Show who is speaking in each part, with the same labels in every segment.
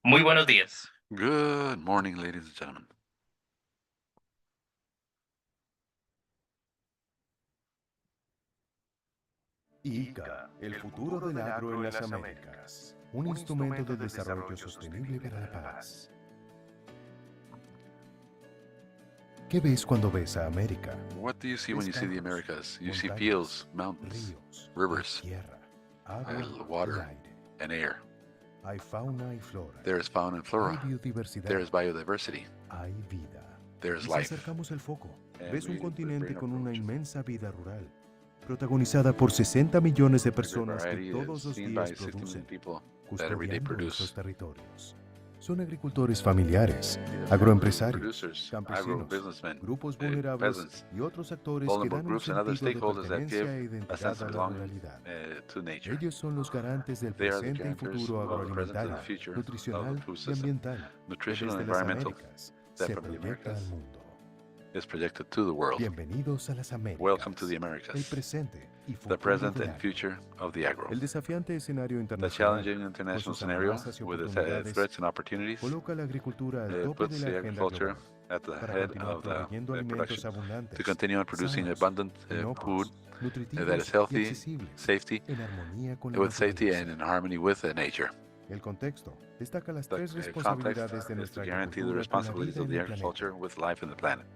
Speaker 1: Muy buenos días.
Speaker 2: Good morning, ladies and gentlemen.
Speaker 3: ICA, el futuro del agro en las Américas. Un instrumento del desarrollo sostenible para la paz. ¿Qué ves cuando ves a América?
Speaker 2: What do you see when
Speaker 3: Ves
Speaker 2: you see the
Speaker 3: campos,
Speaker 2: Americas? You see
Speaker 3: montañas,
Speaker 2: fields, mountains,
Speaker 3: ríos,
Speaker 2: rivers,
Speaker 3: tierra, agua y
Speaker 2: water,
Speaker 3: aire.
Speaker 2: and air.
Speaker 3: Hay fauna y flora.
Speaker 2: There is fauna and
Speaker 3: Hay
Speaker 2: flora.
Speaker 3: biodiversidad.
Speaker 2: There is biodiversity.
Speaker 3: Hay vida.
Speaker 2: There is
Speaker 3: Y si
Speaker 2: life.
Speaker 3: acercamos el foco,
Speaker 2: And
Speaker 3: ves un
Speaker 2: we
Speaker 3: continente
Speaker 2: bring
Speaker 3: con una
Speaker 2: approach.
Speaker 3: inmensa vida rural, protagonizada por 60 millones de
Speaker 2: A great
Speaker 3: personas que
Speaker 2: variety is
Speaker 3: todos los
Speaker 2: seen by
Speaker 3: días
Speaker 2: 60 million
Speaker 3: producen,
Speaker 2: people that every day
Speaker 3: custodiando
Speaker 2: produce.
Speaker 3: esos territorios. Son agricultores familiares,
Speaker 2: These are
Speaker 3: agroempresarios,
Speaker 2: producers,
Speaker 3: campesinos,
Speaker 2: agro-businessmen,
Speaker 3: grupos vulnerables
Speaker 2: peasants,
Speaker 3: y otros actores que
Speaker 2: vulnerable
Speaker 3: dan un
Speaker 2: groups, and other
Speaker 3: sentido de
Speaker 2: stakeholders that give
Speaker 3: pertenencia e
Speaker 2: a
Speaker 3: identidad
Speaker 2: sense
Speaker 3: a
Speaker 2: of
Speaker 3: la
Speaker 2: belonging
Speaker 3: ruralidad.
Speaker 2: to nature.
Speaker 3: Ellos son los garantes del
Speaker 2: They are the
Speaker 3: presente y
Speaker 2: guarantors
Speaker 3: futuro
Speaker 2: of the present and
Speaker 3: agroalimentario,
Speaker 2: the future of the
Speaker 3: nutricional
Speaker 2: food
Speaker 3: y
Speaker 2: system,
Speaker 3: ambiental, que
Speaker 2: nutritional and
Speaker 3: desde las
Speaker 2: environmental,
Speaker 3: Américas
Speaker 2: that
Speaker 3: se
Speaker 2: from the
Speaker 3: proyecta al
Speaker 2: Americas
Speaker 3: mundo.
Speaker 2: is projected to the world.
Speaker 3: Bienvenidos a las
Speaker 2: Welcome to the
Speaker 3: Américas, el
Speaker 2: Americas,
Speaker 3: presente y
Speaker 2: the
Speaker 3: futuro
Speaker 2: present
Speaker 3: del
Speaker 2: and
Speaker 3: agro.
Speaker 2: future of the agro.
Speaker 3: El desafiante escenario
Speaker 2: The
Speaker 3: internacional,
Speaker 2: challenging
Speaker 3: con
Speaker 2: international
Speaker 3: sus
Speaker 2: scenario
Speaker 3: amenazas y
Speaker 2: with its
Speaker 3: oportunidades,
Speaker 2: threats and opportunities
Speaker 3: coloca la agricultura al tope de
Speaker 2: puts
Speaker 3: la
Speaker 2: the
Speaker 3: agenda
Speaker 2: agriculture
Speaker 3: global
Speaker 2: at the
Speaker 3: para
Speaker 2: head
Speaker 3: continuar
Speaker 2: of the
Speaker 3: proveyendo alimentos
Speaker 2: production to
Speaker 3: abundantes,
Speaker 2: continue on producing
Speaker 3: sanos,
Speaker 2: abundant food
Speaker 3: inocuos,
Speaker 2: that
Speaker 3: nutritivos
Speaker 2: is
Speaker 3: y
Speaker 2: healthy,
Speaker 3: accesibles,
Speaker 2: safety,
Speaker 3: en armonía con la
Speaker 2: with safety and
Speaker 3: naturaleza.
Speaker 2: in harmony with nature.
Speaker 3: El contexto destaca las
Speaker 2: The
Speaker 3: tres
Speaker 2: context
Speaker 3: responsabilidades de
Speaker 2: is to
Speaker 3: nuestra
Speaker 2: guarantee the
Speaker 3: agricultura con la
Speaker 2: responsibilities
Speaker 3: vida
Speaker 2: of
Speaker 3: en
Speaker 2: the
Speaker 3: el planeta.
Speaker 2: agriculture with life in the planet.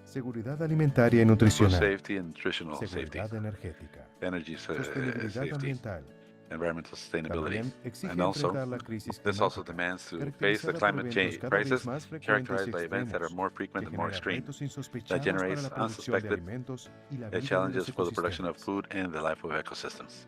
Speaker 3: Seguridad alimentaria y
Speaker 2: Food
Speaker 3: nutricional,
Speaker 2: safety and nutritional safety,
Speaker 3: seguridad energética,
Speaker 2: energy
Speaker 3: sostenibilidad
Speaker 2: safety,
Speaker 3: ambiental.
Speaker 2: environmental sustainability.
Speaker 3: También exige
Speaker 2: And also,
Speaker 3: enfrentar la crisis
Speaker 2: this also
Speaker 3: climática,
Speaker 2: demands to face the
Speaker 3: caracterizada por
Speaker 2: climate
Speaker 3: eventos
Speaker 2: change
Speaker 3: cada vez
Speaker 2: crisis
Speaker 3: más frecuentes
Speaker 2: characterized
Speaker 3: y
Speaker 2: by events that are
Speaker 3: extremos,
Speaker 2: more
Speaker 3: que
Speaker 2: frequent and more
Speaker 3: genera
Speaker 2: extreme,
Speaker 3: retos
Speaker 2: that
Speaker 3: insospechados para
Speaker 2: generates
Speaker 3: la producción de
Speaker 2: unsuspected
Speaker 3: alimentos y la vida de
Speaker 2: challenges
Speaker 3: los
Speaker 2: for the production of
Speaker 3: ecosistemas.
Speaker 2: food and the life of ecosystems.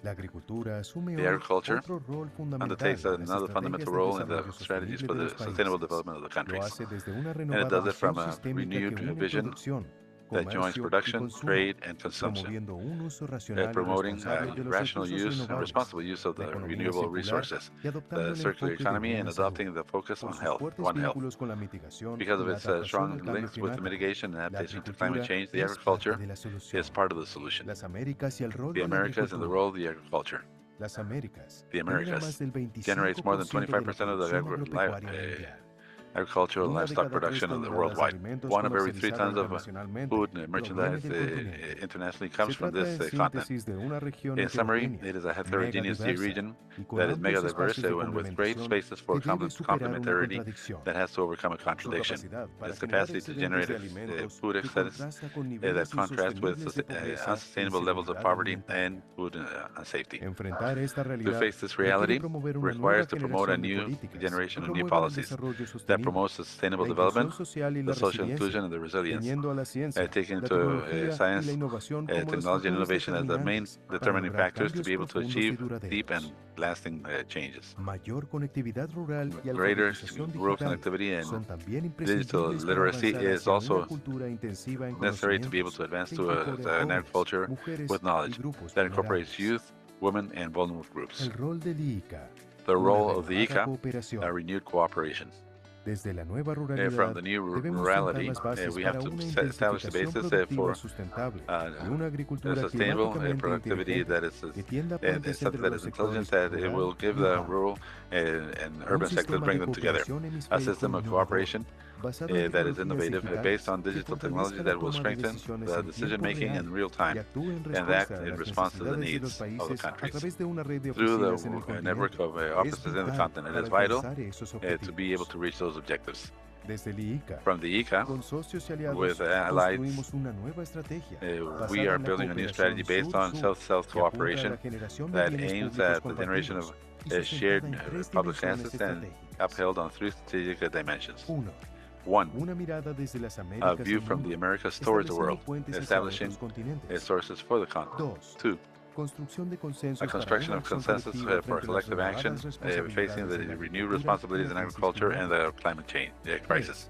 Speaker 3: La agricultura asume
Speaker 2: The
Speaker 3: hoy
Speaker 2: agriculture
Speaker 3: otro rol fundamental
Speaker 2: undertakes
Speaker 3: en las
Speaker 2: another
Speaker 3: estrategias
Speaker 2: fundamental
Speaker 3: de
Speaker 2: role in the
Speaker 3: desarrollo
Speaker 2: strategies
Speaker 3: sostenible
Speaker 2: for
Speaker 3: de
Speaker 2: the
Speaker 3: los
Speaker 2: sustainable
Speaker 3: países.
Speaker 2: development of the
Speaker 3: Lo
Speaker 2: countries.
Speaker 3: hace desde una
Speaker 2: And it
Speaker 3: renovada
Speaker 2: does it
Speaker 3: visión
Speaker 2: from a
Speaker 3: sistémica que
Speaker 2: renewed
Speaker 3: une
Speaker 2: vision
Speaker 3: producción,
Speaker 2: that joins
Speaker 3: comercio y
Speaker 2: production,
Speaker 3: consumo,
Speaker 2: trade, and consumption,
Speaker 3: promoviendo un uso racional y
Speaker 2: promoting
Speaker 3: responsable de los
Speaker 2: rational
Speaker 3: recursos
Speaker 2: use and
Speaker 3: renovables,
Speaker 2: responsible use of
Speaker 3: la
Speaker 2: the
Speaker 3: economía
Speaker 2: renewable
Speaker 3: circular
Speaker 2: resources,
Speaker 3: y adoptando
Speaker 2: the
Speaker 3: el
Speaker 2: circular
Speaker 3: enfoque de
Speaker 2: economy, and
Speaker 3: buena salud.
Speaker 2: adopting the focus
Speaker 3: Por
Speaker 2: on
Speaker 3: sus
Speaker 2: health,
Speaker 3: fuertes
Speaker 2: One Health.
Speaker 3: vínculos con la mitigación
Speaker 2: Because
Speaker 3: y
Speaker 2: of
Speaker 3: la
Speaker 2: its
Speaker 3: adaptación
Speaker 2: strong
Speaker 3: al cambio
Speaker 2: links with the
Speaker 3: climático,
Speaker 2: mitigation and
Speaker 3: la
Speaker 2: adaptation to climate
Speaker 3: agricultura
Speaker 2: change, the
Speaker 3: es parte
Speaker 2: agriculture
Speaker 3: de la solución.
Speaker 2: is part of the solution.
Speaker 3: Las Américas y el rol
Speaker 2: The
Speaker 3: de la
Speaker 2: Americas and the
Speaker 3: agricultura.
Speaker 2: role of the agriculture.
Speaker 3: Las Américas
Speaker 2: The
Speaker 3: generan
Speaker 2: Americas
Speaker 3: más del
Speaker 2: generates more than
Speaker 3: 25% de la
Speaker 2: 25% of the
Speaker 3: producción agropecuaria mundial.
Speaker 2: agricultural
Speaker 3: Una de
Speaker 2: livestock
Speaker 3: cada tres
Speaker 2: production of the
Speaker 3: toneladas de
Speaker 2: worldwide.
Speaker 3: alimentos
Speaker 2: One of every 3
Speaker 3: comercializada
Speaker 2: tons of
Speaker 3: internacionalmente
Speaker 2: food and
Speaker 3: proviene
Speaker 2: merchandise
Speaker 3: del continente.
Speaker 2: internationally
Speaker 3: Se
Speaker 2: comes from
Speaker 3: trata
Speaker 2: this
Speaker 3: en
Speaker 2: continent.
Speaker 3: síntesis de una región
Speaker 2: In summary,
Speaker 3: heterogénea,
Speaker 2: it is a
Speaker 3: mega
Speaker 2: heterogeneous
Speaker 3: diversa
Speaker 2: region
Speaker 3: y con
Speaker 2: that is mega
Speaker 3: amplios
Speaker 2: diverse
Speaker 3: espacios de
Speaker 2: and with great
Speaker 3: complementación
Speaker 2: spaces for
Speaker 3: que debe superar una
Speaker 2: complementarity
Speaker 3: contradicción.
Speaker 2: that has to overcome a
Speaker 3: Su
Speaker 2: contradiction.
Speaker 3: capacidad para
Speaker 2: Its
Speaker 3: generar
Speaker 2: capacity to
Speaker 3: excedentes
Speaker 2: generate
Speaker 3: de alimentos
Speaker 2: food
Speaker 3: que
Speaker 2: excess
Speaker 3: contrasta con
Speaker 2: that
Speaker 3: niveles
Speaker 2: contrasts with
Speaker 3: insostenibles de pobreza e
Speaker 2: unsustainable levels of
Speaker 3: inseguridad
Speaker 2: poverty
Speaker 3: alimentaria.
Speaker 2: and food safety.
Speaker 3: Enfrentar esta
Speaker 2: To
Speaker 3: realidad
Speaker 2: face this
Speaker 3: requiere
Speaker 2: reality
Speaker 3: promover una nueva
Speaker 2: requires to promote a
Speaker 3: generación de
Speaker 2: new
Speaker 3: políticas
Speaker 2: generation
Speaker 3: que
Speaker 2: of new
Speaker 3: promuevan el
Speaker 2: policies
Speaker 3: desarrollo
Speaker 2: that
Speaker 3: sostenible,
Speaker 2: promotes sustainable
Speaker 3: la inclusión
Speaker 2: development,
Speaker 3: social y
Speaker 2: the
Speaker 3: la
Speaker 2: social
Speaker 3: resiliencia,
Speaker 2: inclusion and the resilience,
Speaker 3: teniendo a la ciencia,
Speaker 2: taking
Speaker 3: la
Speaker 2: into
Speaker 3: tecnología y
Speaker 2: science,
Speaker 3: la innovación como los
Speaker 2: technology and
Speaker 3: factores
Speaker 2: innovation as the main
Speaker 3: determinantes para
Speaker 2: determining
Speaker 3: lograr
Speaker 2: factors to
Speaker 3: cambios
Speaker 2: be able to
Speaker 3: profundos y
Speaker 2: achieve deep and
Speaker 3: duraderos.
Speaker 2: lasting changes.
Speaker 3: Mayor conectividad rural y
Speaker 2: Greater
Speaker 3: alfabetización
Speaker 2: rural
Speaker 3: digital
Speaker 2: connectivity and
Speaker 3: son también
Speaker 2: digital
Speaker 3: imprescindibles para
Speaker 2: literacy
Speaker 3: avanzar
Speaker 2: is
Speaker 3: hacia una
Speaker 2: also
Speaker 3: cultura intensiva en
Speaker 2: necessary to be able
Speaker 3: conocimientos
Speaker 2: to advance
Speaker 3: que
Speaker 2: to
Speaker 3: incorpore a
Speaker 2: an
Speaker 3: jóvenes,
Speaker 2: agriculture
Speaker 3: mujeres
Speaker 2: with
Speaker 3: y
Speaker 2: knowledge
Speaker 3: grupos
Speaker 2: that incorporates
Speaker 3: vulnerables.
Speaker 2: youth, women, and vulnerable groups.
Speaker 3: El rol del ICA,
Speaker 2: The
Speaker 3: una
Speaker 2: role of the
Speaker 3: renovada
Speaker 2: ICA,
Speaker 3: cooperación.
Speaker 2: a renewed cooperation.
Speaker 3: Desde la nueva
Speaker 2: From
Speaker 3: ruralidad
Speaker 2: the new
Speaker 3: debemos sentar
Speaker 2: rurality,
Speaker 3: las bases
Speaker 2: we have
Speaker 3: para
Speaker 2: to
Speaker 3: una
Speaker 2: establish the
Speaker 3: intensificación
Speaker 2: basis
Speaker 3: productiva
Speaker 2: for
Speaker 3: sustentable y una agricultura
Speaker 2: sustainable
Speaker 3: climáticamente
Speaker 2: productivity
Speaker 3: inteligente
Speaker 2: that is
Speaker 3: que tienda
Speaker 2: and
Speaker 3: puentes
Speaker 2: something
Speaker 3: entre
Speaker 2: that
Speaker 3: los
Speaker 2: is intelligent,
Speaker 3: sectores
Speaker 2: that it
Speaker 3: rural
Speaker 2: will give
Speaker 3: y
Speaker 2: the
Speaker 3: urbano.
Speaker 2: rural and
Speaker 3: Un
Speaker 2: urban sectors,
Speaker 3: sistema
Speaker 2: bring
Speaker 3: de
Speaker 2: them together.
Speaker 3: cooperación
Speaker 2: A
Speaker 3: hemisférico
Speaker 2: system of
Speaker 3: innovador,
Speaker 2: cooperation
Speaker 3: basado en
Speaker 2: that is
Speaker 3: tecnologías
Speaker 2: innovative, based
Speaker 3: digitales
Speaker 2: on
Speaker 3: que
Speaker 2: digital
Speaker 3: fortalezca
Speaker 2: technology
Speaker 3: la
Speaker 2: that will
Speaker 3: toma de
Speaker 2: strengthen
Speaker 3: decisiones
Speaker 2: the
Speaker 3: en
Speaker 2: decision
Speaker 3: tiempo
Speaker 2: making
Speaker 3: real
Speaker 2: in real
Speaker 3: y
Speaker 2: time
Speaker 3: actúe en
Speaker 2: and act
Speaker 3: respuesta a
Speaker 2: in
Speaker 3: las
Speaker 2: response to the
Speaker 3: necesidades de los
Speaker 2: needs of the
Speaker 3: países a
Speaker 2: countries.
Speaker 3: través de una red de
Speaker 2: Through
Speaker 3: oficinas en el
Speaker 2: the network
Speaker 3: continente.
Speaker 2: of
Speaker 3: Es
Speaker 2: offices in the
Speaker 3: vital
Speaker 2: continent, it
Speaker 3: para
Speaker 2: is vital
Speaker 3: alcanzar esos
Speaker 2: to be able
Speaker 3: objetivos.
Speaker 2: to reach those objectives.
Speaker 3: Desde el ICA,
Speaker 2: From the ICA,
Speaker 3: con socios y aliados,
Speaker 2: with allies,
Speaker 3: construimos una nueva estrategia
Speaker 2: we
Speaker 3: basada
Speaker 2: are
Speaker 3: en la
Speaker 2: building a new strategy
Speaker 3: cooperación
Speaker 2: based on
Speaker 3: sur-sur
Speaker 2: self
Speaker 3: que apunta a
Speaker 2: cooperation
Speaker 3: la generación de
Speaker 2: that
Speaker 3: bienes
Speaker 2: aims
Speaker 3: públicos
Speaker 2: at the generation of
Speaker 3: compartidos y
Speaker 2: shared
Speaker 3: sustentada en tres
Speaker 2: public
Speaker 3: dimensiones
Speaker 2: assets and
Speaker 3: estratégicas.
Speaker 2: upheld on three strategic dimensions.
Speaker 3: 1.
Speaker 2: One,
Speaker 3: Una mirada desde las
Speaker 2: a
Speaker 3: Américas
Speaker 2: view
Speaker 3: al
Speaker 2: from the
Speaker 3: mundo,
Speaker 2: Americas towards the
Speaker 3: estableciendo
Speaker 2: world,
Speaker 3: puentes hacia
Speaker 2: establishing
Speaker 3: otros continentes.
Speaker 2: sources for the continent.
Speaker 3: 2.
Speaker 2: Two,
Speaker 3: Construcción de
Speaker 2: a
Speaker 3: consensos para
Speaker 2: construction
Speaker 3: una
Speaker 2: of
Speaker 3: acción
Speaker 2: consensus
Speaker 3: colectiva
Speaker 2: for
Speaker 3: frente a las
Speaker 2: collective action
Speaker 3: renovadas
Speaker 2: facing
Speaker 3: responsabilidades
Speaker 2: the
Speaker 3: de la
Speaker 2: renewed
Speaker 3: agricultura y
Speaker 2: responsibilities
Speaker 3: la
Speaker 2: in
Speaker 3: crisis
Speaker 2: agriculture and
Speaker 3: climática.
Speaker 2: the climate change crisis.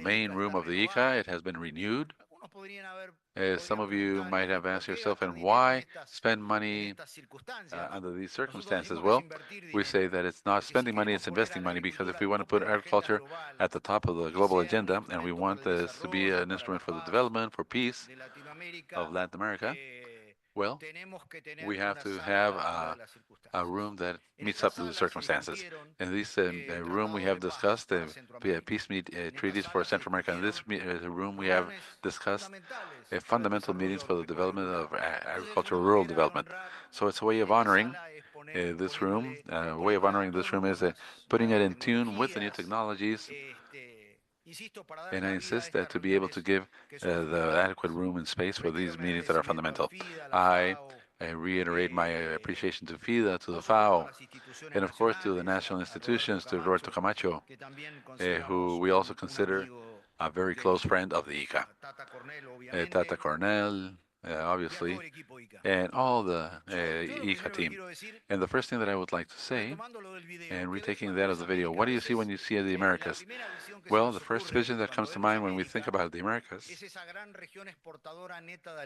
Speaker 2: main room of the ICA, it has been renewed. Some of you might have asked yourself, and why spend money under these circumstances? Well, we say that it's not spending money, it's investing money, because if we want to put agriculture at the top of the global agenda, and we want this to be an instrument for the development, for peace of Latin America, well, we have to have a room that meets up to the circumstances. In this room, we have discussed peace treaties for Central America. In this room, we have discussed fundamental meetings for the development of agricultural rural development. So it's a way of honoring this room. A way of honoring this room is putting it in tune with the new technologies. And I insist that to be able to give the adequate room and space for these meetings that are fundamental. I reiterate my appreciation to FIDA, to the FAO, and of course to the national institutions, to Roberto Camacho, who we also consider a very close friend of the ICA. Tata Cornell, obviously, and all the ICA team. And the first thing that I would like to say, and retaking that of the video, what do you see when you see the Americas? Well, the first vision that comes to mind when we think about the Americas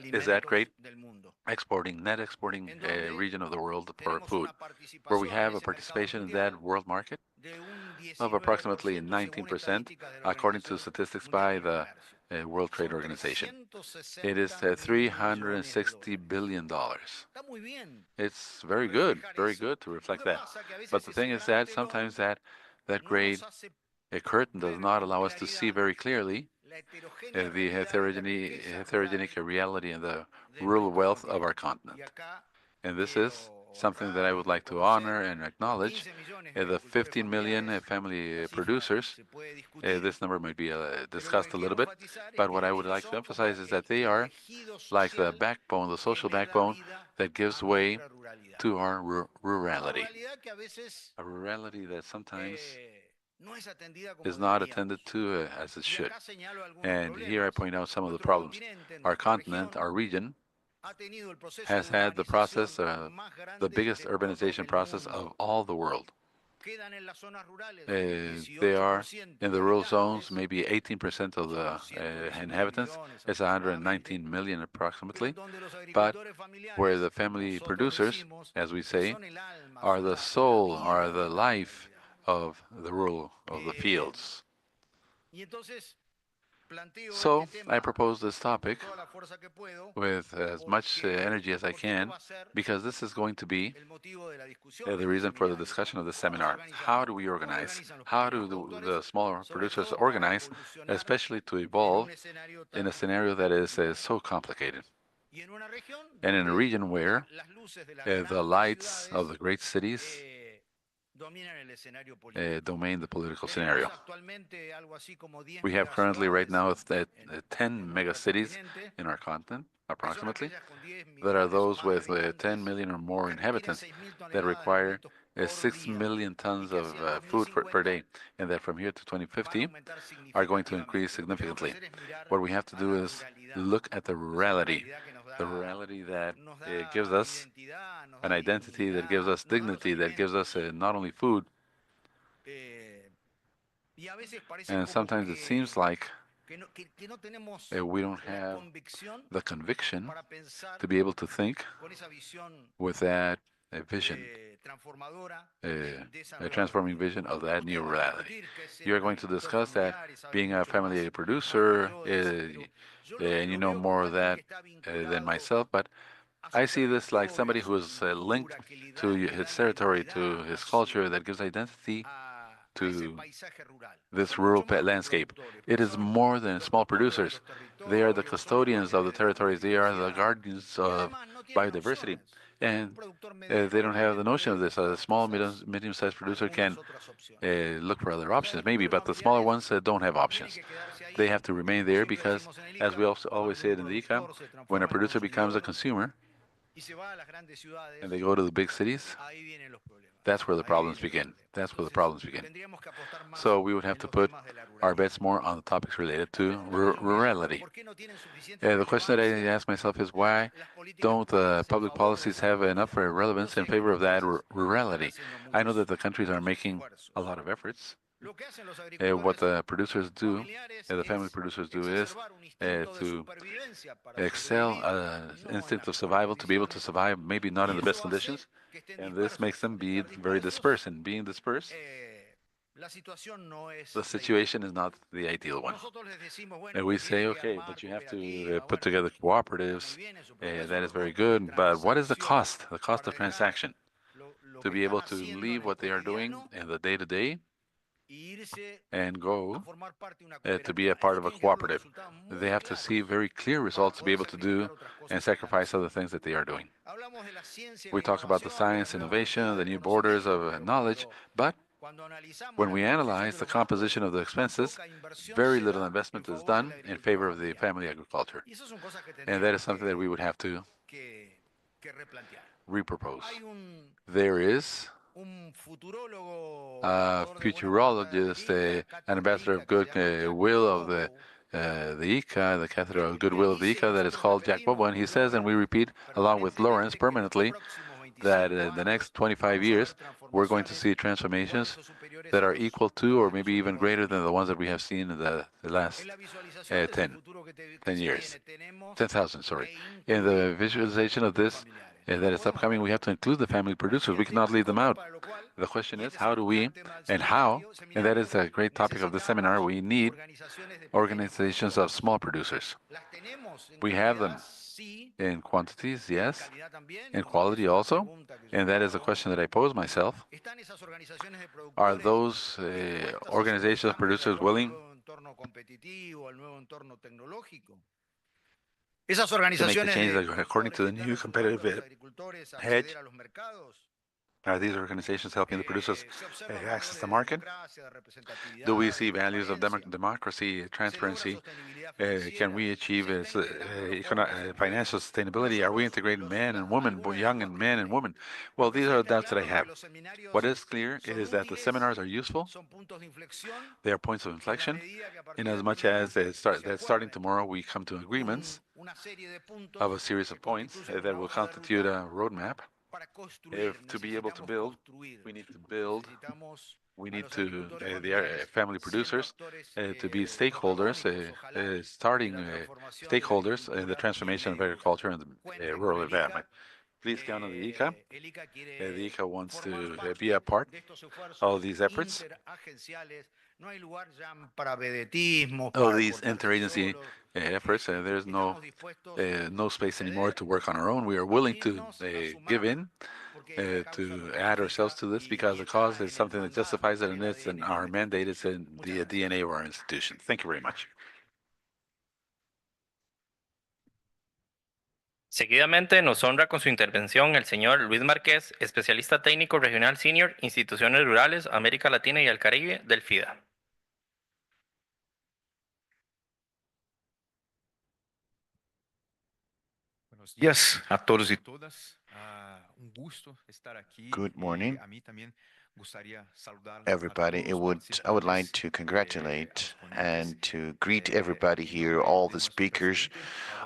Speaker 2: is that great net exporting region of the world for food, where we have a participation in that world market of approximately 19%, according to statistics by the World Trade Organization. It is $360 billion. It's very good to reflect that. But the thing is that sometimes that great curtain does not allow us to see very clearly the heterogenic reality and the rural wealth of our continent. And this is something that I would like to honor and acknowledge. The 15 million family producers, this number might be discussed a little bit, but what I would like to emphasize is that they are like the backbone, the social backbone that gives way to our rurality. A rurality that sometimes is not attended to as it should. And here I point out some of the problems. Our continent, our region, has had the process, the biggest urbanization process of all the world. They are in the rural zones, maybe 18% of the inhabitants. It's 119 million approximately. But where the family producers, as we say, are the soul, are the life of the rural, of the fields. So I propose this topic with as much energy as I can, because this is going to be the reason for the discussion of the seminar. How do we organize? How do the smaller producers organize, especially to evolve in a scenario that is so complicated? And in a region where the lights of the great cities domain the political scenario. We have currently right now 10 megacities in our continent, approximately, that are those with 10 million or more inhabitants that require 6 million tons of food per day, and that from here to 2050 are going to increase significantly. What we have to do is look at the rurality that gives us an identity, that gives us dignity, that gives us not only food. And sometimes it seems like we don't have the conviction to be able to think with that vision, a transforming vision of that new reality. You're going to discuss that being a family producer, and you know more of that than myself, but I see this like somebody who is linked to his territory, to his culture, that gives identity to this rural landscape. It is more than small producers. They are the custodians of the territories. They are the guardians of biodiversity. And they don't have the notion of this. A small, medium-sized producer can look for other options, maybe, but the smaller ones don't have options. They have to remain there because, as we also always say it in the ICA, when a producer becomes a consumer and they go to the big cities, that's where the problems begin. That's where the problems begin. So we would have to put our bets more on the topics related to rurality. The question that I ask myself is, why don't public policies have enough relevance in favor of that rurality? I know that the countries are making a lot of efforts What the producers do, the family producers do, is to excel instinct of survival, to be able to survive, maybe not in the best conditions, and this makes them be very dispersed. And being dispersed, the situation is not the ideal one. And we say, okay, but you have to put together cooperatives. That is very good. But what is the cost? The cost of transaction to be able to leave what they are doing in the day to day and go to be a part of a cooperative. They have to see very clear results to be able to do and sacrifice other things that they are doing. We talk about the science, innovation, the new borders of knowledge, but when we analyze the composition of the expenses, very little investment is done in favor of the family agriculture. And that is something that we would have to repropose. There is a futurologist, an ambassador of goodwill of the ICA, the Cathedral of Goodwill of the ICA, that is called Jack Bobo, and he says, and we repeat along with Lawrence permanently, that in the next 25 years, we're going to see transformations that are equal to or maybe even greater than the ones that we have seen in the last 10 years. 10,000, sorry. In the visualization of this that is upcoming, we have to include the family producers. We cannot leave them out. The question is, how do we, and how, and that is a great topic of the seminar, we need organizations of small producers. We have them in quantities, yes, in quality also, and that is a question that I pose myself. Are those organizations of producers willing to make the changes according to the new competitive hedge? Are these organizations helping the producers access the market? Do we see values of democracy, transparency? Can we achieve financial sustainability? Are we integrating men and women, young and men and women? Well, these are the doubts that I have. What is clear is that the seminars are useful. They are points of inflection, in as much as that starting tomorrow we come to agreements of a series of points that will constitute a roadmap. If to be able to build, we need to build. We need to the family producers to be stakeholders, starting stakeholders in the transformation of agriculture and the rural environment. Please count on the ICA. The ICA wants to be a part of these efforts. All these interagency efforts, there's no space anymore to work on our own. We are willing to give in, to add ourselves to this because the cause is something that justifies it, and it's in our mandate, it's in the DNA of our institution. Thank you very much.
Speaker 4: Seguidamente nos honra con su intervención el señor Luis Márquez, especialista técnico regional senior, instituciones rurales, América Latina y el Caribe del FIDA.
Speaker 5: Buenos días a todos y todas. Un gusto estar aquí.
Speaker 6: Good morning,
Speaker 5: A mí también gustaría saludar
Speaker 6: everybody. I would like to congratulate and to greet everybody here, all the speakers,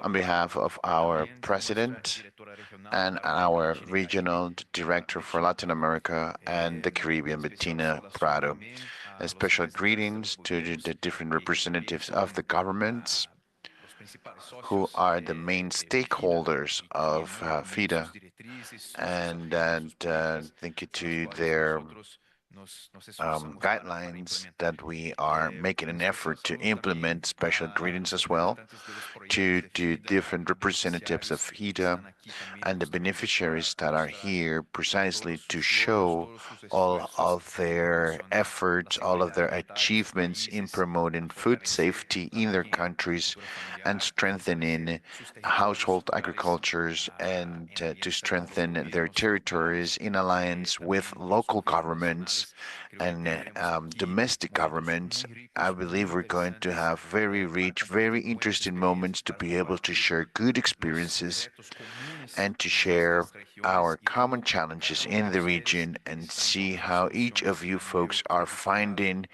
Speaker 6: on behalf of our president and our regional director for Latin America and the Caribbean, Bettina Prado. Special greetings to the different representatives of the governments who are the main stakeholders of FIDA, and thank you to their guidelines that we are making an effort to implement. Special greetings as well to different representatives of FIDA and the beneficiaries that are here precisely to show all of their efforts, all of their achievements in promoting food safety in their countries and strengthening household agricultures and to strengthen their territories in alliance with local governments and domestic governments. I believe we're going to have very rich, very interesting moments to be able to share good experiences and to share our common challenges in the region and see how each of you folks are finding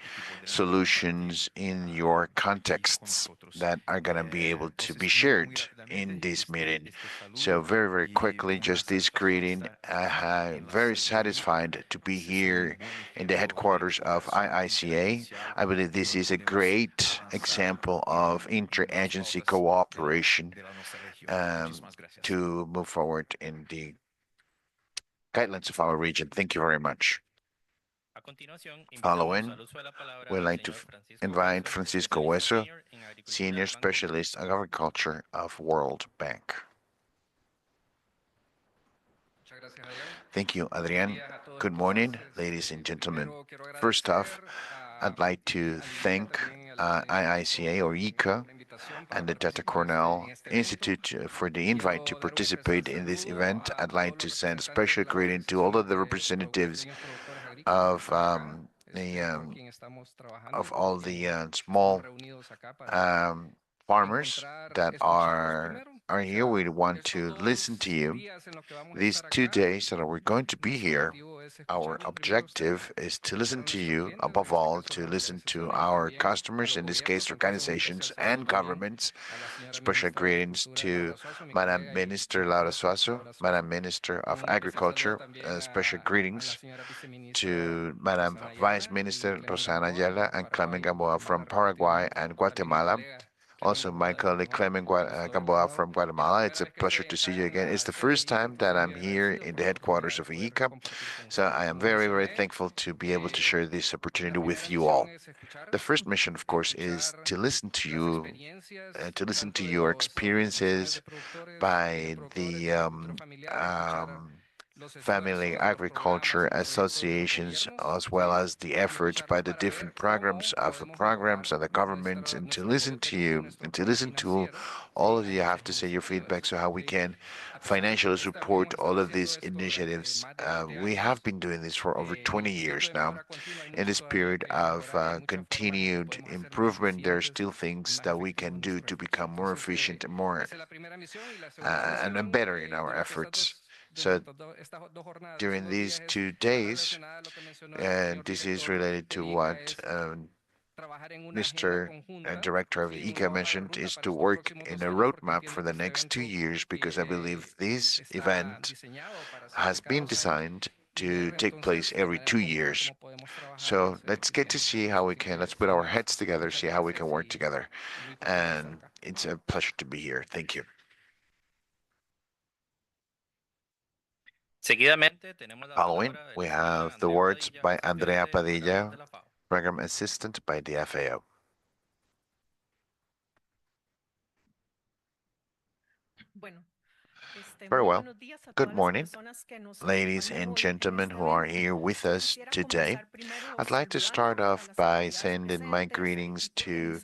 Speaker 6: solutions in your contexts that are going to be able to be shared in this meeting. So very, very quickly, just this greeting. I'm very satisfied to be here in the headquarters of IICA. I believe this is a great example of interagency cooperation to move forward in the guidelines of our region. Thank you very much. Following, we'd like to invite Francisco Hueso, Senior Specialist in Agriculture of World Bank. Thank you, Adrian. Good morning, ladies and gentlemen. First off, I'd like to thank IICA or ICA and the Tata Cornell Institute for the invite to participate in this event. I'd like to send a special greeting to all of the representatives of all the small farmers that are here. We want to listen to you. These 2 days that we're going to be here, our objective is to listen to you, above all, to listen to our customers, in this case, organizations and governments. Special greetings to Madam Minister Laura Suazo, Madam Minister of Agriculture. Special greetings to Madam Vice Minister Rosana Ayala and Clemen Gamboa from Paraguay and Guatemala. Also, my colleague Clemen Gamboa from Guatemala. It's a pleasure to see you again. It's the first time that I'm here in the headquarters of ICA, so I am very, very thankful to be able to share this opportunity with you all. The first mission, of course, is to listen to you, to listen to your experiences by the family agriculture associations, as well as the efforts by the different programs of the governments, and to listen to you and to listen to all of you have to say your feedback, so how we can financially support all of these initiatives. We have been doing this for over 20 years now. In this period of continued improvement, there are still things that we can do to become more efficient and more and better in our efforts. So during these 2 days, and this is related to what Mr. Director of ICA mentioned, is to work in a roadmap for the next 2 years, because I believe this event has been designed to take place every 2 years. So let's get to see how we can, let's put our heads together, see how we can work together. And it's a pleasure to be here. Thank you. Following, we have the words by Andrea Padilla, Program Assistant by the FAO. Very well. Good morning, ladies and gentlemen who are here with us today. I'd like to start off by sending my greetings to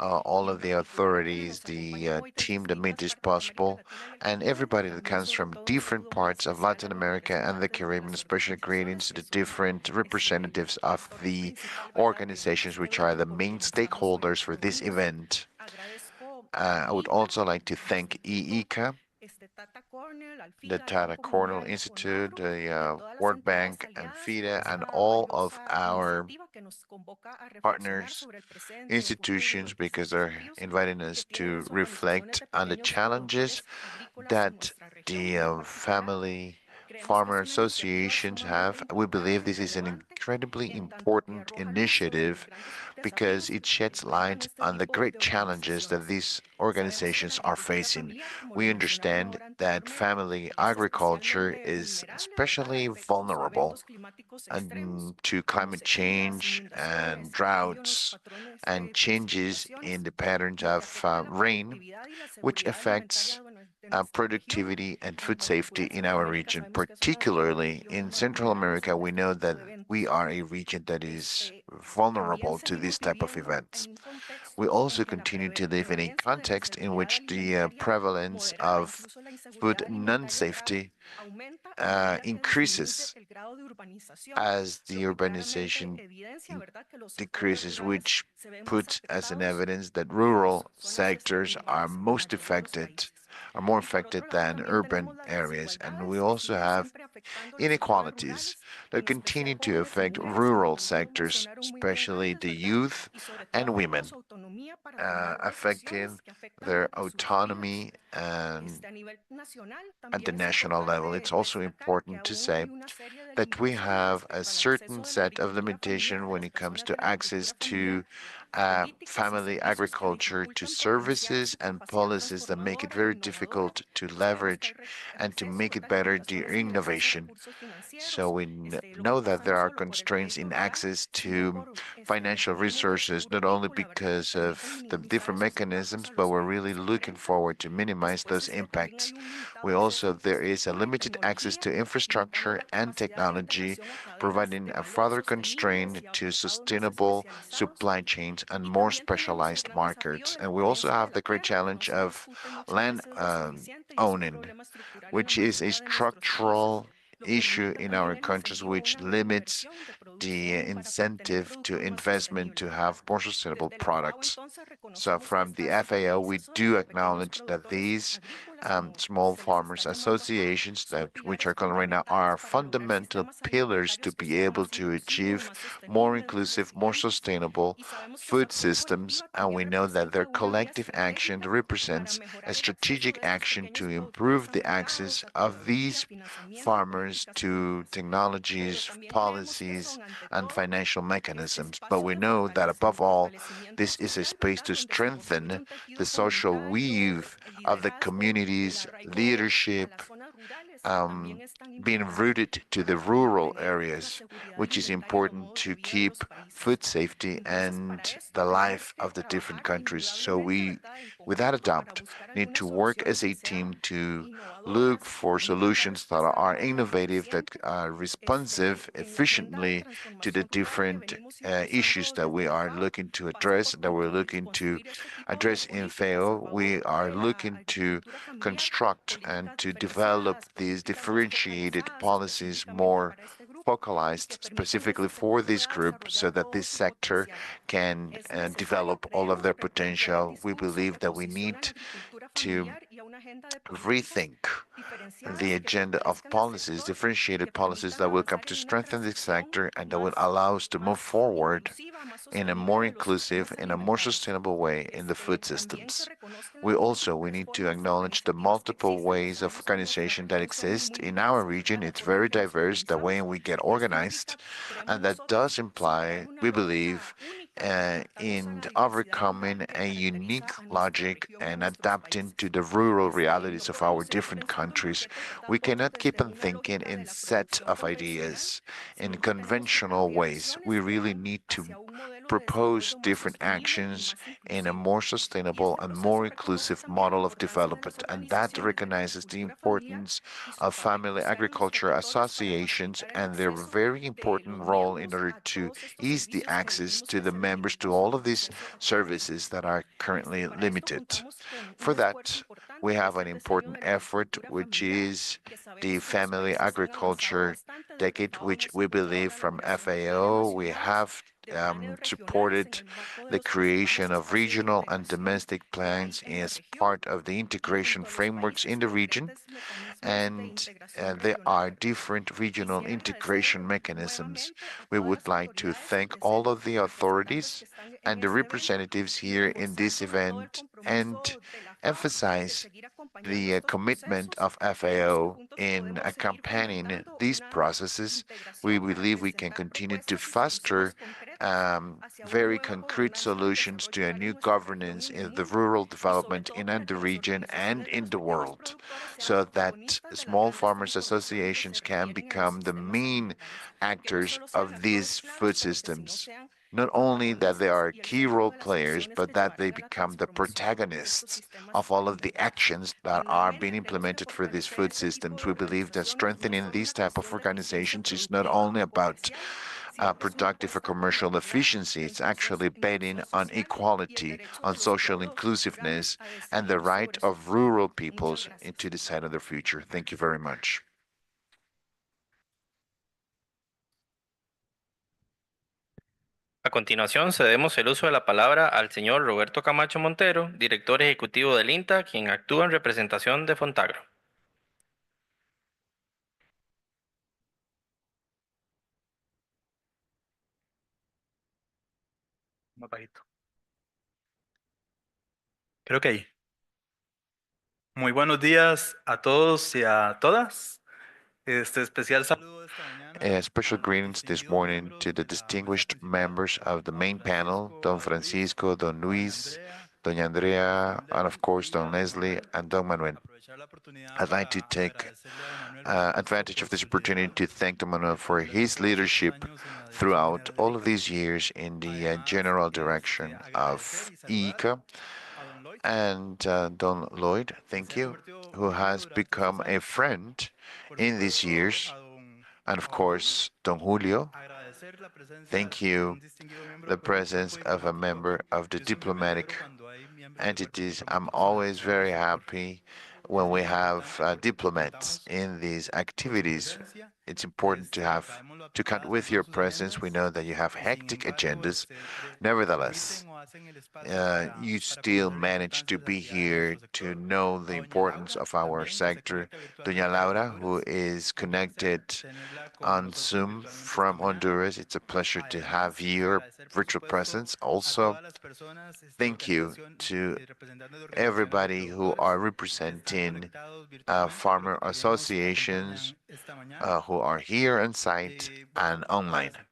Speaker 6: all of the authorities, the team that made this possible, and everybody that comes from different parts of Latin America and the Caribbean. Special greetings to the different representatives of the organizations which are the main stakeholders for this event. I would also like to thank IICA, the Tata Cornell Institute, the World Bank, and FIDA, and all of our partners, institutions, because they're inviting us to reflect on the challenges that the family farmer associations have. We believe this is an incredibly important initiative because it sheds light on the great challenges that these organizations are facing. We understand that family agriculture is especially vulnerable to climate change and droughts and changes in the patterns of rain, which affects productivity and food safety in our region. Particularly in Central America, we know that we are a region that is vulnerable to these type of events. We also continue to live in a context in which the prevalence of food non-safety increases as the urbanization decreases, which puts as an evidence that rural sectors are more affected than urban areas. And we also have inequalities that continue to affect rural sectors, especially the youth and women, affecting their autonomy and at the national level. It's also important to say that we have a certain set of limitation when it comes to access to family agriculture, to services and policies that make it very difficult to leverage and to make it better the innovation. So we know that there are constraints in access to financial resources, not only because of the different mechanisms, but we're really looking forward to minimize those impacts. There is a limited access to infrastructure and technology, providing a further constraint to sustainable supply chains and more specialized markets. And we also have the great challenge of land owning, which is a structural issue in our countries which limits the incentive to investment to have more sustainable products. So from the FAO, we do acknowledge that these small farmers associations, which are called right now, are fundamental pillars to be able to achieve more inclusive, more sustainable food systems. And we know that their collective action represents a strategic action to improve the access of these farmers to technologies, policies, and financial mechanisms. But we know that above all, this is a space to strengthen the social weave of the community's leadership, um, being rooted to the rural areas, which is important to keep food safety and the life of the different countries. So we, without a doubt, need to work as a team to look for solutions that are innovative, that are responsive efficiently to the different issues that we are looking to address, that we're looking to address in FAO. We are looking to construct and to develop these differentiated policies more focalized specifically for this group so that this sector can develop all of their potential. We believe that we need to rethink the agenda of policies, differentiated policies that will come to strengthen this sector and that will allow us to move forward in a more inclusive, in a more sustainable way in the food systems. We need to acknowledge the multiple ways of organization that exist in our region. It's very diverse, the way we get organized, and that does imply, we believe, in overcoming a unique logic and adapting to the rural realities of our different countries. We cannot keep on thinking in set of ideas, in conventional ways. We really need to propose different actions in a more sustainable and more inclusive model of development. And that recognizes the importance of family agriculture associations and their very important role in order to ease the access to the members to all of these services that are currently limited. For that, we have an important effort, which is the family agriculture decade, which we believe from FAO we have supported the creation of regional and domestic plans as part of the integration frameworks in the region. And there are different regional integration mechanisms. We would like to thank all of the authorities and the representatives here in this event and emphasize the commitment of FAO in accompanying these processes. We believe we can continue to foster very concrete solutions to a new governance in the rural development in the region and in the world, so that small farmers associations can become the main actors of these food systems. Not only that they are key role players, but that they become the protagonists of all of the actions that are being implemented for these food systems. We believe that strengthening these type of organizations is not only about productive or commercial efficiency. It's actually betting on equality, on social inclusiveness, and the right of rural peoples to decide on their future. Thank you very much.
Speaker 4: A continuación, cedemos el uso de la palabra al señor Roberto Camacho Montero, director ejecutivo del INTA, quien actúa en representación de Fontagro.
Speaker 7: Más bajito. Creo que ahí. Muy buenos días a todos y a todas. Especial saludo esta mañana
Speaker 6: Special
Speaker 7: a los
Speaker 6: greetings this
Speaker 7: distinguidos
Speaker 6: morning
Speaker 7: miembros
Speaker 6: to the
Speaker 7: de la mesa
Speaker 6: distinguished
Speaker 7: principal,
Speaker 6: members of the
Speaker 7: Don
Speaker 6: main panel, Don
Speaker 7: Francisco,
Speaker 6: Francisco, Don
Speaker 7: Doña
Speaker 6: Luis,
Speaker 7: Andrea,
Speaker 6: Doña
Speaker 7: Don
Speaker 6: Andrea, and of course
Speaker 7: Leslie y a
Speaker 6: Don
Speaker 7: Don
Speaker 6: Leslie
Speaker 7: Manuel.
Speaker 6: and Don Manuel.
Speaker 7: Aprovechar la oportunidad
Speaker 6: I'd like
Speaker 7: para
Speaker 6: to take
Speaker 7: agradecerle a Don Manuel, por supuesto,
Speaker 6: advantage
Speaker 7: por
Speaker 6: of this
Speaker 7: su
Speaker 6: opportunity to
Speaker 7: liderazgo
Speaker 6: thank Don Manuel for
Speaker 7: durante estos
Speaker 6: his
Speaker 7: 8
Speaker 6: leadership
Speaker 7: años en la Dirección
Speaker 6: throughout
Speaker 7: General del
Speaker 6: all of
Speaker 7: ICA.
Speaker 6: these years in the
Speaker 7: Además,
Speaker 6: general direction
Speaker 7: agradecer
Speaker 6: of
Speaker 7: y saludar
Speaker 6: ICA.
Speaker 7: a Don Lloyd,
Speaker 6: And Don Lloyd,
Speaker 7: que
Speaker 6: thank
Speaker 7: se ha
Speaker 6: you,
Speaker 7: convertido
Speaker 6: who
Speaker 7: un amigo
Speaker 6: has
Speaker 7: durante estos
Speaker 6: become a
Speaker 7: años.
Speaker 6: friend
Speaker 7: Por
Speaker 6: in these
Speaker 7: supuesto,
Speaker 6: years.
Speaker 7: a Don
Speaker 6: And of
Speaker 7: Julio,
Speaker 6: course, Don Julio,
Speaker 7: agradecer la presencia
Speaker 6: thank
Speaker 7: de
Speaker 6: you,
Speaker 7: un distinguido miembro
Speaker 6: the
Speaker 7: pues, del
Speaker 6: presence
Speaker 7: cuerpo
Speaker 6: of a
Speaker 7: diplomatico.
Speaker 6: member of the
Speaker 7: Yo siempre me alegro
Speaker 6: diplomatic
Speaker 7: cuando hay miembros del cuerpo
Speaker 6: entities. I'm
Speaker 7: diplomático
Speaker 6: always very
Speaker 7: seleccionados por
Speaker 6: happy
Speaker 7: es
Speaker 6: when we
Speaker 7: muy
Speaker 6: have
Speaker 7: importante porque
Speaker 6: diplomats
Speaker 7: contamos
Speaker 6: in these
Speaker 7: con su
Speaker 6: activities.
Speaker 7: presencia.
Speaker 6: It's important
Speaker 7: Sabemos lo
Speaker 6: to count
Speaker 7: apretadas que
Speaker 6: with
Speaker 7: son
Speaker 6: your
Speaker 7: sus
Speaker 6: presence. We
Speaker 7: agendas.
Speaker 6: know that you have
Speaker 7: Sin
Speaker 6: hectic
Speaker 7: embargo,
Speaker 6: agendas. Nevertheless,
Speaker 7: permiten o hacen el espacio
Speaker 6: you
Speaker 7: para
Speaker 6: still
Speaker 7: conocer la
Speaker 6: manage
Speaker 7: importancia
Speaker 6: to
Speaker 7: de las
Speaker 6: be
Speaker 7: actividades de
Speaker 6: here
Speaker 7: nuestro
Speaker 6: to
Speaker 7: sector.
Speaker 6: know the
Speaker 7: A Doña
Speaker 6: importance
Speaker 7: Laura
Speaker 6: of our
Speaker 7: también, que se
Speaker 6: sector.
Speaker 7: conecta
Speaker 6: Doña
Speaker 7: virtualmente desde
Speaker 6: Laura, who
Speaker 7: Honduras.
Speaker 6: is
Speaker 7: Un placer
Speaker 6: connected
Speaker 7: tenerla con
Speaker 6: on
Speaker 7: nosotros
Speaker 6: Zoom
Speaker 7: virtualmente esta
Speaker 6: from
Speaker 7: mañana.
Speaker 6: Honduras. It's a pleasure to have
Speaker 7: Además,
Speaker 6: your
Speaker 7: agradecer, por
Speaker 6: virtual
Speaker 7: supuesto,
Speaker 6: presence.
Speaker 7: a
Speaker 6: Also,
Speaker 7: todas las personas,
Speaker 6: thank you to
Speaker 7: representantes de organizaciones de
Speaker 6: everybody who
Speaker 7: productores
Speaker 6: are
Speaker 7: que están
Speaker 6: representing
Speaker 7: conectados virtualmente, pero
Speaker 6: farmer
Speaker 7: que también nos
Speaker 6: associations
Speaker 7: acompañan esta mañana.
Speaker 6: who are here on site
Speaker 7: Bueno,
Speaker 6: and online.
Speaker 7: gracias.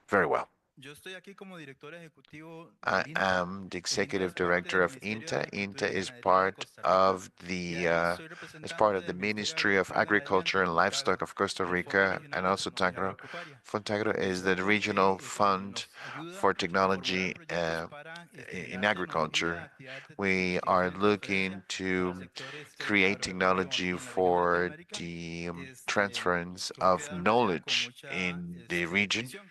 Speaker 6: Very well.
Speaker 7: Yo estoy aquí como director ejecutivo
Speaker 6: I
Speaker 7: del INTA.
Speaker 6: am the
Speaker 7: El INTA
Speaker 6: executive
Speaker 7: es parte del
Speaker 6: director of
Speaker 7: Ministerio de
Speaker 6: INTA.
Speaker 7: Agricultura
Speaker 6: INTA
Speaker 7: y
Speaker 6: is
Speaker 7: Ganadería de
Speaker 6: part
Speaker 7: Costa Rica
Speaker 6: of
Speaker 7: y
Speaker 6: the
Speaker 7: además soy
Speaker 6: as part
Speaker 7: representante
Speaker 6: of the
Speaker 7: del Ministerio de
Speaker 6: Ministry of
Speaker 7: Agricultura y Ganadería en
Speaker 6: Agriculture and
Speaker 7: Fontagro,
Speaker 6: Livestock of Costa
Speaker 7: el Fondo
Speaker 6: Rica
Speaker 7: Regional
Speaker 6: and
Speaker 7: de
Speaker 6: also
Speaker 7: Tecnología
Speaker 6: Tagro.
Speaker 7: Agropecuaria.
Speaker 6: Fontagro
Speaker 7: Un
Speaker 6: is the
Speaker 7: fondo
Speaker 6: regional
Speaker 7: que
Speaker 6: fund
Speaker 7: nos ayuda
Speaker 6: for
Speaker 7: a formular
Speaker 6: technology
Speaker 7: proyectos para
Speaker 6: in
Speaker 7: generar tecnología,
Speaker 6: agriculture.
Speaker 7: actividades de
Speaker 6: We
Speaker 7: investigación
Speaker 6: are
Speaker 7: y
Speaker 6: looking
Speaker 7: transferencia para
Speaker 6: to
Speaker 7: sectores
Speaker 6: create
Speaker 7: agropecuarios
Speaker 6: technology
Speaker 7: en la región de
Speaker 6: for
Speaker 7: Latinoamérica,
Speaker 6: the
Speaker 7: que
Speaker 6: transference
Speaker 7: creo que
Speaker 6: of
Speaker 7: da en realidad con
Speaker 6: knowledge
Speaker 7: mucha
Speaker 6: in the region.
Speaker 7: visión.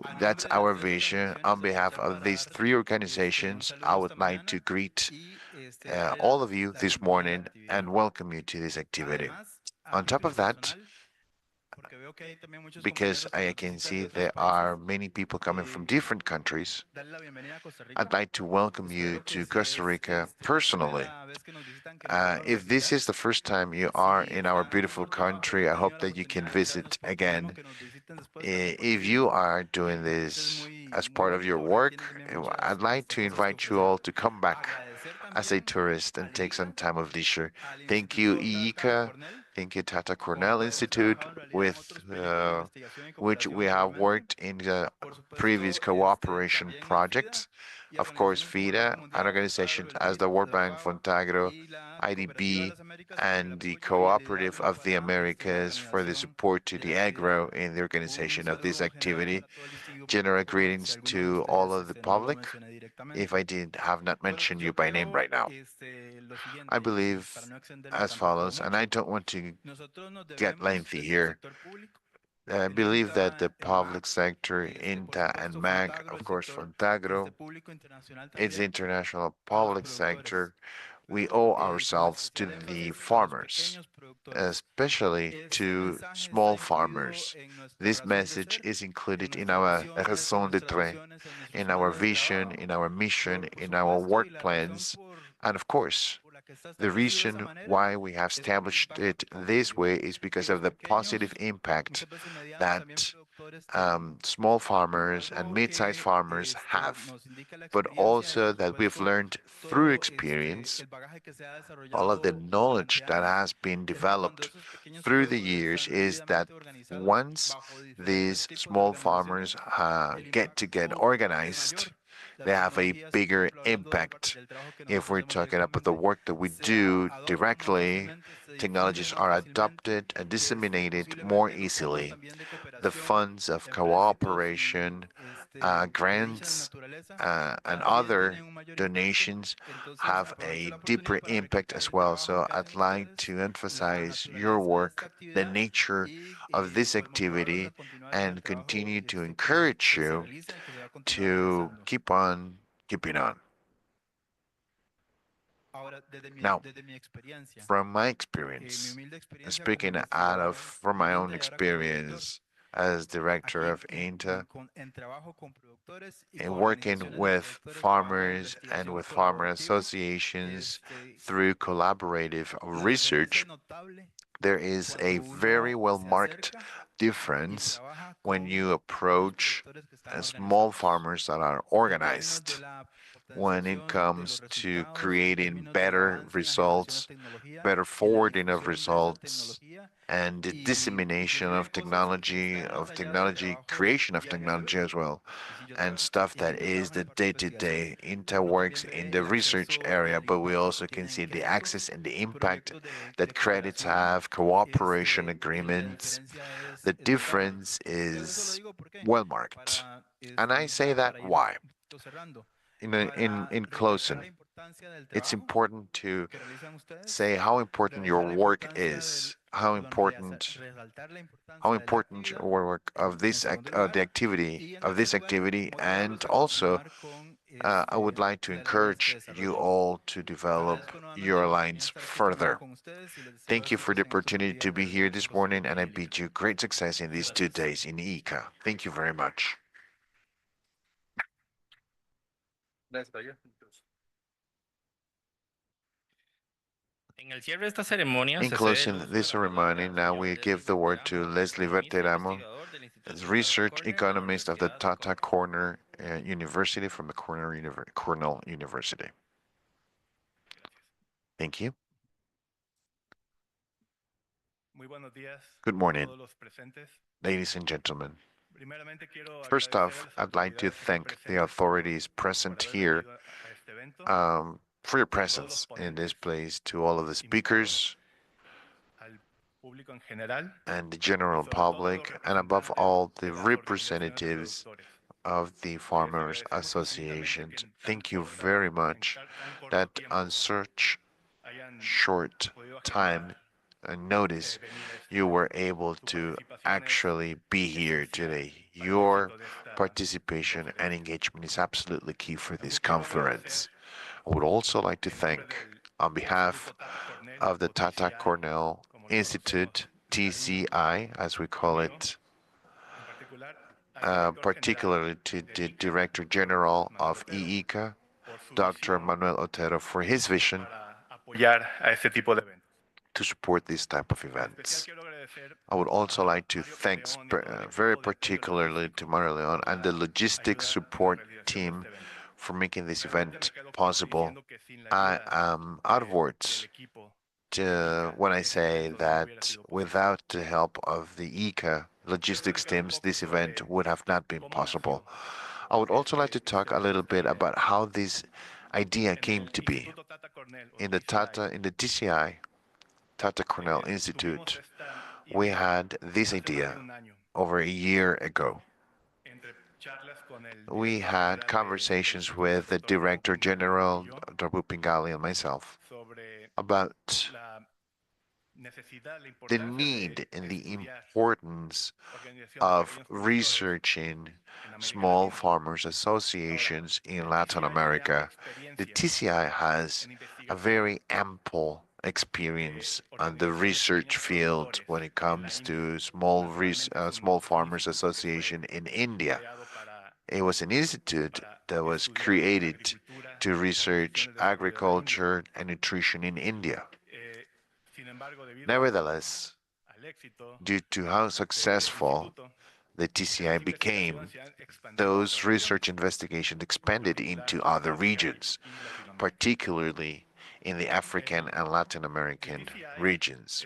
Speaker 7: A
Speaker 6: That's
Speaker 7: nombre de las
Speaker 6: our
Speaker 7: tres
Speaker 6: vision.
Speaker 7: organizaciones,
Speaker 6: On behalf
Speaker 7: aprovecho
Speaker 6: of
Speaker 7: para
Speaker 6: these
Speaker 7: dar
Speaker 6: three
Speaker 7: un
Speaker 6: organizations, I
Speaker 7: saludo esta
Speaker 6: would like to
Speaker 7: mañana
Speaker 6: greet
Speaker 7: y darle
Speaker 6: all of you
Speaker 7: la
Speaker 6: this
Speaker 7: bienvenida a la
Speaker 6: morning
Speaker 7: actividad.
Speaker 6: and welcome you to this activity.
Speaker 7: Además, a
Speaker 6: On top
Speaker 7: título
Speaker 6: of that,
Speaker 7: personal, porque veo que hay también muchos
Speaker 6: because
Speaker 7: compañeros que
Speaker 6: I
Speaker 7: nos
Speaker 6: can
Speaker 7: visitan
Speaker 6: see
Speaker 7: de otros
Speaker 6: there
Speaker 7: países,
Speaker 6: are many people coming from different countries,
Speaker 7: darle la bienvenida a Costa
Speaker 6: I'd
Speaker 7: Rica.
Speaker 6: like to welcome you
Speaker 7: Espero que
Speaker 6: to
Speaker 7: si
Speaker 6: Costa
Speaker 7: es
Speaker 6: Rica
Speaker 7: la
Speaker 6: personally.
Speaker 7: primera vez que nos visitan, que no lo vuelvan a
Speaker 6: If this
Speaker 7: replicar.
Speaker 6: is the first time you are
Speaker 7: Si
Speaker 6: in our
Speaker 7: están aquí
Speaker 6: beautiful
Speaker 7: por trabajo y
Speaker 6: country,
Speaker 7: han
Speaker 6: I hope
Speaker 7: tenido la
Speaker 6: that you can
Speaker 7: oportunidad de visitarnos
Speaker 6: visit
Speaker 7: por turismo,
Speaker 6: again.
Speaker 7: que nos visiten después también por
Speaker 6: If you
Speaker 7: turismo.
Speaker 6: are doing
Speaker 7: Realmente es
Speaker 6: this
Speaker 7: muy,
Speaker 6: as
Speaker 7: muy
Speaker 6: part of your
Speaker 7: bonito, ¿verdad? Y
Speaker 6: work,
Speaker 7: tienen también muchas,
Speaker 6: I'd like to
Speaker 7: cosas que
Speaker 6: invite you
Speaker 7: ofrecer.
Speaker 6: all to come back
Speaker 7: Agradecer
Speaker 6: as a
Speaker 7: también
Speaker 6: tourist and
Speaker 7: al
Speaker 6: take some
Speaker 7: ICA,
Speaker 6: time of leisure.
Speaker 7: al
Speaker 6: Thank you,
Speaker 7: Instituto Tata
Speaker 6: IICA.
Speaker 7: Cornell,
Speaker 6: Thank you, Tata
Speaker 7: con el
Speaker 6: Cornell
Speaker 7: cual hemos
Speaker 6: Institute,
Speaker 7: trabajado en realidad en
Speaker 6: with
Speaker 7: otros proyectos de investigación y
Speaker 6: which we
Speaker 7: cooperación
Speaker 6: have
Speaker 7: anteriormente.
Speaker 6: worked in the
Speaker 7: Por
Speaker 6: previous
Speaker 7: supuesto,
Speaker 6: cooperation
Speaker 7: también el FIDA
Speaker 6: projects.
Speaker 7: y
Speaker 6: Of course,
Speaker 7: organizaciones como el Banco
Speaker 6: FIDA and
Speaker 7: Mundial,
Speaker 6: organizations
Speaker 7: Fontagro,
Speaker 6: as the World
Speaker 7: la
Speaker 6: Bank,
Speaker 7: FAO
Speaker 6: Fontagro,
Speaker 7: y la Cooperativa de
Speaker 6: IDB,
Speaker 7: las Américas por el
Speaker 6: and the
Speaker 7: apoyo y el
Speaker 6: Cooperative
Speaker 7: liderazgo
Speaker 6: of the
Speaker 7: para gestionar la
Speaker 6: Americas for the
Speaker 7: organización
Speaker 6: support to
Speaker 7: de la
Speaker 6: the
Speaker 7: actividad.
Speaker 6: agro in the
Speaker 7: Un
Speaker 6: organization of this
Speaker 7: saludo general
Speaker 6: activity.
Speaker 7: para todo el distinguido
Speaker 6: General
Speaker 7: público, si
Speaker 6: greetings
Speaker 7: alguno de
Speaker 6: to all
Speaker 7: ustedes
Speaker 6: of the
Speaker 7: no lo
Speaker 6: public,
Speaker 7: mencioné
Speaker 6: if
Speaker 7: directamente.
Speaker 6: I did have not
Speaker 7: Bueno,
Speaker 6: mentioned you
Speaker 7: yo
Speaker 6: by name
Speaker 7: creo
Speaker 6: right now.
Speaker 7: lo
Speaker 6: I
Speaker 7: siguiente, y para
Speaker 6: believe
Speaker 7: no extenderme
Speaker 6: as
Speaker 7: tampoco
Speaker 6: follows, and I
Speaker 7: mucho,
Speaker 6: don't want to
Speaker 7: nosotros nos
Speaker 6: get
Speaker 7: debemos
Speaker 6: lengthy
Speaker 7: desde el
Speaker 6: here.
Speaker 7: sector público,
Speaker 6: I
Speaker 7: el
Speaker 6: believe that
Speaker 7: INTA,
Speaker 6: the
Speaker 7: el MAC,
Speaker 6: public sector,
Speaker 7: por
Speaker 6: INTA and
Speaker 7: supuesto
Speaker 6: MAC,
Speaker 7: Fontagro,
Speaker 6: of
Speaker 7: el
Speaker 6: course,
Speaker 7: sector
Speaker 6: Fontagro,
Speaker 7: público internacional
Speaker 6: its
Speaker 7: también,
Speaker 6: international
Speaker 7: a los
Speaker 6: public
Speaker 7: productores,
Speaker 6: sector, we owe
Speaker 7: con
Speaker 6: ourselves to
Speaker 7: especial
Speaker 6: the
Speaker 7: énfasis a los
Speaker 6: farmers,
Speaker 7: pequeños productores.
Speaker 6: especially
Speaker 7: Este
Speaker 6: to
Speaker 7: mensaje está
Speaker 6: small
Speaker 7: incluido
Speaker 6: farmers.
Speaker 7: en nuestra
Speaker 6: This
Speaker 7: razón de
Speaker 6: message
Speaker 7: ser,
Speaker 6: is
Speaker 7: en
Speaker 6: included in
Speaker 7: nuestras
Speaker 6: our
Speaker 7: visiones, en
Speaker 6: raison
Speaker 7: nuestras
Speaker 6: d'être,
Speaker 7: visiones, en nuestros
Speaker 6: in our
Speaker 7: horarios de
Speaker 6: vision,
Speaker 7: trabajo,
Speaker 6: in our mission,
Speaker 7: por
Speaker 6: in our
Speaker 7: supuesto, y
Speaker 6: work
Speaker 7: la razón
Speaker 6: plans,
Speaker 7: por
Speaker 6: and of course,
Speaker 7: la que está
Speaker 6: the
Speaker 7: establecido de esa
Speaker 6: reason
Speaker 7: manera
Speaker 6: why we have
Speaker 7: es por el
Speaker 6: established
Speaker 7: impacto
Speaker 6: it this
Speaker 7: positivo
Speaker 6: way is
Speaker 7: que
Speaker 6: because
Speaker 7: los
Speaker 6: of the positive
Speaker 7: pequeños,
Speaker 6: impact
Speaker 7: muchas veces medianos también
Speaker 6: that
Speaker 7: productores tienen.
Speaker 6: small farmers and
Speaker 7: Algo
Speaker 6: mid-sized
Speaker 7: que
Speaker 6: farmers have,
Speaker 7: nos indica la
Speaker 6: but
Speaker 7: experiencia y
Speaker 6: also
Speaker 7: por
Speaker 6: that we've
Speaker 7: supuesto
Speaker 6: learned through
Speaker 7: todo
Speaker 6: experience,
Speaker 7: el bagaje que se ha
Speaker 6: all of the
Speaker 7: desarrollado
Speaker 6: knowledge
Speaker 7: durante
Speaker 6: that
Speaker 7: años,
Speaker 6: has been
Speaker 7: es que cuando
Speaker 6: developed
Speaker 7: esos pequeños
Speaker 6: through the
Speaker 7: productores
Speaker 6: years
Speaker 7: están
Speaker 6: is that
Speaker 7: debidamente organizados
Speaker 6: once
Speaker 7: bajo diferentes
Speaker 6: these
Speaker 7: tipos de
Speaker 6: small
Speaker 7: organizaciones,
Speaker 6: farmers
Speaker 7: el
Speaker 6: get
Speaker 7: impacto es
Speaker 6: organized,
Speaker 7: mayor. Las
Speaker 6: they have a
Speaker 7: tecnologías, por
Speaker 6: bigger
Speaker 7: ejemplo, hablando
Speaker 6: impact.
Speaker 7: del trabajo que
Speaker 6: If
Speaker 7: nosotros
Speaker 6: we're
Speaker 7: hacemos
Speaker 6: talking about the
Speaker 7: directamente,
Speaker 6: work that we
Speaker 7: se
Speaker 6: do
Speaker 7: adoptan más
Speaker 6: directly,
Speaker 7: fácilmente, se
Speaker 6: technologies
Speaker 7: difunden más
Speaker 6: are
Speaker 7: fácilmente,
Speaker 6: adopted and disseminated more
Speaker 7: posiblemente los fondos
Speaker 6: easily.
Speaker 7: también de
Speaker 6: The
Speaker 7: cooperación
Speaker 6: funds of
Speaker 7: empréstitos
Speaker 6: cooperation, grants and other donations have a deeper impact as well. So I'd like to emphasize your work, the nature of this activity, and continue to encourage you to keep on keeping on. Now, from my experience, speaking from my own experience as director of INTA, and working with farmers and with farmer associations through collaborative research, there is a very well marked difference when you approach small farmers that are organized when it comes to creating better results, better forwarding of results, and the dissemination of technology, creation of technology as well, and stuff that is the day-to-day interworks in the research area, but we also can see the access and the impact that credits have, cooperation agreements. The difference is well marked. And I say that why? In closing, it's important to say how important your work is, how important your work of the activity of this activity, and also I would like to encourage you all to develop your lines further. Thank you for the opportunity to be here this morning, and I bid you great success in these 2 days in ICA. Thank you very much. In closing this ceremony, now we give the word to Leslie Verteramo, research economist of the Tata University from the Cornell University. Thank you. Good morning, ladies and gentlemen. First off, I'd like to thank the authorities present here for your presence in this place, to all of the speakers and the general public, and above all, the representatives of the Farmers Associations. Thank you very much that on such short time and notice you were able to actually be here today. Your participation and engagement is absolutely key for this conference. I would also like to thank, on behalf of the Tata Cornell Institute, TCI, as we call it, particularly to the Director General of IICA, Dr. Manuel Otero, for his vision to support this type of events. I would also like to thank very particularly to Mario Leon and the logistics support team for making this event possible. I am out of words when I say that without the help of the ICA logistics teams, this event would have not been possible. I would also like to talk a little bit about how this idea came to be. In the TCI, Tata Cornell Institute, we had this idea over a year ago. We had conversations with the Director General, Dr. Pingali, and myself about the need and the importance of researching small farmers associations in Latin America. The TCI has a very ample experience on the research field when it comes to small farmers association in India. It was an institute that was created to research agriculture and nutrition in India. Nevertheless, due to how successful the TCI became, those research investigations expanded into other regions, particularly in the African and Latin American regions.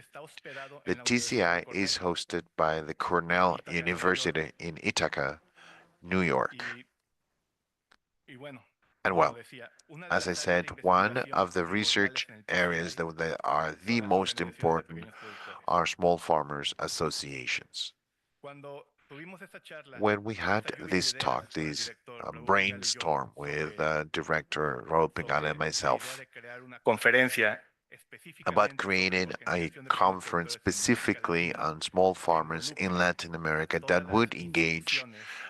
Speaker 6: The TCI is hosted by the Cornell University in Ithaca, New York. And well, as I said, one of the research areas that are the most important are small farmers associations. When we had this talk, this brainstorm with Director Raul Pingana and myself
Speaker 7: conferencia
Speaker 6: about creating a conference specifically on small farmers in Latin America that would engage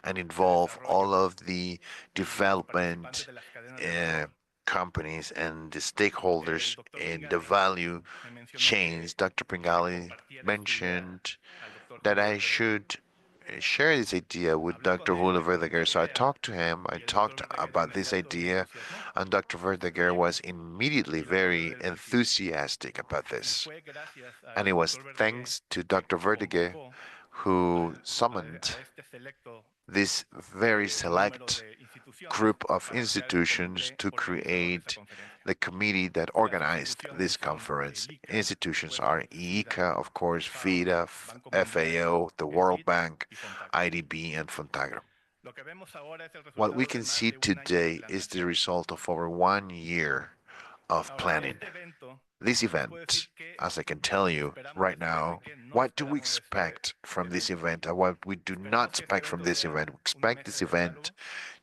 Speaker 6: and involve all of the development uh, companies and the stakeholders in the value chains. Dr. Pingali mentioned that I should share this idea with Dr. Julio Verdaguer. So I talked to him, I talked about this idea, and Dr. Verdaguer was immediately very enthusiastic about this. And it was thanks to Dr. Verdaguer who summoned this very select group of institutions to create the committee that organized this conference. Institutions are IICA, of course, FIDA, FAO, the World Bank, IDB, and Fontagra. What we can see today is the result of over 1 year of planning. This event, as I can tell you right now, what do we expect from this event and what we do not expect from this event? We expect this event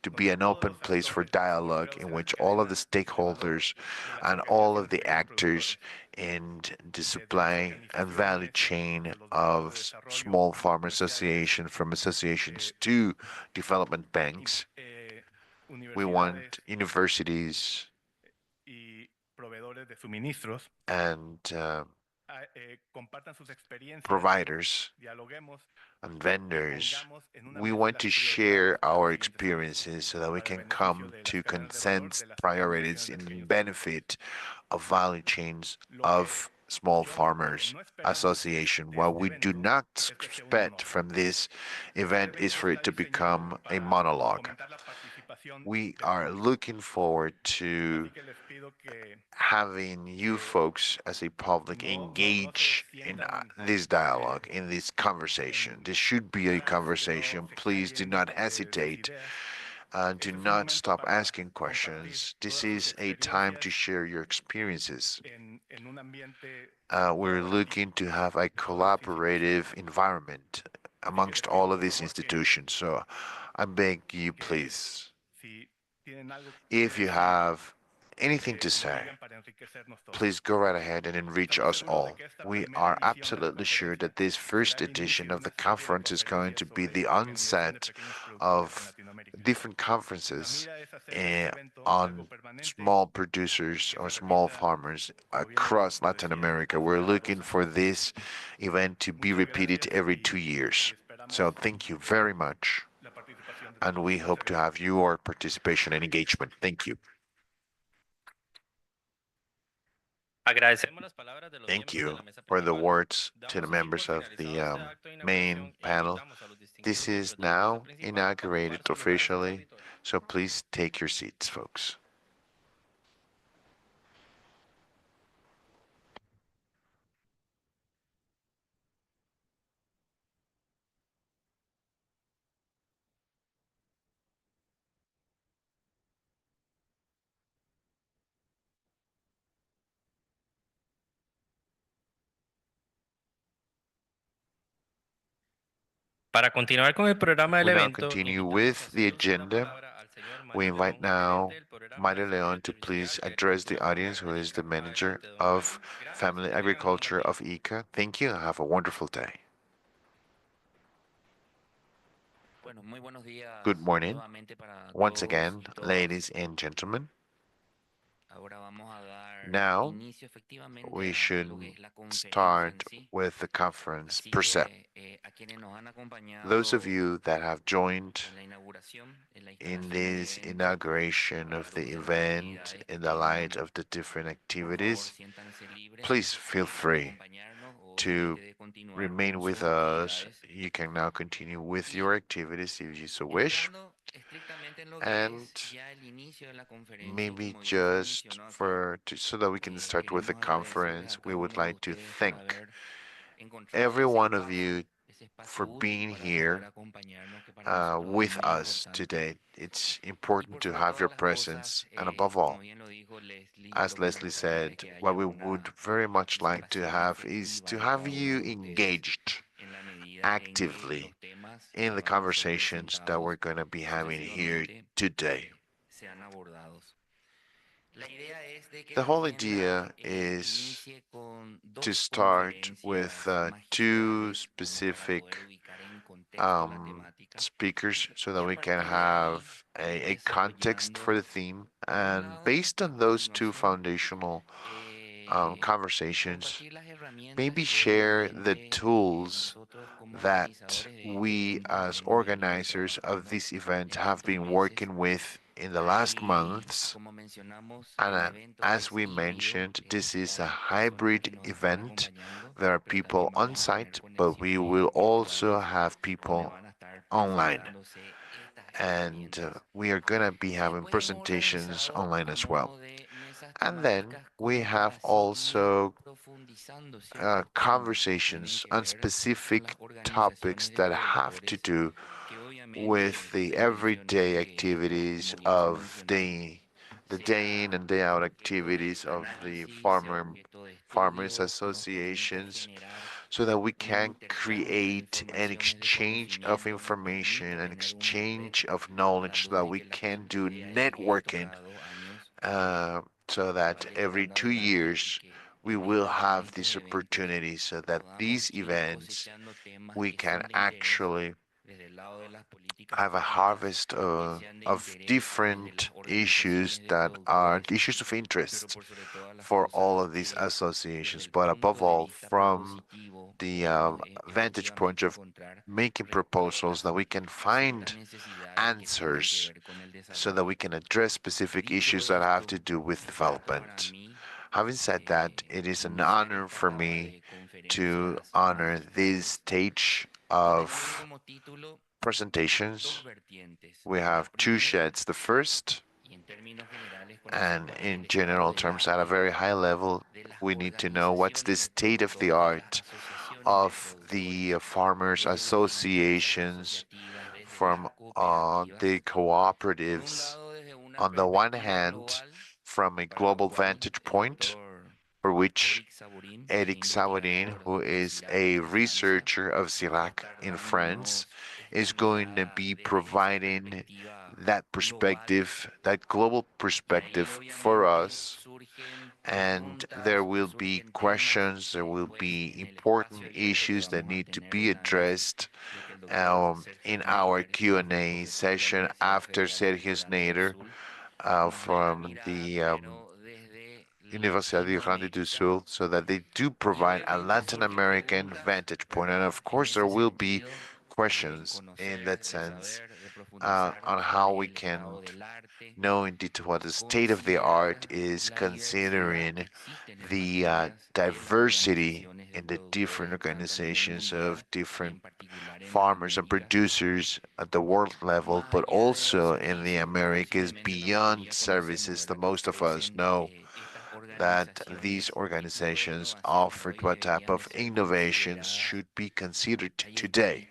Speaker 6: to be an open place for dialogue in which all of the stakeholders and all of the actors in the supply and value chain of small farm association, from associations to development banks. We want universities and providers and vendors. We want to share our experiences so that we can come to consensus priorities in benefit of value chains of small farmers association. What we do not expect from this event is for it to become a monologue. We are looking forward to having you folks as a public engage in this dialogue, in this conversation. This should be a conversation. Please do not hesitate. Do not stop asking questions. This is a time to share your experiences. We're looking to have a collaborative environment amongst all of these institutions. So I beg you, please, if you have anything to say, please go right ahead and enrich us all. We are absolutely sure that this first edition of the conference is going to be the onset of different conferences on small producers or small farmers across Latin America. We're looking for this event to be repeated every 2 years. So thank you very much. And we hope to have your participation and engagement. Thank you. Thank you for the words to the members of the main panel. This is now inaugurated officially, so please take your seats, folks.
Speaker 4: Para continuar con el programa del
Speaker 6: We now
Speaker 4: evento,
Speaker 6: continue
Speaker 4: invitamos
Speaker 6: with
Speaker 4: a
Speaker 6: the
Speaker 4: ceder uso de la
Speaker 6: agenda.
Speaker 4: palabra al señor
Speaker 6: We
Speaker 4: Mario
Speaker 6: invite
Speaker 4: León,
Speaker 6: now
Speaker 4: gerente del programa
Speaker 6: Mario
Speaker 4: de
Speaker 6: León to please address the audience, who is the manager of family agriculture of ICA. Thank you and have a wonderful day. Good morning. Once again, ladies and gentlemen. Now, we should start with the conference per se. Those of you that have joined in this inauguration of the event in the light of the different activities, please feel free to remain with us. You can now continue with your activities if you so wish. And maybe just so that we can start with the conference, we would like to thank every one of you for being here with us today. It's important to have your presence, and above all, as Leslie said, what we would very much like to have is to have you engaged actively in the conversations that we're going to be having here today. The whole idea is to start with two specific speakers so that we can have a context for the theme. And based on those two foundational conversations, maybe share the tools that we as organizers of this event have been working with in the last months. And as we mentioned, this is a hybrid event. There are people on site, but we will also have people online. And we are going to be having presentations online as well. And then we have also conversations on specific topics that have to do with the everyday activities of the day in and day out activities of the farmers associations so that we can create an exchange of information, an exchange of knowledge, so that we can do networking uh, so that every 2 years we will have this opportunity so that these events we can actually have a harvest of different issues that are issues of interest for all of these associations, but above all, from the vantage point of making proposals that we can find answers so that we can address specific issues that have to do with development. Having said that, it is an honor for me to honor this stage of presentations. We have two sheds. The first, and in general terms, at a very high level, we need to know what's the state of the art of the farmers associations from the cooperatives. On the one hand, from a global vantage point, for which Eric Savarin, who is a researcher of CIRAC in France, is going to be providing that perspective, that global perspective for us. And there will be questions, there will be important issues that need to be addressed in our Q&A session after Sergio Snyder from the Universidad de Grande do Sul, so that they do provide a Latin American vantage point. And of course, there will be questions in that sense on how we can know indeed what the state of the art is, considering the diversity in the different organizations of different farmers and producers at the world level, but also in the Americas beyond services that most of us know that these organizations offered what type of innovations should be considered today.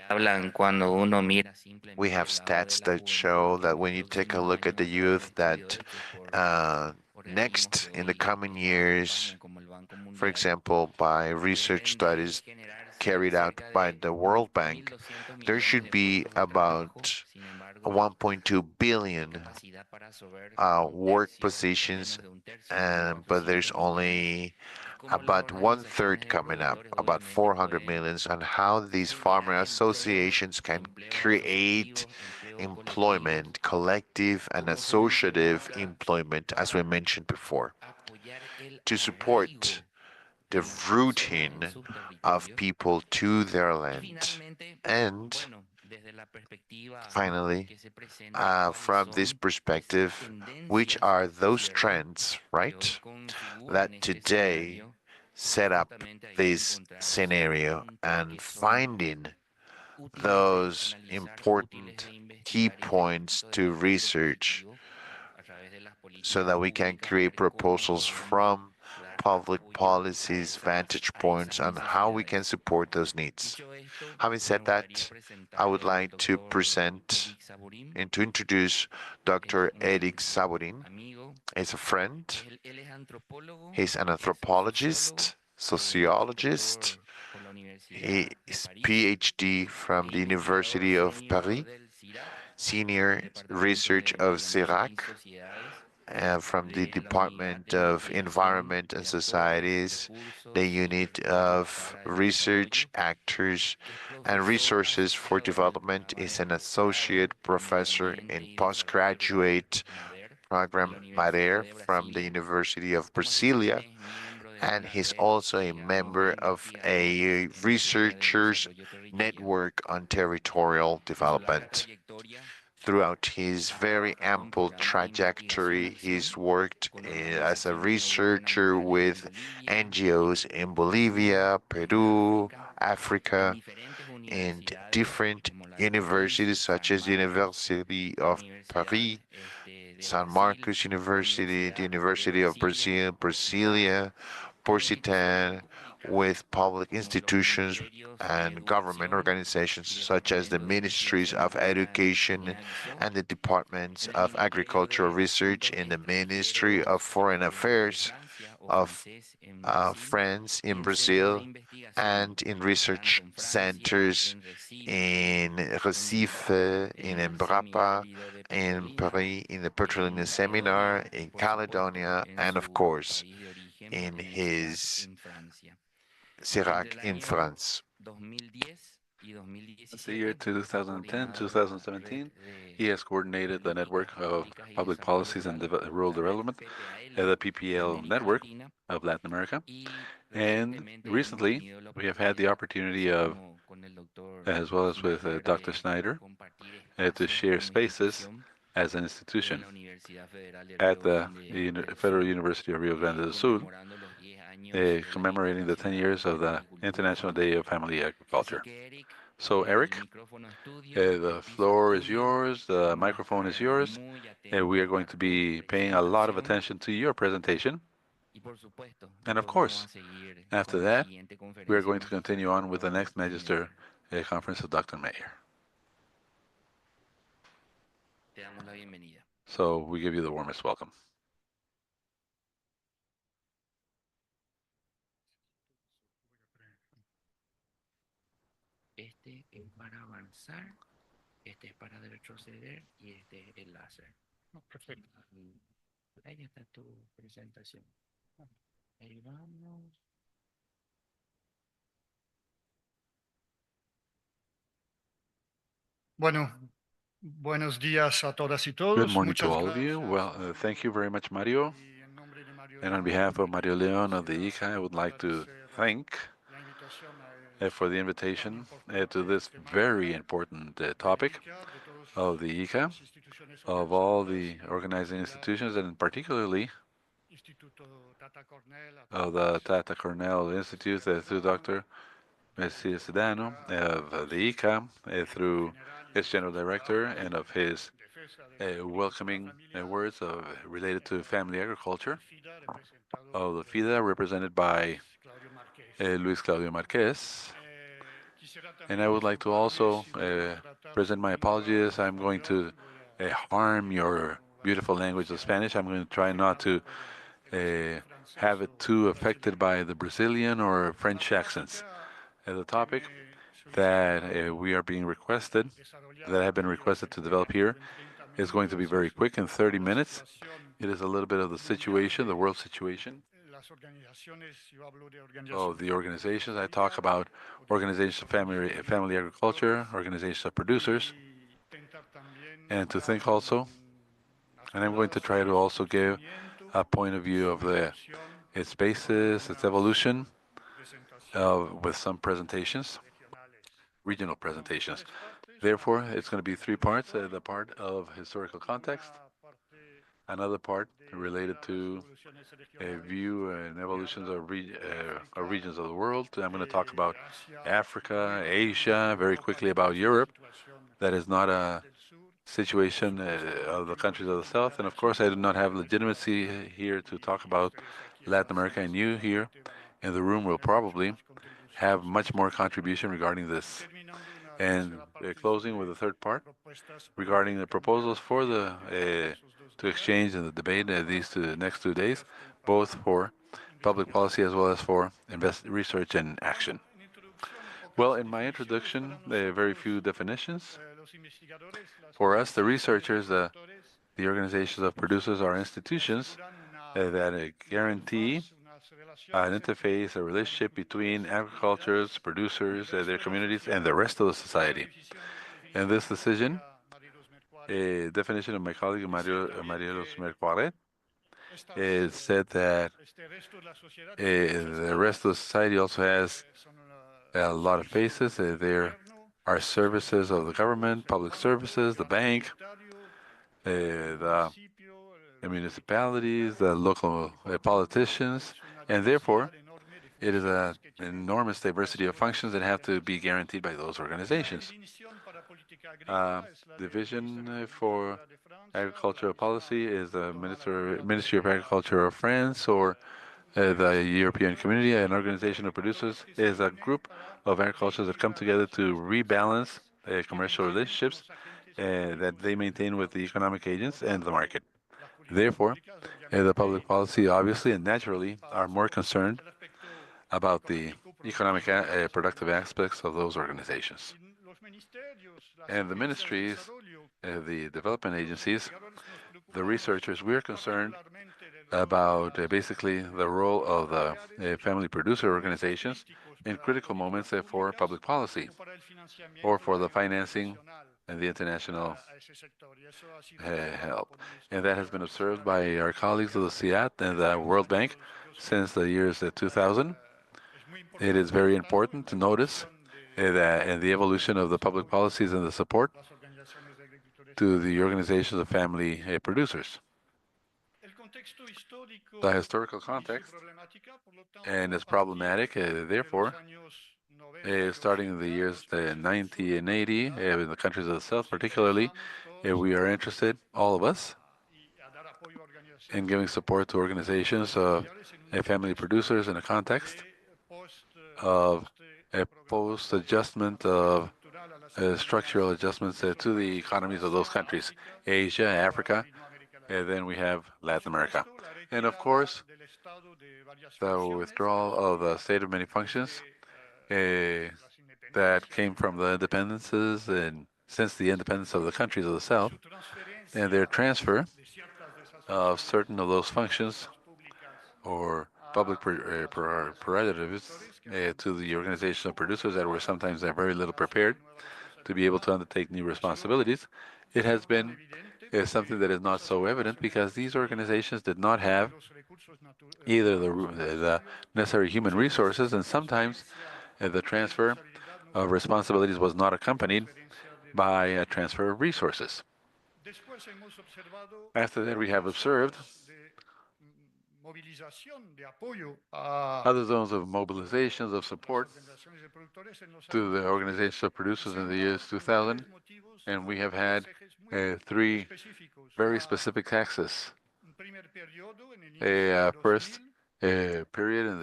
Speaker 6: We have stats that show that when you take a look at the youth that next in the coming years, for example, by research studies carried out by the World Bank, there should be about 1.2 billion work positions, but there's only about one third coming up, about 400 millions, on how these farmer associations can create employment, collective and associative employment, as we mentioned before, to support the rooting of people to their land. And finally, from this perspective, which are those trends, right, that today set up this scenario, and finding those important key points to research so that we can create proposals from public policies, vantage points on how we can support those needs. Having said that, I would like to present and to introduce Dr. Eric Savarin. He's a friend. He's an anthropologist, sociologist. He is PhD from the University of Paris, senior research of CIRAC, from the Department of Environment and Societies, the unit of research, actors, and resources for development, is an associate professor in postgraduate program Mater from the University of Brasilia, and he's also a member of a researchers network on territorial development. Throughout his very ample trajectory, he's worked as a researcher with NGOs in Bolivia, Peru, Africa, and different universities such as the University of Paris, San Marcos University, the University of Brazil, Brasilia, Porcitan, with public institutions and government organizations such as the Ministries of Education and the Departments of Agricultural Research in the Ministry of Foreign Affairs of France in Brazil, and in research centers in Recife, in Embrapa, in Paris, in the Petroleum Seminar, in Caledonia, and of course, in his Sirac in France.
Speaker 2: The year 2010, 2017, he has coordinated the network of public policies and rural development, the PPL network of Latin America. And recently, we have had the opportunity of, as well as with Dr. Schneider, to share spaces as an institution at the Federal University of Rio Grande do Sul, commemorating the 10 years of the International Day of Family Agriculture. So, Eric, the floor is yours, the microphone is yours, and we are going to be paying a lot of attention to your presentation. And of course, after that, we are going to continue on with the next Magister Conference of Dr. Mayer. So we give you the warmest welcome.
Speaker 8: Este es para avanzar, este es para retroceder y este es el láser.
Speaker 5: Perfecto.
Speaker 8: Ahí está tu presentación. Ahí vamos.
Speaker 9: Bueno, buenos días a todas y
Speaker 2: Good
Speaker 9: todos.
Speaker 2: morning to
Speaker 9: Muchas
Speaker 2: all of you.
Speaker 9: gracias.
Speaker 2: Well, thank you very much, Mario.
Speaker 9: Y en nombre de Mario
Speaker 2: And on
Speaker 9: León,
Speaker 2: behalf of Mario Leon of the
Speaker 9: quisiera
Speaker 2: ICA, I would like to
Speaker 9: agradecer
Speaker 2: thank
Speaker 9: la invitación a
Speaker 2: for the
Speaker 9: tan
Speaker 2: invitation
Speaker 9: importante
Speaker 2: to this
Speaker 9: temática
Speaker 2: very important
Speaker 9: del
Speaker 2: topic
Speaker 9: ICA, de todas
Speaker 2: of the ICA,
Speaker 9: las instituciones
Speaker 2: of all
Speaker 9: organizadoras,
Speaker 2: the
Speaker 9: y en
Speaker 2: organizing
Speaker 9: particular
Speaker 2: institutions, and particularly
Speaker 9: Instituto Tata Cornell, a
Speaker 2: of
Speaker 9: través
Speaker 2: the Tata Cornell
Speaker 9: del
Speaker 2: Institute
Speaker 9: Secretario
Speaker 2: through
Speaker 9: Sedano,
Speaker 2: Dr. Messi
Speaker 9: y
Speaker 2: Sedano, of the ICA, through
Speaker 9: general y
Speaker 2: its general
Speaker 9: sus
Speaker 2: director,
Speaker 9: palabras
Speaker 2: and of his
Speaker 9: defensa de la
Speaker 2: welcoming
Speaker 9: familia,
Speaker 2: words related to family
Speaker 9: el
Speaker 2: agriculture,
Speaker 9: FIDA, representado
Speaker 2: of the
Speaker 9: por
Speaker 2: FIDA, represented by
Speaker 9: Claudio Márquez.
Speaker 2: Luis Claudio Marquez.
Speaker 9: Quisiera
Speaker 2: And I
Speaker 9: también
Speaker 2: would like to
Speaker 9: disculparme
Speaker 2: also
Speaker 9: si voy a tratar
Speaker 2: present my
Speaker 9: muy mal
Speaker 2: apologies.
Speaker 9: el
Speaker 2: I'm going to
Speaker 9: español, voy a
Speaker 2: harm your
Speaker 9: no va a
Speaker 2: beautiful
Speaker 9: ser
Speaker 2: language of
Speaker 9: demasiado
Speaker 2: Spanish. I'm going to try not
Speaker 9: afectado
Speaker 2: to
Speaker 9: por el acento francés
Speaker 2: have it
Speaker 9: o
Speaker 2: too affected
Speaker 9: brasileño.
Speaker 2: by the Brazilian or
Speaker 9: La
Speaker 2: French accents.
Speaker 9: temática
Speaker 2: The
Speaker 9: que
Speaker 2: topic
Speaker 9: me
Speaker 2: that
Speaker 9: solicitaron
Speaker 2: we are being requested,
Speaker 9: desarrollar
Speaker 2: that have been
Speaker 9: aquí es
Speaker 2: requested to develop here,
Speaker 9: en 30
Speaker 2: is going to be
Speaker 9: minutos,
Speaker 2: very
Speaker 9: es un
Speaker 2: quick in
Speaker 9: poco
Speaker 2: 30
Speaker 9: la
Speaker 2: minutes.
Speaker 9: situación
Speaker 2: It is a little bit of the
Speaker 9: mundial
Speaker 2: situation, the
Speaker 9: de
Speaker 2: world situation.
Speaker 9: las organizaciones. Yo hablo de
Speaker 2: Of
Speaker 9: organizaciones
Speaker 2: the
Speaker 9: de
Speaker 2: organizations, I talk
Speaker 9: familia
Speaker 2: about
Speaker 9: o de
Speaker 2: organizations of family agriculture,
Speaker 9: productores,
Speaker 2: organizations of producers,
Speaker 9: y tentar también
Speaker 2: and to
Speaker 9: dar
Speaker 2: think also,
Speaker 9: unas
Speaker 2: and I'm going to
Speaker 9: claras
Speaker 2: try to
Speaker 9: sobre su
Speaker 2: also give
Speaker 9: funcionamiento,
Speaker 2: a point of view
Speaker 9: su
Speaker 2: of
Speaker 9: evolución,
Speaker 2: its
Speaker 9: con
Speaker 2: basis, its
Speaker 9: algunas
Speaker 2: evolution,
Speaker 9: presentaciones
Speaker 2: with some presentations,
Speaker 9: regionales.
Speaker 2: regional
Speaker 9: Son
Speaker 2: presentations.
Speaker 9: tres partes.
Speaker 2: Therefore,
Speaker 9: Una
Speaker 2: it's going to be three
Speaker 9: parte
Speaker 2: parts:
Speaker 9: histórica,
Speaker 2: the part of historical context,
Speaker 9: una parte
Speaker 2: another part
Speaker 9: de
Speaker 2: related
Speaker 9: mirar las
Speaker 2: to
Speaker 9: evoluciones
Speaker 2: a
Speaker 9: regionales,
Speaker 2: view and
Speaker 9: de
Speaker 2: evolutions
Speaker 9: hablar de
Speaker 2: of
Speaker 9: África,
Speaker 2: regions of the world. I'm going to talk
Speaker 9: de
Speaker 2: about
Speaker 9: Asia
Speaker 2: Africa,
Speaker 9: muy rápidamente,
Speaker 2: Asia,
Speaker 9: de
Speaker 2: very
Speaker 9: Europa,
Speaker 2: quickly
Speaker 9: que no
Speaker 2: about
Speaker 9: es una
Speaker 2: Europe.
Speaker 9: situación
Speaker 2: That is not a
Speaker 9: del sur, y por
Speaker 2: situation
Speaker 9: supuesto
Speaker 2: of the
Speaker 9: aquí no
Speaker 2: countries of the
Speaker 9: tengo
Speaker 2: South. And of course, I do not have legitimacy here to talk
Speaker 9: y
Speaker 2: about
Speaker 9: ustedes aquí en
Speaker 2: Latin
Speaker 9: la
Speaker 2: America,
Speaker 9: sala
Speaker 2: and you here
Speaker 9: seguramente van a
Speaker 2: in the room will
Speaker 9: tener mucho
Speaker 2: probably
Speaker 9: más contribución
Speaker 2: have
Speaker 9: sobre
Speaker 2: much
Speaker 9: este
Speaker 2: more
Speaker 9: tema.
Speaker 2: contribution regarding
Speaker 9: Y
Speaker 2: this.
Speaker 9: terminando una
Speaker 2: And
Speaker 9: tercera parte
Speaker 2: closing with
Speaker 9: sobre
Speaker 2: the third part
Speaker 9: propuestas para
Speaker 2: regarding the
Speaker 9: intercambiar
Speaker 2: proposals for
Speaker 9: opiniones
Speaker 2: the
Speaker 9: esos 2
Speaker 2: to
Speaker 9: días.
Speaker 2: exchange in the debate
Speaker 9: Ambas
Speaker 2: these next 2 days,
Speaker 9: propuestas
Speaker 2: both
Speaker 9: para
Speaker 2: for public policy as well as for research and action. Well, in my introduction, there are very few definitions. For us, the researchers, the organizations of producers are institutions that guarantee an interface, a relationship between agricultures, producers, their communities, and the rest of the society. And this decision, a definition of my colleague Mario Mercuaret, it said that the rest of the society also has a lot of faces. There are services of the government, public services, the bank, the municipalities, the local politicians, and therefore it is an enormous diversity of functions that have to be guaranteed by those organizations. The vision for agricultural policy is the Ministry of Agriculture of France or the European Community. An organization of producers is a group of agriculturists that come together to rebalance commercial relationships that they maintain with the economic agents and the market. Therefore, the public policy obviously and naturally are more concerned about the economic productive aspects of those organizations. And the ministries, the development agencies, the researchers, we're concerned about basically the role of the family producer organizations in critical moments for public policy or for the financing and the international help. And that has been observed by our colleagues of the CIAT and the World Bank since the years 2000. It is very important to notice that in the evolution of the public policies and the support to the organizations of family producers. The historical context and its problematic, therefore, starting in the years 90 and 80, in the countries of the South particularly, we are interested, all of us, in giving support to organizations of family producers in a context of a post-adjustment of structural adjustments to the economies of those countries, Asia, Africa, and then we have Latin America. And of course, the withdrawal of the state of many functions that came from the independences and since the independence of the countries of the South, and their transfer of certain of those functions or public prerogatives to the organization of producers that were sometimes very little prepared to be able to undertake new responsibilities. It has been something that is not so evident because these organizations did not have either the necessary human resources, and sometimes the transfer of responsibilities was not accompanied by a transfer of resources. After that, we have observed other zones of mobilizations of support to the organizations of producers in the years 2000, and we have had three very specific axes. A first period in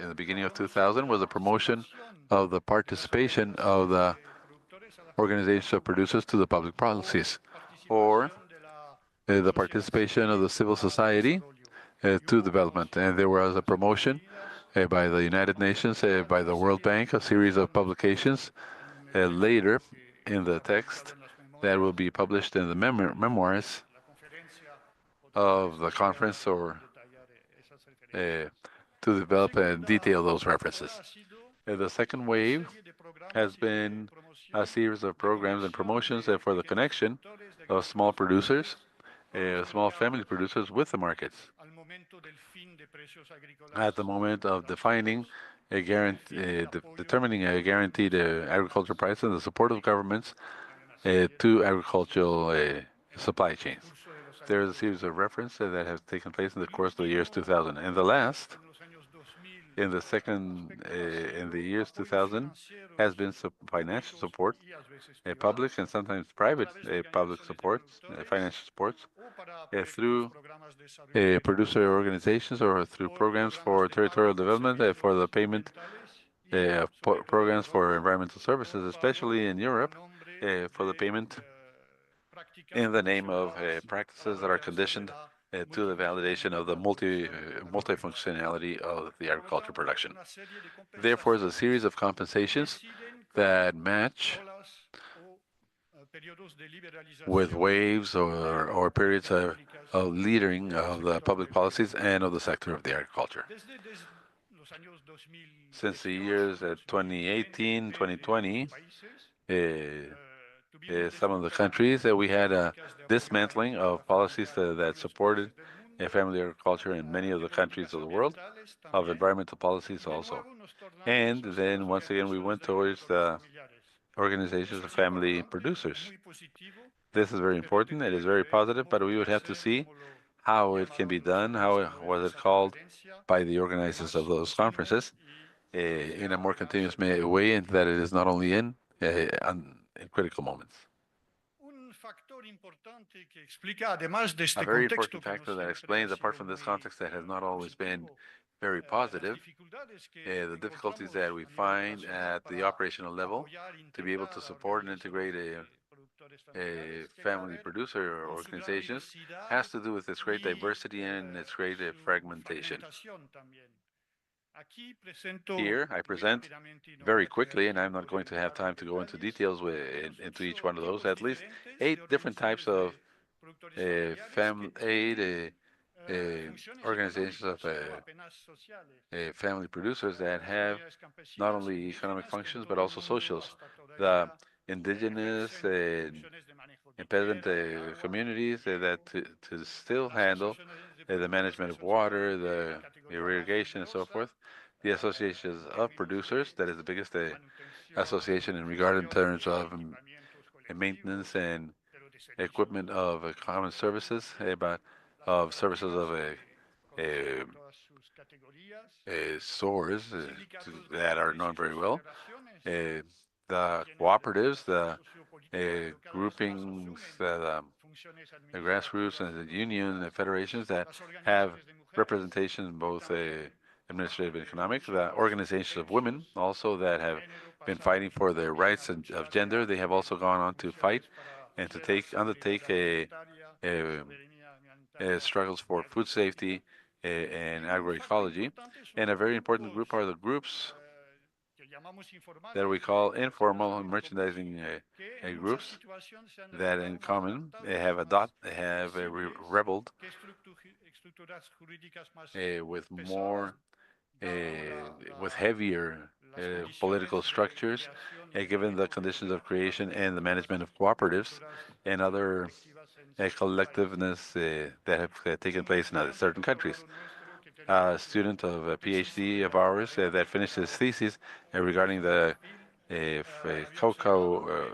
Speaker 2: the beginning of 2000 was the promotion of the participation of the organizations of producers to the public policies, or the participation of the civil society to development. And there was a promotion by the United Nations, by the World Bank, a series of publications later in the text that will be published in the memoirs of the conference or to develop and detail those references. The second wave has been a series of programs and promotions for the connection of small producers, small family producers with the markets. At the moment of defining determining a guaranteed agricultural price and the support of governments to agricultural supply chains. There is a series of references that have taken place in the course of the years 2000. And the last, in the years 2000, has been financial support, public and sometimes private public supports, financial supports, through producer organizations or through programs for territorial development, for the payment programs for environmental services, especially in Europe, for the payment in the name of practices that are conditioned to the validation of the multifunctionality of the agriculture production. Therefore, it's a series of compensations that match with waves or periods of leading of the public policies and of the sector of the agriculture. Since the years 2018, 2020, some of the countries that we had a dismantling of policies that supported family agriculture in many of the countries of the world, of environmental policies also. And then once again, we went towards the organizations of family producers. This is very important. It is very positive, but we would have to see how it can be done, how was it called by the organizers of those conferences in a more continuous way, and that it is not only in critical moments. A very important factor that explains, apart from this context that has not always been very positive, the difficulties that we find at the operational level to be able to support and integrate a family producer organizations has to do with its great diversity and its great fragmentation. Here, I present very quickly, and I'm not going to have time to go into details into each one of those, at least 8 different types of organizations of family producers that have not only economic functions but also socials. The indigenous and peasant communities that to still handle the management of water, the irrigation, and so forth. The associations of producers, that is the biggest association in regard in terms of maintenance and equipment of common services, but of services of stores that are known very well. The cooperatives, the groupings, the grassroots and the union, the federations that have representation in both administrative and economic, the organizations of women also that have been fighting for the rights of gender. They have also gone on to fight and to undertake struggles for food safety and agroecology. And a very important group are the groups that we call informal merchandising groups that in common have rebelled with more with heavier political structures, given the conditions of creation and the management of cooperatives and other collectiveness that have taken place in other certain countries. A student of a PhD of ours that finished his thesis regarding the cocoa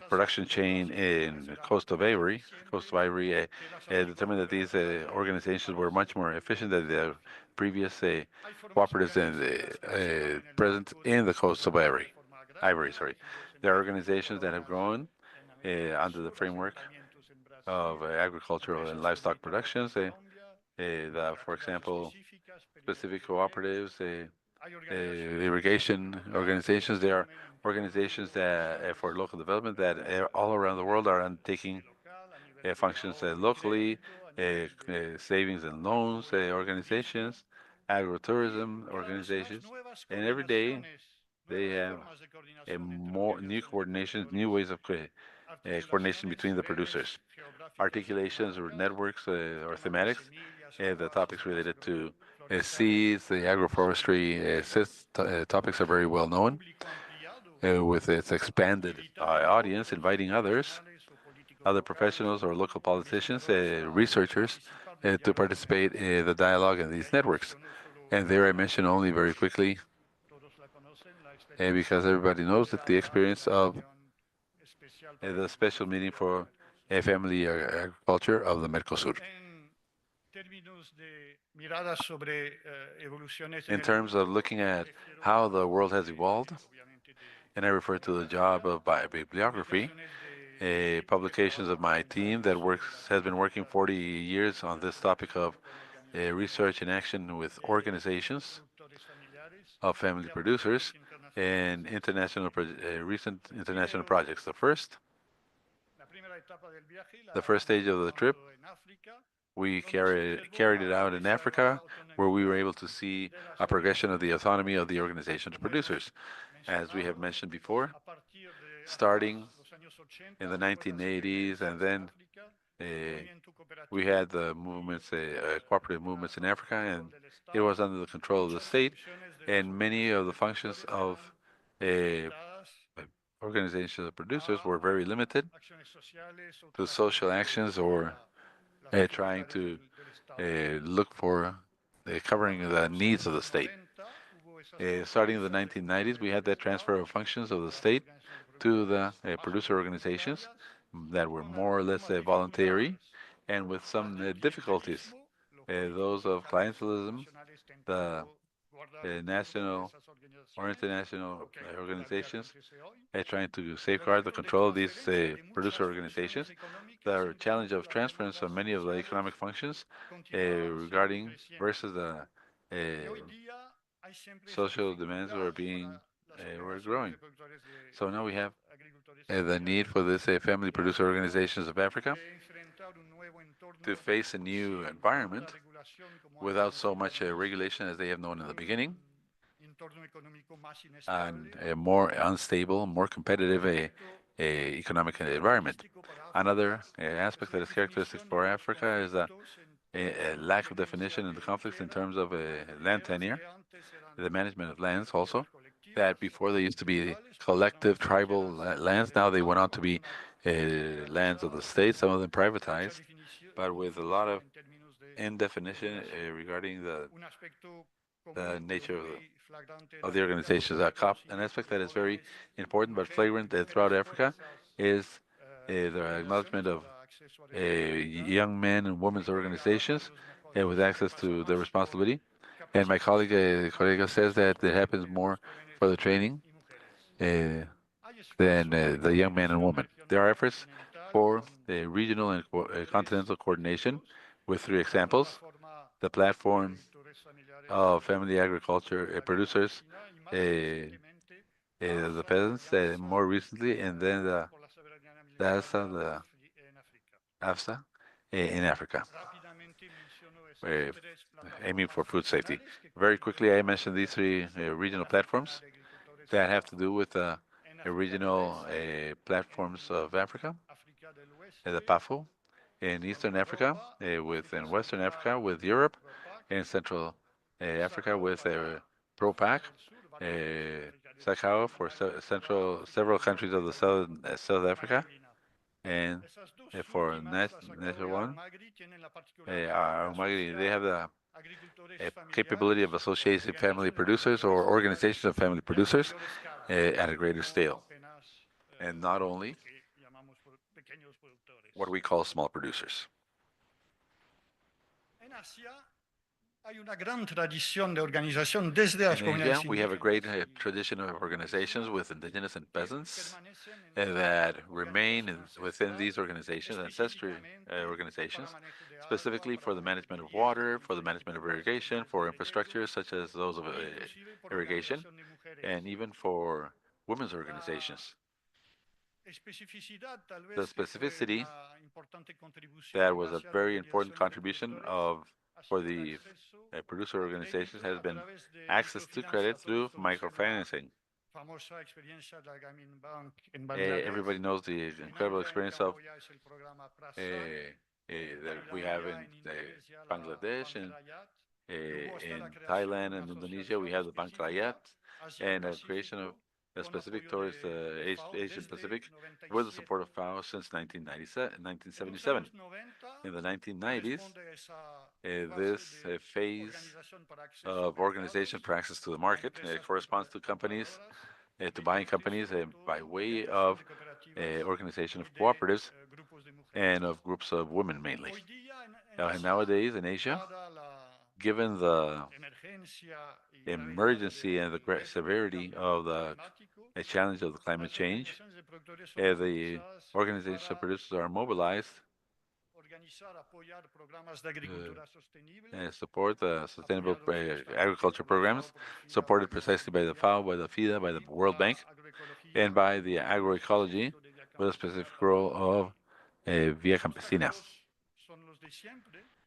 Speaker 2: production chain in the coast of Ivory, determined that these organizations were much more efficient than the previous cooperatives present in the coast of Ivory. Sorry. There are organizations that have grown under the framework of agricultural and livestock productions. For example, specific cooperatives, irrigation organizations. There are organizations that for local development that all around the world are undertaking functions locally, savings and loans organizations, agrotourism organizations, and every day they have more new coordinations, new ways of coordination between the producers, articulations or networks or thematics, the topics related to seeds, the agroforestry topics are very well known, with its expanded audience, inviting other professionals or local politicians, researchers, to participate in the dialogue in these networks. And there I mention only very quickly, because everybody knows that the experience of the special meeting for family agriculture of the Mercosur. In terms of looking at how the world has evolved, and I refer to the job of bibliography, publications of my team that has been working 40 years on this topic of research and action with organizations of family producers and recent international projects. The first The first stage of the trip, we carried it out in Africa, where we were able to see a progression of the autonomy of the organization of producers. As we have mentioned before, starting in the 1980s, and then we had the movements, cooperative movements in Africa, and it was under the control of the state, and many of the functions of uh, organizations of producers were very limited to social actions or trying to look for covering the needs of the state. Starting in the 1990s, we had that transfer of functions of the state to the producer organizations that were more or less voluntary and with some difficulties. Those of clientelism, the national or international organizations trying to safeguard the control of these producer organizations. The challenge of transference of many of the economic functions regarding versus the social demands were growing. So now we have the need for this family producer organizations of Africa to face a new environment without so much regulation as they have known in the beginning, and a more unstable, more competitive economic environment. Another aspect that is characteristic for Africa is a lack of definition in the conflicts in terms of land tenure, the management of lands also, that before they used to be collective tribal lands, now they went on to be lands of the state, some of them privatized, but with a lot of indefinition regarding the nature of the organizations. An aspect that is very important but flagrant throughout Africa is the acknowledgement of young men and women's organizations with access to the responsibility. And my colleague says that it happens more for the training uh, than the young men and women. There are efforts for regional and continental coordination with three examples: the platform of family agriculture producers, the peasants, more recently, and then the AFSA in Africa, uh, aiming for food safety. Very quickly, I mentioned these three regional platforms that have to do with regional platforms of Africa, the PAFO, in Eastern Africa, in Western Africa with Europe, in Central Africa with PROPAC, uh, SACAO for several countries of the South Africa, and for National One, they have the capability of associating family producers or organizations of family producers at a greater scale, and not only what we call small producers. In Asia, we have a great tradition of organizations with indigenous and peasants that remain within these organizations, ancestry organizations, specifically for the management of water, for the management of irrigation, for infrastructure such as those of irrigation, and even for women's organizations. The specificity that was a very important contribution for the producer organizations has been access to credit through microfinancing. Everybody knows the incredible experience of that we have in Bangladesh and in Thailand and Indonesia. We have the Bank Rakyat and a creation of a specific towards the Asian Pacific with the support of FAO since 1977. In the 1990s, this phase of organization for access to the market corresponds to companies, to buying companies by way of organization of cooperatives and of groups of women mainly. Nowadays in Asia, given the emergency and the severity of the challenge of the climate change, the organizations of producers are mobilized support the sustainable agriculture programs supported precisely by the FAO, by the FIDA, by the World Bank, and by the agroecology with a specific role of Via Campesina.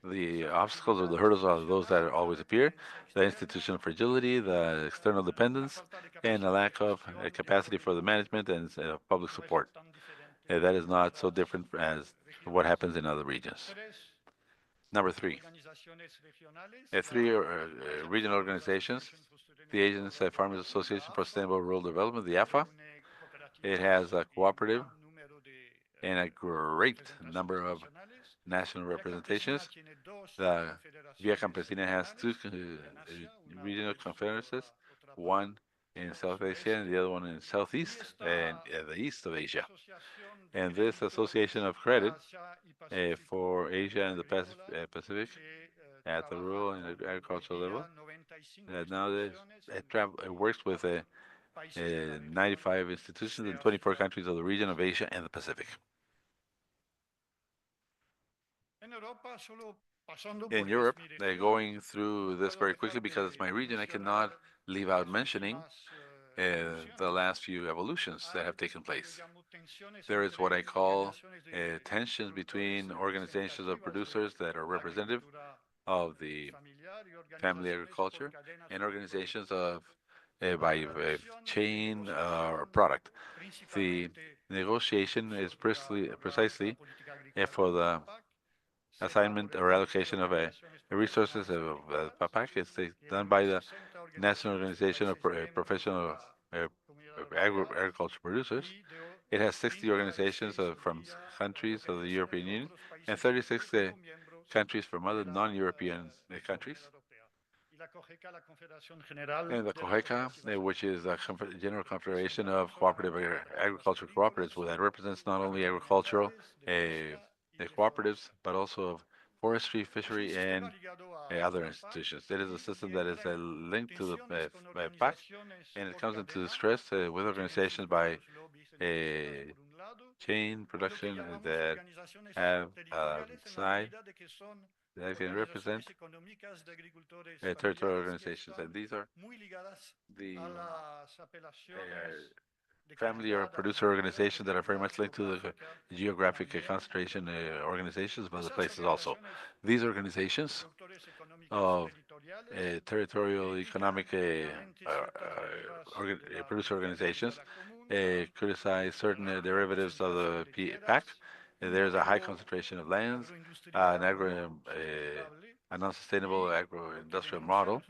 Speaker 2: The obstacles or the hurdles are those that always appear, the institutional fragility, the external dependence, and a lack of capacity for the management and public support. That is not so different as what happens in other regions. Number three, three regional organizations, the Asian Farmers Association for Sustainable Rural Development, the AFA. It has a cooperative and a great number of national representations. The Via Campesina has two regional conferences, one in South Asia and the other one in Southeast and the East of Asia. And this association of credit for Asia and the Pacific at the rural and agricultural level, nowadays it works with 95 institutions in 24 countries of the region of Asia and the Pacific. In Europe, they're going through this very quickly because it's my region. I cannot leave out mentioning the last few evolutions that have taken place. There is what I call tensions between organizations of producers that are representative of the family agriculture and organizations of by chain or product. The negotiation is precisely for the assignment or allocation of resources of PAPAC. It's done by the National Organization of Professional uh, Agriculture Producers. It has 60 organizations from countries of the European Union and 36 countries from other non-European countries. And the COGECA, which is a General Confederation of Cooperative Agricultural Cooperatives, that represents not only agricultural cooperatives, but also of forestry, fishery, and other institutions. It is a system that is linked to the PAC, and it comes into distress with organizations by chain production that have side that can represent territorial organizations, and these are the family or producer organizations that are very much linked to the geographic concentration organizations of other places also. These organizations of territorial economic producer organizations criticize certain derivatives of the PAC. There's a high concentration of lands, a non-sustainable agro-industrial model,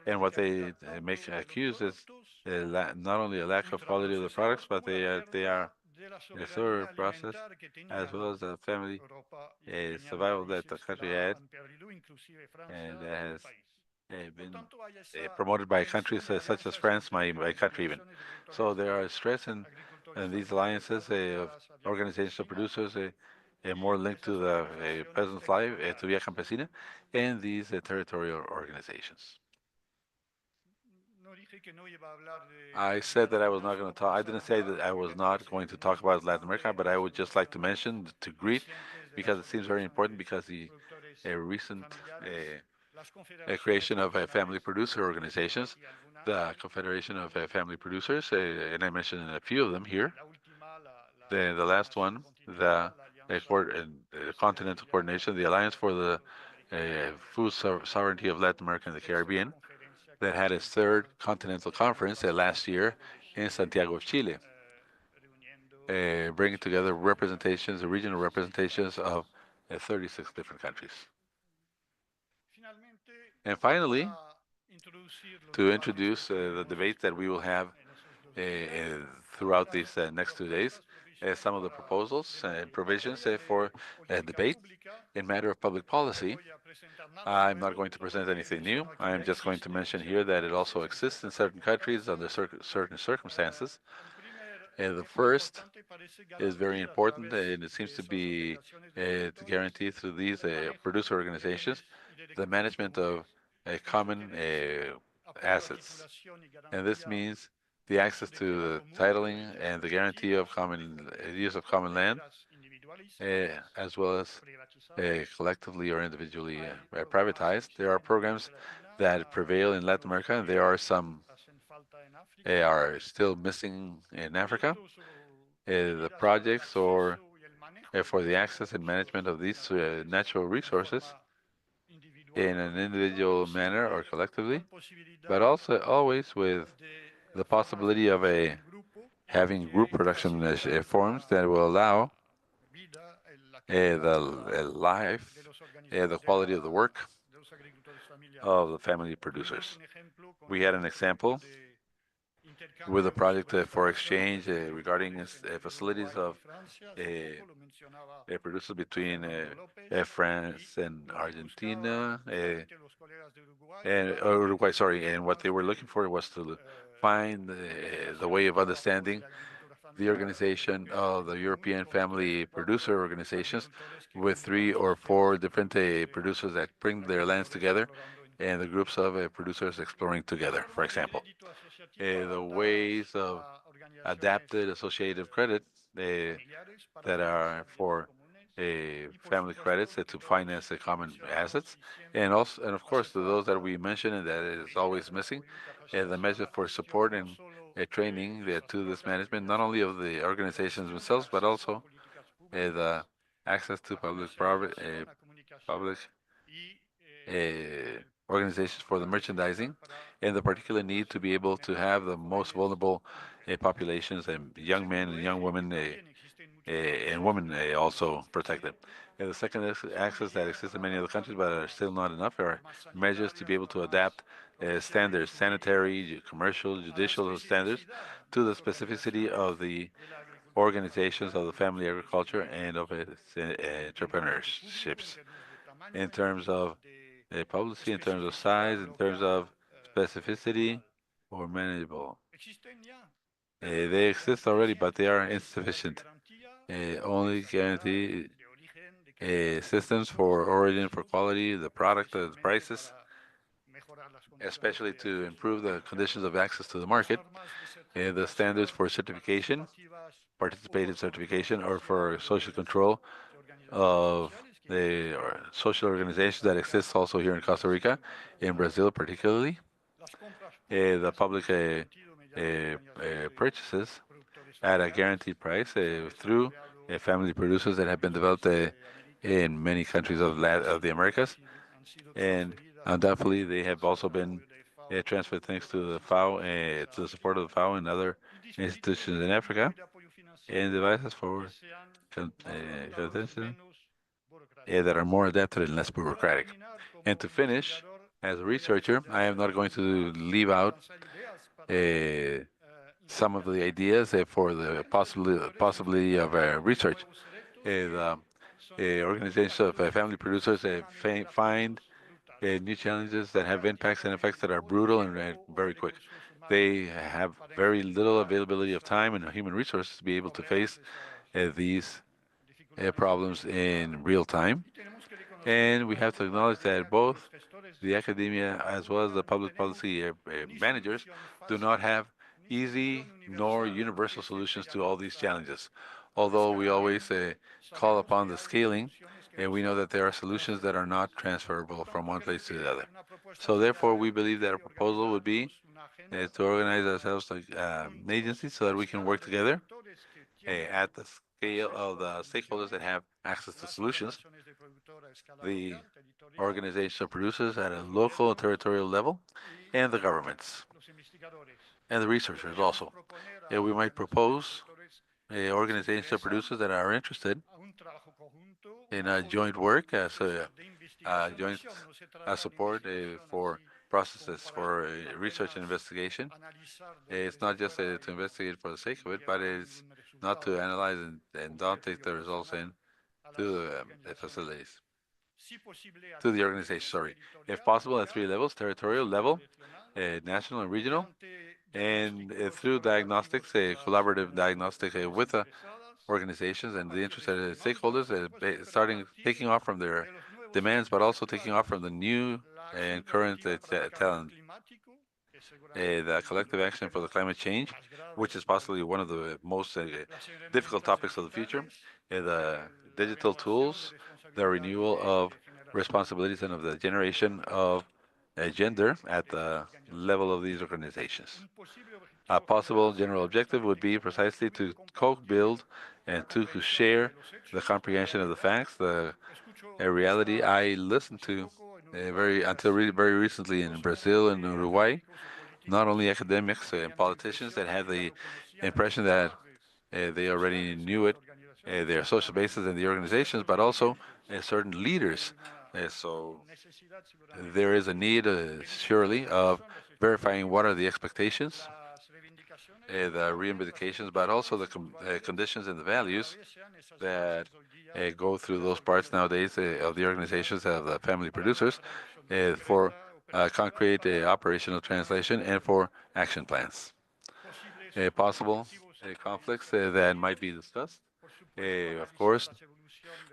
Speaker 2: and what they make accuse is not only a lack of quality of the products, but they are a thorough process as well as the family survival that the country had, and that has been promoted by countries such as France, my country even. So there are stress in these alliances of organizations of producers, more linked to the peasant's life, to Via Campesina, and these territorial organizations. I said that I was not going to talk. I didn't say that I was not going to talk about Latin America, but I would just like to mention to greet because it seems very important because the recent creation of family producer organizations, the Confederation of Family Producers, and I mentioned a few of them here. The last one, the Continental Coordination, the Alliance for the Food Sovereignty of Latin America and the Caribbean, that had its third continental conference last year in Santiago of Chile, bringing together representations, regional representations of 36 different countries. And finally, to introduce the debate that we will have throughout these next 2 days, some of the proposals and provisions for debate in matter of public policy. I'm not going to present anything new. I am just going to mention here that it also exists in certain countries under certain circumstances. The first is very important, and it seems to be to guarantee through these producer organizations the management of common assets. And this means the access to the titling and the guarantee of common use of common land, as well as collectively or individually privatized. There are programs that prevail in Latin America, and there are some are still missing in Africa. The projects or for the access and management of these natural resources in an individual manner or collectively, but also always with the possibility of having group production forms that will allow the life, the quality of the work of the family producers. We had an example with a project for exchange regarding facilities of producers between France and Argentina, and Uruguay, sorry. And what they were looking for was to find the way of understanding the organization of the European family producer organizations with three or four different producers that bring their lands together and the groups of producers exploring together, for example. The ways of adapted associative credit that are for family credits to finance the common assets, and also, and of course, to those that we mentioned and that is always missing, the measure for support and training to this management, not only of the organizations themselves, but also the access to public organizations for the merchandising, and the particular need to be able to have the most vulnerable populations and young men and young women and women also protected. And the second access that exists in many other countries but are still not enough are measures to be able to adapt standards, sanitary, commercial, judicial standards to the specificity of the organizations of the family agriculture and of its entrepreneurships in terms of policy, in terms of size, in terms of specificity or manageable. They exist already, but they are insufficient. Only guarantee systems for origin, for quality, the product, the prices, especially to improve the conditions of access to the market, the standards for certification, participative certification, or for social control of the social organizations that exist also here in Costa Rica, in Brazil particularly, the public purchases at a guaranteed price through family producers that have been developed in many countries of the Americas, and undoubtedly they have also been transferred thanks to the FAO, to the support of the FAO and other institutions in Africa, and devices for contention that are more adapted and less bureaucratic. And to finish, as a researcher, I am not going to leave out uh, some of the ideas for the possibility of research. The organizations of family producers find new challenges that have impacts and effects that are brutal and very quick. They have very little availability of time and human resources to be able to face these problems in real time. And we have to acknowledge that both the academia as well as the public policy managers do not have easy nor universal solutions to all these challenges. Although we always call upon the scaling, and we know that there are solutions that are not transferable from one place to the other. So therefore, we believe that a proposal would be to organize ourselves like agencies so that we can work together at the scale of the stakeholders that have access to solutions, the organization of producers at a local and territorial level, and the governments, and the researchers also. We might propose organizations of producers that are interested in a joint work as a joint support for processes for research and investigation. It's not just to investigate for the sake of it, but it's not to analyze and don't take the results in to the facilities, to the organization, sorry. If possible, at three levels: territorial level, national and regional, and through diagnostics, collaborative diagnostic with organizations and the interested stakeholders, starting taking off from their demands, but also taking off from the new and current talent. The collective action for the climate change, which is possibly one of the most difficult topics of the future, the digital tools, the renewal of responsibilities and of the generation of gender at the level of these organizations. A possible general objective would be precisely to co-build and to share the comprehension of the facts, the reality. I listened to very recently in Brazil and Uruguay, not only academics and politicians that had the impression that they already knew it, their social bases and the organizations, but also certain leaders. So there is a need, surely, of verifying what are the expectations, the reivindications, but also the conditions and the values that go through those parts nowadays of the organizations of the family producers for concrete operational translation and for action plans. Possible conflicts that might be discussed. Of course,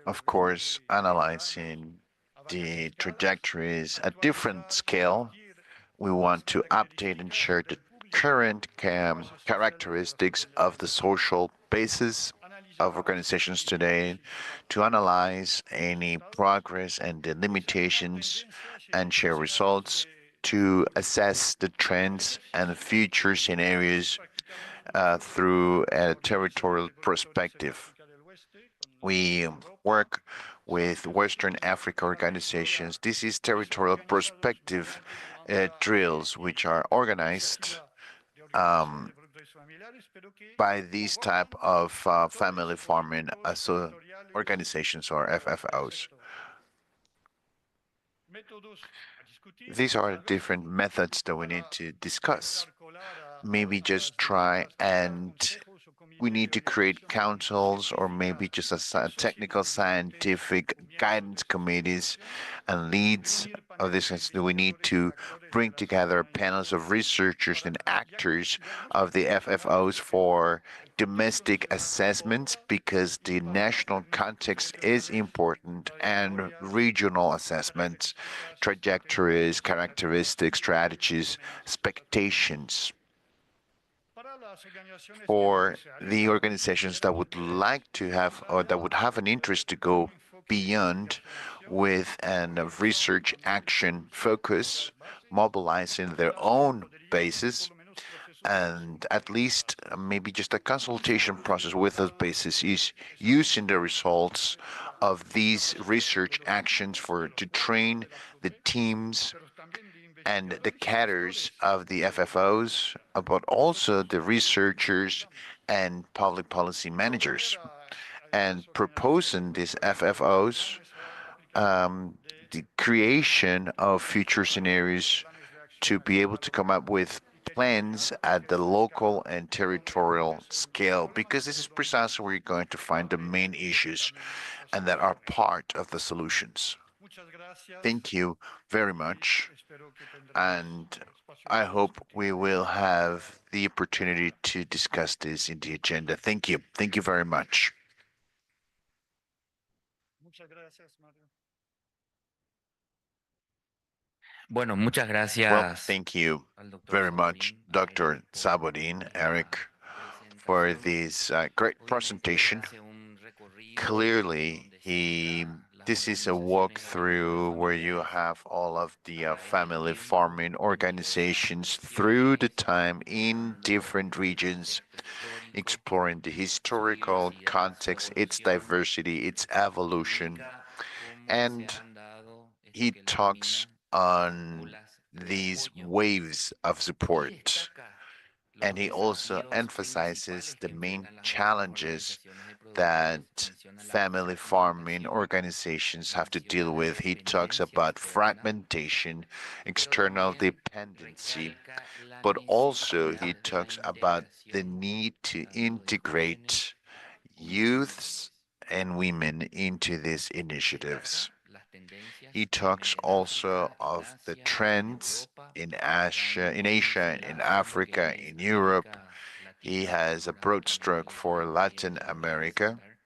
Speaker 6: Of course, analyzing the trajectories at different scale, we want to update and share the current characteristics of the social basis of organizations today, to analyze any progress and the limitations and share results, to assess the trends and future scenarios through a territorial perspective. We work with Western Africa organizations. This is territorial perspective drills, which are organized um, by these type of family farming organizations or FFOs. These are different methods that we need to discuss. Maybe just try and we need to create councils or maybe just a technical scientific guidance committees and leads of this. We need to bring together panels of researchers and actors of the FFOs for domestic assessments because the national context is important and regional assessments, trajectories, characteristics, strategies, expectations for the organizations that would like to have or that would have an interest to go beyond with an research action focus, mobilizing their own bases, and at least maybe just a consultation process with those bases is using the results of these research actions for to train the teams and the cadres of the FFOs, but also the researchers and public policy managers. And proposing these FFOs, the creation of future scenarios to be able to come up with plans at the local and territorial scale, because this is precisely where you're going to find the main issues and that are part of the solutions. Thank you very much. And I hope we will have the opportunity to discuss this in the agenda. Thank you. Thank you very much.
Speaker 8: Bueno, muchas
Speaker 6: Well,
Speaker 8: gracias
Speaker 6: thank you
Speaker 8: al doctor
Speaker 6: very much,
Speaker 8: Sabodín, a
Speaker 6: Dr.
Speaker 8: Eric, por
Speaker 6: Sabodin, Eric,
Speaker 8: la
Speaker 6: for
Speaker 8: presentación.
Speaker 6: this great
Speaker 8: Obviamente
Speaker 6: presentation.
Speaker 8: hace un recorrido
Speaker 6: Clearly,
Speaker 8: donde cita las
Speaker 6: this is a
Speaker 8: organizaciones
Speaker 6: walkthrough
Speaker 8: agrícolas
Speaker 6: where you
Speaker 8: familiares
Speaker 6: have all of the
Speaker 8: a través del
Speaker 6: family
Speaker 8: tiempo
Speaker 6: farming
Speaker 8: en
Speaker 6: organizations
Speaker 8: diversas
Speaker 6: through the
Speaker 8: regiones,
Speaker 6: time in
Speaker 8: mostrando
Speaker 6: different
Speaker 8: el
Speaker 6: regions,
Speaker 8: contexto histórico,
Speaker 6: exploring the
Speaker 8: su
Speaker 6: historical
Speaker 8: diversidad, su
Speaker 6: context, its
Speaker 8: evolución,
Speaker 6: diversity, its evolution.
Speaker 8: indica cómo se
Speaker 6: And
Speaker 8: han dado esto
Speaker 6: he
Speaker 8: que él
Speaker 6: talks
Speaker 8: denomina
Speaker 6: on
Speaker 8: olas de
Speaker 6: these
Speaker 8: apoyo
Speaker 6: waves of
Speaker 8: y
Speaker 6: support.
Speaker 8: destaca los
Speaker 6: And he also
Speaker 8: desafíos
Speaker 6: emphasizes
Speaker 8: principales
Speaker 6: the
Speaker 8: que
Speaker 6: main
Speaker 8: enfrentan las
Speaker 6: challenges
Speaker 8: organizaciones de productores,
Speaker 6: that
Speaker 8: menciona la
Speaker 6: family farming
Speaker 8: fragmentación,
Speaker 6: organizations have to
Speaker 8: menciona
Speaker 6: deal
Speaker 8: la
Speaker 6: with. He talks
Speaker 8: dependencia
Speaker 6: about
Speaker 8: externa,
Speaker 6: fragmentation,
Speaker 8: pero
Speaker 6: external
Speaker 8: también
Speaker 6: dependency,
Speaker 8: recalca la
Speaker 6: but also he
Speaker 8: necesidad de la
Speaker 6: talks about the
Speaker 8: integración
Speaker 6: need to
Speaker 8: tanto de jóvenes
Speaker 6: integrate
Speaker 8: como de
Speaker 6: youths
Speaker 8: mujeres.
Speaker 6: and women into these
Speaker 8: Destaca
Speaker 6: initiatives.
Speaker 8: las tendencias
Speaker 6: He
Speaker 8: en
Speaker 6: talks
Speaker 8: el
Speaker 6: also
Speaker 8: África, en
Speaker 6: of the
Speaker 8: Asia, en
Speaker 6: trends
Speaker 8: Europa,
Speaker 6: In
Speaker 8: dando
Speaker 6: Asia, in
Speaker 8: pinceladas en lo
Speaker 6: Africa,
Speaker 8: que es
Speaker 6: in Europe.
Speaker 8: América
Speaker 6: He
Speaker 8: Latina,
Speaker 6: has a
Speaker 8: hablando
Speaker 6: broad
Speaker 8: también
Speaker 6: stroke
Speaker 8: de
Speaker 6: for
Speaker 8: Latinoamérica.
Speaker 6: Latin
Speaker 8: Él va a
Speaker 6: America,
Speaker 8: presentar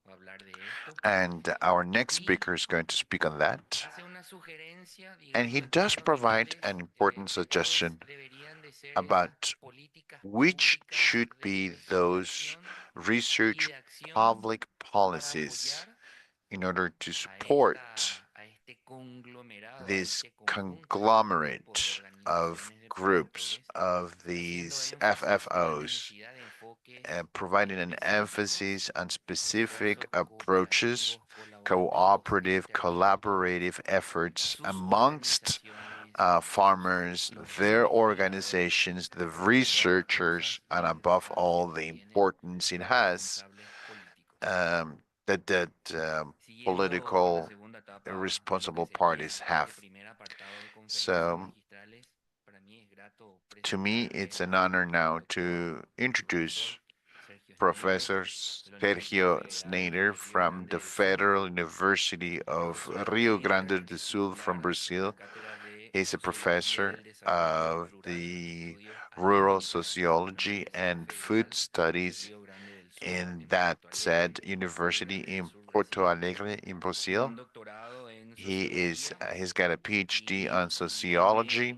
Speaker 8: o hablar de esto
Speaker 6: and our next
Speaker 8: y
Speaker 6: speaker is going to speak on that.
Speaker 8: hace una sugerencia,
Speaker 6: And he
Speaker 8: digamos,
Speaker 6: does
Speaker 8: respecto a
Speaker 6: provide
Speaker 8: cuáles
Speaker 6: an important
Speaker 8: cuáles
Speaker 6: suggestion
Speaker 8: deberían de ser esas
Speaker 6: about
Speaker 8: políticas
Speaker 6: which
Speaker 8: públicas
Speaker 6: should
Speaker 8: de
Speaker 6: be those
Speaker 8: investigación y
Speaker 6: research
Speaker 8: de acción
Speaker 6: public
Speaker 8: para
Speaker 6: policies
Speaker 8: apoyar
Speaker 6: in order to
Speaker 8: a esta
Speaker 6: support
Speaker 8: a este
Speaker 6: this conglomerate of groups of these FFOs, providing an emphasis on specific approaches, cooperative, collaborative efforts amongst farmers, their organizations, the researchers, and above all, the importance it has that political responsible parties have. So, to me, it's an honor now to introduce Professor Sergio Snyder from the Federal University of Rio Grande do Sul from Brazil. He's a professor of the rural sociology and food studies in that said university in Porto Alegre in Brazil. He's got a PhD on sociology,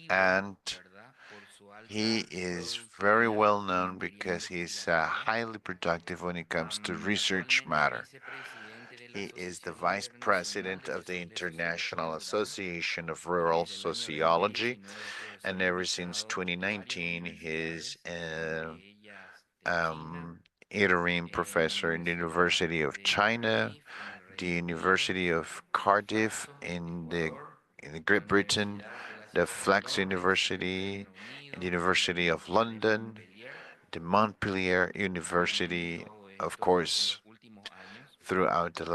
Speaker 6: and he is very well known because he's highly productive when it comes to research matter. He is the vice president of the International Association of Rural Sociology, and ever since 2019, he's interim professor in the University of China, the University of Cardiff in the Great Britain, the Flex University, and the University of London, the Montpellier University, of course, throughout the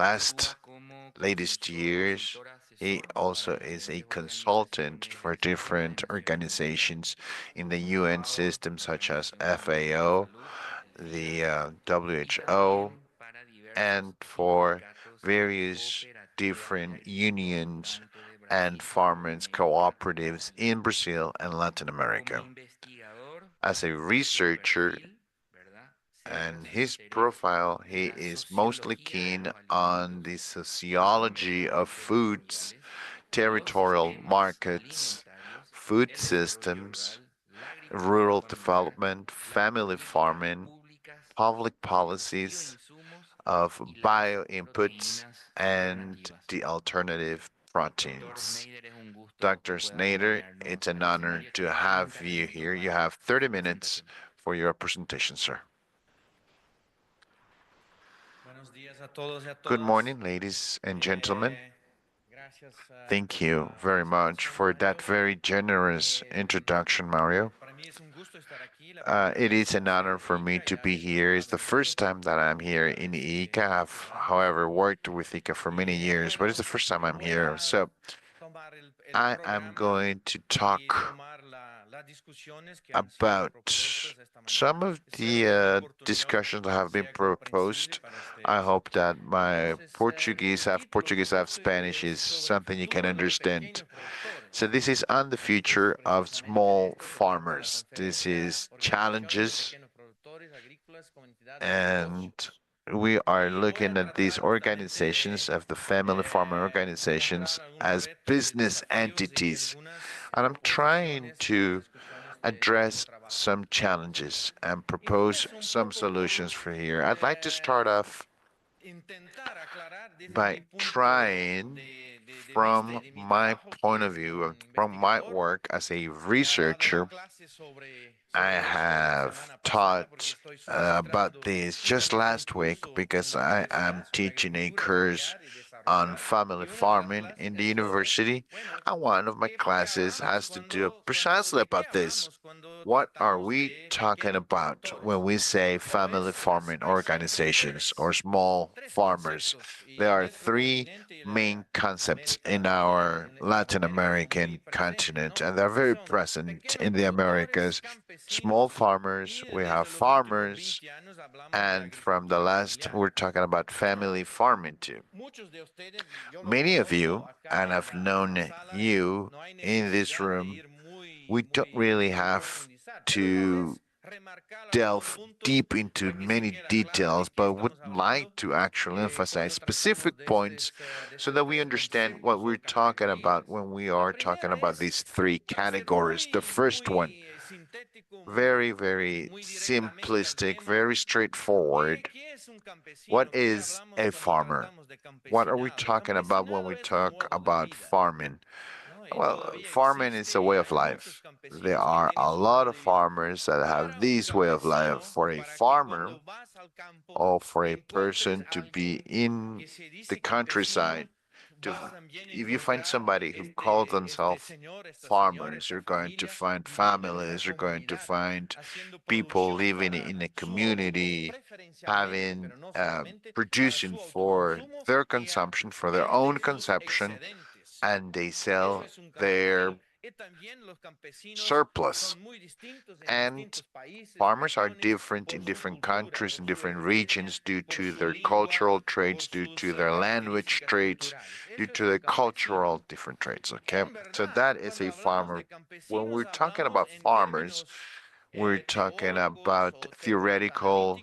Speaker 6: latest years. He also is a consultant for different organizations in the UN system, such as FAO, the WHO, and for various different unions and farmers cooperatives in Brazil and Latin America. As a researcher, and his profile, he is mostly keen on the sociology of foods, territorial markets, food systems, rural development, family farming, public policies of bio inputs, and the alternative proteins. Dr. Snyder, it's an honor to have you here. You have 30 minutes for your presentation, sir. Good morning, ladies and gentlemen. Thank you very much for that very generous introduction, Mario. It is an honor for me to be here. It's the first time that I'm here in ICA. I've, however, worked with ICA for many years, but it's the first time I'm here. So I am going to talk about some of the discussions that have been proposed. I hope that my Portuguese, half Spanish, is something you can understand. So this is on the future of small farmers. This is challenges, and we are looking at these organizations of the family farmer organizations as business entities. And I'm trying to address some challenges and propose some solutions for here. I'd like to start off by trying, from my point of view, from my work as a researcher. I have taught about this just last week because I am teaching a course on family farming in the university, and one of my classes has to do precisely about this. What are we talking about when we say family farming organizations or small farmers? There are three main concepts in our Latin American continent, and they're very present in the Americas. Small farmers, we have farmers, and from the last, we're talking about family farming too. Many of you, and I've known you in this room, we don't really have to delve deep into many details, but would like to actually emphasize specific points so that we understand what we're talking about when we are talking about these three categories. The first one, very, very simplistic, very straightforward. What is a farmer? What are we talking about when we talk about farming? Well, farming is a way of life. There are a lot of farmers that have this way of life. For a farmer or for a person to be in the countryside, to, if you find somebody who calls themselves farmers, you're going to find families, you're going to find people living in a community, having, producing for their consumption, for their own consumption, and they sell their surplus. And farmers are different in different countries, in different regions, due to their cultural traits, due to their language traits, due to their cultural different traits. Okay, so that is a farmer. When we're talking about farmers, we're talking about theoretical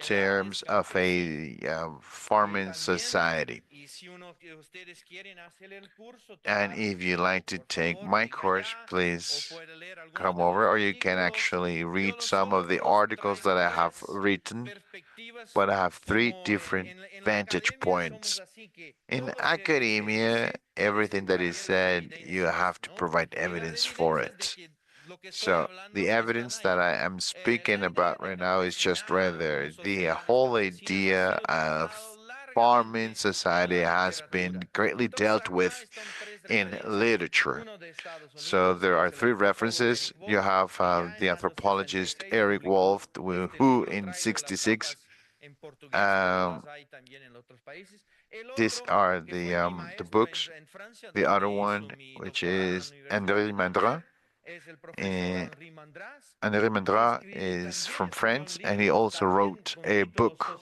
Speaker 6: terms of a farming society. And if you'd like to take my course, please come over, or you can actually read some of the articles that I have written. But I have three different vantage points. In academia, everything that is said, you have to provide evidence for it. So the evidence that I am speaking about right now is just right there. The whole idea of farming society has been greatly dealt with in literature. So there are three references. You have the anthropologist Eric Wolf, who in 66, these are the books. The other one, which is Henri Mandrin. Henri Mandrin is from France, and he also wrote a book,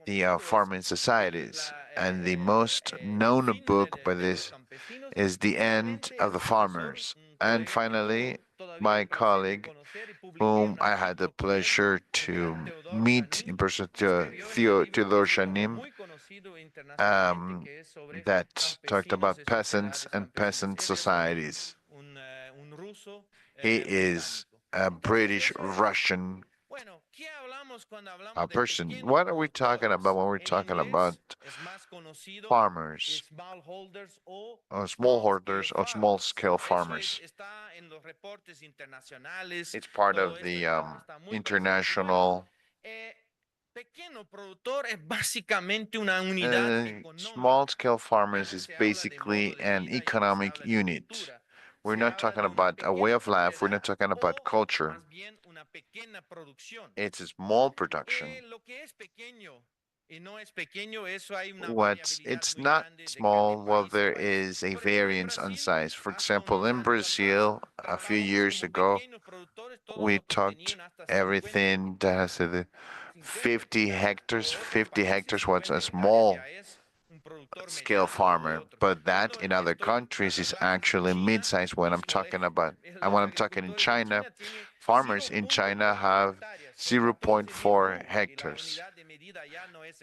Speaker 6: the Farming Societies. And the most known book by this is The End of the Farmers. And finally, my colleague, whom I had the pleasure to meet in person, Theodore Shanim, that talked about peasants and peasant societies. He is a British Russian person. What are we talking about when we're talking about farmers, or smallholders, or small scale farmers? It's part of the international. Small scale farmers is basically an economic unit. We're not talking about a way of life, we're not talking about culture. It's a small production. It's not small, well, there is a variance on size. For example, in Brazil, a few years ago, we talked everything that has 50 hectares. 50 hectares was a small scale farmer, but that in other countries is actually mid-sized. When I'm talking about, and when I'm talking in China, farmers in China have 0.4 hectares.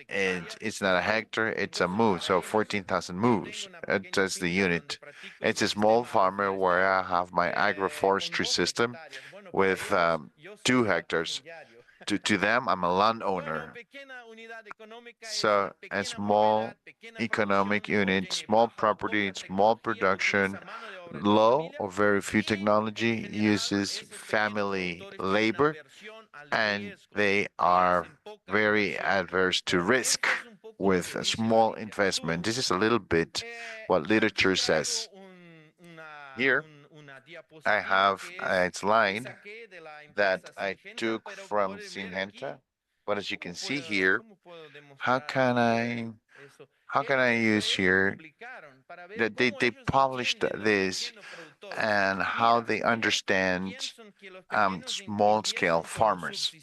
Speaker 6: And it's not a hectare, it's a mu, so 14,000 mus. That's the unit. It's a small farmer where I have my agroforestry system with 2 hectares. To them, I'm a landowner. So a small economic unit, small property, small production, low or very few technology, uses family labor, and they are very adverse to risk with a small investment. This is a little bit what literature says. Here, I have a slide that I took from Syngenta. But as you can see here, how can I use here that they published this and how they understand small-scale farmers.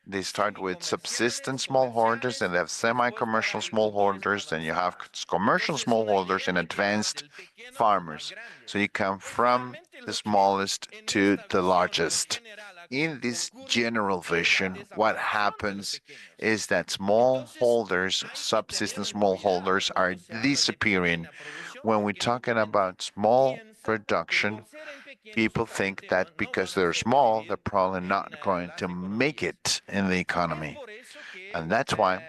Speaker 6: They start with subsistence smallholders, and they have semi-commercial smallholders, then you have commercial smallholders and advanced farmers. So you come from the smallest to the largest. In this general vision, what happens is that smallholders, subsistence smallholders, are disappearing. When we're talking about small production, People think that because they're small, they're probably not going to make it in the economy. And that's why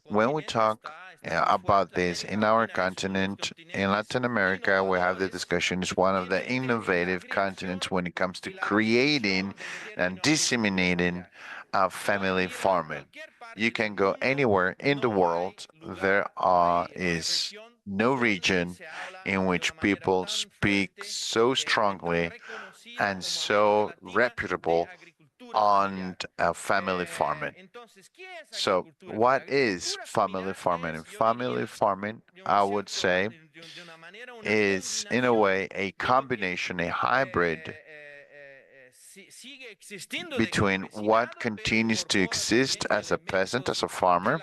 Speaker 6: when we talk about this in our continent, in Latin America, we have the discussion is one of the innovative continents when it comes to creating and disseminating family farming. You can go anywhere in the world, there is no region in which people speak so strongly and so reputable on family farming. So, what is family farming? Family farming, I would say, is in a way a combination, a hybrid between what continues to exist as a peasant, as a farmer,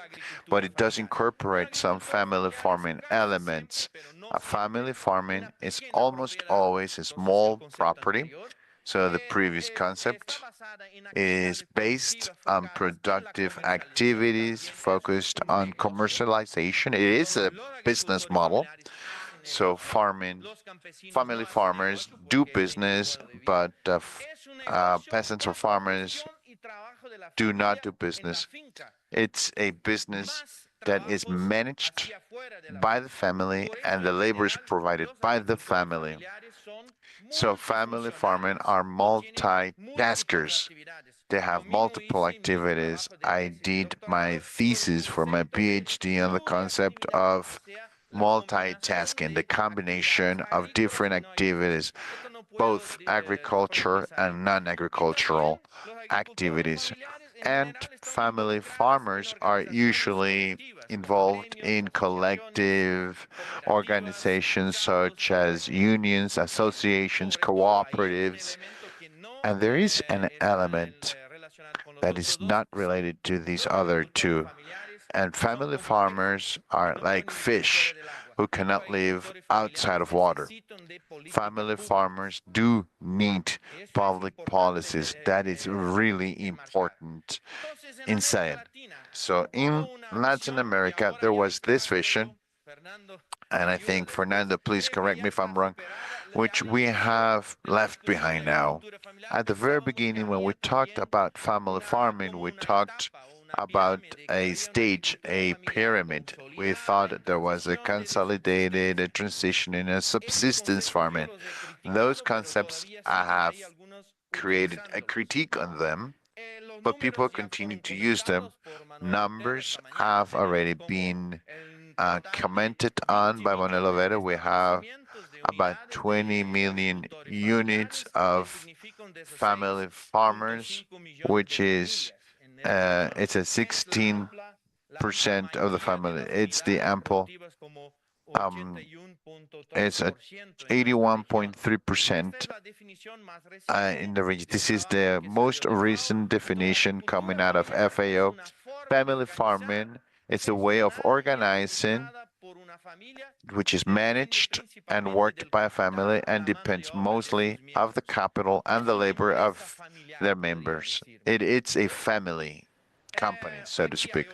Speaker 6: but it does incorporate some family farming elements. A family farming is almost always a small property. So the previous concept is based on productive activities focused on commercialization. It is a business model. So family farmers do business, but peasants or farmers do not do business. It's a business that is managed by the family and the labor is provided by the family. So family farming are multitaskers. They have multiple activities. I did my thesis for my PhD on the concept of multitasking, the combination of different activities, both agriculture and non-agricultural activities. And family farmers are usually involved in collective organizations such as unions, associations, cooperatives. And there is an element that is not related to these other two. And family farmers are like fish who cannot live outside of water. Family farmers do need public policies. That is really important in saying. So in Latin America, there was this vision, and I think, Fernando, please correct me if I'm wrong, which we have left behind now. At the very beginning, when we talked about family farming, we talked about a stage, a pyramid. We thought there was a consolidated, a transition, and a subsistence farming. Those concepts, I have created a critique on them, but people continue to use them. Numbers have already been commented on by Manuel Vera. We have about 20 million units of family farmers, which is it's a 16% of the family. It's the ample. It's at 81.3% in the region. This is the most recent definition coming out of FAO. Family farming is a way of organizing which is managed and worked by a family and depends mostly of the capital and the labor of their members. It's a family company, so to speak.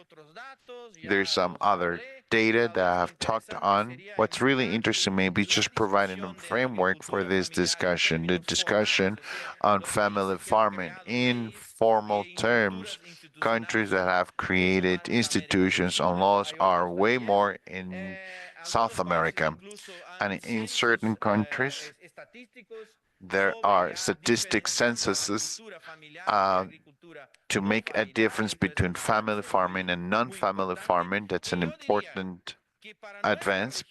Speaker 6: There's some other data that I have talked on. What's really interesting maybe is just providing a framework for this discussion, the discussion on family farming in formal terms. Countries that have created institutions and laws are way more in South America. And in certain countries, there are statistic censuses to make a difference between family farming and non-family farming. That's an important advance.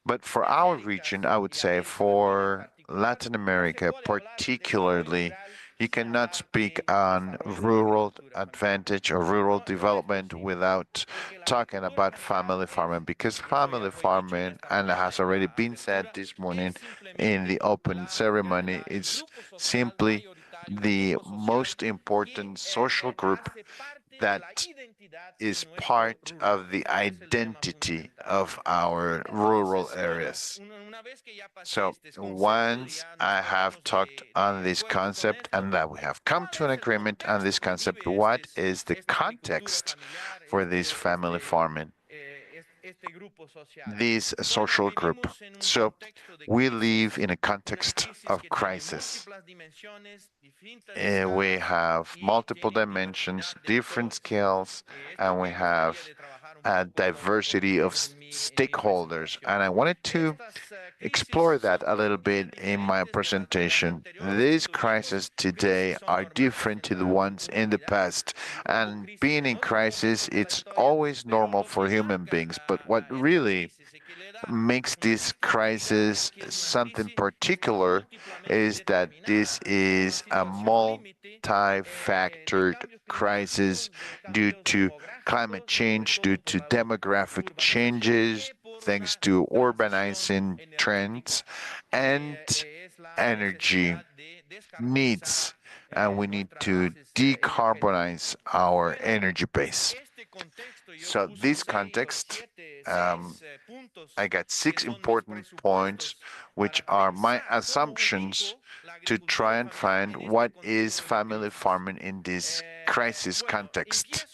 Speaker 6: But for our region, I would say for Latin America particularly, you cannot speak on rural advantage or rural development without talking about family farming, because family farming, and it has already been said this morning in the open ceremony, is simply the most important social group that is part of the identity of our rural areas. So once I have talked on this concept and that we have come to an agreement on this concept, what is the context for this family farming? this social group. So we live in a context of crisis. We have multiple dimensions, different scales, and we have a diversity of stakeholders. And I wanted to explore that a little bit in my presentation. These crises today are different to the ones in the past. And being in crisis, it's always normal for human beings. But what really makes this crisis something particular is that this is a multi-factored crisis due to climate change, due to demographic changes, thanks to urbanizing trends, and energy needs. And we need to decarbonize our energy base. So this context, I got 6 important points, which are my assumptions to try and find what is family farming in this crisis context.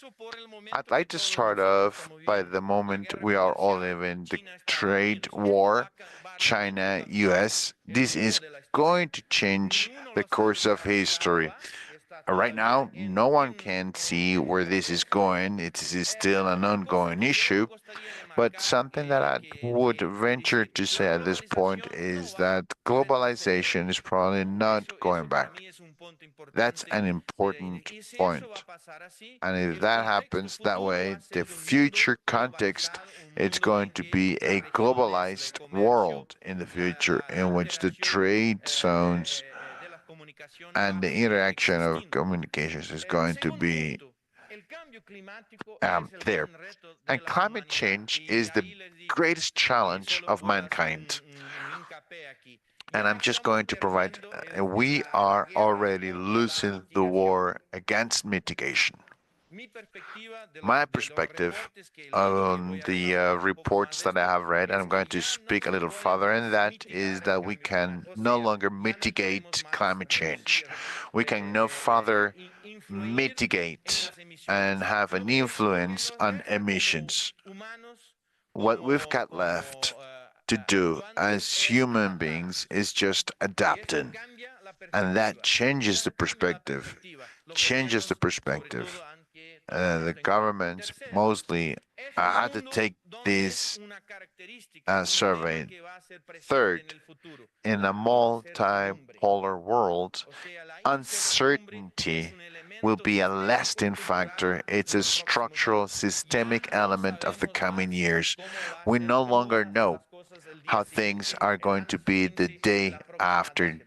Speaker 6: I'd like to start off by the moment we are all living the trade war, China, US. This is going to change the course of history. Right now, no one can see where this is going. It is still an ongoing issue. But something that I would venture to say at this point is that globalization is probably not going back. That's an important point. And if that happens that way, the future context it's going to be a globalized world in the future in which the trade zones and the interaction of communications is going to be there. And climate change is the greatest challenge of mankind. And I'm just going to provide, we are already losing the war against mitigation. My perspective on the reports that I have read, and I'm going to speak a little further in that, is that we can no longer mitigate climate change. We can no further mitigate and have an influence on emissions. What we've got left to do as human beings is just adapting. And that changes the perspective, changes the perspective. The governments mostly had to take this survey. Third, in a multipolar world, uncertainty will be a lasting factor. It's a structural, systemic element of the coming years. We no longer know how things are going to be the day after,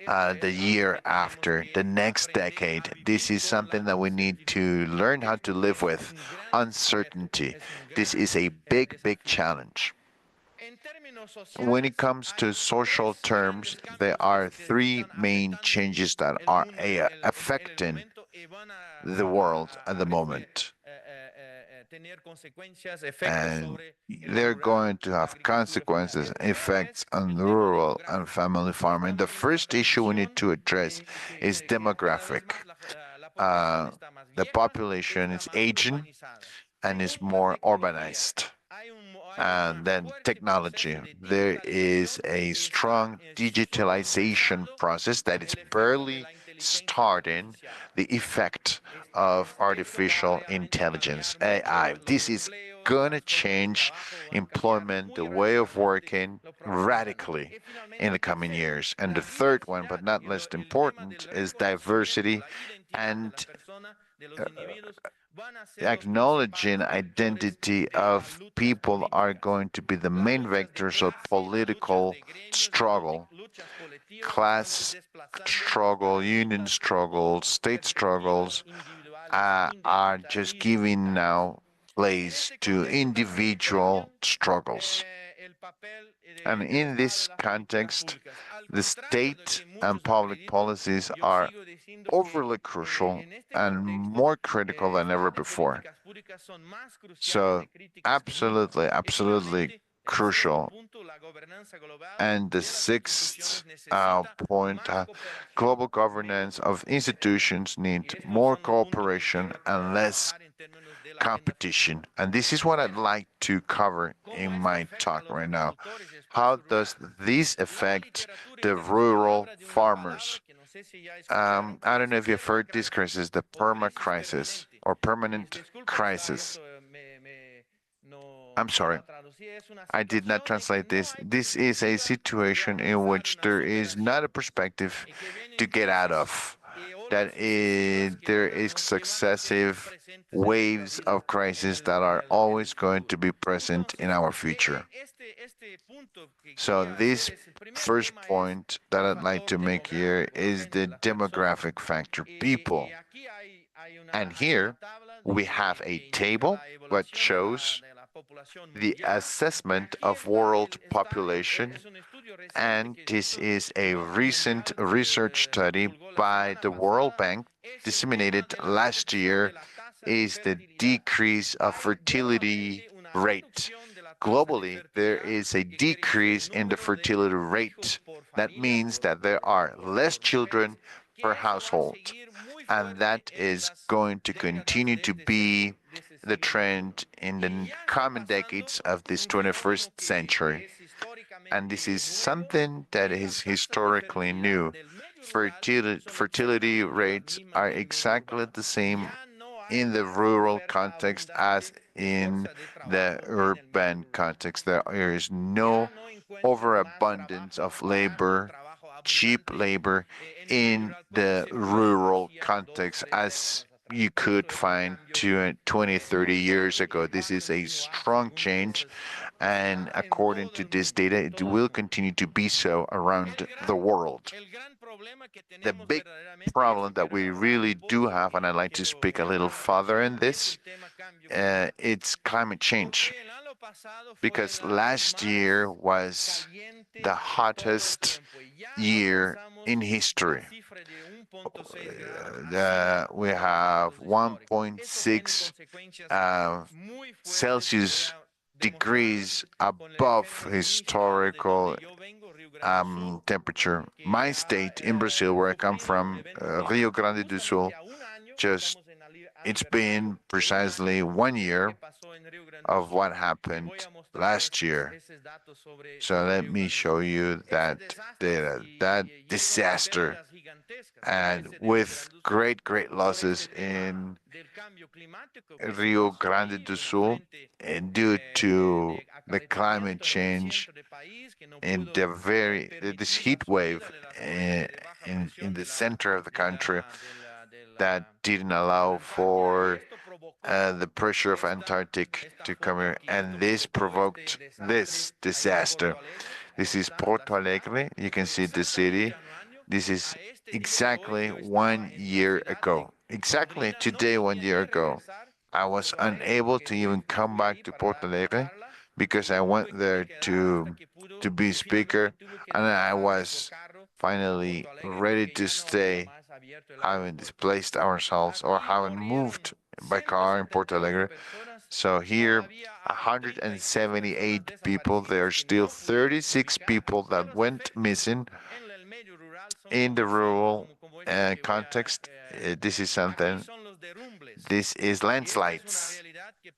Speaker 6: the year after, the next decade. This is something that we need to learn how to live with. Uncertainty. This is a big, big challenge. When it comes to social terms, there are 3 main changes that are affecting the world at the moment. And they're going to have consequences, effects on rural and family farming. The first issue we need to address is demographic. The population is aging and is more urbanized. And then technology. There is a strong digitalization process that is barely starting the effect of artificial intelligence, AI. This is going to change employment, the way of working radically in the coming years. And the third one, but not less important, is diversity and acknowledging identity of people are going to be the main vectors of political struggle, class struggle, union struggles, state struggles are just giving now place to individual struggles. And in this context, the state and public policies are overly crucial and more critical than ever before. So, absolutely, absolutely crucial. And the sixth point, global governance of institutions need more cooperation and less competition. And this is what I'd like to cover in my talk right now. How does this affect the rural farmers? I don't know if you've heard this crisis, the perma crisis or permanent crisis. I'm sorry, I did not translate this. This is a situation in which there is not a perspective to get out of. There is successive waves of crisis that are always going to be present in our future. So this first point that I'd like to make here is the demographic factor, people. And here we have a table that shows the assessment of world population, and this is a recent research study by the World Bank disseminated last year, is the decrease of fertility rate. Globally, there is a decrease in the fertility rate. That means that there are less children per household, and that is going to continue to be the trend in the coming decades of this 21st century. And this is something that is historically new. Fertility rates are exactly the same in the rural context as in the urban context. There is no overabundance of labor, cheap labor in the rural context as you could find 20, 30 years ago. This is a strong change, and according to this data, it will continue to be so around the world. The big problem that we really do have, and I'd like to speak a little further in this, it's climate change. Because last year was the hottest year in history. We have 1.6 Celsius degrees above historical temperature. My state in Brazil, where I come from, Rio Grande do Sul, it's been precisely 1 year of what happened last year. So let me show you that data, that disaster, and with great, great losses in Rio Grande do Sul due to the climate change and this heat wave in the center of the country that didn't allow for the pressure of Antarctic to come here, and this provoked this disaster. This is Porto Alegre. You can see the city. This is exactly 1 year ago. Exactly today, 1 year ago. I was unable to even come back to Porto Alegre because I went there to be speaker, and I was finally ready to stay, having displaced ourselves or having moved by car in Porto Alegre. So here, 178 people. There are still 36 people that went missing in the rural context. This is something. This is landslides.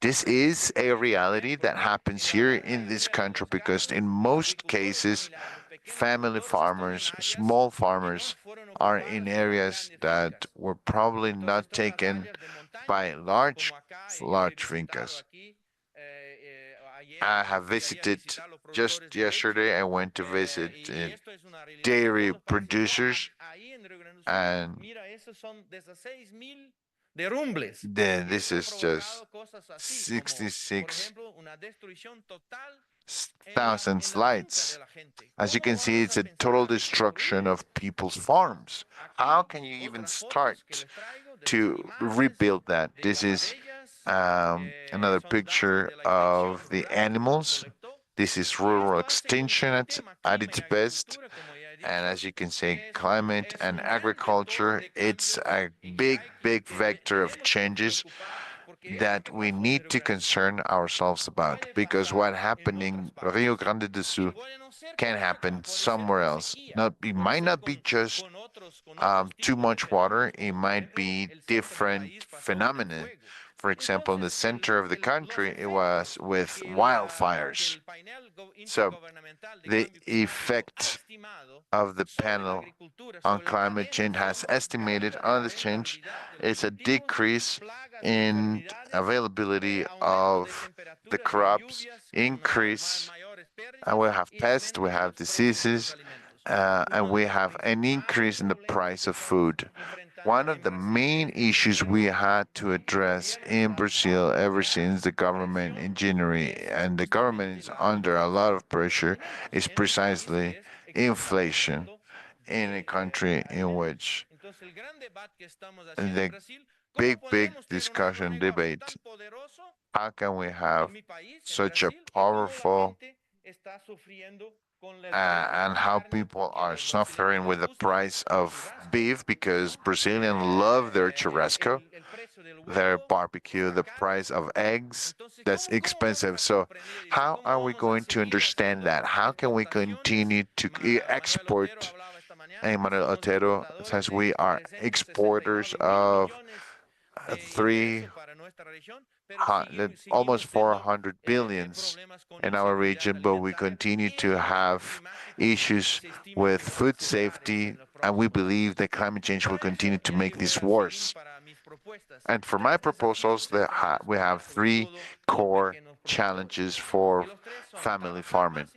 Speaker 6: This is a reality that happens here in this country because in most cases, family farmers, small farmers, are in areas that were probably not taken by large fincas. I have visited just yesterday. I went to visit dairy producers, and this is just 66,000 slides. As you can see, it's a total destruction of people's farms. How can you even start to rebuild that? This is another picture of the animals. This is rural extinction at its best. And as you can see, climate and agriculture, it's a big, big vector of changes that we need to concern ourselves about, because what happened in Rio Grande do Sul can happen somewhere else. It might not be just too much water, it might be different phenomena. For example, in the center of the country, it was with wildfires. So the effect of the panel on climate change has estimated on this change is a decrease in availability of the crops, increase, and we have pests, we have diseases, and we have an increase in the price of food. One of the main issues we had to address in Brazil ever since the government in January, and the government is under a lot of pressure, is precisely inflation in a country in which the big discussion debate, how can we have such a powerful and how people are suffering with the price of beef because Brazilians love their churrasco, their barbecue, the price of eggs, that's expensive. So how are we going to understand that? How can we continue to export? Emmanuel Otero says we are exporters of three almost 400 billions in our region, but we continue to have issues with food safety, and we believe that climate change will continue to make this worse. And for my proposals, we have three core challenges for family farming: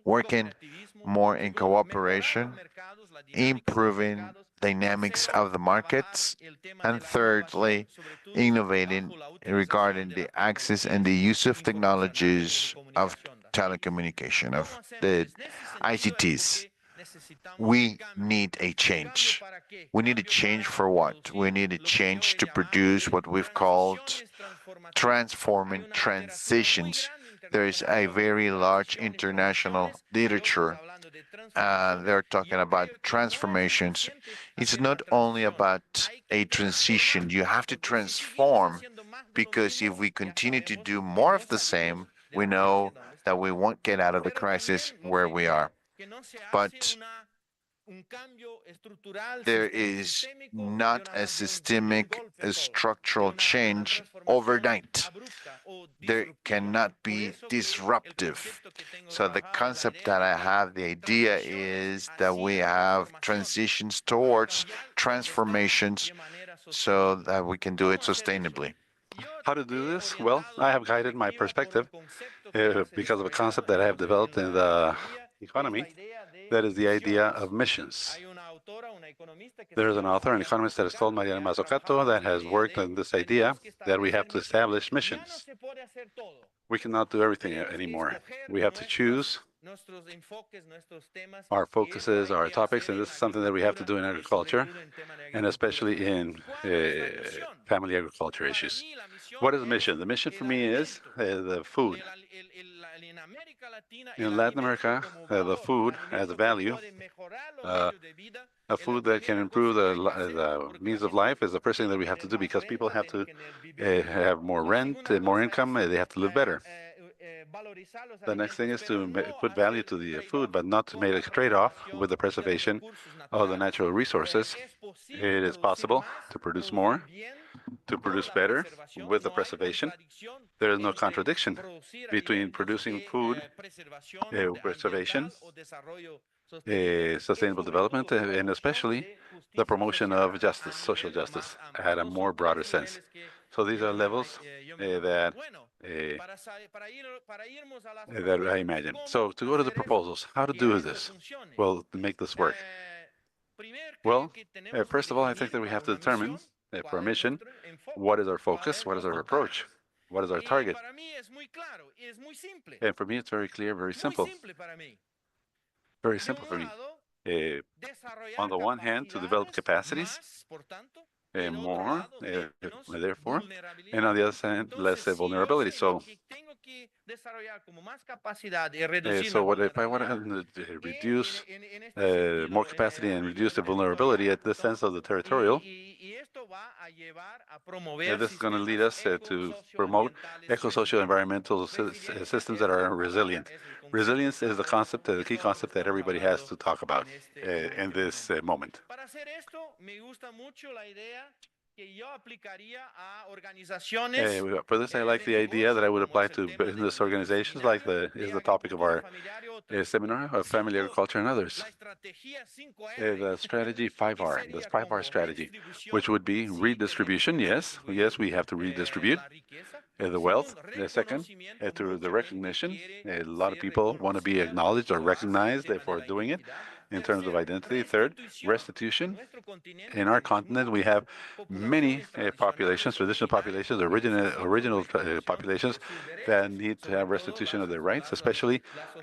Speaker 6: working more in cooperation, improving dynamics of the markets, and thirdly, innovating regarding the access and the use of technologies of telecommunication, of the ICTs. We need a change. We need a change for what? We need a change to produce what we've called transforming transitions. There is a very large international literature. They're talking about transformations. It's not only about a transition. You have to transform, because if we continue to do more of the same, we know that we won't get out of the crisis where we are. But there is not a systemic, a structural change overnight. There cannot be disruptive. So the concept that I have, the idea is that we have transitions towards transformations so that we can do it sustainably.
Speaker 2: How to do this? Well, I have guided my perspective because of a concept that I have developed in the economy. That is the idea of missions. There is an author, an economist that is called Mariana Mazzucato that has worked on this idea that we have to establish missions. We cannot do everything anymore. We have to choose our focuses, our topics, and this is something that we have to do in agriculture, and especially in family agriculture issues. What is the mission? The mission for me is the food. In Latin America, the food as a value, a food that can improve the means of life is the first thing that we have to do, because people have to have more rent, more income, they have to live better. The next thing is to put value to the food, but not to make a trade-off with the preservation of the natural resources. It is possible to produce more, to produce better with the preservation. There is no contradiction between producing food, preservation, sustainable development, and especially the promotion of justice, social justice, at a more broader sense. So these are levels that I imagine. So to go to the proposals, how to do this? Well, to make this work. Well, first of all, I think that we have to determine for a mission, what is our focus, what is our approach, what is our target. And for me, it's very clear, very simple. Very simple for me. On the one hand, to develop capacities, more, therefore, and on the other hand, less vulnerability. So what if I want to reduce more capacity and reduce the vulnerability at the sense of the territorial? This is going to lead us to promote eco-social environmental systems that are resilient. Resilience is the concept, the key concept that everybody has to talk about in this moment. For this, I like the idea that I would apply to business organizations, like is the topic of our seminar of family agriculture and others. The strategy 5R, the 5R strategy, which would be redistribution. Yes, yes, we have to redistribute the wealth. Second, through the recognition. A lot of people want to be acknowledged or recognized for doing it in terms of identity. Third, restitution. In our continent, we have many populations, traditional populations, original populations that need to have restitution of their rights, especially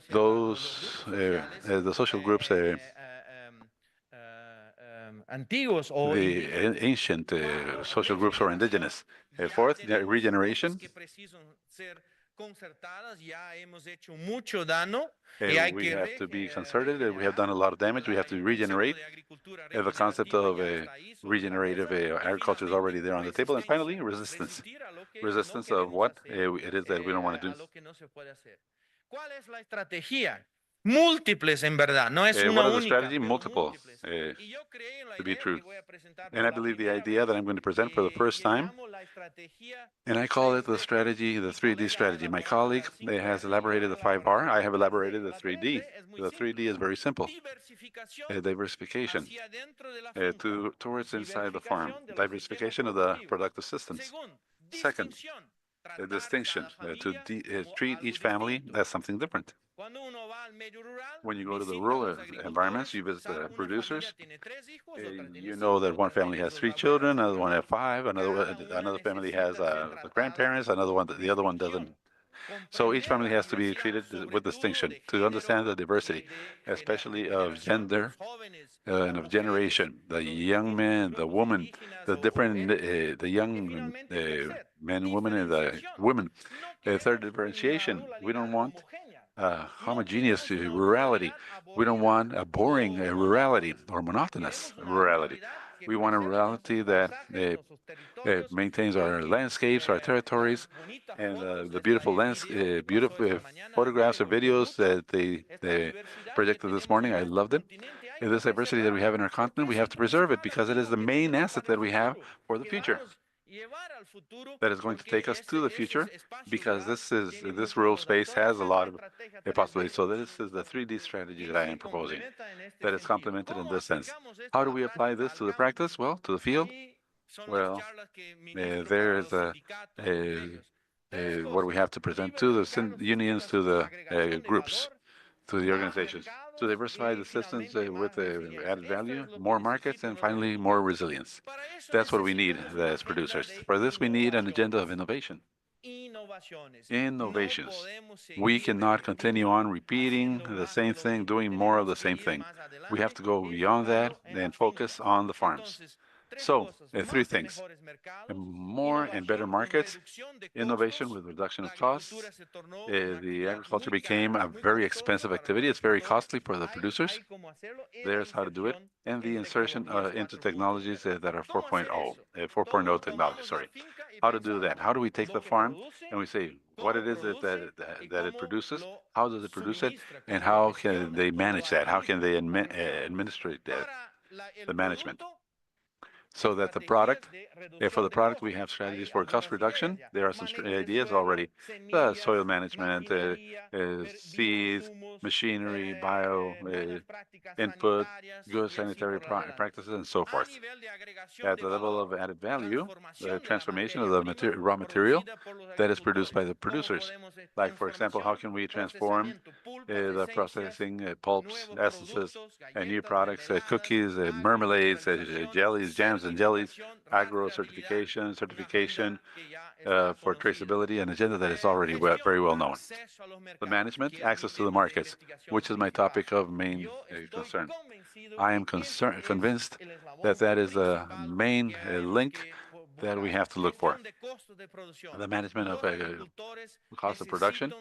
Speaker 2: those the social groups, the ancient social groups or indigenous. Fourth, regeneration. We have to be concerted. We have done a lot of damage. We have to regenerate. The concept of regenerative agriculture is already there on the table. And finally, resistance. Resistance of what it is that we don't want to do.
Speaker 10: Múltiples, en verdad, no es una
Speaker 2: what is the
Speaker 10: única,
Speaker 2: strategy?
Speaker 10: pero
Speaker 2: Multiple,
Speaker 10: múltiples. Y yo creí en la
Speaker 2: to be
Speaker 10: idea
Speaker 2: true.
Speaker 10: que voy a presentar
Speaker 2: And
Speaker 10: por
Speaker 2: I
Speaker 10: la
Speaker 2: believe the
Speaker 10: primera
Speaker 2: idea that I'm going to present for the first time,
Speaker 10: llamamos la estrategia
Speaker 2: and I call it the strategy, the 3D strategy. My colleague has elaborated the 5R. I have elaborated the 3D. The 3D is very simple. Diversification towards inside the farm. Diversification of the productive systems. Second, a distinction to treat each family as something different. When you go to the rural environments, you visit the producers. You know that one family has 3 children, another one has 5, another family has the grandparents, the other one doesn't. So each family has to be treated with distinction to understand the diversity, especially of gender and of generation. The young men, the woman, the different, the young men and women, and the women. Third differentiation. We don't want homogeneous rurality. We don't want a boring rurality or monotonous rurality. We want a rurality that maintains our landscapes, our territories, and the beautiful beautiful photographs or videos that they projected this morning. I loved it. And this diversity that we have in our continent, we have to preserve it because it is the main asset that we have for the future. That is going to take us to the future because this rural space has a lot of possibilities. So this is the 3D strategy that I am proposing that is complemented in this sense. How do we apply this to the practice? Well, to the field. Well, there is what we have to present to the unions, to the groups, to the organizations, to diversify the systems with added value, more markets, and finally, more resilience. That's what we need as producers. For this, we need an agenda of innovation. Innovations. We cannot continue on repeating the same thing, doing more of the same thing. We have to go beyond that and focus on the farms. So, 3 things. More and better markets, innovation with reduction of costs. The agriculture became a very expensive activity. It's very costly for the producers. There's how to do it. And the insertion into technologies that are 4.0 technology, sorry. How to do that? How do we take the farm and we say what it is that it produces, how does it produce it, and how can they manage that? How can they administrate that, the management? So that the product, for the product, we have strategies for cost reduction. There are some ideas already. Soil management, seeds, machinery, bio input, good sanitary practices, and so forth. At the level of added value, the transformation of the raw material that is produced by the producers. Like, for example, how can we transform the processing pulps, essences, and new products, cookies, marmalades, jellies, jams, and jellies, agro certification for traceability, an agenda that is already very well known. The management, access to the markets, which is my topic of main concern. I am convinced that that is the main link that we have to look for. The management of cost of production.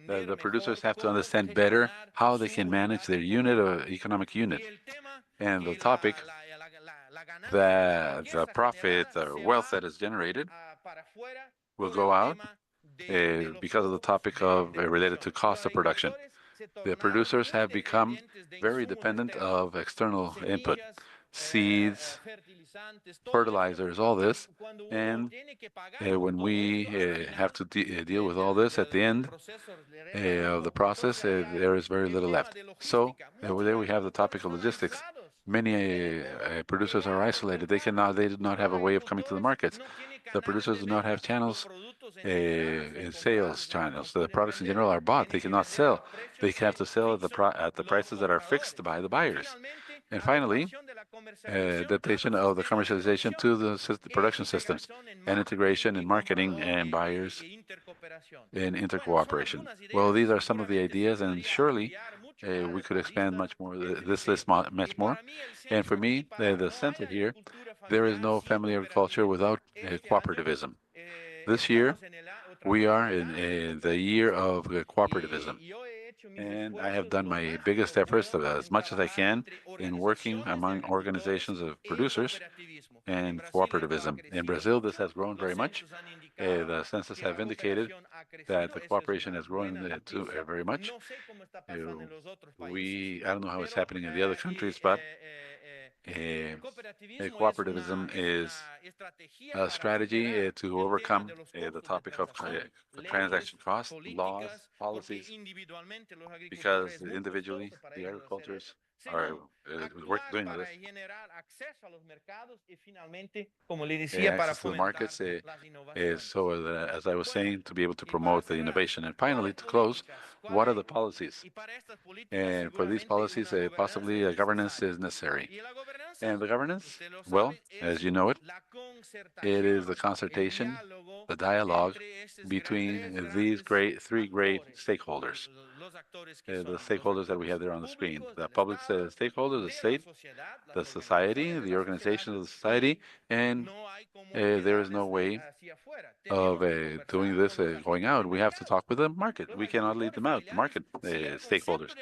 Speaker 2: The producers have to understand better how they can manage their unit or economic unit. And the topic, the profit, the wealth that is generated will go out because of the topic of related to cost of production. The producers have become very dependent of external input. seeds, fertilizers, all this. And when we have to deal with all this at the end of the process, there is very little left. So there we have the topic of logistics. Many producers are isolated. They do not have a way of coming to the markets. The producers do not have channels, sales channels. So the products in general are bought. They cannot sell. They have to sell at the prices that are fixed by the buyers. And finally, adaptation of the commercialization to the production systems and integration in marketing and buyers in intercooperation. Well, these are some of the ideas, and surely we could expand much more, this list much more. And for me, the center here, there is no family agriculture without cooperativism. This year, we are in the year of cooperativism. And I have done my biggest efforts as much as I can in working among organizations of producers and cooperativism. In Brazil, this has grown very much. The census have indicated that the cooperation has grown very much. I don't know how it's happening in the other countries, but cooperativism is a strategy to overcome the topic of transaction costs, laws, policies, because individually the agricultures are doing this. Access to the markets, so as I was saying, to be able to promote the innovation. And finally, to close, what are the policies? And for these policies, possibly a governance is necessary. And the governance, well, as you know it, it is the consultation, the dialogue between these three great stakeholders. The stakeholders that we have there on the screen. The public stakeholders, the state, the society, the organization of the society, and there is no way of doing this going out. We have to talk with the market. We cannot leave them out, the market stakeholders.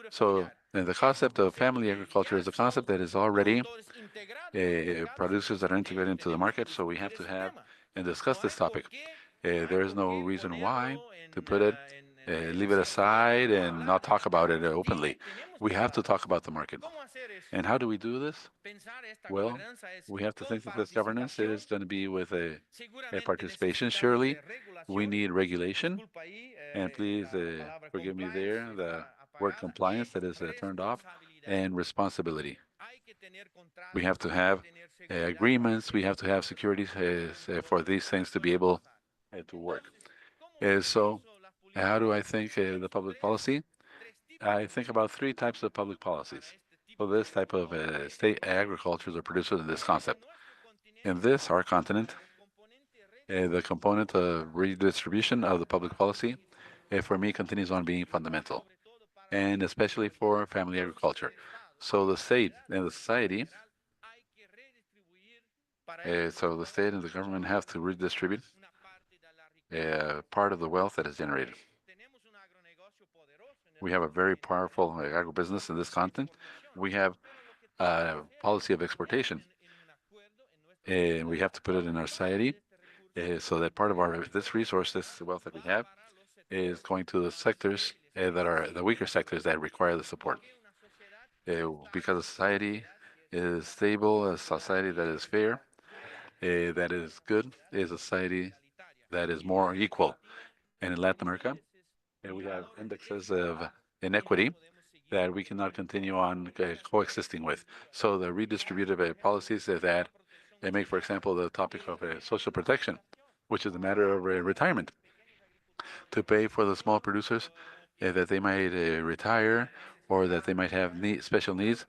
Speaker 2: So the concept of family agriculture is a concept that is already producers that are integrated into the market. So we have to have and discuss this topic. There is no reason why to put it, leave it aside and not talk about it openly. We have to talk about the market. And how do we do this? Well, we have to think that this governance is going to be with a participation. Surely, we need regulation. And please forgive me there, the word compliance that is turned off, and responsibility. We have to have agreements. We have to have securities for these things to be able to work. So, how do I think the public policy? I think about three types of public policies for this type of state agricultures or producers in this concept. In this, our continent, the component of redistribution of the public policy, for me, continues on being fundamental, and especially for family agriculture. So the state and the society, so the state and the government have to redistribute part of the wealth that is generated. We have a very powerful agribusiness in this continent. We have a policy of exportation, and we have to put it in our society so that part of this resource, this wealth that we have, is going to the sectors that are the weaker sectors that require the support. Because a society is stable, a society that is fair, that is good, is a society that is more equal. And in Latin America, we have indexes of inequity that we cannot continue on coexisting with. So the redistributive policies that make, for example, the topic of social protection, which is a matter of retirement, to pay for the small producers that they might retire or that they might have special needs,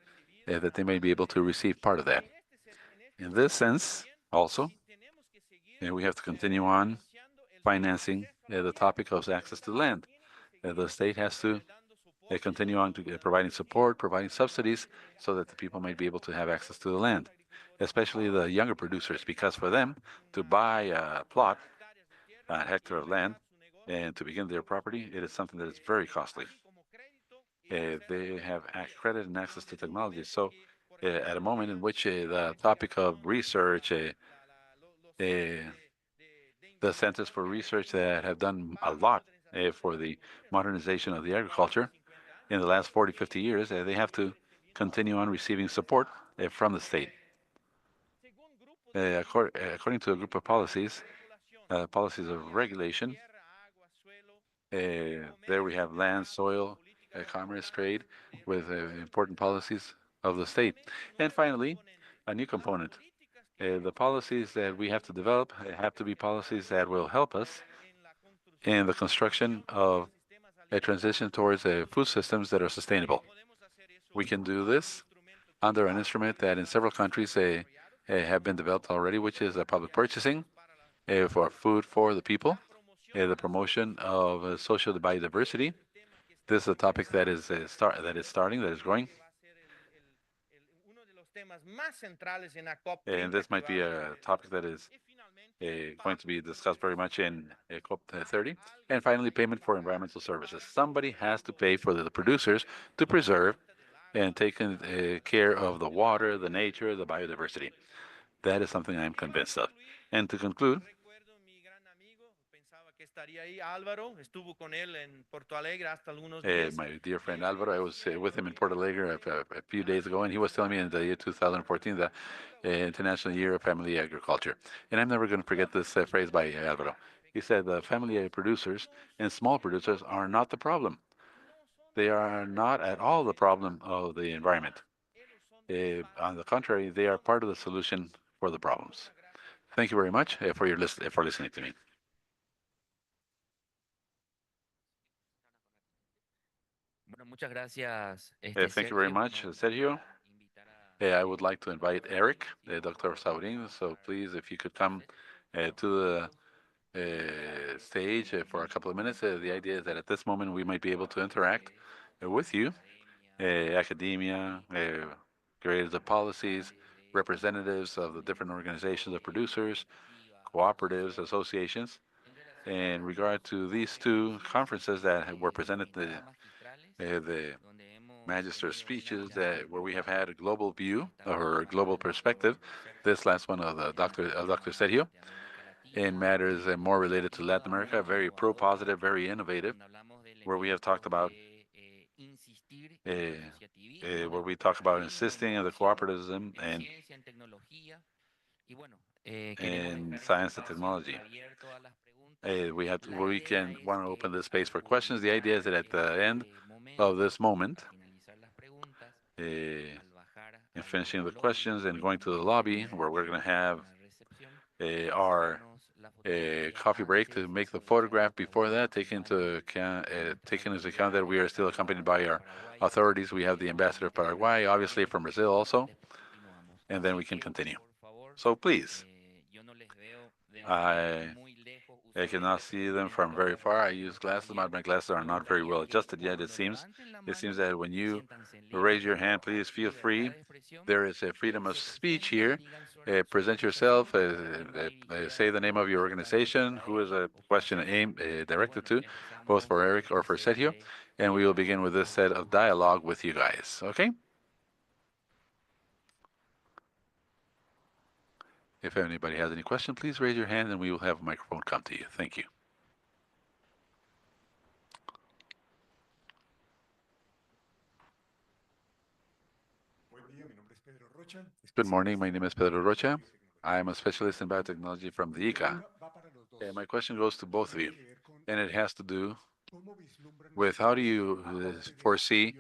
Speaker 2: that they may be able to receive part of that. In this sense, also, we have to continue on financing the topic of access to land. The state has to continue on to providing support, providing subsidies, so that the people might be able to have access to the land, especially the younger producers, because for them to buy a plot, a hectare of land, and to begin their property, it is something that is very costly. They have credit and access to technology. So at a moment in which the topic of research, the centers for research that have done a lot for the modernization of the agriculture in the last 40, 50 years, they have to continue on receiving support from the state. According to a group of policies, policies of regulation, there we have land, soil, commerce, trade, with important policies of the state. And finally, a new component. The policies that we have to develop have to be policies that will help us in the construction of a transition towards food systems that are sustainable. We can do this under an instrument that in several countries have been developed already, which is public purchasing for food for the people, the promotion of social biodiversity. This is a topic that is starting, that is growing. And this might be a topic that is going to be discussed very much in COP30. And finally, payment for environmental services. Somebody has to pay for the producers to preserve and take care of the water, the nature, the biodiversity. That is something I'm convinced of. And to conclude, my dear friend Alvaro, I was with him in Porto Alegre a few days ago, and he was telling me in the year 2014, the International Year of Family Agriculture. And I'm never going to forget this phrase by Alvaro. He said, the family producers and small producers are not the problem. They are not at all the problem of the environment. On the contrary, they are part of the solution for the problems. Thank you very much for listening to me. Thank you very much, Sergio. I would like to invite Eric, Dr. Saurin. So please, if you could come to the stage for a couple of minutes. The idea is that at this moment we might be able to interact with you, academia, creators of policies, representatives of the different organizations of producers, cooperatives, associations, in regard to these two conferences that were presented, the magister speeches where we have had a global view or a global perspective. This last one of Dr. Sergio, in matters more related to Latin America, very pro-positive, very innovative, where we have talked about where we talk about insisting on the cooperativism and science and technology. We can want to open the space for questions. The idea is that at the end of this moment, in finishing the questions and going to the lobby, where we're going to have our coffee break to make the photograph. Before that, taking into account that we are still accompanied by our authorities. We have the ambassador of Paraguay, obviously from Brazil also, and then we can continue. So please, I cannot see them from very far. I use glasses. My glasses are not very well adjusted yet, it seems. It seems that when you raise your hand, please feel free. There is a freedom of speech here. Present yourself, say the name of your organization, who is a question directed to, both for Eric or for Sergio, and we will begin with this set of dialogue with you guys, okay? If anybody has any question, please raise your hand and we will have a microphone come to you. Thank you. Good morning. My name is Pedro Rocha. I am a specialist in biotechnology from the ICA. My question goes to both of you, and it has to do with how do you foresee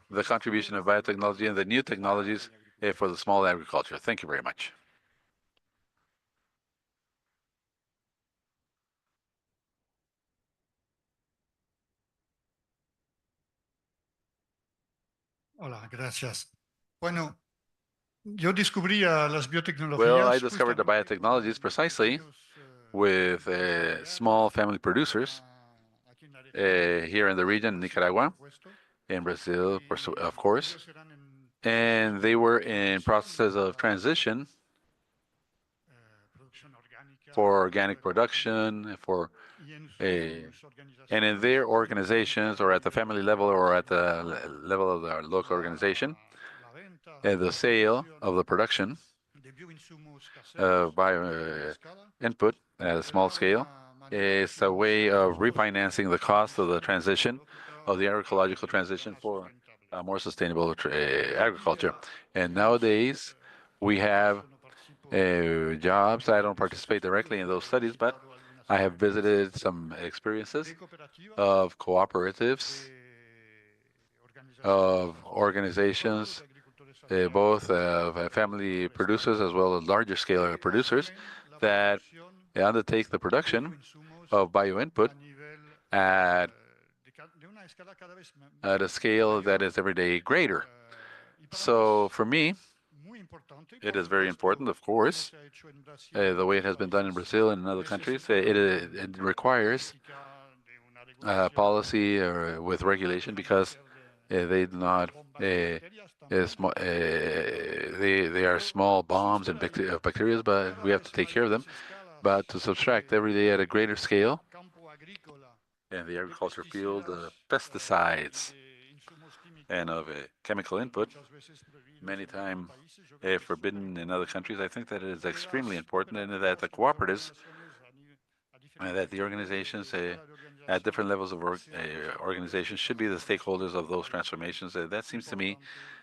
Speaker 2: the contribution of biotechnology and the new technologies for the small agriculture? Thank you very much.
Speaker 11: Hola, gracias. Bueno, yo descubrí las biotecnologías.
Speaker 2: Well, I discovered the biotechnologies precisely with small family producers here in the region, Nicaragua, in Brazil, of course, and they were in processes of transition for organic production, and in their organizations or at the family level or at the level of the local organization, the sale of the production of bio input at a small scale is a way of refinancing the cost of the transition, of the agroecological transition for more sustainable agriculture. And nowadays, we have jobs. I don't participate directly in those studies, but I have visited some experiences of cooperatives, of organizations, both of family producers as well as larger scale producers that undertake the production of bioinput at, at a scale that is every day greater. So for me, it is very important, of course, the way it has been done in Brazil and in other countries. It requires policy or with regulation because they do not they are small bombs and bacteria, but we have to take care of them. But to subtract every day at a greater scale in the agriculture field, pesticides and of chemical input, many times forbidden in other countries, I think that it is extremely important and that the cooperatives, that the organizations at different levels of organization should be the stakeholders of those transformations. That seems to me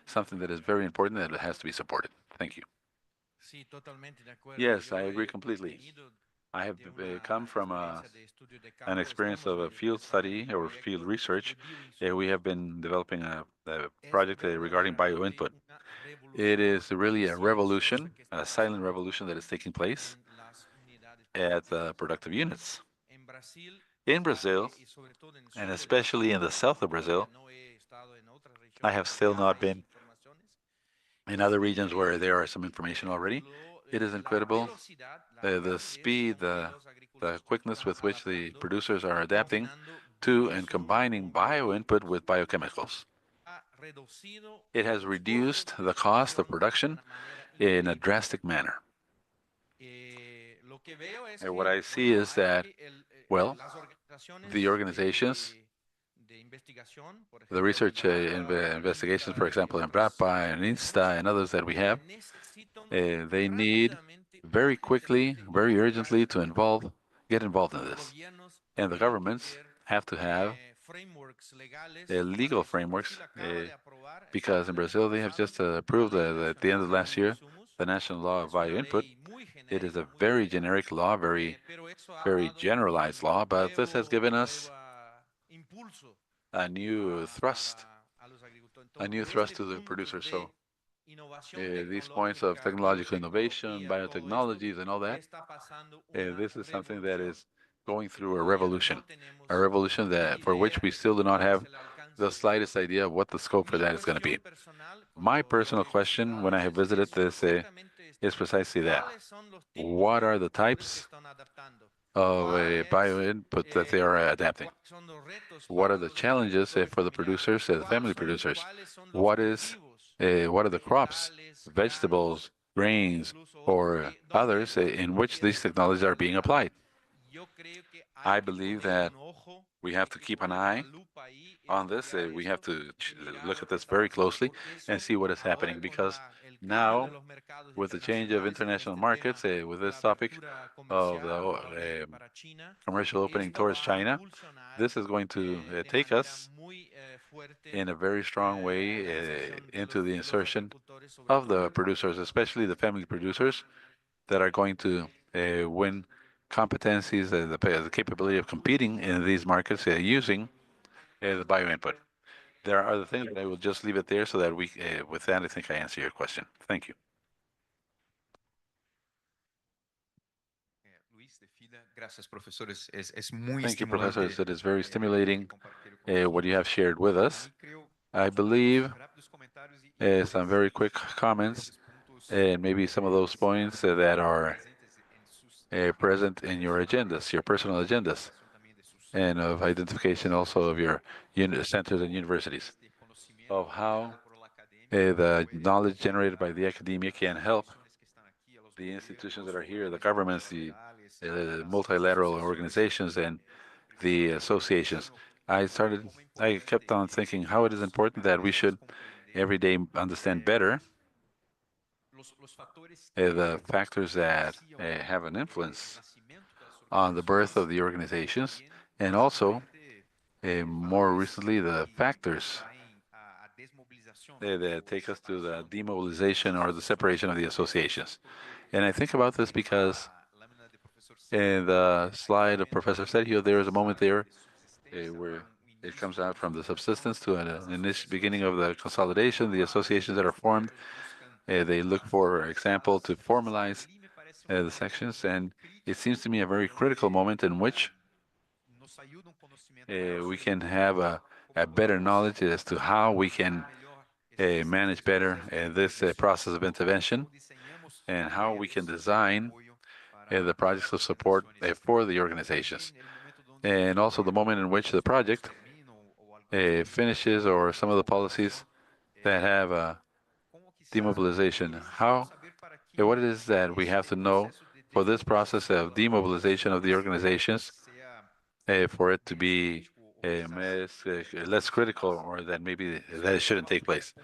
Speaker 2: something that is very important that has to be supported. Thank you. Yes, I agree completely. I have come from an experience of a field study or field research. We have been developing a project regarding bioinput. It is really a revolution, a silent revolution that is taking place at the productive units. In Brazil, and especially in the south of Brazil, I have still not been in other regions where there are some information already. It is incredible the speed, the quickness with which the producers are adapting to and combining bioinput with biochemicals. It has reduced the cost of production in a drastic manner. And what I see is that, well, the organizations, the research investigations, for example, in BRAPA and INSTA and others that we have, they need very quickly, very urgently to get involved in this. And the governments have to have legal frameworks because in Brazil they have just approved at the end of last year the national law of bioinput. It is a very generic law, very generalized law, but this has given us a new thrust, to the producers. So these points of technological innovation, biotechnologies, and all that, this is something that is going through a revolution that for which we still do not have the slightest idea of what the scope for that is going to be. My personal question when I have visited this is precisely that. What are the types of bio input that they are adapting? What are the challenges for the producers, the family producers? What are the crops, vegetables, grains, or others in which these technologies are being applied? I believe that we have to keep an eye on this. We have to look at this very closely and see what is happening because now, with the change of international markets, with this topic of the commercial opening towards China, this is going to take us in a very strong way into the insertion of the producers, especially the family producers that are going to win competencies, the capability of competing in these markets using the bioinput. There are other things, but I will just leave it there so that with that, I think I answer your question. Thank you. Thank you, professors. It is very stimulating what you have shared with us. I believe some very quick comments and maybe some of those points that are present in your agendas, your personal agendas, and of identification also of your centers and universities, of how the knowledge generated by the academia can help the institutions that are here, the governments, the multilateral organizations, and the associations. I kept on thinking how it is important that we should every day understand better the factors that have an influence on the birth of the organizations, and also more recently the factors that take us to the demobilization or the separation of the associations. And I think about this because in the slide of Professor Sergio, there is a moment there where it comes out from the subsistence to an initial beginning of the consolidation, the associations that are formed. They look for example to formalize the sections, and it seems to me a very critical moment in which we can have a better knowledge as to how we can manage better this process of intervention and how we can design the projects of support for the organizations. And also the moment in which the project finishes or some of the policies that have demobilization. What it is that we have to know for this process of demobilization of the organizations, for it to be less critical or that maybe that it shouldn't take place.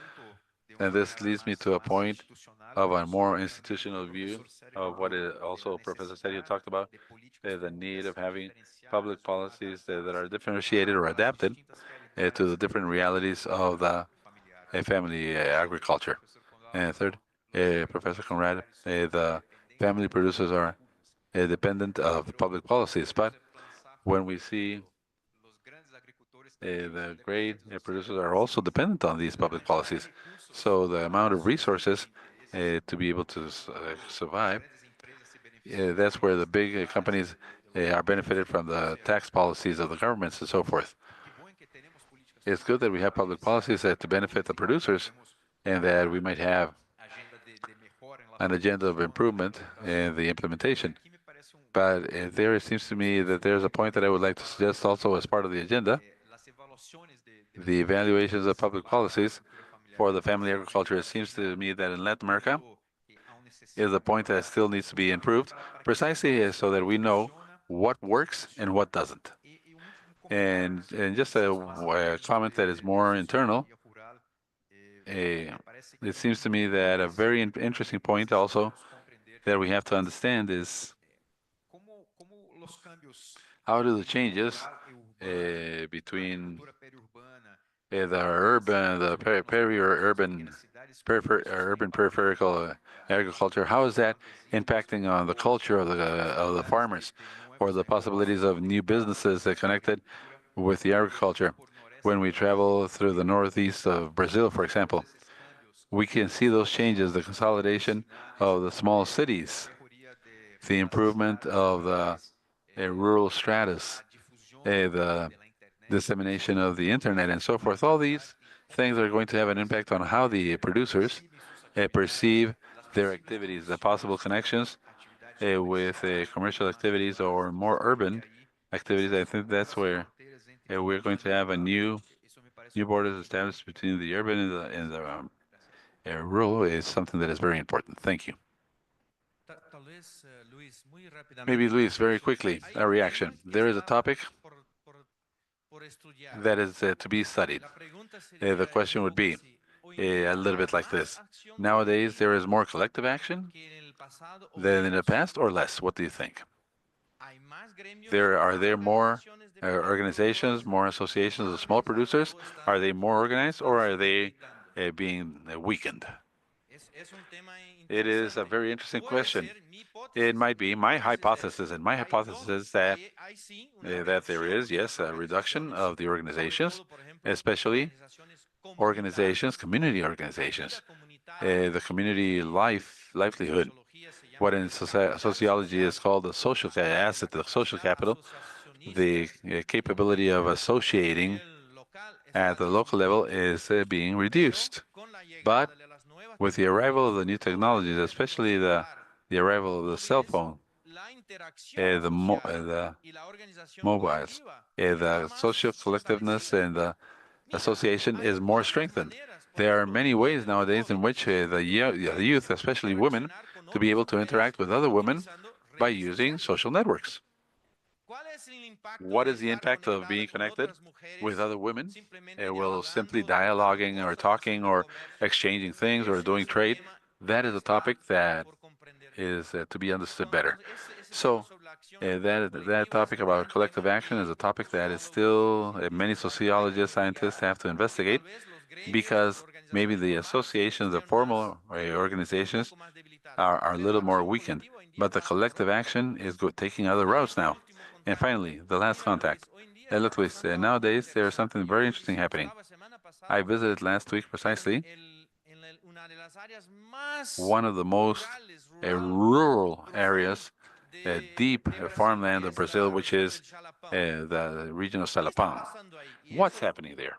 Speaker 2: And this leads me to a point of a more institutional view of what also Professor Sergio talked about, the need of having public policies that are differentiated or adapted to the different realities of the family agriculture. And third, Professor Conrad, the family producers are dependent of public policies, but when we see the great producers are also dependent on these public policies. So the amount of resources to be able to survive, that's where the big companies are benefited from the tax policies of the governments and so forth. It's good that we have public policies to benefit the producers and that we might have an agenda of improvement in the implementation. But there it seems to me that there's a point that I would like to suggest also as part of the agenda. The evaluations of public policies for the family agriculture, it seems to me that in Latin America is a point that still needs to be improved, precisely so that we know what works and what doesn't. And just a comment that is more internal, it seems to me that a very interesting point also that we have to understand is how do the changes between the urban, the peri or urban, urban peripheral agriculture, how is that impacting on the culture of the farmers, or the possibilities of new businesses that connected with the agriculture? When we travel through the northeast of Brazil, for example, we can see those changes, the consolidation of the small cities, the improvement of the rural stratus, the dissemination of the internet, and so forth. All these things are going to have an impact on how the producers perceive their activities, the possible connections with commercial activities or more urban activities. I think that's where we're going to have a new borders established between the urban and the rural is something that is very important. Thank you. Maybe Luis, very quickly, a reaction. There is a topic that is to be studied. The question would be a little bit like this. Nowadays, there is more collective action than in the past, or less? What do you think? Are there more organizations, more associations of small producers? Are they more organized, or are they being weakened? It is a very interesting question. It might be my hypothesis, and my hypothesis is that there is, yes, a reduction of the organizations, especially organizations, community organizations, the community livelihood, what in sociology is called the social asset, the social capital, the capability of associating at the local level is being reduced. But with the arrival of the new technologies, especially the arrival of the cell phone, the mobiles, the social collectiveness and the association is more strengthened. There are many ways nowadays in which the youth, especially women, to be able to interact with other women by using social networks. What is the impact of being connected with other women? Well, simply dialoguing or talking or exchanging things or doing trade. That is a topic that is to be understood better. So that topic about collective action is a topic that is still many sociologists, scientists have to investigate. because maybe the associations, the formal organizations, are a little more weakened, but the collective action is taking other routes now. And finally, the last contact. Look, Luis, nowadays there's something very interesting happening. I visited last week precisely one of the most rural areas, deep farmland of Brazil, which is the region of Salapam. What's happening there?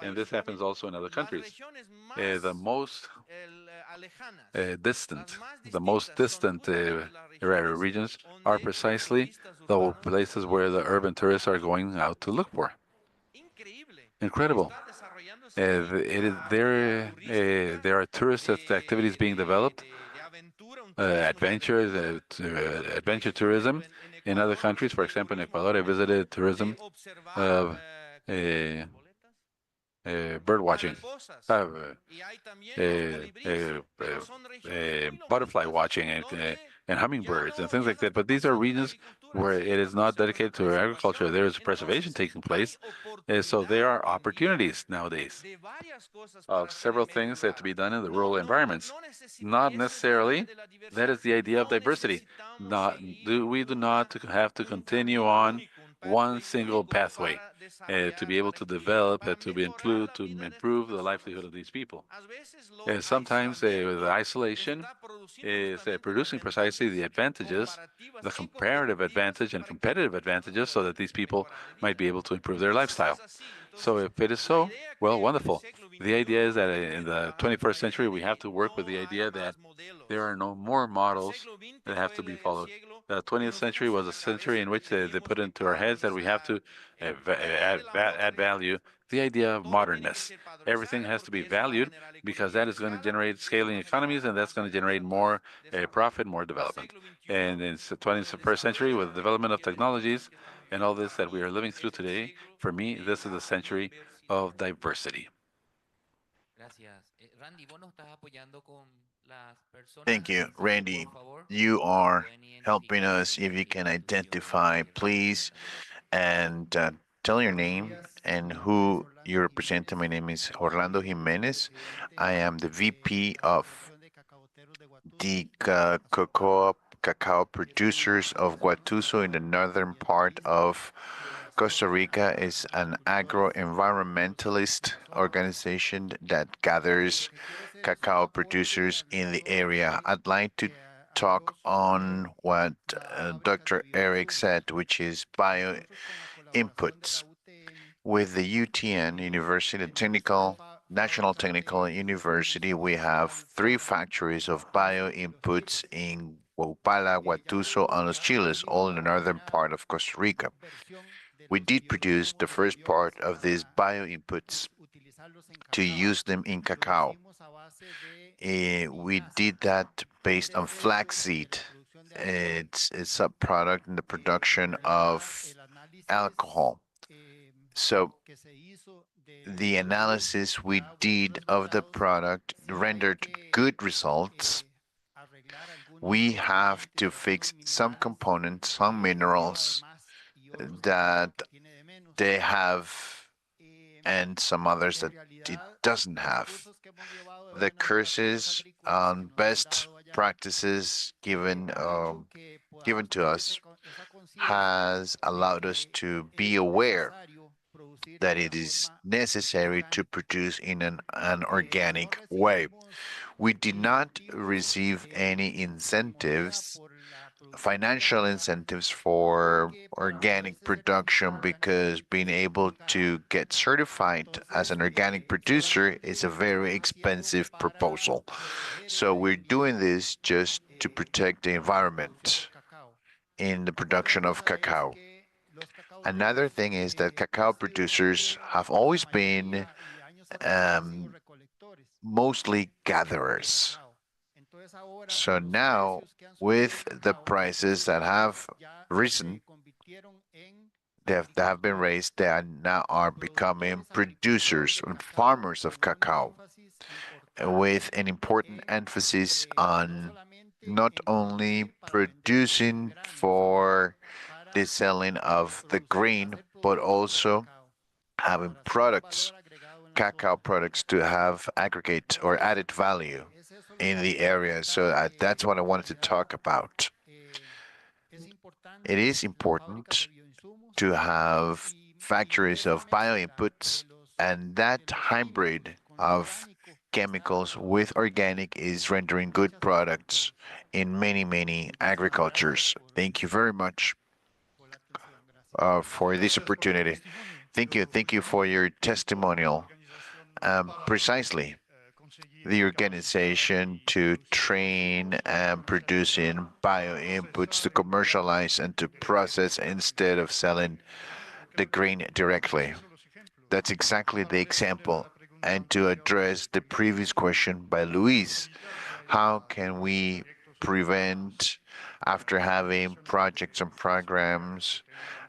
Speaker 2: And this happens also in other countries. The most distant regions are precisely the places where the urban tourists are going out to look for. Incredible. There are tourist activities being developed, adventure tourism in other countries. For example, in Ecuador, I visited tourism of bird watching, butterfly watching, and hummingbirds and things like that. But these are regions where it is not dedicated to agriculture. There is preservation taking place. So there are opportunities nowadays of several things that to be done in the rural environments. Not necessarily. That is the idea of diversity. We do not have to continue on one single pathway to be able to develop, to improve the livelihood of these people. Sometimes the isolation is producing precisely the advantages, the comparative advantage and competitive advantages, so that these people might be able to improve their lifestyle. So if it is so, well, wonderful. The idea is that in the 21st century, we have to work with the idea that there are no more models that have to be followed. The 20th century was a century in which they put into our heads that we have to add value. The idea of modernness. Everything has to be valued because that is going to generate scaling economies, and that's going to generate more profit, more development. And in the 21st century, with the development of technologies and all this that we are living through today, for me, this is the century of diversity.
Speaker 6: Thank you, Randy. You are helping us. If you can identify, please, and tell your name and who you represent. My name is Orlando Jimenez. I am the VP of the cacao producers of Guatuso in the northern part of Costa Rica. Is an agro-environmentalist organization that gathers cacao producers in the area. I'd like to talk on what Dr. Eric said, which is bio inputs. With the UTN University, National Technical University, we have 3 factories of bio inputs in Huaupala, Guatuso, and Los Chiles, all in the northern part of Costa Rica. We did produce the first part of these bio inputs to use them in cacao. We did that based on flaxseed. It's a product in the production of alcohol. So the analysis we did of the product rendered good results. We have to fix some components, some minerals that they have, and some others that it doesn't have. The courses on best practices given to us has allowed us to be aware that it is necessary to produce in an organic way. We did not receive any incentives, financial incentives for organic production, because being able to get certified as an organic producer is a very expensive proposal. So we're doing this just to protect the environment in the production of cacao. Another thing is that cacao producers have always been mostly gatherers. So now, with the prices that have risen, that have been raised, they now are becoming producers and farmers of cacao, with an important emphasis on not only producing for the selling of the grain, but also having products cacao products to have aggregate or added value in the area. So that's what I wanted to talk about. It is important to have factories of bioinputs, and that hybrid of chemicals with organic is rendering good products in many, many agricultures. Thank you very much for this opportunity. Thank you. Thank you for your testimonial. Precisely, the organization to train and producing bioinputs to commercialize and to process instead of selling the grain directly. That's exactly the example. And to address the previous question by Luis, how can we prevent, after having projects and programs,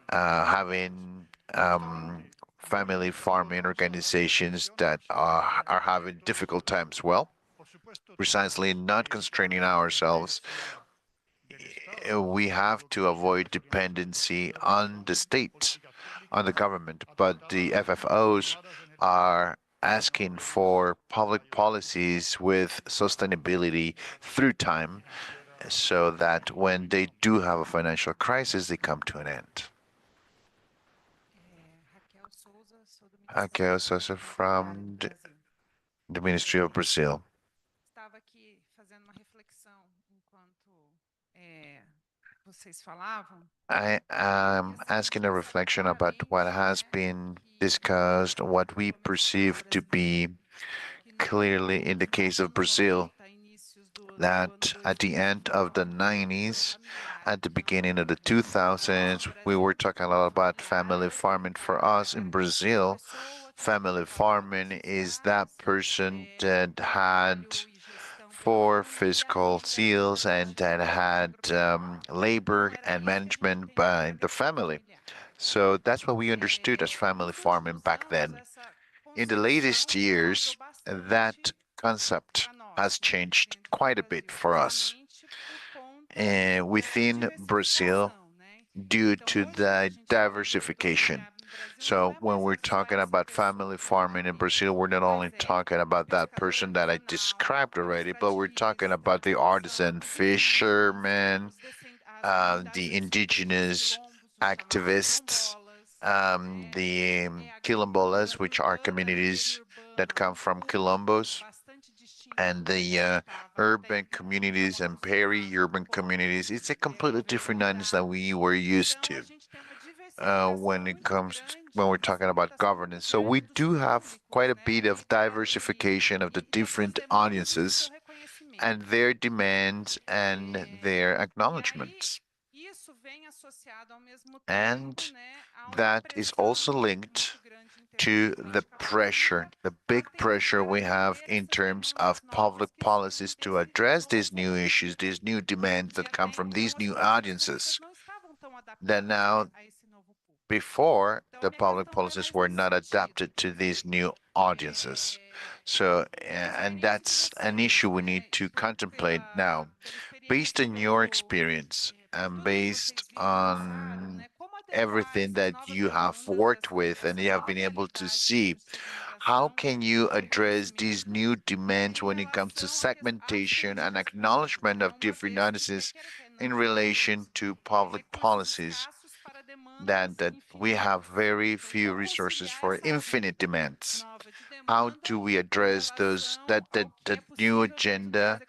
Speaker 6: having family farming organizations that are having difficult times? Well, precisely not constraining ourselves. We have to avoid dependency on the state, on the government, but the FFOs are asking for public policies with sustainability through time so that when they do have a financial crisis, they come to an end. Raquel Souza from the Ministry of Brazil. I am asking a reflection about what has been discussed, what we perceive to be clearly in the case of Brazil, that at the end of the 90s, at the beginning of the 2000s, we were talking a lot about family farming. For us in Brazil, family farming is that person that had 4 fiscal seals and that had labor and management by the family. So that's what we understood as family farming back then. In the latest years, that concept has changed quite a bit for us. Within Brazil, due to the diversification. So when we're talking about family farming in Brazil, we're not only talking about that person that I described already, but we're talking about the artisan fishermen, the indigenous activists, the quilombolas, which are communities that come from quilombos, and the urban communities and peri-urban communities. It's a completely different audience than we were used to when we're talking about governance. So we do have quite a bit of diversification of the different audiences and their demands and their acknowledgments. And that is also linked to the pressure, the big pressure we have in terms of public policies to address these new issues, these new demands that come from these new audiences. That now, before, the public policies were not adapted to these new audiences. So, and that's an issue we need to contemplate now. Based on your experience and based on everything that you have worked with and you have been able to see, how can you address these new demands when it comes to segmentation and acknowledgement of different audiences in relation to public policies? That we have very few resources for infinite demands. How do we address that new agenda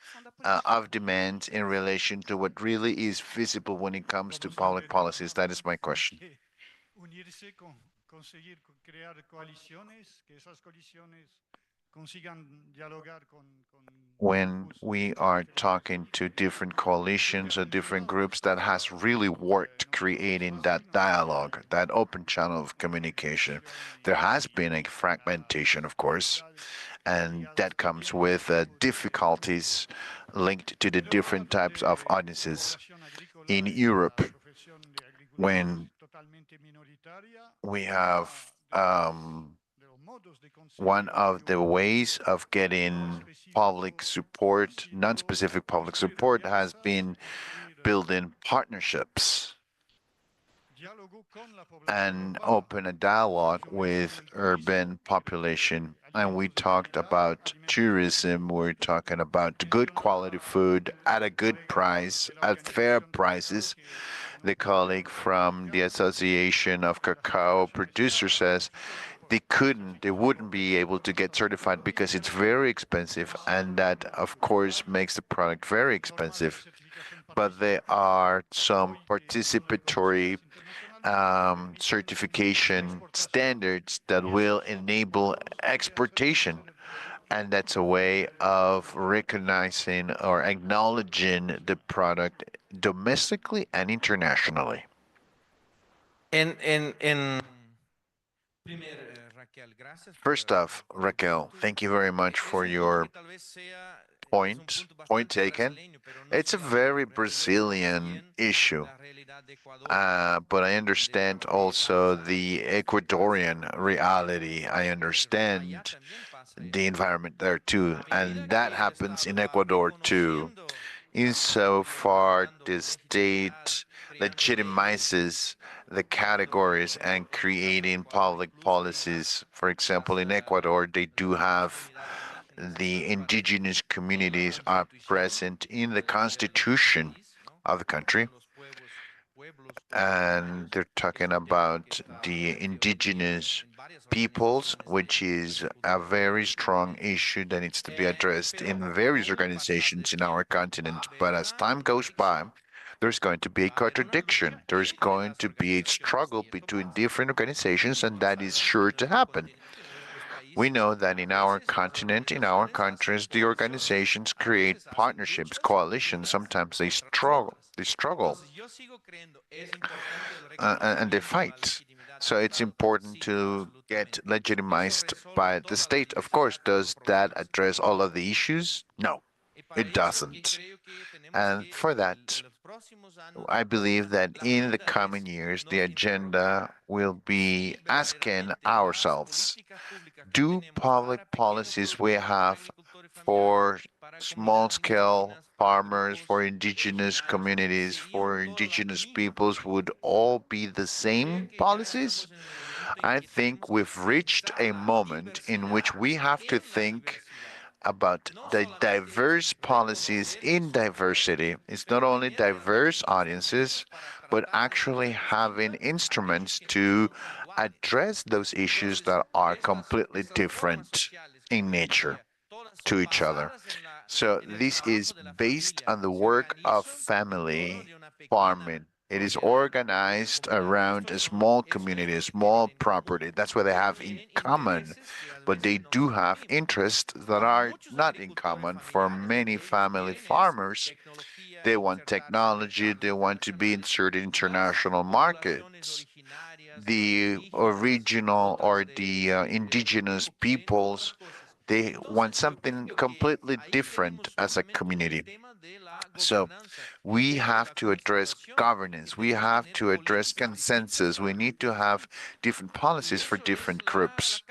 Speaker 6: of demands in relation to what really is feasible when it comes to public policies? That is my question. When we are talking to different coalitions or different groups, that has really worked creating that dialogue, that open channel of communication. There has been a fragmentation, of course, and that comes with difficulties linked to the different types of audiences. In Europe, when we have one of the ways of getting public support, non-specific public support, has been building partnerships. and open a dialogue with urban population. And we talked about tourism, we're talking about good quality food at a good price, at fair prices. The colleague from the Association of Cacao Producers says they wouldn't be able to get certified because it's very expensive, and that, of course, makes the product very expensive. But there are some participatory certification standards that will enable exportation. And that's a way of recognizing or acknowledging the product domestically and internationally. First off, Raquel, thank you very much for your point taken. It's a very Brazilian issue, but I understand also the Ecuadorian reality. I understand the environment there too, and that happens in Ecuador too. Insofar the state legitimizes the categories and creating public policies. For example, in Ecuador, they do have the indigenous communities are present in the constitution of the country, and they're talking about the indigenous peoples, which is a very strong issue that needs to be addressed in various organizations in our continent. But as time goes by, there's going to be a contradiction. There's going to be a struggle between different organizations, and that is sure to happen. We know that in our continent, in our countries, the organizations create partnerships, coalitions. Sometimes they struggle, and they fight. So it's important to get legitimized by the state. Of course, does that address all of the issues? No, it doesn't. And for that, I believe that in the coming years, the agenda will be asking ourselves, do public policies we have for small scale farmers, for indigenous communities, for indigenous peoples would all be the same policies? I think we've reached a moment in which we have to think about the diverse policies in diversity. It's not only diverse audiences, but actually having instruments to address those issues that are completely different in nature to each other. So this is based on the work of family farming. It is organized around a small community, a small property. That's what they have in common. But they do have interests that are not in common for many family farmers. They want technology, they want to be inserted in international markets. The original or the indigenous peoples, they want something completely different as a community. So we have to address governance. We have to address consensus. We need to have different policies for different groups.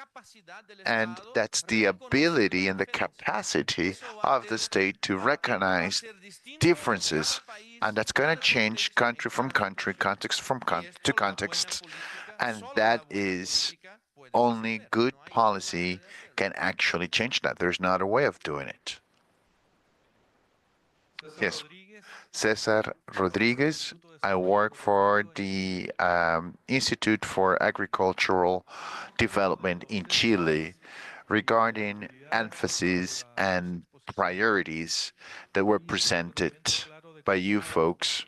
Speaker 6: And that's the ability and the capacity of the state to recognize differences. And that's going to change country from country, context from to context. And that is only good policy can actually change that. There's not a way of doing it. Yes. Cesar Rodriguez. I work for the Institute for Agricultural Development in Chile regarding emphasis and priorities that were presented by you folks.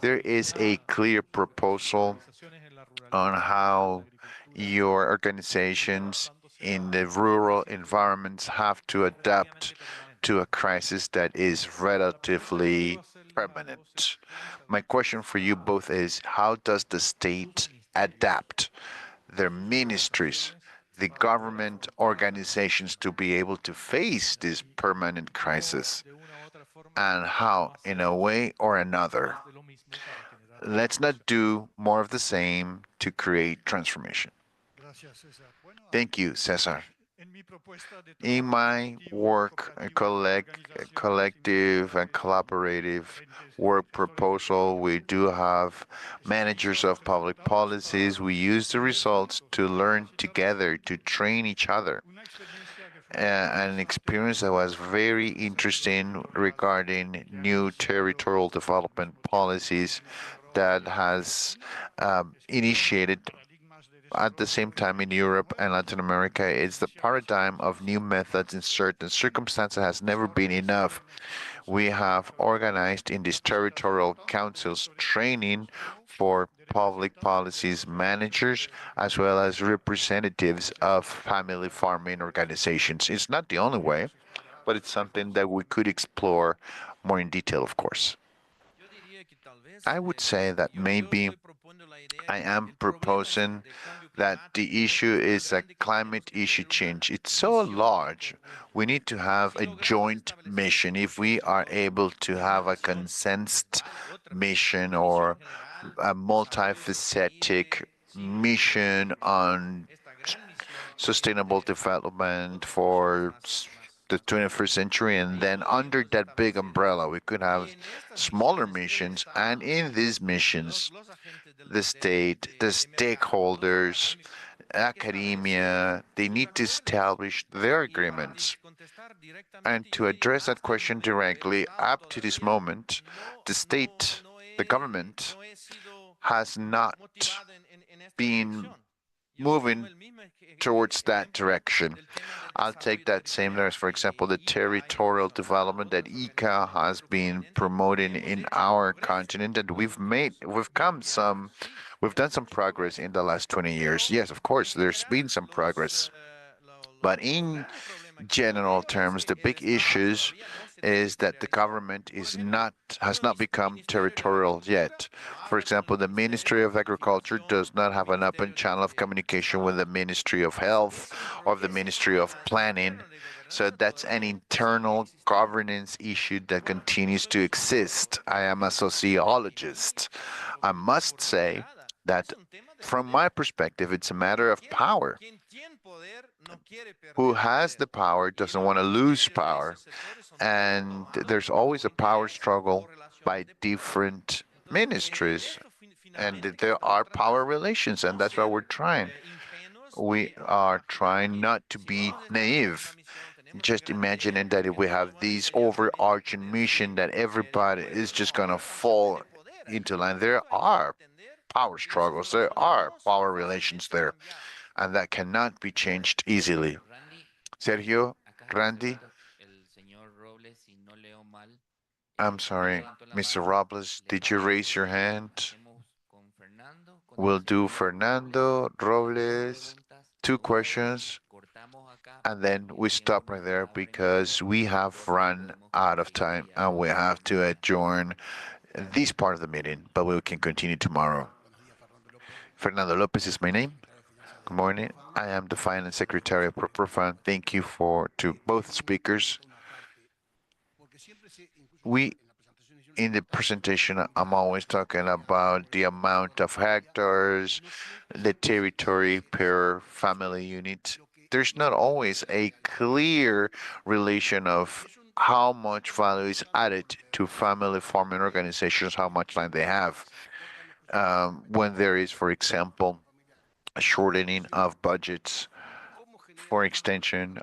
Speaker 6: There is a clear proposal on how your organizations in the rural environments have to adapt to a crisis that is relatively permanent. My question for you both is, how does the state adapt their ministries, the government organizations to be able to face this permanent crisis? And how, in a way or another, let's not do more of the same to create transformation. Thank you, Cesar. In my work, collective and collaborative work proposal, we do have managers of public policies. We use the results to learn together, to train each other. An experience that was very interesting regarding new territorial development policies that has initiated at the same time in Europe and Latin America. It's the paradigm of new methods in certain circumstances has never been enough. We have organized in these territorial councils training for public policies managers as well as representatives of family farming organizations. It's not the only way, but it's something that we could explore more in detail, of course. I would say that maybe I am proposing that the issue is a climate issue change. It's so large. We need to have a joint mission. If we are able to have a consensed mission or a multifaceted mission on sustainable development for the 21st century, and then under that big umbrella, we could have smaller missions, and in these missions, the state, the stakeholders, academia, they need to establish their agreements. And to address that question directly, up to this moment, the state, the government, has not been moving towards that direction. I'll take that same as, for example, the territorial development that ICA has been promoting in our continent, and we've done some progress in the last 20 years. Yes, of course, there's been some progress. But in general terms, the big issues is that the government has not become territorial yet. For example, the Ministry of Agriculture does not have an open channel of communication with the Ministry of Health or the Ministry of Planning. So that's an internal governance issue that continues to exist. I am a sociologist. I must say that from my perspective, it's a matter of power. Who has the power doesn't want to lose power. And there's always a power struggle by different ministries. And there are power relations, and that's what we're trying. We are trying not to be naive. Just imagining that if we have this overarching mission that everybody is just going to fall into line, there are power struggles, there are power relations there, and that cannot be changed easily. Sergio, Randy, I'm sorry, Mr. Robles, did you raise your hand? We'll do Fernando, Robles, 2 questions, and then we stop right there because we have run out of time and we have to adjourn this part of the meeting, but we can continue tomorrow. Fernando Lopez is my name. Good morning. I am the Finance Secretary of ProProfund. Thank you to both speakers. In the presentation, I'm always talking about the amount of hectares, the territory per family unit. There's not always a clear relation of how much value is added to family farming organizations, how much land they have. When there is, for example, a shortening of budgets for extension,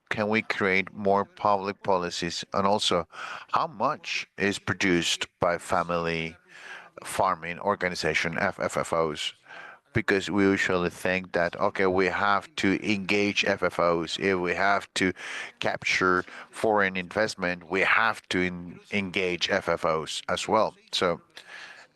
Speaker 6: can we create more public policies? And also, how much is produced by family farming organization, FFOs? Because we usually think that, okay, we have to engage FFOs. If we have to capture foreign investment, we have to engage FFOs as well. So,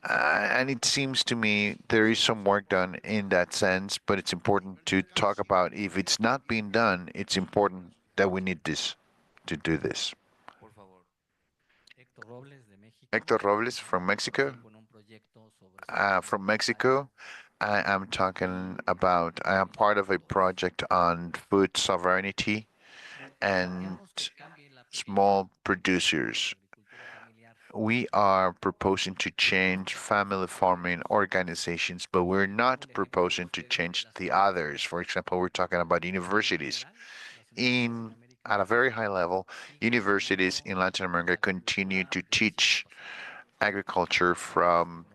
Speaker 6: and it seems to me there is some work done in that sense, but it's important to talk about if it's not being done, it's important that we need to do this. Hector Robles from Mexico. From Mexico, I am part of a project on food sovereignty and small producers. we are proposing to change family farming organizations, but we're not proposing to change the others. For example, we're talking about universities. At a very high level, universities in Latin America continue to teach agriculture from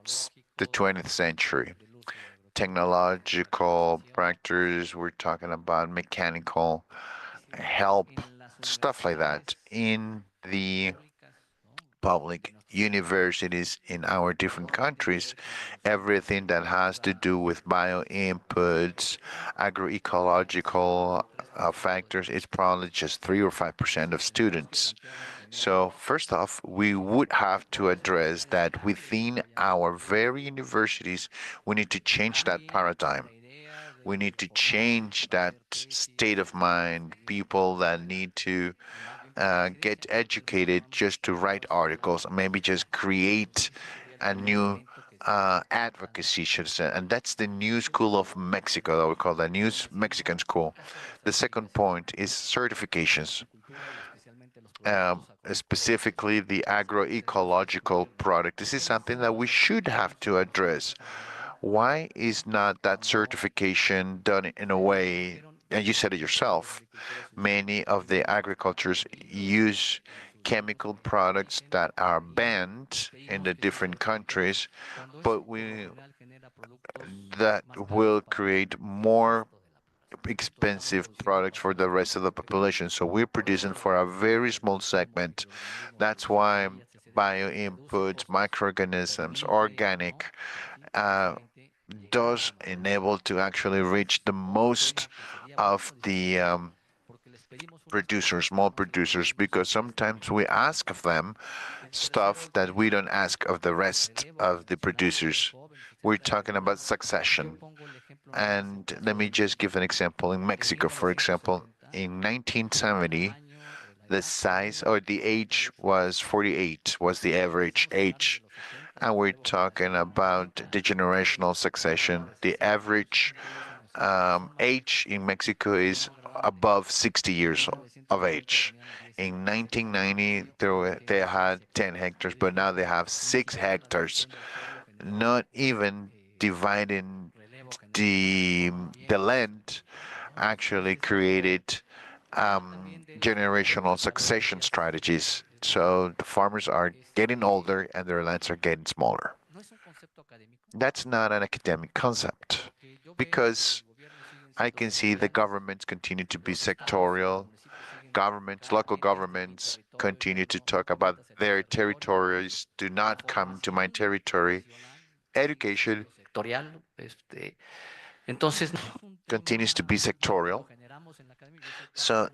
Speaker 6: the 20th century. Technological practices, we're talking about mechanical help, stuff like that. In the public universities in our different countries, everything that has to do with bio inputs, agroecological factors, it's probably just 3 or 5% of students. So, first off, we would have to address that within our very universities, we need to change that paradigm. We need to change that state of mind, people that need to get educated just to write articles, maybe just create a new advocacy, should say. And that's the new school of Mexico, that we call the new Mexican school. The second point is certifications, specifically the agroecological product. This is something that we should have to address. Why is not that certification done in a way, and you said it yourself, many of the agricultures use chemical products that are banned in the different countries, but that will create more expensive products for the rest of the population. So we're producing for a very small segment. That's why bio inputs, microorganisms, organic does enable to actually reach the most of the producers, small producers, because sometimes we ask of them stuff that we don't ask of the rest of the producers. We're talking about succession. And let me just give an example. In Mexico, for example, in 1970, the size or the age was 48, was the average age. And we're talking about the generational succession. The average age in Mexico is above 60 years of age. In 1990, they had 10 hectares, but now they have 6 hectares, not even dividing the land actually created generational succession strategies. So the farmers are getting older and their lands are getting smaller. That's not an academic concept because I can see the governments continue to be sectorial. Governments, local governments continue to talk about their territories. Do not come to my territory. Education continues to be sectorial. So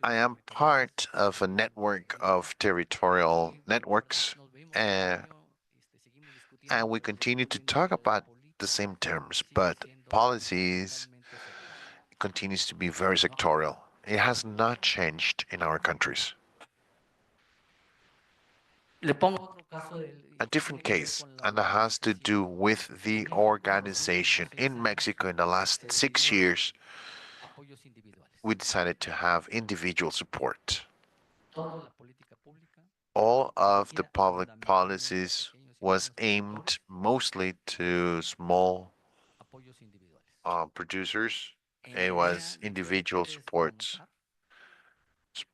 Speaker 6: I am part of a network of territorial networks, and we continue to talk about the same terms, but policies continues to be very sectorial. It has not changed in our countries. A different case, and that has to do with the organization. In Mexico, in the last 6 years, we decided to have individual support. All of the public policies was aimed mostly to small producers. It was individual supports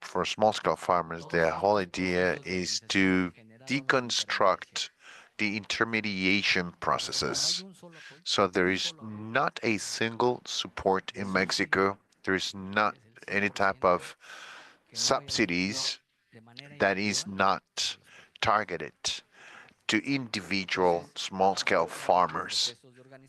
Speaker 6: for small-scale farmers. The whole idea is to deconstruct the intermediation processes. So there is not a single support in Mexico. There is not any type of subsidies that is not targeted to individual small-scale farmers.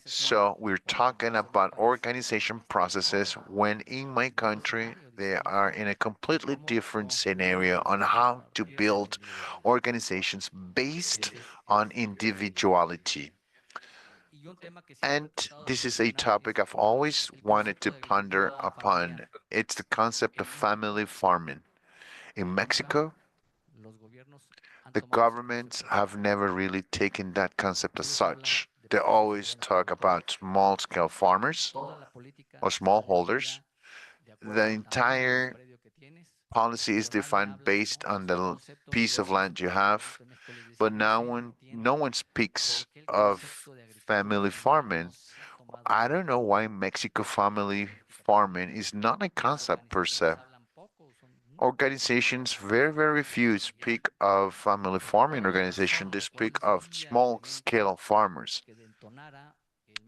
Speaker 6: So we're talking about organization processes when in my country they are in a completely different scenario on how to build organizations based on individuality. And this is a topic I've always wanted to ponder upon. It's the concept of family farming. In Mexico, the governments have never really taken that concept as such. They always talk about small-scale farmers or smallholders. The entire policy is defined based on the piece of land you have, but now when no one speaks of family farming, I don't know why Mexico family farming is not a concept per se. Organizations, very few speak of family farming organization. They speak of small scale farmers.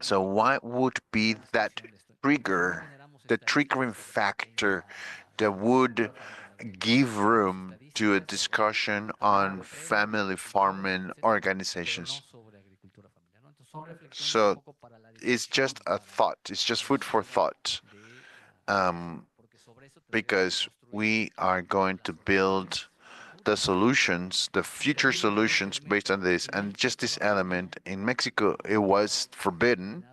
Speaker 6: So what would be that trigger, the triggering factor that would give room to a discussion on family farming organizations? So it's just a thought. It's just food for thought. Because we are going to build the solutions, the future solutions based on this. And just this element in Mexico, it was forbidden,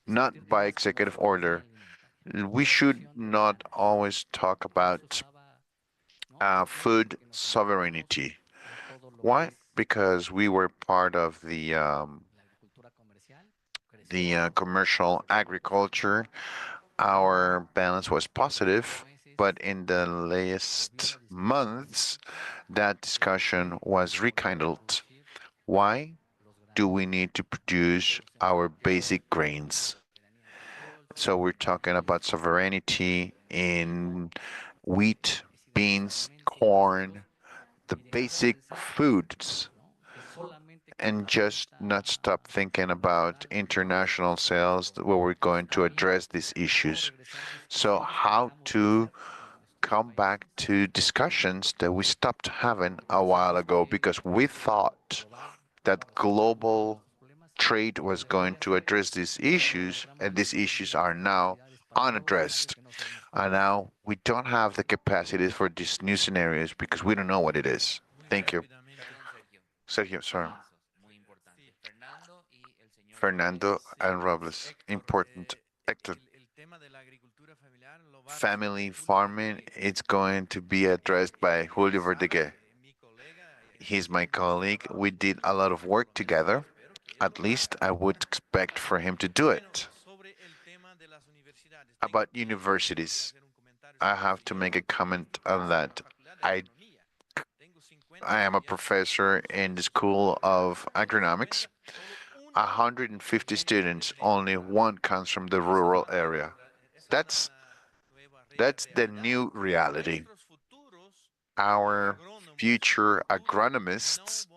Speaker 6: not by executive order. We should not always talk about food sovereignty. Why? Because we were part of the commercial agriculture. Our balance was positive, but in the last months, that discussion was rekindled. Why do we need to produce our basic grains? So we're talking about sovereignty in wheat, beans, corn, the basic foods, and just not stop thinking about international sales where we're going to address these issues. So how to come back to discussions that we stopped having a while ago because we thought that global trade was going to address these issues, and these issues are now unaddressed. And now we don't have the capacities for these new scenarios because we don't know what it is. Thank you. Sergio, sorry. Fernando and Robles. Important. Hector. Family farming, it's going to be addressed by Julio Verdeguer. He's my colleague. We did a lot of work together. At least I would expect for him to do it. About universities, I have to make a comment on that. I I am a professor in the School of Agronomics. 150 students, only one comes from the rural area. That's the new reality. Our future agronomists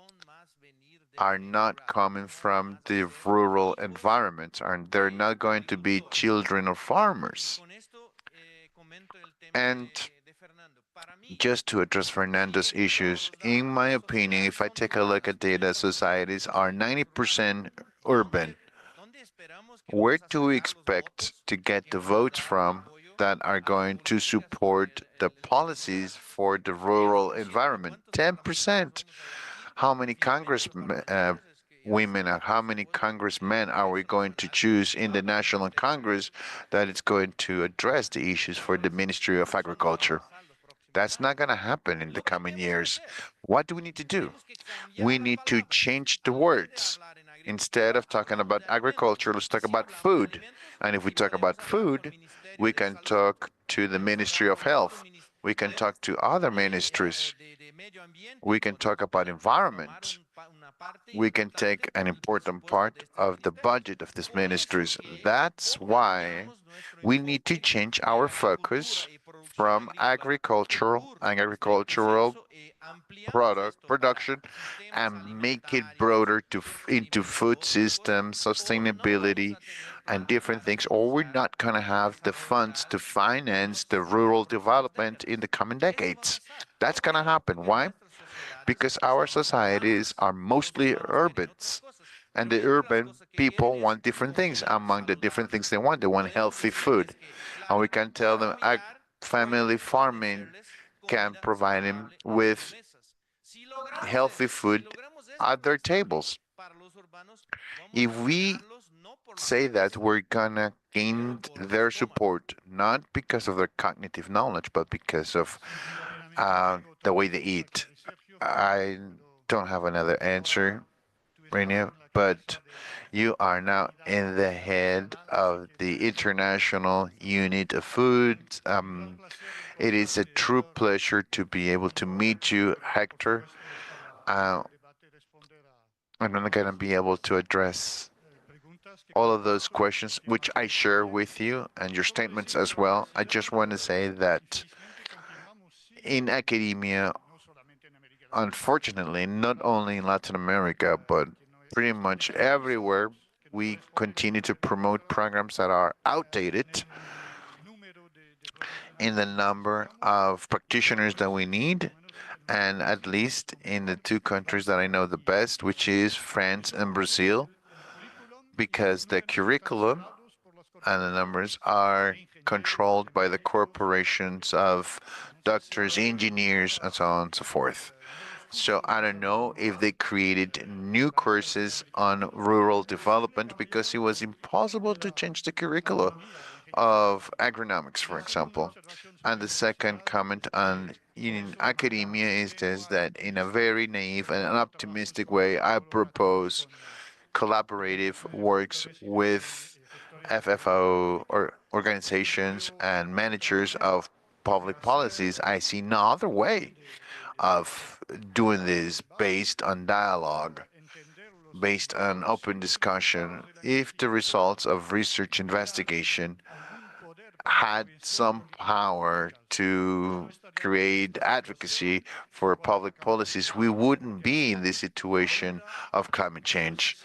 Speaker 6: are not coming from the rural environments, and they're not going to be children of farmers. And just to address Fernando's issues, in my opinion, if I take a look at data, societies are 90% urban. Where do we expect to get the votes from that are going to support the policies for the rural environment? 10%. How many congressmen and how many congressmen are we going to choose in the National Congress that is going to address the issues for the Ministry of Agriculture? That's not going to happen in the coming years. What do we need to do? We need to change the words. Instead of talking about agriculture, let's talk about food. And if we talk about food, we can talk to the Ministry of Health. We can talk to other ministries. We can talk about environment. We can take an important part of the budget of these ministries. That's why we need to change our focus from agricultural production and make it broader into food systems, sustainability, and different things, or we're not going to have the funds to finance the rural development in the coming decades. That's going to happen. Why? Because our societies are mostly urbans. And the urban people want different things. Among the different things they want healthy food. And we can tell them family farming can provide them with healthy food at their tables. If we say that, we're gonna gain their support, not because of their cognitive knowledge, but because of the way they eat. I don't have another answer. Rainier, but you are now in the head of the International Unit of Foods. It is a true pleasure to be able to meet you, Hector. Uh, I'm not going to be able to address all of those questions, which I share with you, and your statements as well. I just want to say that in academia, unfortunately, not only in Latin America, but pretty much everywhere, we continue to promote programs that are outdated in the number of practitioners that we need, and at least in the two countries that I know the best, which is France and Brazil, because the curriculum and the numbers are controlled by the corporations of doctors, engineers, and so on and so forth. So I don't know if they created new courses on rural development because it was impossible to change the curricula of agronomics, for example. And the second comment on in academia is this, that in a very naive and an optimistic way, I propose collaborative works with FFO or organizations and managers of public policies. I see no other way of doing this based on dialogue, based on open discussion. If the results of research investigation had some power to create advocacy for public policies, we wouldn't be in this situation of climate change,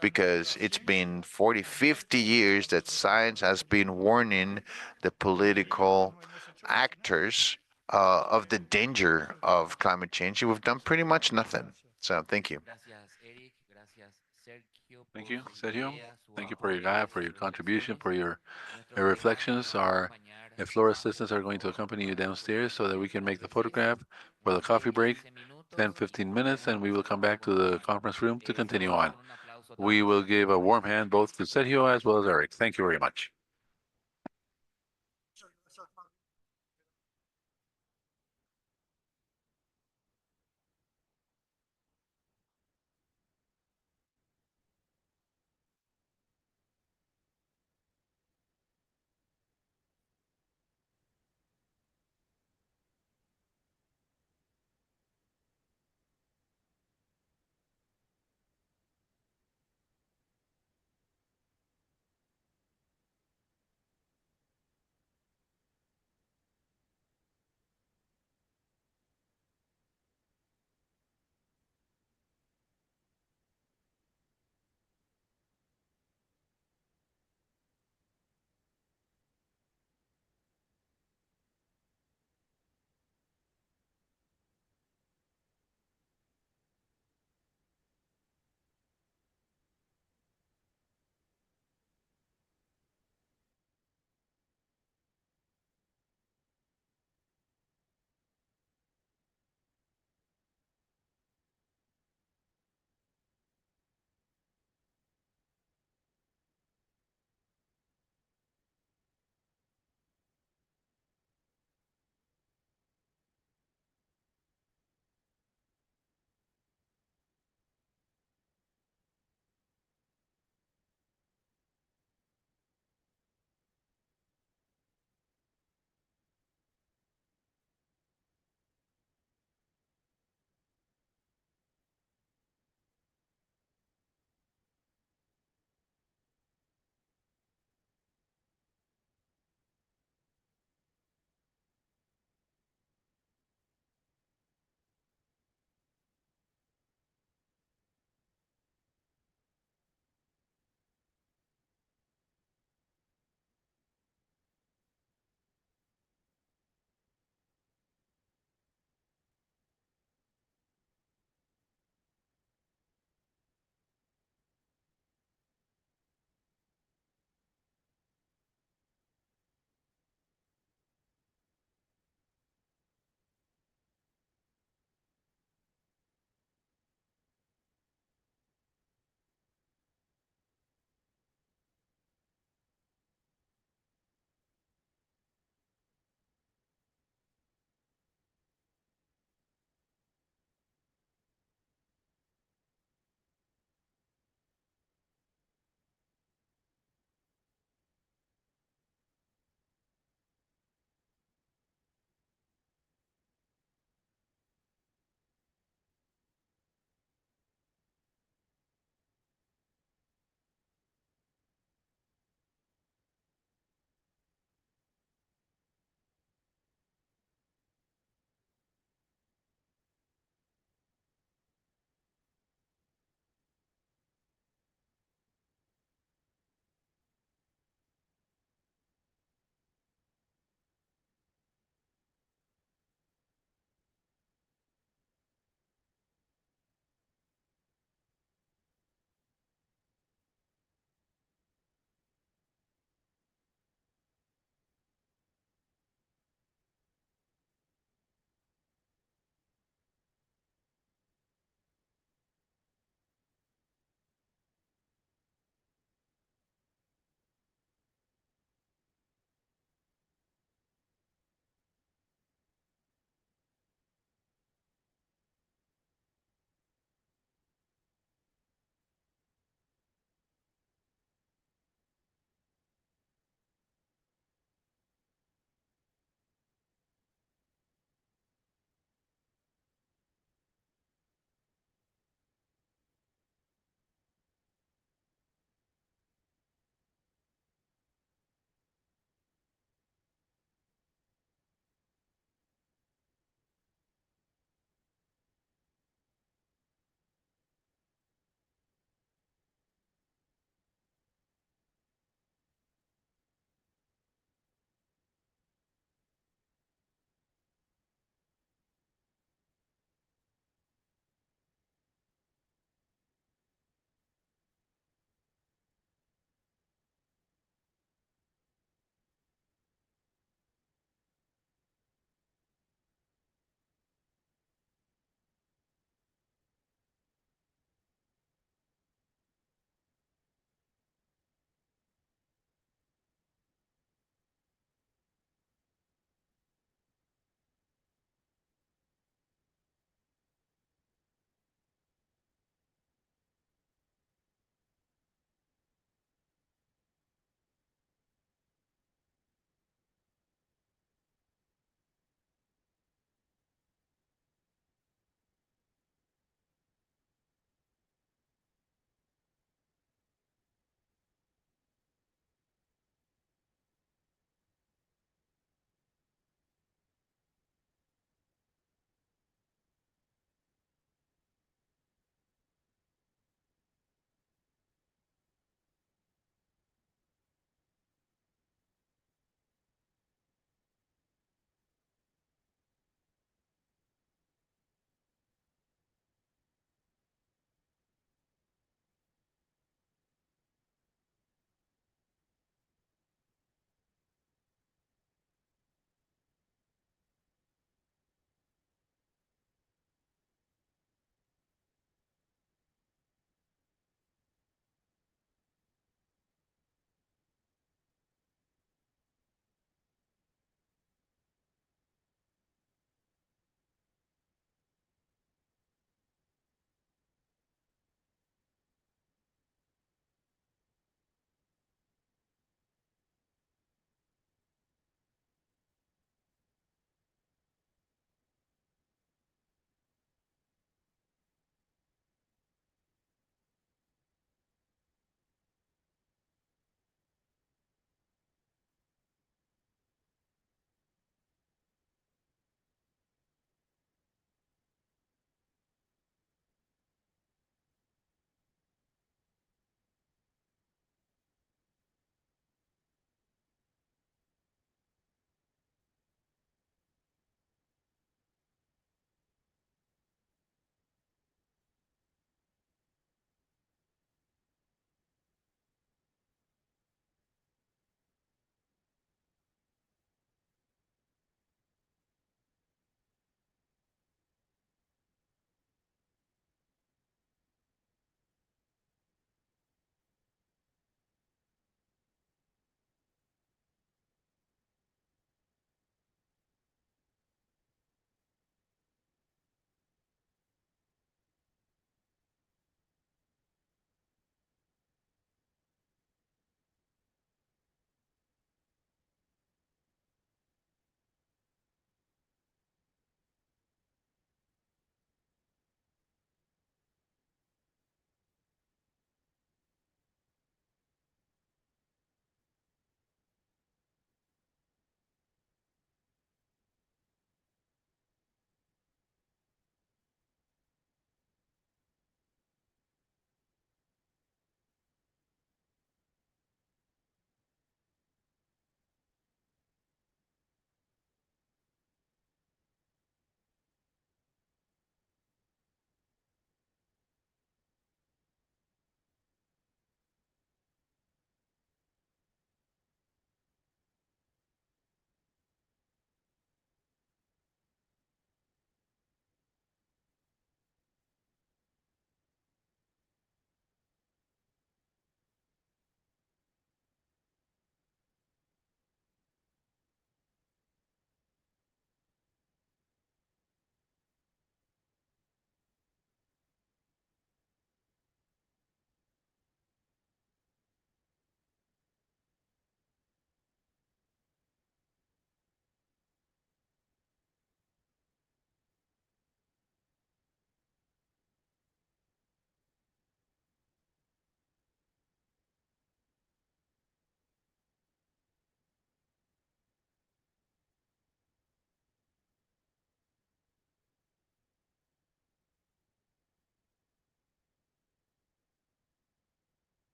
Speaker 6: because it's been 40, 50 years that science has been warning the political actors of the danger of climate change. We've done pretty much nothing. So thank you.
Speaker 2: Thank you, Sergio. Thank you for your guide, for your contribution, for your reflections. Our floor assistants are going to accompany you downstairs so that we can make the photograph for the coffee break, 10, 15 minutes, and we will come back to the conference room to continue on. We will give a warm hand both to Sergio as well as Eric. Thank you very much.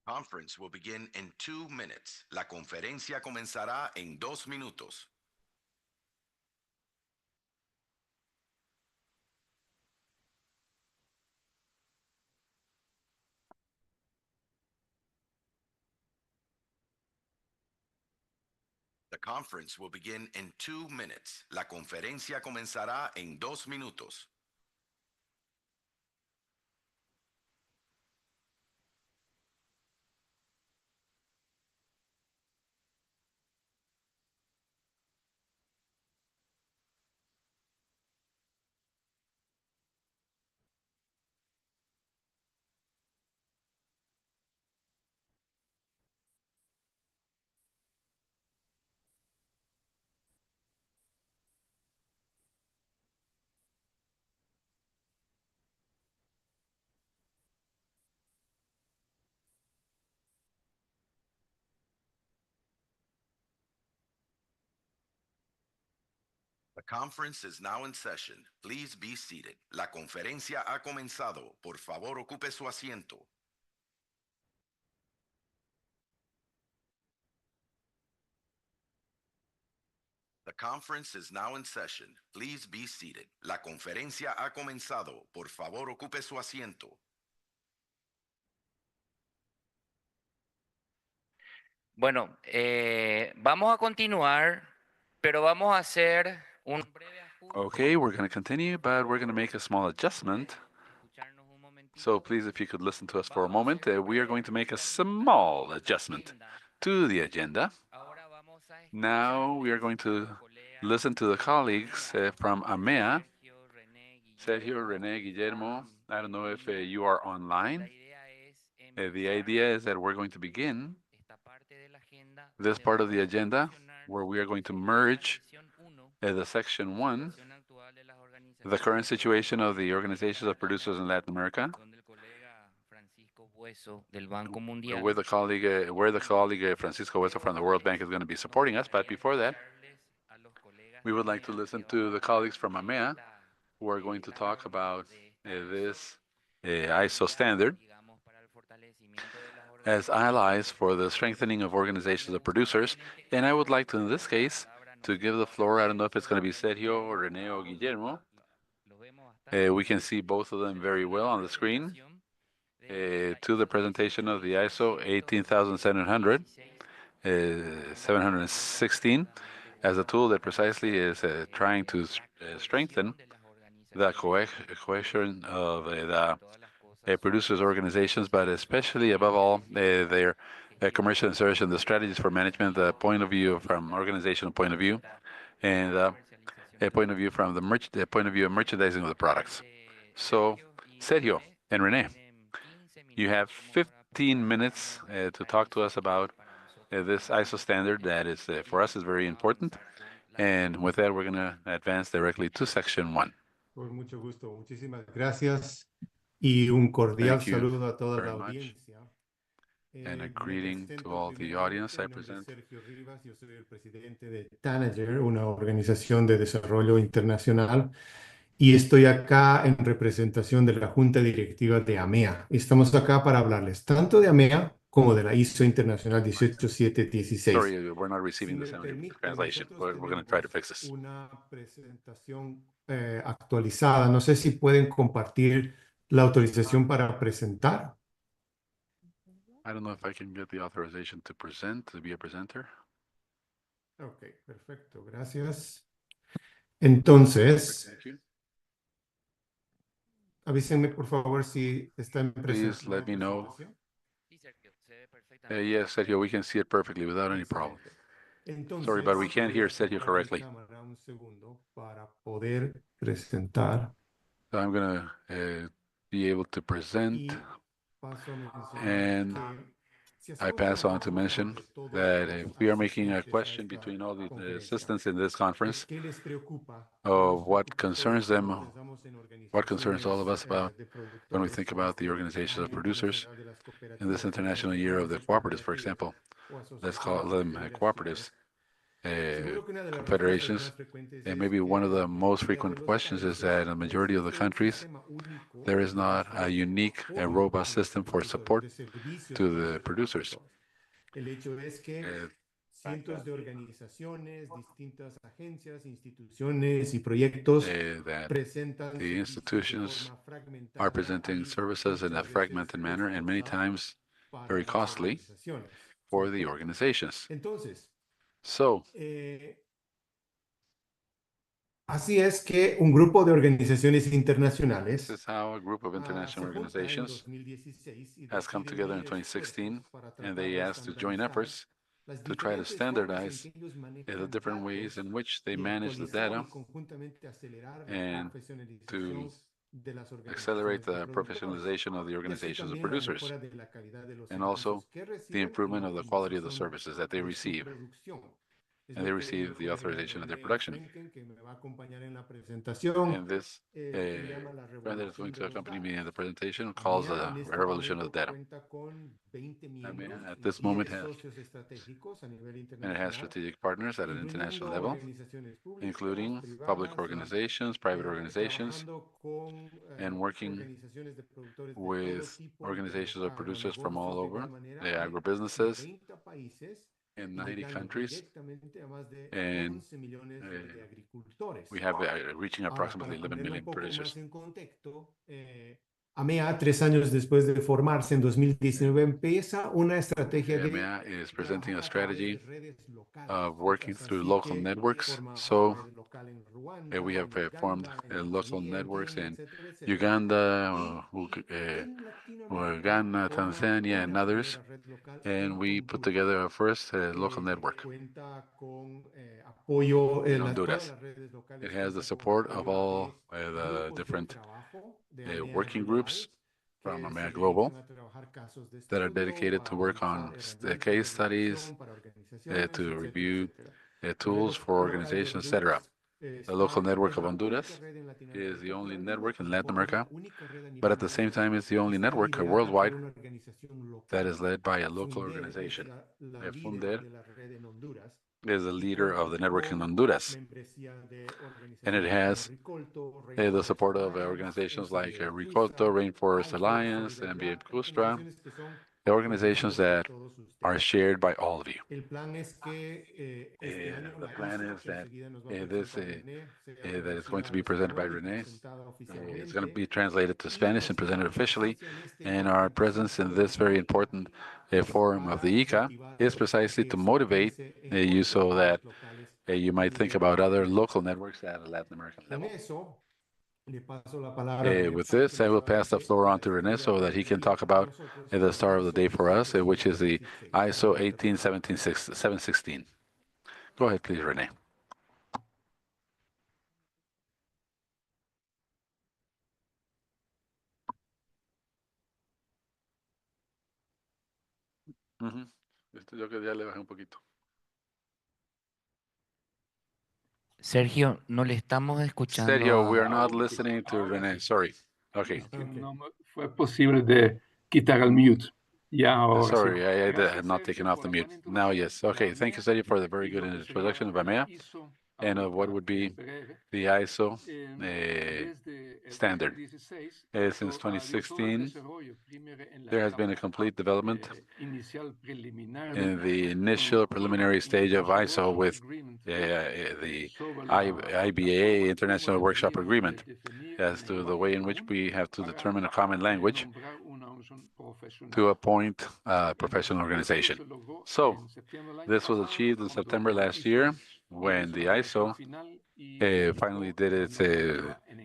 Speaker 1: Conference will begin in 2 minutes. La conferencia comenzará en 2 minutos. The conference will begin in 2 minutes. La conferencia comenzará en 2 minutos. The conference is now in session. Please be seated. La conferencia ha comenzado. Por favor, ocupe su asiento. The conference is now in session. Please be seated. La conferencia ha comenzado. Por favor, ocupe su asiento.
Speaker 8: Bueno, vamos a continuar, pero vamos a hacer un breve ajuste.
Speaker 2: Okay, we're going to continue, but we're going to make a small adjustment.
Speaker 8: Escucharnos un momentito.
Speaker 2: So please, if you could listen to us for a moment, we are going to make a small adjustment to the agenda.
Speaker 8: Ahora vamos a escuchar
Speaker 2: Now we are going to listen to the colleagues from AMEA, Sergio, René, Guillermo. I don't know if you are
Speaker 8: La
Speaker 2: online.
Speaker 8: idea es
Speaker 2: The idea is that we're going to begin
Speaker 8: esta parte de la agenda
Speaker 2: this
Speaker 8: donde
Speaker 2: part of the
Speaker 8: vamos a
Speaker 2: agenda
Speaker 8: seleccionar
Speaker 2: where we are going to
Speaker 8: la
Speaker 2: merge
Speaker 8: sección 1,
Speaker 2: the section 1,
Speaker 8: situación actual de las
Speaker 2: the current
Speaker 8: organizaciones
Speaker 2: situation of the organizations of producers in Latin America,
Speaker 8: donde el colega Francisco Bueso del Banco Mundial
Speaker 2: where the colleague Francisco Hueso from the World Bank is going to be supporting us. But before that,
Speaker 8: a los colegas
Speaker 2: we would like to listen to the colleagues from AMEA
Speaker 8: esta,
Speaker 2: who are going to talk about
Speaker 8: de esta
Speaker 2: this ISO standard
Speaker 8: digamos, para el fortalecimiento de las
Speaker 2: as allies for the strengthening of organizations of producers. And I would like to, in this case, to give the floor, I don't know if it's going to be Sergio, Rene, or Guillermo.
Speaker 8: Lo vemos bastante
Speaker 2: We can see both of them very well on the screen.
Speaker 8: presentación
Speaker 2: To the presentation of the ISO 18700, 716, as a tool that precisely is trying to strengthen the cohesion of the producers' organizations, but especially above all their commercial insertion, the strategies for management, the point of view from organizational point of view, and a point of view from the point of view of merchandising of the products. So, Sergio and Rene, you have 15 minutes to talk to us about this ISO standard that is, for us, is very important. And with that, we're going to advance directly to section 1.
Speaker 3: Con mucho gusto. Muchísimas gracias y un cordial
Speaker 2: Thank you
Speaker 3: saludo a toda la
Speaker 2: very much.
Speaker 3: audiencia.
Speaker 2: And a
Speaker 3: Me
Speaker 2: greeting to
Speaker 3: presento
Speaker 2: all the
Speaker 3: primeramente.
Speaker 2: audience. I
Speaker 3: Mi nombre es
Speaker 2: present.
Speaker 3: Sergio Rivas, yo soy el presidente de Tanager, una organización de desarrollo internacional, y estoy acá en representación de la Junta Directiva de AMEA. Estamos acá para hablarles tanto de AMEA como de la ISO Internacional 18716.
Speaker 2: Sorry, we're not
Speaker 3: Si
Speaker 2: receiving
Speaker 3: me
Speaker 2: the sound
Speaker 3: permiten,
Speaker 2: translation.
Speaker 3: nosotros
Speaker 2: We're going to try to
Speaker 3: tenemos
Speaker 2: fix this.
Speaker 3: una presentación actualizada. No sé si pueden compartir la autorización para presentar.
Speaker 2: I don't know if I can get the authorization to present, to be a presenter.
Speaker 3: Ok, perfecto, gracias. Entonces,
Speaker 2: Thank you.
Speaker 3: avísenme por favor si está en
Speaker 2: Please let me know.
Speaker 3: presentación.
Speaker 8: Sí, Sergio, se ve perfectamente.
Speaker 2: Yes, Sergio, we can see it perfectly without any problem.
Speaker 3: Entonces,
Speaker 2: Sorry, but we can't
Speaker 3: voy
Speaker 2: hear
Speaker 3: a
Speaker 2: Sergio
Speaker 3: apagar mi
Speaker 2: correctly.
Speaker 3: cámara un segundo para poder presentar.
Speaker 2: So I'm going to be able to present.
Speaker 3: Y paso a mencionar
Speaker 2: And
Speaker 3: que si
Speaker 2: I
Speaker 3: hacemos
Speaker 2: pass
Speaker 3: un
Speaker 2: on to
Speaker 3: recuento
Speaker 2: mention
Speaker 3: de todos
Speaker 2: that
Speaker 3: los
Speaker 2: if we are making a
Speaker 3: asistentes a
Speaker 2: question
Speaker 3: esta
Speaker 2: between all the
Speaker 3: conferencia,
Speaker 2: assistants in this conference
Speaker 3: ¿qué les preocupa?
Speaker 2: of what
Speaker 3: Nos preocupa a
Speaker 2: concerns
Speaker 3: todos
Speaker 2: them,
Speaker 3: cuando pensamos en
Speaker 2: what concerns all of us
Speaker 3: organizaciones,
Speaker 2: about
Speaker 3: de
Speaker 2: when we
Speaker 3: productores
Speaker 2: think
Speaker 3: en
Speaker 2: about the
Speaker 3: este
Speaker 2: organizations of
Speaker 3: Año
Speaker 2: producers
Speaker 3: Internacional de las
Speaker 2: in this
Speaker 3: Cooperativas
Speaker 2: International Year of the
Speaker 3: Internacionales y
Speaker 2: Cooperatives, for
Speaker 3: Cooperativas
Speaker 2: example.
Speaker 3: o
Speaker 2: Let's call
Speaker 3: asociaciones
Speaker 2: them
Speaker 3: de
Speaker 2: cooperatives.
Speaker 3: federaciones.
Speaker 2: confederations. And maybe one of the most frequent questions is that in a majority of the countries, there is not a unique and robust system for support to the producers.
Speaker 3: El hecho es que
Speaker 2: Uh,
Speaker 3: cientos de organizaciones, distintas agencias, instituciones y proyectos
Speaker 2: that
Speaker 3: presentan
Speaker 2: the
Speaker 3: servicios de
Speaker 2: institutions
Speaker 3: forma fragmentada
Speaker 2: are
Speaker 3: a
Speaker 2: presenting
Speaker 3: diferentes
Speaker 2: services in a
Speaker 3: veces
Speaker 2: fragmented manner and many
Speaker 3: costosa
Speaker 2: times
Speaker 3: para
Speaker 2: very
Speaker 3: las
Speaker 2: costly
Speaker 3: organizaciones.
Speaker 2: for the
Speaker 3: ¿Cierto?
Speaker 2: organizations.
Speaker 3: Entonces,
Speaker 2: So,
Speaker 3: así es que un grupo de organizaciones
Speaker 2: this
Speaker 3: internacionales
Speaker 2: is how a group of international
Speaker 3: se junta en
Speaker 2: organizations
Speaker 3: 2016 y
Speaker 2: has come
Speaker 3: decide
Speaker 2: together in
Speaker 3: unir
Speaker 2: 2016,
Speaker 3: esfuerzos para
Speaker 2: and
Speaker 3: tratar
Speaker 2: they
Speaker 3: de
Speaker 2: asked to join
Speaker 3: estandarizar
Speaker 2: efforts
Speaker 3: las
Speaker 2: to try to
Speaker 3: diferentes formas en
Speaker 2: standardize
Speaker 3: que ellos
Speaker 2: the
Speaker 3: manejan
Speaker 2: different ways
Speaker 3: datos
Speaker 2: in which they
Speaker 3: y
Speaker 2: manage the
Speaker 3: actualizar y
Speaker 2: data
Speaker 3: conjuntamente acelerar la
Speaker 2: and to
Speaker 3: profesionalización de las
Speaker 2: accelerate
Speaker 3: organizaciones de
Speaker 2: the
Speaker 3: productores
Speaker 2: professionalization of the
Speaker 3: y así
Speaker 2: organizations of
Speaker 3: también la
Speaker 2: producers,
Speaker 3: mejora de la calidad de los
Speaker 2: and also
Speaker 3: servicios que
Speaker 2: the
Speaker 3: reciben y la
Speaker 2: improvement of the quality of the
Speaker 3: optimización
Speaker 2: services that they
Speaker 3: de su
Speaker 2: receive,
Speaker 3: producción. Es
Speaker 2: and they
Speaker 3: lo que
Speaker 2: receive
Speaker 3: el
Speaker 2: the
Speaker 3: colega
Speaker 2: authorization of their
Speaker 3: René
Speaker 2: production.
Speaker 3: Frenken, que me va a acompañar en la presentación,
Speaker 2: And this
Speaker 3: le llama la
Speaker 2: friend that is going
Speaker 3: revolución de
Speaker 2: to
Speaker 3: los
Speaker 2: accompany me
Speaker 3: datos.
Speaker 2: in the presentation calls
Speaker 3: AMEA
Speaker 2: the
Speaker 3: en este
Speaker 2: revolution of
Speaker 3: momento
Speaker 2: the data.
Speaker 3: cuenta con 20 miembros
Speaker 2: At
Speaker 3: y
Speaker 2: this
Speaker 3: 10
Speaker 2: moment
Speaker 3: socios estratégicos a nivel
Speaker 2: and it has
Speaker 3: internacional,
Speaker 2: strategic partners at an international
Speaker 3: incluyendo
Speaker 2: level,
Speaker 3: organizaciones públicas,
Speaker 2: including public
Speaker 3: privadas,
Speaker 2: organizations, private organizations,
Speaker 3: trabajando con
Speaker 2: and working
Speaker 3: organizaciones de productores de todo
Speaker 2: with
Speaker 3: tipo de los
Speaker 2: organizations of producers from all
Speaker 3: agronegocios, de igual
Speaker 2: over,
Speaker 3: manera,
Speaker 2: the
Speaker 3: en
Speaker 2: agribusinesses
Speaker 3: 90 países
Speaker 2: in
Speaker 3: y
Speaker 2: 90
Speaker 3: llegando
Speaker 2: countries,
Speaker 3: directamente a más de
Speaker 2: and
Speaker 3: 11 millones de agricultores.
Speaker 2: we have reaching
Speaker 3: Ahora,
Speaker 2: approximately
Speaker 3: para
Speaker 2: 11
Speaker 3: ponerlo un
Speaker 2: million
Speaker 3: poco
Speaker 2: producers.
Speaker 3: más en contexto, AMEA, 3 años después de formarse en 2019, empieza una estrategia de
Speaker 2: AMEA is presenting
Speaker 3: trabajar
Speaker 2: a
Speaker 3: a través de
Speaker 2: strategy
Speaker 3: redes locales.
Speaker 2: of working
Speaker 3: Es
Speaker 2: through
Speaker 3: así
Speaker 2: local
Speaker 3: que
Speaker 2: networks.
Speaker 3: forma una
Speaker 2: So
Speaker 3: red local en Ruanda,
Speaker 2: we have
Speaker 3: en
Speaker 2: formed
Speaker 3: Uganda, en
Speaker 2: local
Speaker 3: Tanzania, en
Speaker 2: networks
Speaker 3: Kenia,
Speaker 2: in
Speaker 3: etcétera, etcétera.
Speaker 2: Uganda,
Speaker 3: En Latinoamérica
Speaker 2: Ghana,
Speaker 3: forma
Speaker 2: Tanzania, and
Speaker 3: una
Speaker 2: others,
Speaker 3: primera red local
Speaker 2: and
Speaker 3: en
Speaker 2: we put
Speaker 3: Honduras.
Speaker 2: together our first local network
Speaker 3: Cuenta con apoyo,
Speaker 2: in
Speaker 3: todas
Speaker 2: Honduras.
Speaker 3: las redes locales
Speaker 2: It has the
Speaker 3: cuentan con
Speaker 2: support of
Speaker 3: apoyo
Speaker 2: all
Speaker 3: de
Speaker 2: the
Speaker 3: grupos de
Speaker 2: different
Speaker 3: trabajo de AMEA
Speaker 2: working
Speaker 3: Global
Speaker 2: groups from
Speaker 3: que se
Speaker 2: AMEA Global
Speaker 3: dedican a trabajar casos de
Speaker 2: that are
Speaker 3: estudio
Speaker 2: dedicated to
Speaker 3: para
Speaker 2: work
Speaker 3: analizar
Speaker 2: on the
Speaker 3: herramientas de
Speaker 2: case studies,
Speaker 3: evaluación para organizaciones,
Speaker 2: to
Speaker 3: etcétera,
Speaker 2: review
Speaker 3: etcétera. La red
Speaker 2: tools for
Speaker 3: local de
Speaker 2: organizations, etc.
Speaker 3: Honduras
Speaker 2: The local network
Speaker 3: es
Speaker 2: of
Speaker 3: la única
Speaker 2: Honduras
Speaker 3: red en
Speaker 2: is the
Speaker 3: Latinoamérica, pero
Speaker 2: only
Speaker 3: al mismo
Speaker 2: network in Latin
Speaker 3: tiempo es la
Speaker 2: America,
Speaker 3: única red a
Speaker 2: but
Speaker 3: nivel
Speaker 2: at the same
Speaker 3: mundial
Speaker 2: time, it's the
Speaker 3: que
Speaker 2: only
Speaker 3: está
Speaker 2: network
Speaker 3: liderada por
Speaker 2: worldwide
Speaker 3: una organización
Speaker 2: that
Speaker 3: local.
Speaker 2: is led by a local
Speaker 3: Funder es
Speaker 2: organization.
Speaker 3: la líder
Speaker 2: Funder
Speaker 3: de la red en Honduras
Speaker 2: is the
Speaker 3: y
Speaker 2: leader of the
Speaker 3: cuenta
Speaker 2: network in
Speaker 3: con
Speaker 2: Honduras,
Speaker 3: membresía de
Speaker 2: and it
Speaker 3: organizaciones como
Speaker 2: has
Speaker 3: Ricolto,
Speaker 2: the
Speaker 3: Rainforest
Speaker 2: support of
Speaker 3: Alliance,
Speaker 2: organizations like
Speaker 3: SBA
Speaker 2: Ricoto,
Speaker 3: CUSA,
Speaker 2: Rainforest
Speaker 3: IFO,
Speaker 2: Alliance, MBA
Speaker 3: Solidaridad,
Speaker 2: Custra,
Speaker 3: organizaciones que son
Speaker 2: the organizations
Speaker 3: conocidas por
Speaker 2: that
Speaker 3: todos
Speaker 2: are
Speaker 3: ustedes.
Speaker 2: shared by all of you.
Speaker 3: El plan es que este año
Speaker 2: The
Speaker 3: la
Speaker 2: plan
Speaker 3: ISO,
Speaker 2: is
Speaker 3: que
Speaker 2: that
Speaker 3: enseguida nos va a
Speaker 2: this
Speaker 3: presentar René, sea
Speaker 2: that is going to
Speaker 3: traducida al
Speaker 2: be presented by
Speaker 3: español y
Speaker 2: Renee.
Speaker 3: presentada
Speaker 2: It's going to
Speaker 3: oficialmente.
Speaker 2: be translated to
Speaker 3: Y
Speaker 2: Spanish and presented
Speaker 3: nuestra
Speaker 2: officially.
Speaker 3: presencia en este
Speaker 2: And our
Speaker 3: importante
Speaker 2: presence in
Speaker 3: foro
Speaker 2: this
Speaker 3: de
Speaker 2: very
Speaker 3: la ICA
Speaker 2: important
Speaker 3: es
Speaker 2: forum of
Speaker 3: para
Speaker 2: the ICA
Speaker 3: motivar
Speaker 2: is
Speaker 3: a
Speaker 2: precisely
Speaker 3: que
Speaker 2: to
Speaker 3: se
Speaker 2: motivate
Speaker 3: piense en
Speaker 2: you
Speaker 3: otras
Speaker 2: so that
Speaker 3: redes locales
Speaker 2: you
Speaker 3: a
Speaker 2: might think
Speaker 3: nivel
Speaker 2: about other local
Speaker 3: internacional.
Speaker 2: networks at a Latin American
Speaker 3: Con
Speaker 2: level.
Speaker 3: eso, le paso la palabra a René
Speaker 2: With
Speaker 3: para
Speaker 2: this,
Speaker 3: que
Speaker 2: I
Speaker 3: nos
Speaker 2: will pass the
Speaker 3: hable
Speaker 2: floor
Speaker 3: de
Speaker 2: on
Speaker 3: la
Speaker 2: to Rene
Speaker 3: estrella
Speaker 2: so that he
Speaker 3: del
Speaker 2: can talk
Speaker 3: día para
Speaker 2: about
Speaker 3: nosotros,
Speaker 2: the
Speaker 3: la
Speaker 2: star of the day
Speaker 3: ISO
Speaker 2: for us, which is the
Speaker 3: 17716.
Speaker 2: ISO
Speaker 3: René, te toca.
Speaker 2: 18716. Go ahead, please, Rene. Yo que ya le bajé un poquito.
Speaker 8: Sergio, no le estamos escuchando
Speaker 2: Sergio, we
Speaker 8: a...
Speaker 2: are not listening to Rene. Sorry. Okay.
Speaker 12: No me fue posible de quitar el mute. Ya, ahora sí.
Speaker 2: Sorry, I had not taken off the mute. Now, yes. Okay, thank you, Sergio, for the very good introduction of AMEA and of what would be the ISO standard. Since 2016, there has been a complete development in the initial preliminary stage of ISO with the IBA, International Workshop Agreement, as to the way in which we have to determine a common language to appoint a professional organization. So this was achieved in September last year when the ISO finally did its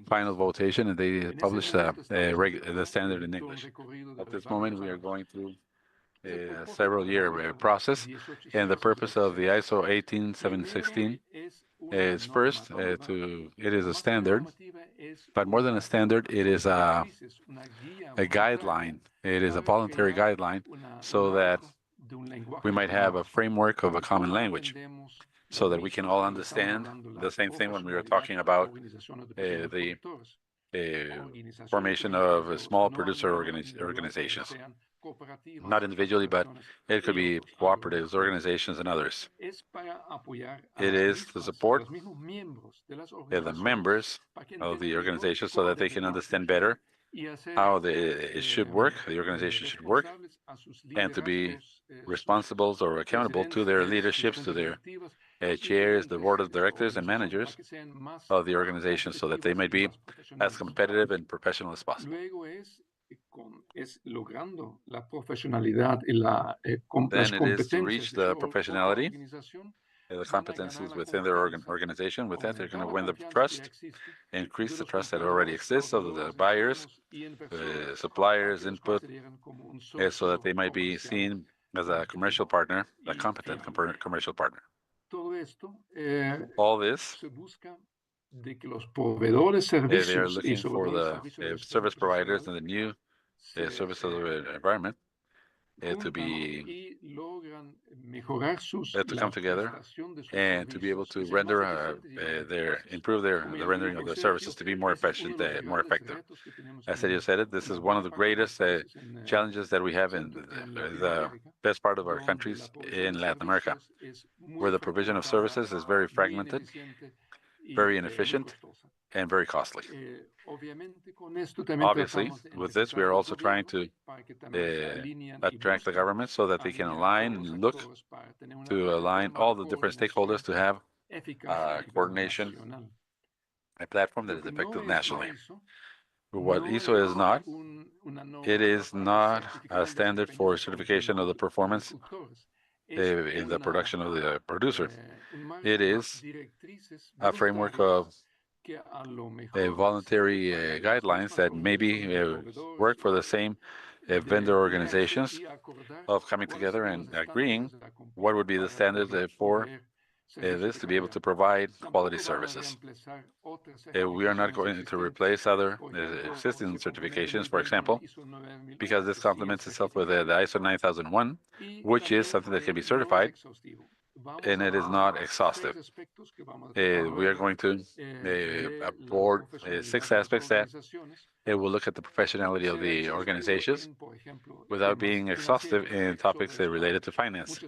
Speaker 2: final votation and they published the standard in English. At this moment, we are going through a several-year process, and the purpose of the ISO 18716 is first it is a standard, but more than a standard, it is a guideline. It is a voluntary guideline so that we might have a framework of a common language so that we can all understand the same thing when we were talking about the formation of small producer organizations. not individually, but it could be cooperatives, organizations, and others. It is to support the members of the organization so that they can understand better how it should work, the organization should work, and to be responsible or accountable to their leaderships, to their chairs, the board of directors and managers of the organization so that they might be as competitive and professional as possible. Then it is to reach the professionality, the competencies within their organization. With that, they're going to win the trust, increase the trust that already exists of the buyers, the suppliers, input, so that they might be seen as a commercial partner, a competent commercial partner. All this, they are looking for the service providers and the new service of the environment to be to come together and to be able to render improve the rendering of their services to be more efficient, more effective. As you said it, this is one of the greatest challenges that we have in the best part of our countries in Latin America, where the provision of services is very fragmented, very inefficient, and very costly. Obviously, with this, we are also trying to attract the government so that they can align and look to align all the different stakeholders to have coordination, a platform that is effective nationally. What ISO is not, it is not a standard for certification of the performance in the production of the producer. It is a framework of voluntary guidelines that maybe work for the same vendor organizations of coming together and agreeing what would be the standards for this to be able to provide quality services. We are not going to replace other existing certifications, for example, because this complements itself with the ISO 9001, which is something that can be certified, and it is not exhaustive. We are going to board 6 aspects that it will look at the professionality of the organizations without being exhaustive in topics related to finance.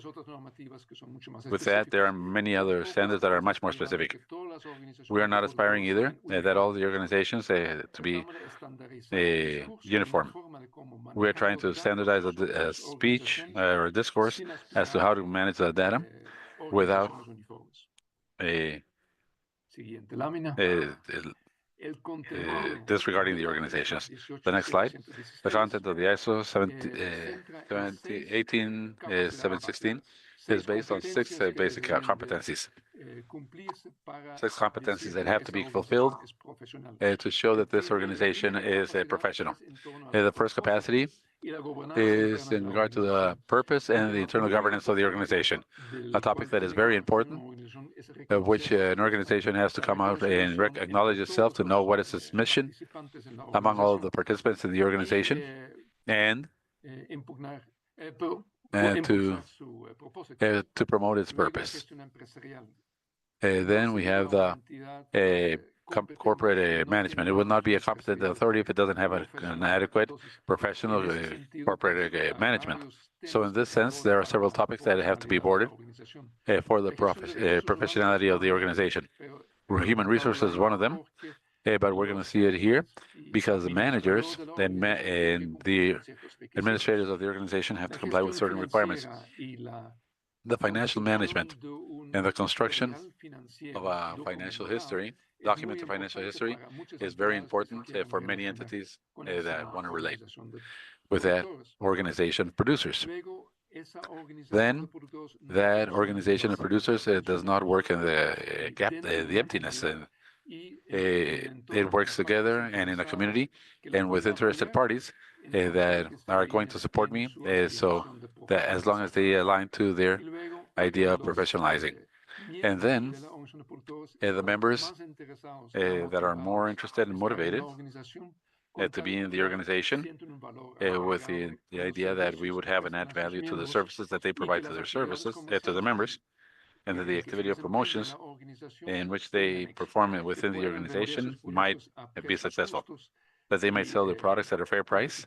Speaker 2: With that, there are many other standards that are much more specific. We are not aspiring either that all the organizations to be uniform. We are trying to standardize a speech or a discourse as to how to manage the data without disregarding the organizations. The next slide. The content of the ISO 18716 is based on 6 basic competencies. 6 competencies that have to be fulfilled to show that this organization is a professional. The first capacity is in regard to the purpose and the internal governance of the organization, a topic that is very important, of which an organization has to come out and acknowledge itself to know what is its mission among all of the participants in the organization, and to promote its purpose. Then we have the corporate management. It will not be a competent authority if it doesn't have an adequate professional corporate management. So in this sense, there are several topics that have to be boarded for the professionality of the organization. Human resources is one of them, but we're going to see it here because the managers and the administrators of the organization have to comply with certain requirements. The financial management and the construction of a financial history, documented financial history, is very important for many entities that want to relate with that organization of producers. Then that organization of producers does not work in the gap, the emptiness. It works together and in a community and with interested parties that are going to support me, so that as long as they align to their idea of professionalizing. And then the members that are more interested and motivated to be in the organization with the idea that we would have an add value to the services that they provide to their services, to the members, and that the activity of promotions in which they perform within the organization might be successful, that they might sell their products at a fair price,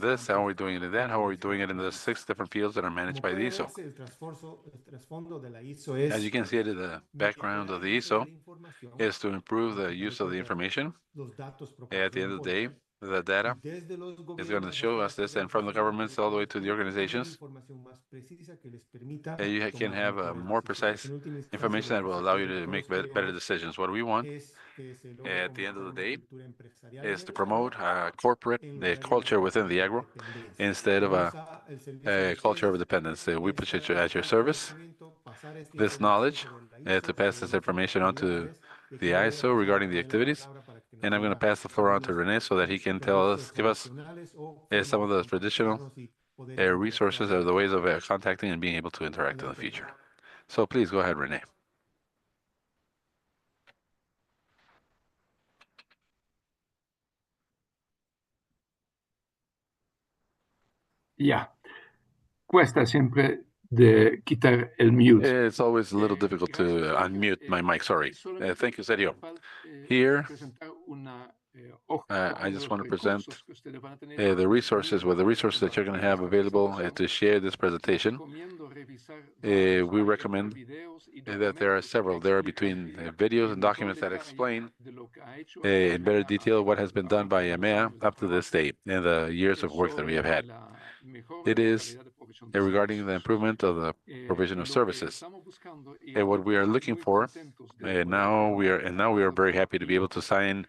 Speaker 2: this? How are we doing it in that? How are we doing it in the 6 different fields that are managed by the ISO? As you can see, the background of the ISO is to improve the use of the information. At the end of the day, The data
Speaker 3: desde los
Speaker 2: is going to
Speaker 3: gobiernos
Speaker 2: show
Speaker 3: hasta
Speaker 2: us
Speaker 3: las
Speaker 2: this, and from the governments all the way to the
Speaker 3: organizaciones,
Speaker 2: organizations,
Speaker 3: información más precisa que les permita
Speaker 2: you can
Speaker 3: tomar
Speaker 2: have
Speaker 3: mejores
Speaker 2: more
Speaker 3: decisiones.
Speaker 2: precise
Speaker 3: En última instancia,
Speaker 2: information
Speaker 3: lo
Speaker 2: that
Speaker 3: que
Speaker 2: will
Speaker 3: sí
Speaker 2: allow you to
Speaker 3: todos
Speaker 2: make better
Speaker 3: queremos
Speaker 2: decisions. What we want
Speaker 3: es que se logre
Speaker 2: at the end
Speaker 3: fomentar
Speaker 2: of the
Speaker 3: una
Speaker 2: day
Speaker 3: cultura empresarial en
Speaker 2: is to
Speaker 3: el
Speaker 2: promote
Speaker 3: agro
Speaker 2: corporate
Speaker 3: en
Speaker 2: the
Speaker 3: lugar de una
Speaker 2: culture within the
Speaker 3: cultura de
Speaker 2: agro
Speaker 3: dependencia.
Speaker 2: instead of
Speaker 3: Vamos el servicio de
Speaker 2: a culture of
Speaker 3: ustedes
Speaker 2: dependence. We put
Speaker 3: esta,
Speaker 2: you at your
Speaker 3: este
Speaker 2: service
Speaker 3: conocimiento, pasar esta
Speaker 2: this
Speaker 3: información
Speaker 2: knowledge
Speaker 3: sobre la
Speaker 2: to
Speaker 3: ISO,
Speaker 2: pass
Speaker 3: sobre
Speaker 2: this
Speaker 3: las
Speaker 2: information on to
Speaker 3: actividades, y aquí
Speaker 2: the
Speaker 3: le voy a
Speaker 2: ISO
Speaker 3: pasar a
Speaker 2: regarding the
Speaker 3: René la
Speaker 2: activities.
Speaker 3: palabra para que nos
Speaker 2: And I'm going to
Speaker 3: diga
Speaker 2: pass the floor on to
Speaker 3: algunos
Speaker 2: Rene so that he can tell us,
Speaker 3: recursos
Speaker 2: give us
Speaker 3: adicionales o formas
Speaker 2: some
Speaker 3: de
Speaker 2: of those traditional
Speaker 3: contactarnos y poder
Speaker 2: resources
Speaker 3: interactuar
Speaker 2: or
Speaker 3: en
Speaker 2: the
Speaker 3: el
Speaker 2: ways of
Speaker 3: futuro.
Speaker 2: contacting and being able to interact in the
Speaker 3: Adelante,
Speaker 2: future.
Speaker 3: René.
Speaker 2: So please go ahead, Rene.
Speaker 12: Ya, cuesta siempre de quitar el mute.
Speaker 2: It's always a little difficult to unmute my mic. Sorry. Thank you, Sergio. Here, I just want to present the resources, the resources that you're going to have available to share this presentation. We recommend that there are several. There are between videos and documents that explain in better detail what has been done by EMEA up to this day and the years of work that we have had. It is regarding the improvement of the provision of services. And what we are looking for now we are very happy to be able to sign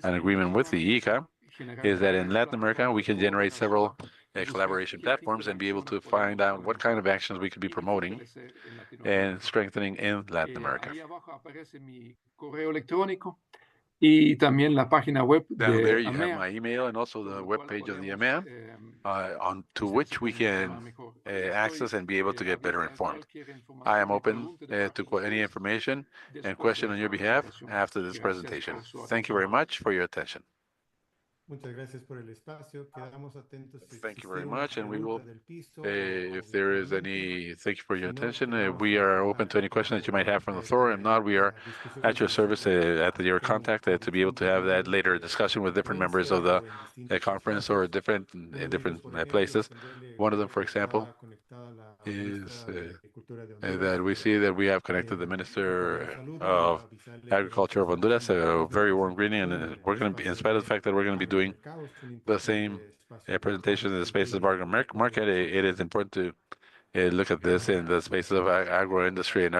Speaker 2: an agreement with the ICA is that in Latin America we can generate several collaboration platforms and be able to find out what kind of actions we could be promoting and strengthening in Latin America.
Speaker 12: Ahí abajo aparece mi correo electrónico y también la página web
Speaker 2: Down there
Speaker 12: de
Speaker 2: you have
Speaker 12: AMEA,
Speaker 2: my email and also the web page of the EMEA on to
Speaker 12: hacer
Speaker 2: which
Speaker 12: su
Speaker 2: we can
Speaker 12: comunicación mejor.
Speaker 2: access and be able to get better
Speaker 12: Abierto a
Speaker 2: informed.
Speaker 12: cualquier
Speaker 2: I
Speaker 12: información
Speaker 2: am
Speaker 12: y
Speaker 2: open
Speaker 12: pregunta de parte
Speaker 2: to
Speaker 12: de
Speaker 2: any
Speaker 12: ustedes
Speaker 2: information and
Speaker 12: después
Speaker 2: question
Speaker 12: de
Speaker 2: on
Speaker 12: esta
Speaker 2: your behalf
Speaker 12: presentación.
Speaker 2: after this
Speaker 12: Gracias
Speaker 2: presentation.
Speaker 12: por su
Speaker 2: Thank you very
Speaker 12: atención.
Speaker 2: much for your attention.
Speaker 3: Muchas gracias por el espacio. Quedamos atentos si
Speaker 2: Thank you very
Speaker 3: existiera una
Speaker 2: much, and we will,
Speaker 3: pregunta del piso
Speaker 2: if there is
Speaker 3: virtualmente.
Speaker 2: any, thank you for your
Speaker 3: Si no,
Speaker 2: attention.
Speaker 3: quedamos
Speaker 2: We are open to any
Speaker 3: para
Speaker 2: question that you might have from the
Speaker 3: poder
Speaker 2: floor. If not, we are
Speaker 3: la discusión
Speaker 2: at
Speaker 3: que
Speaker 2: your
Speaker 3: se
Speaker 2: service
Speaker 3: desarrolle
Speaker 2: at your contact to be able to
Speaker 3: distintos
Speaker 2: have that
Speaker 3: miembros
Speaker 2: later
Speaker 3: de
Speaker 2: discussion with different members of
Speaker 3: conferencia
Speaker 2: the
Speaker 3: o en distintos
Speaker 2: conference or
Speaker 3: espacios.
Speaker 2: different
Speaker 3: Uno de
Speaker 2: different
Speaker 3: ellos, por ejemplo,
Speaker 2: places.
Speaker 3: es verle
Speaker 2: One of them,
Speaker 3: ver
Speaker 2: for
Speaker 3: que
Speaker 2: example,
Speaker 3: está conectada la
Speaker 2: is
Speaker 3: ministra de Agricultura de Honduras.
Speaker 2: that we see that we have connected the Minister of Agriculture of Honduras. A very warm greeting, and we're going to be, in spite of the fact that we're going to be doing the same presentation in the spaces of market, it is important to look at this in the spaces of agro industry and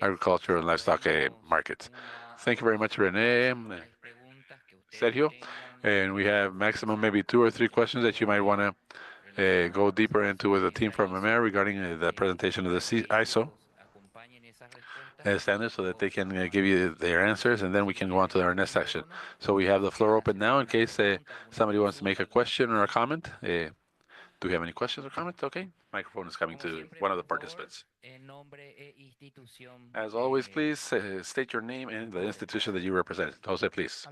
Speaker 2: agriculture and livestock markets. Thank you very much, Rene, Sergio. And we have maximum maybe 2 or 3 questions that you might want to go deeper into with the team from EMEA regarding the presentation of the ISO standards so that they can give you their answers, and then we can go on to our next section. So we have the floor open now in case somebody wants to make a question or a comment. Do we have any questions or comments? Okay, microphone is coming to one of the participants. As always, please state your name and the institution that you represent. Jose, please.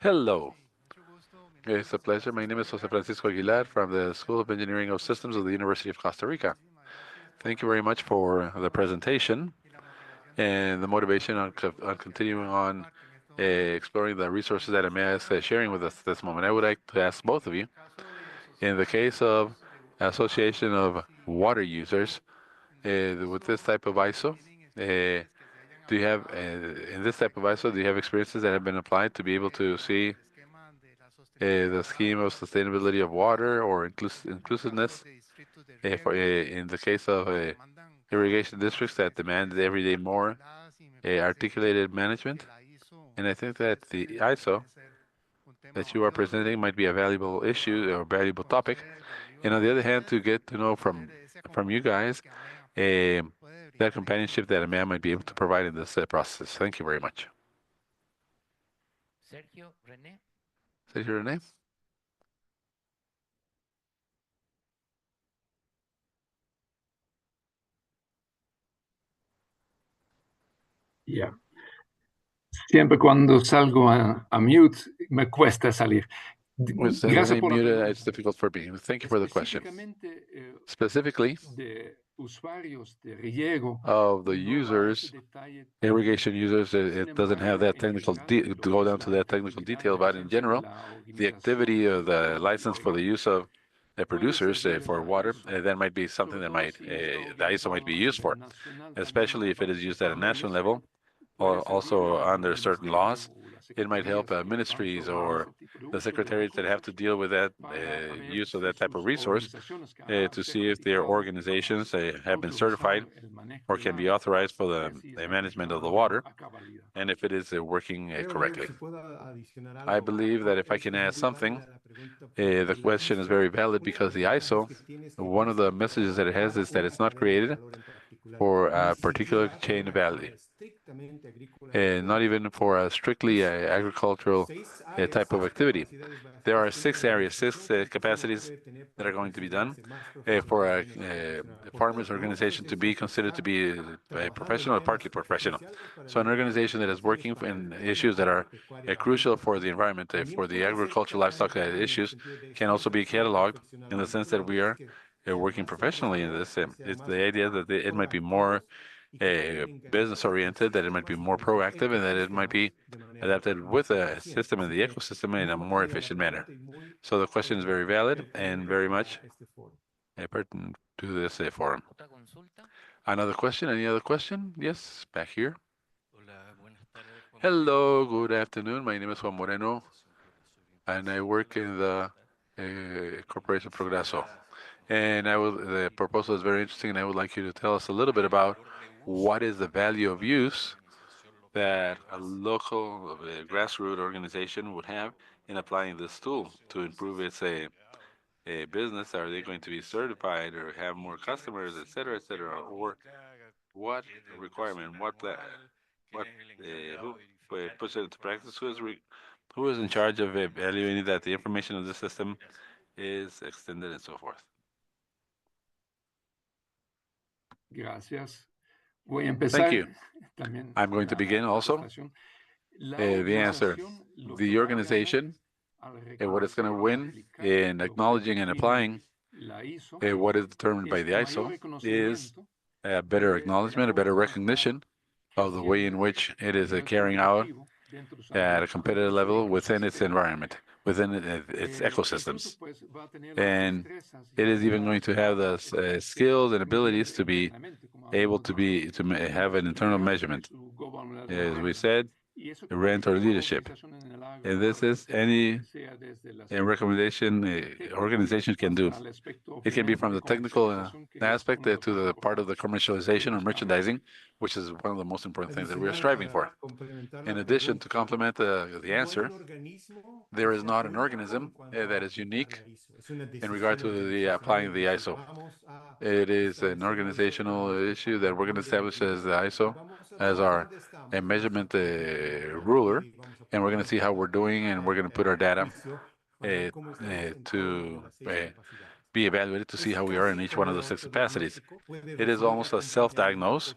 Speaker 2: Hello. It's a pleasure. My name is Jose Francisco Aguilar from the School of Engineering of Systems of the University of Costa Rica. Thank you very much for the presentation and the motivation on continuing on exploring the resources that EMEA is sharing with us at this moment. I would like to ask both of you, in the case of association of water users, with this type of ISO, do you have, in this type of ISO, do you have experiences that have been applied to be able to see the scheme of sustainability of water or inclusiveness in the case of irrigation districts that demand every day more articulated management? And I think that the ISO that you are presenting might be a valuable issue or valuable topic. And on the other hand, to get to know from you guys that companionship that a man might be able to provide in this process. Thank you very much.
Speaker 8: Sergio, René.
Speaker 2: Sergio, René.
Speaker 12: Ya. Siempre cuando salgo a mute me cuesta salir.
Speaker 2: Gracias por la pregunta. It's difficult for me. Thank you for the question. Specifically, of the users, irrigation users, it doesn't have that technical to go down to that technical detail, but in general, the activity of the license for the use of the producers for water, that might be something that might the ISO might be used for, especially if it is used at a national level or also under certain laws. It might help ministries or the secretariats that have to deal with that use of that type of resource to see if their organizations have been certified or can be authorized for the management of the water, and if it is working correctly. I believe that if I can add something, the question is very valid because the ISO, one of the messages that it has is that it's not created for a particular chain of value, not even for a strictly agricultural type of activity. There are 6 areas, 6 capacities that are going to be done for a farmers organization to be considered to be professional or partly professional. So an organization that is working in issues that are crucial for the environment, for the agricultural livestock issues, can also be cataloged in the sense that we are working professionally in this. It's the idea that it might be more business oriented, that it might be more proactive, and that it might be adapted with a system and the ecosystem in a more efficient manner. So the question is very valid and very much pertinent to this forum. Another question? Any other question? Yes, back here. Hello, good afternoon. My name is Juan Moreno, and I work in the Corporation Progreso. And the proposal is very interesting, and I would like you to tell us a little bit about what is the value of use that a local grassroots organization would have in applying this tool to improve its a business. Are they going to be certified or have more customers, et cetera, or what requirement, who puts it into practice, who is in charge of evaluating that the information of the system is extended and so forth?
Speaker 12: Gracias. Voy a empezar.
Speaker 2: Thank you. I'm going to begin also. The answer, the organization, what it's going to win in acknowledging and applying what is determined by the ISO is a better acknowledgement, a better recognition of the way in which it is carrying out at a competitive level within its environment, within its ecosystems. And it is even going to have the skills and abilities to be able to have an internal measurement. As we said, rent or leadership. And this is any recommendation organization can do. It can be from the technical aspect to the part of the commercialization or merchandising, which is one of the most important things that we are striving for. In addition, to complement the answer, there is not an organism that is unique in regard to the applying the ISO. It is an organizational issue that we're going to establish as the ISO, as our measurement ruler, and we're going to see how we're doing, and we're going to put our data to be evaluated to see how we are in each one of the 6 capacities. It is almost a self-diagnose.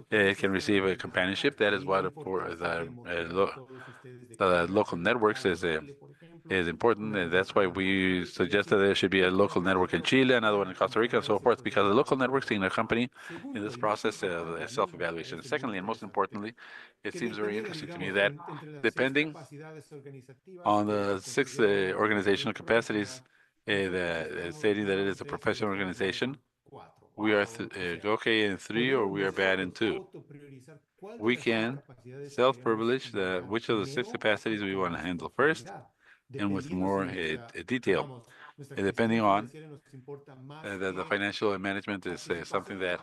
Speaker 2: It can receive a companionship. That is what for the local networks is important, and that's why we suggested there should be a local network in Chile, another one in Costa Rica, and so forth, because the local networks can accompany in this process self-evaluation. Secondly, and most importantly, it seems very interesting to me that depending on the 6 organizational capacities, stating that it is a professional organization, we are okay in 3 or we are bad in 2. We can self-privilege which of the 6 capacities we want to handle first and with more detail, depending on the financial management is something that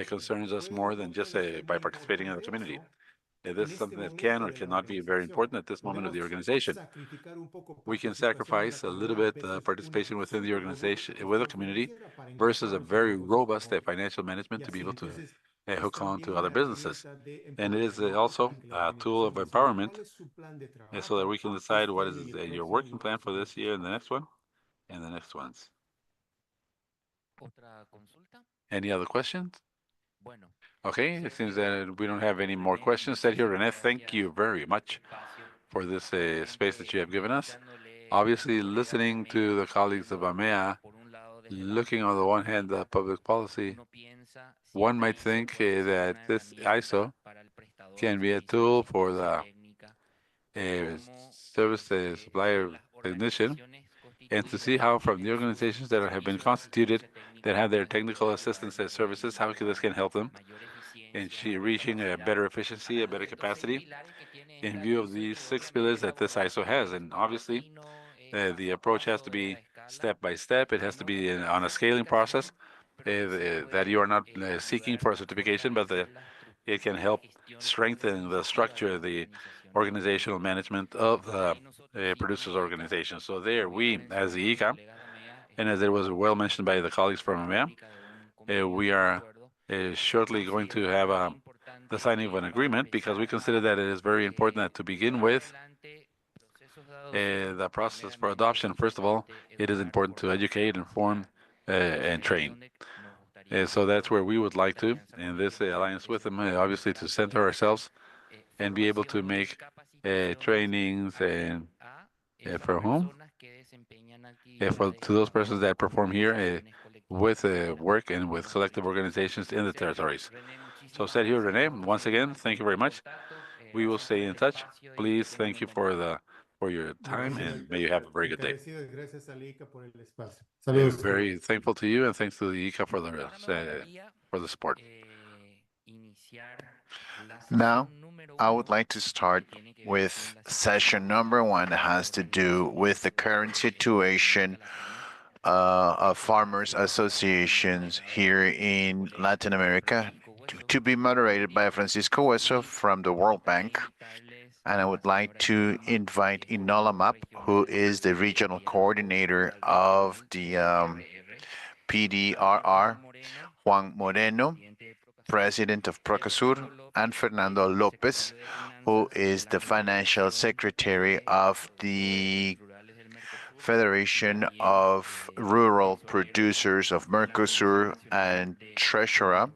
Speaker 2: concerns us more than just by participating in the community. This is something that can or cannot be very important at this moment of the organization. We can sacrifice a little bit participation within the organization, with the community, versus a very robust financial management to be able to hook on to other businesses. And it is also a tool of empowerment so that we can decide what is your working plan for this year and the next one and the next ones. Any other questions? Okay, it seems that we don't have any more questions. Sergio, René, thank you very much for this space that you have given us. Obviously, listening to the colleagues of AMEA, looking on the one hand at public policy, one might think that this ISO can be a tool for the service supplier technician, and to see how from the organizations that have been constituted, that have their technical assistance services, how this can help them and reaching a better efficiency, a better capacity in view of these 6 pillars that this ISO has. And obviously, the approach has to be step by step. It has to be on a scaling process that you are not seeking for a certification, but that it can help strengthen the structure, the organizational management of the producers organization. So there, we, as the ICA, and as it was well mentioned by the colleagues from EMEA, we are shortly going to have the signing of an agreement because we consider that it is very important that to begin with the process for adoption. First of all, it is important to educate, inform, and train. So that's where we would like to, in this alliance with them, obviously to center ourselves and be able to make trainings and for whom? To those persons that perform here with work and with collective organizations in the territories. So said here, Rene, once again, thank you very much. We will stay in touch. Please, thank you for your time, and may you have a very good day.
Speaker 3: Gracias al ICA por el espacio. Saludos.
Speaker 2: Very thankful to you, and thanks to the ICA for the support.
Speaker 6: Now, I would like to start with session number 1 that has to do with the current situation of farmers associations here in Latin America, to be moderated by Francisco Hueso from the World Bank. And I would like to invite Inolamap, who is the regional coordinator of the PDRR, Juan Moreno, president of Procasur, and Fernando Lopez, who is the financial secretary of the Federation of Rural Producers of Mercosur and treasurer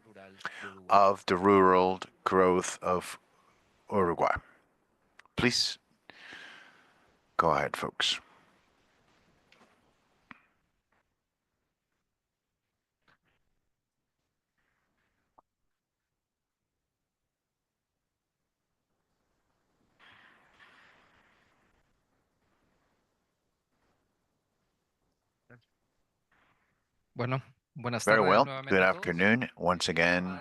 Speaker 6: of the Rural Growth of Uruguay. Please go ahead, folks. Very well. Good afternoon once again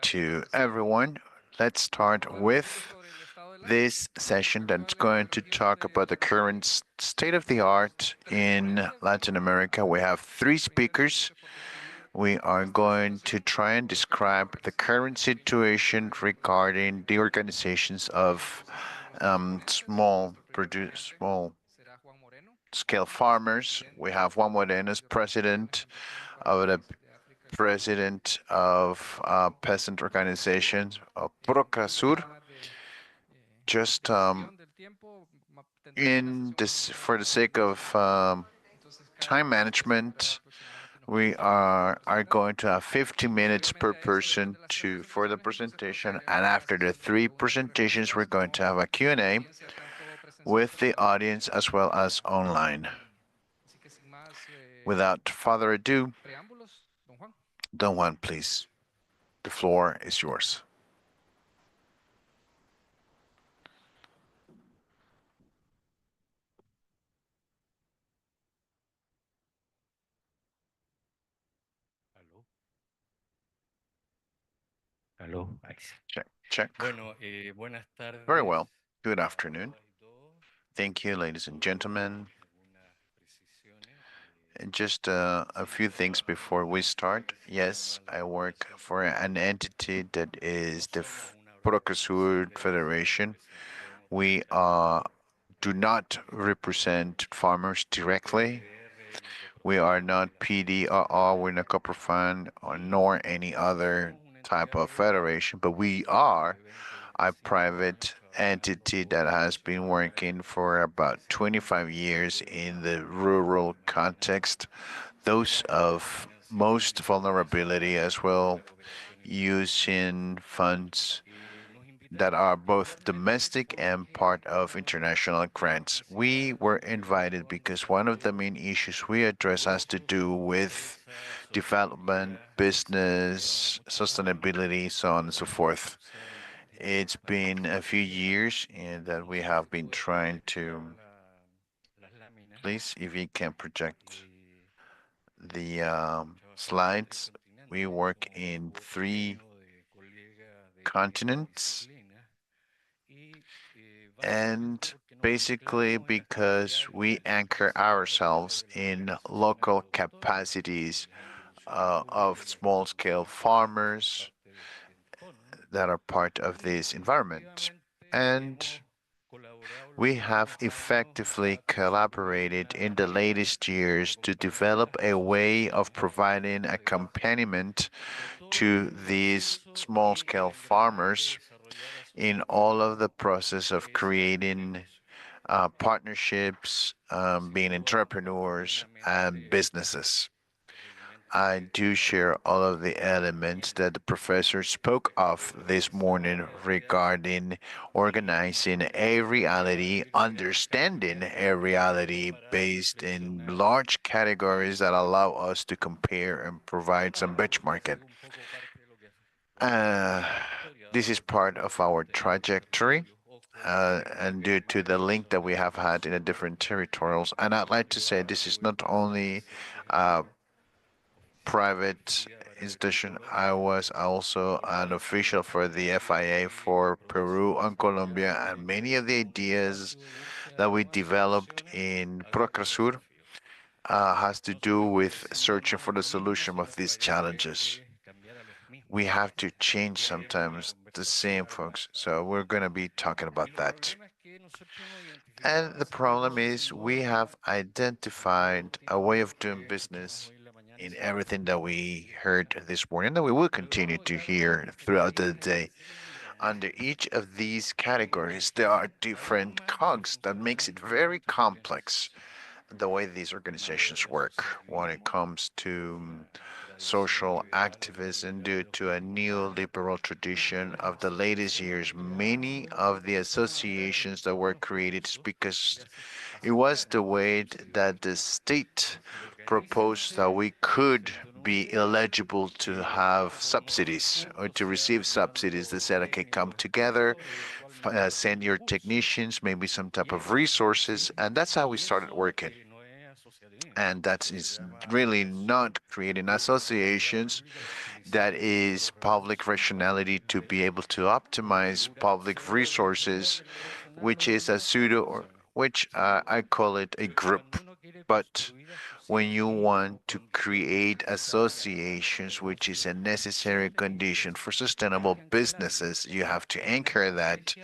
Speaker 6: to everyone. Let's start with this session that's going to talk about the current state of the art in Latin America. We have 3 speakers. We are going to try and describe the current situation regarding the organizations of small scale farmers. We have Juan Moreno as president of peasant organizations of Procasur. Just for the sake of time management, we are going to have 50 minutes per person for the presentation, and after the 3 presentations, we're going to have a Q&A with the audience as well as online. Without further ado, Don Juan, please. The floor is yours.
Speaker 13: Hello.
Speaker 6: Check. Very well. Good afternoon. Thank you, ladies and gentlemen. And just a few things before we start. Yes, I work for an entity that is the Procasur Federation. We do not represent farmers directly. We are not PDRR, we're not Copper Fund, nor any other type of federation, but we are a private entity that has been working for about 25 years in the rural context, those of most vulnerability as well, using funds that are both domestic and part of international grants. We were invited because one of the main issues we address has to do with development, business, sustainability, so on and so forth. It's been a few years that we have been trying to, please, if you can project the slides. We work in 3 continents, and basically because we anchor ourselves in local capacities of small-scale farmers that are part of this environment. And we have effectively collaborated in the latest years to develop a way of providing accompaniment to these small-scale farmers in all of the process of creating partnerships, being entrepreneurs, and businesses. I do share all of the elements that the professor spoke of this morning regarding organizing a reality, understanding a reality based in large categories that allow us to compare and provide some benchmarking. Uh, this is part of our trajectory. And due to the link that we have had in the different territorials, and I'd like to say this is not only private institution. I was also an official for the FIA for Peru and Colombia, and many of the ideas that we developed in Procasur has to do with searching for the solution of these challenges. We have to change sometimes the same folks, so we're going to be talking about that. And the problem is we have identified a way of doing business in everything that we heard this morning that we will continue to hear throughout the day. Under each of these categories, there are different cogs that makes it very complex the way these organizations work when it comes to social activism due to a neoliberal tradition of the latest years. Many of the associations that were created is because it was the way that the state proposed that we could be eligible to have subsidies or to receive subsidies. They said, okay, come together, send your technicians, maybe some type of resources, and that's how we started working. And that is really not creating associations. That is public rationality to be able to optimize public resources, which is a pseudo, or which I call it a group. But when you want to create associations, which is a necessary condition for sustainable businesses, you have to anchor that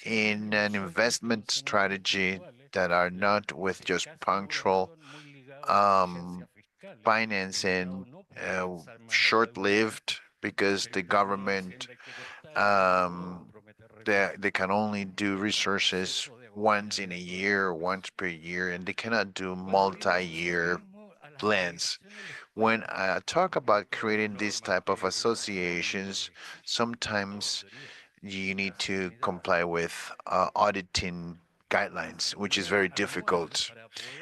Speaker 6: in an investment strategy that are not with just punctual financing, short-lived, because the government they can only do resources once in a year, once per year, and they cannot do multi-year plans. When I talk about creating these type of associations, sometimes you need to comply with auditing guidelines, which is very difficult.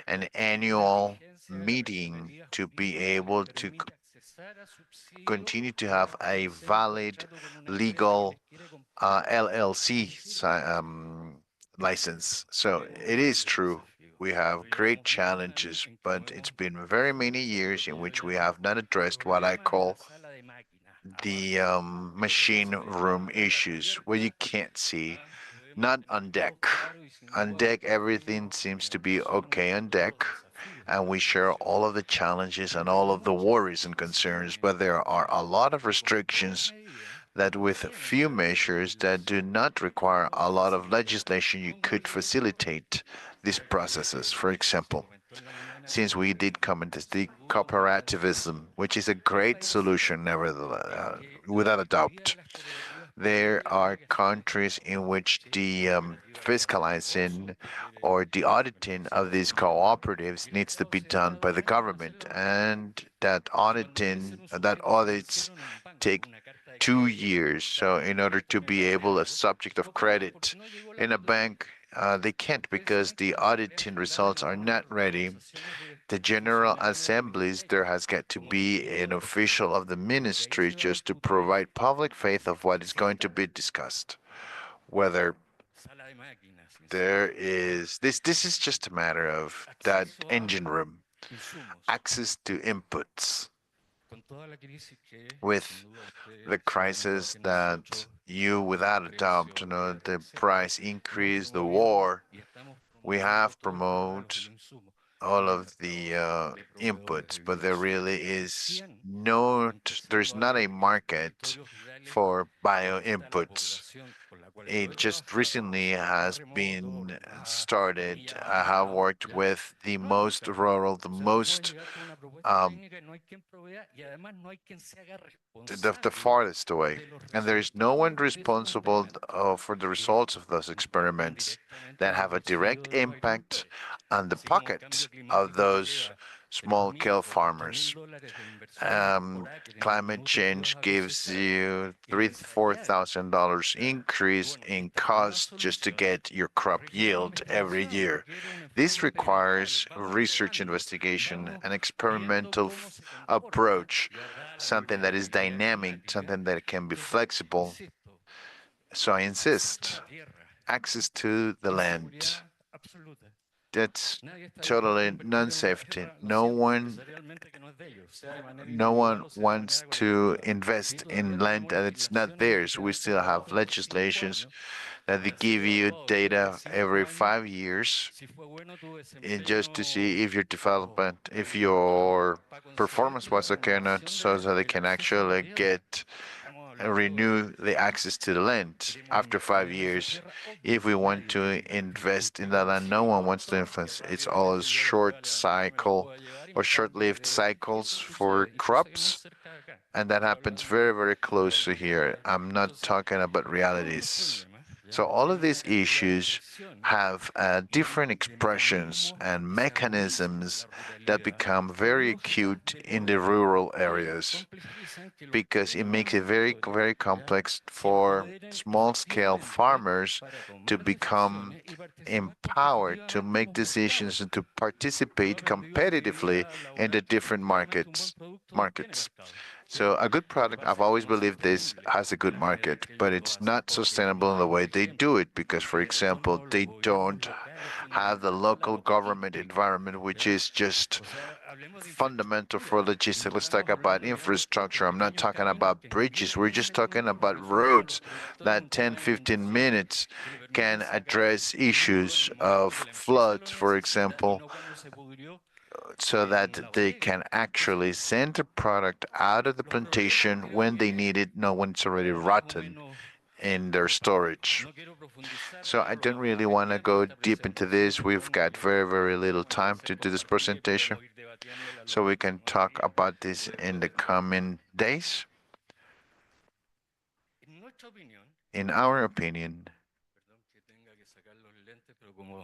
Speaker 6: An annual meeting to be able to continue to have a valid legal LLC license. So it is true. We have great challenges, but it's been very many years in which we have not addressed what I call the machine room issues, where you can't see, not on deck. On deck, everything seems to be okay on deck, and we share all of the challenges and all of the worries and concerns, but there are a lot of restrictions that with few measures that do not require a lot of legislation, you could facilitate these processes. For example, since we did comment as the cooperativism, which is a great solution, nevertheless, without a doubt. There are countries in which the fiscalizing or the auditing of these cooperatives needs to be done by the government, and that audits take 2 years. So in order to be able a subject of credit in a bank, they can't because the auditing results are not ready. The General Assemblies, there has got to be an official of the ministry just to provide public faith of what is going to be discussed. Whether there is this is just a matter of that engine room, access to inputs, with the crisis that you, without a doubt, the price increase, the war, we have promoted all of the inputs, but there really is there's not a market for bio inputs. It just recently has been started. I have worked with the most rural, the most um, the farthest away, and there is no one responsible for the results of those experiments that have a direct impact on the pocket of those small-scale farmers. Climate change gives you $3,000 to $4,000 increase in cost just to get your crop yield every year. This requires research investigation, an experimental approach, something that is dynamic, something that can be flexible. So I insist, access to the land. That's totally non-safety. No one wants to invest in land that it's not theirs. We still have legislations that they give you data every 5 years just to see if your development, if your performance was okay or not, so that they can actually get renew the access to the land after 5 years. If we want to invest in that land, no one wants to influence. It's all short cycle or short-lived cycles for crops, and that happens very, very close to here. I'm not talking about realities. So all of these issues have different expressions and mechanisms that become very acute in the rural areas because it makes it very, very complex for small-scale farmers to become empowered to make decisions and to participate competitively in the different markets. So a good product, I've always believed this, has a good market, but it's not sustainable in the way they do it because, for example, they don't have the local government environment, which is just fundamental for logistics. Let's talk about infrastructure. I'm not talking about bridges. We're just talking about roads that 10, 15 minutes can address issues of floods, for example, so that they can actually send the product out of the plantation when they need it, not when it's already rotten in their storage. So I don't really want to go deep into this. We've got very, very little time to do this presentation. So we can talk about this in the coming days. In our opinion,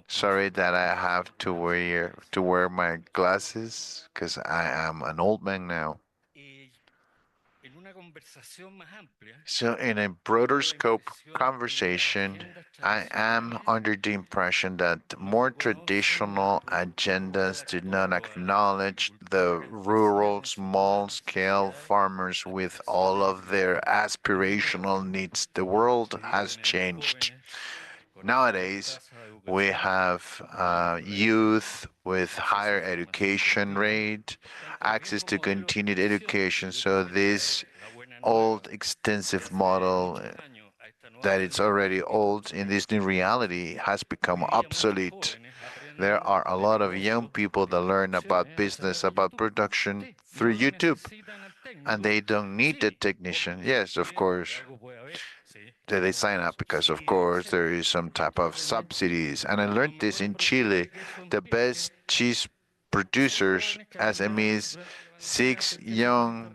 Speaker 6: sorry that I have to wear my glasses because I am an old man now. So in a broader scope conversation, I am under the impression that more traditional agendas do not acknowledge the rural small-scale farmers with all of their aspirational needs. The world has changed. Nowadays, we have youth with higher education rate, access to continued education. So this old extensive model that it's already old in this new reality has become obsolete. There are a lot of young people that learn about business, about production through YouTube, and they don't need the technician. Yes, of course, they sign up because, of course, there is some type of subsidies. And I learned this in Chile. The best cheese producers, SMEs, 6 young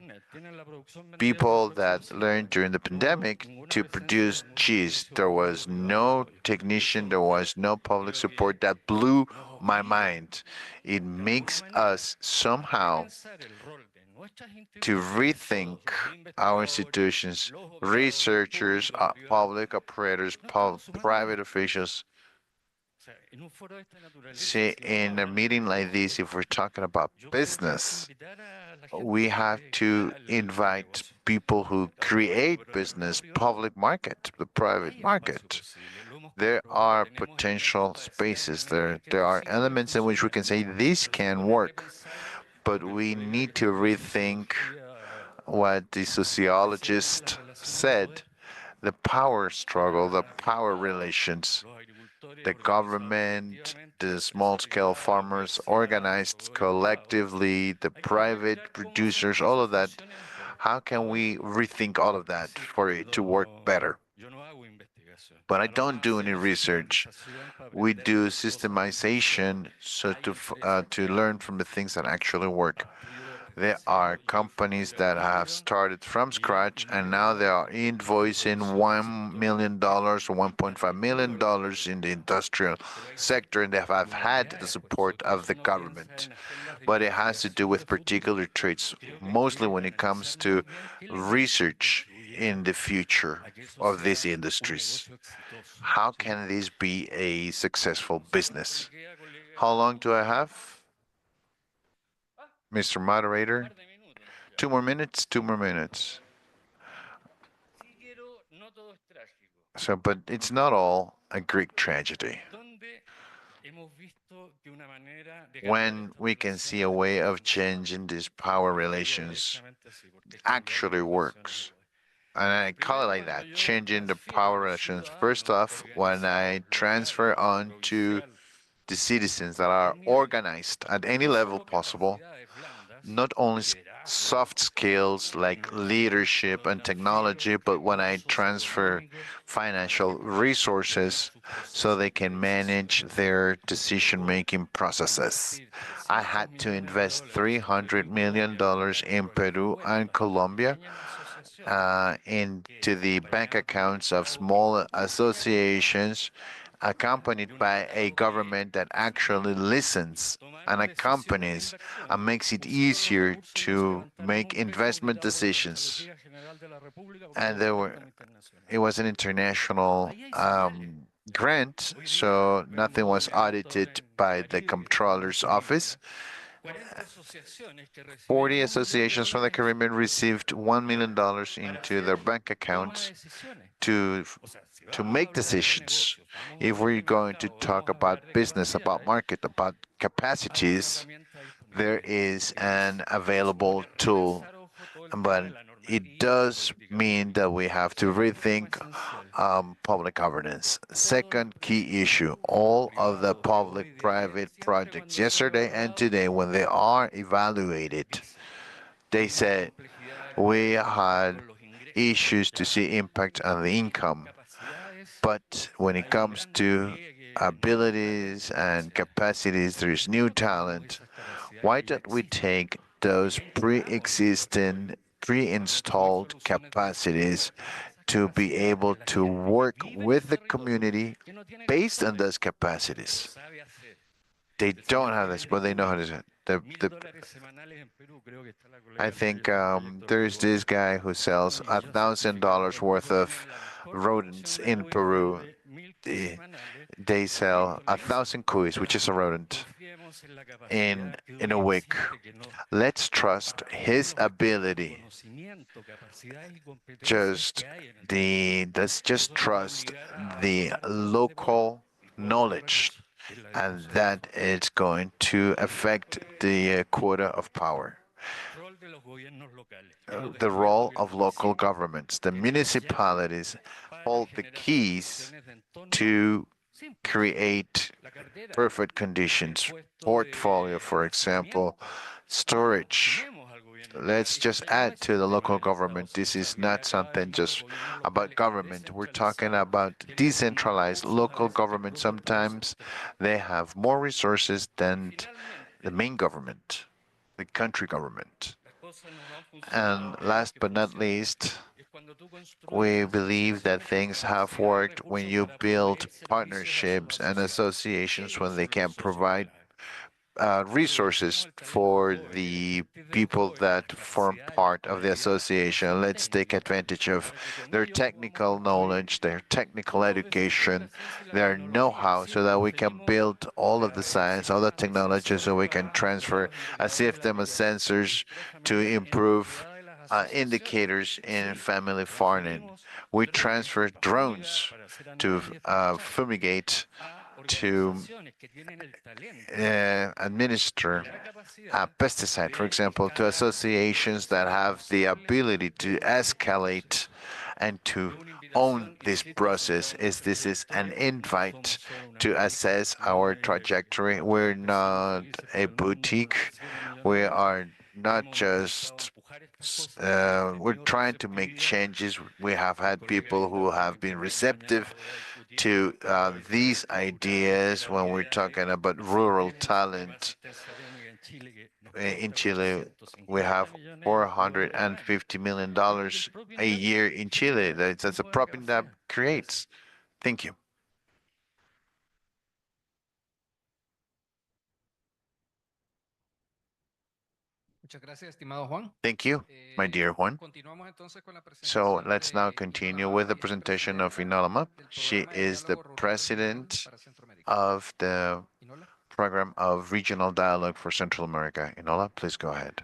Speaker 6: people that learned during the pandemic to produce cheese. There was no technician, there was no public support. That blew my mind. It makes us somehow to rethink our institutions, researchers, public operators, private officials. See, in a meeting like this, if we're talking about business, we have to invite people who create business, public market, the private market. There are potential spaces there. There are elements in which we can say this can work, but we need to rethink what the sociologist said, the power struggle, the power relations, the government, the small-scale farmers organized collectively, the private producers, all of that. How can we rethink all of that for it to work better? But I don't do any research. We do systemization so to learn from the things that actually work. There are companies that have started from scratch and now they are invoicing $1 million or $1.5 million in the industrial sector, and they have had the support of the government. But it has to do with particular traits, mostly when it comes to research in the future of these industries. How can this be a successful business? How long do I have, Mr. Moderator? 2 more minutes, 2 more minutes. So, but it's not all a Greek tragedy. When we can see a way of changing these power relations actually works. And I call it like that, changing the power relations. First off, when I transfer on to the citizens that are organized at any level possible, not only soft skills like leadership and technology, but when I transfer financial resources so they can manage their decision-making processes. I had to invest $300 million in Peru and Colombia into the bank accounts of small associations, accompanied by a government that actually listens and accompanies and makes it easier to make investment decisions. And it was an international grant, so nothing was audited by the Comptroller's office. 40 associations from the Caribbean received $1 million into their bank accounts to make decisions. If we're going to talk about business, about market, about capacities, there is an available tool, but it does mean that we have to rethink public governance. Second key issue, all of the public-private projects yesterday and today, when they are evaluated, they said we had issues to see impact on the income. But when it comes to abilities and capacities, there is new talent. Why don't we take those pre-existing, pre-installed capacities to be able to work with the community based on those capacities? They don't have this, but they know how to do it. I think there is this guy who sells $1,000 worth of rodents in Peru. They sell 1,000 cuys, which is a rodent, in a week. Let's trust his ability. Let's just trust the local knowledge, and that it's going to affect the quota of power. The role of local governments. The municipalities hold the keys to create perfect conditions. Portfolio, for example, storage. Let's just add to the local government. This is not something just about government. We're talking about decentralized local government. Sometimes they have more resources than the main government, the country government. And last but not least, we believe that things have worked when you build partnerships and associations when they can provide resources for the people that form part of the association. Let's take advantage of their technical knowledge, their technical education, their know-how, so that we can build all of the science, all the technology, so we can transfer a system of sensors to improve indicators in family farming. We transfer drones to fumigate to administer a pesticide, for example, to associations that have the ability to escalate and to own this process. This is an invite to assess our trajectory. We're not a boutique. We are not just we're trying to make changes. We have had people who have been receptive to these ideas when we're talking about rural talent. In Chile, we have $450 million a year in Chile. That's a problem that creates. Thank you. Thank you, my dear Juan. So let's now continue with the presentation of Inolama. She is the president of the Program of Regional Dialogue for Central America. Inola, please go ahead.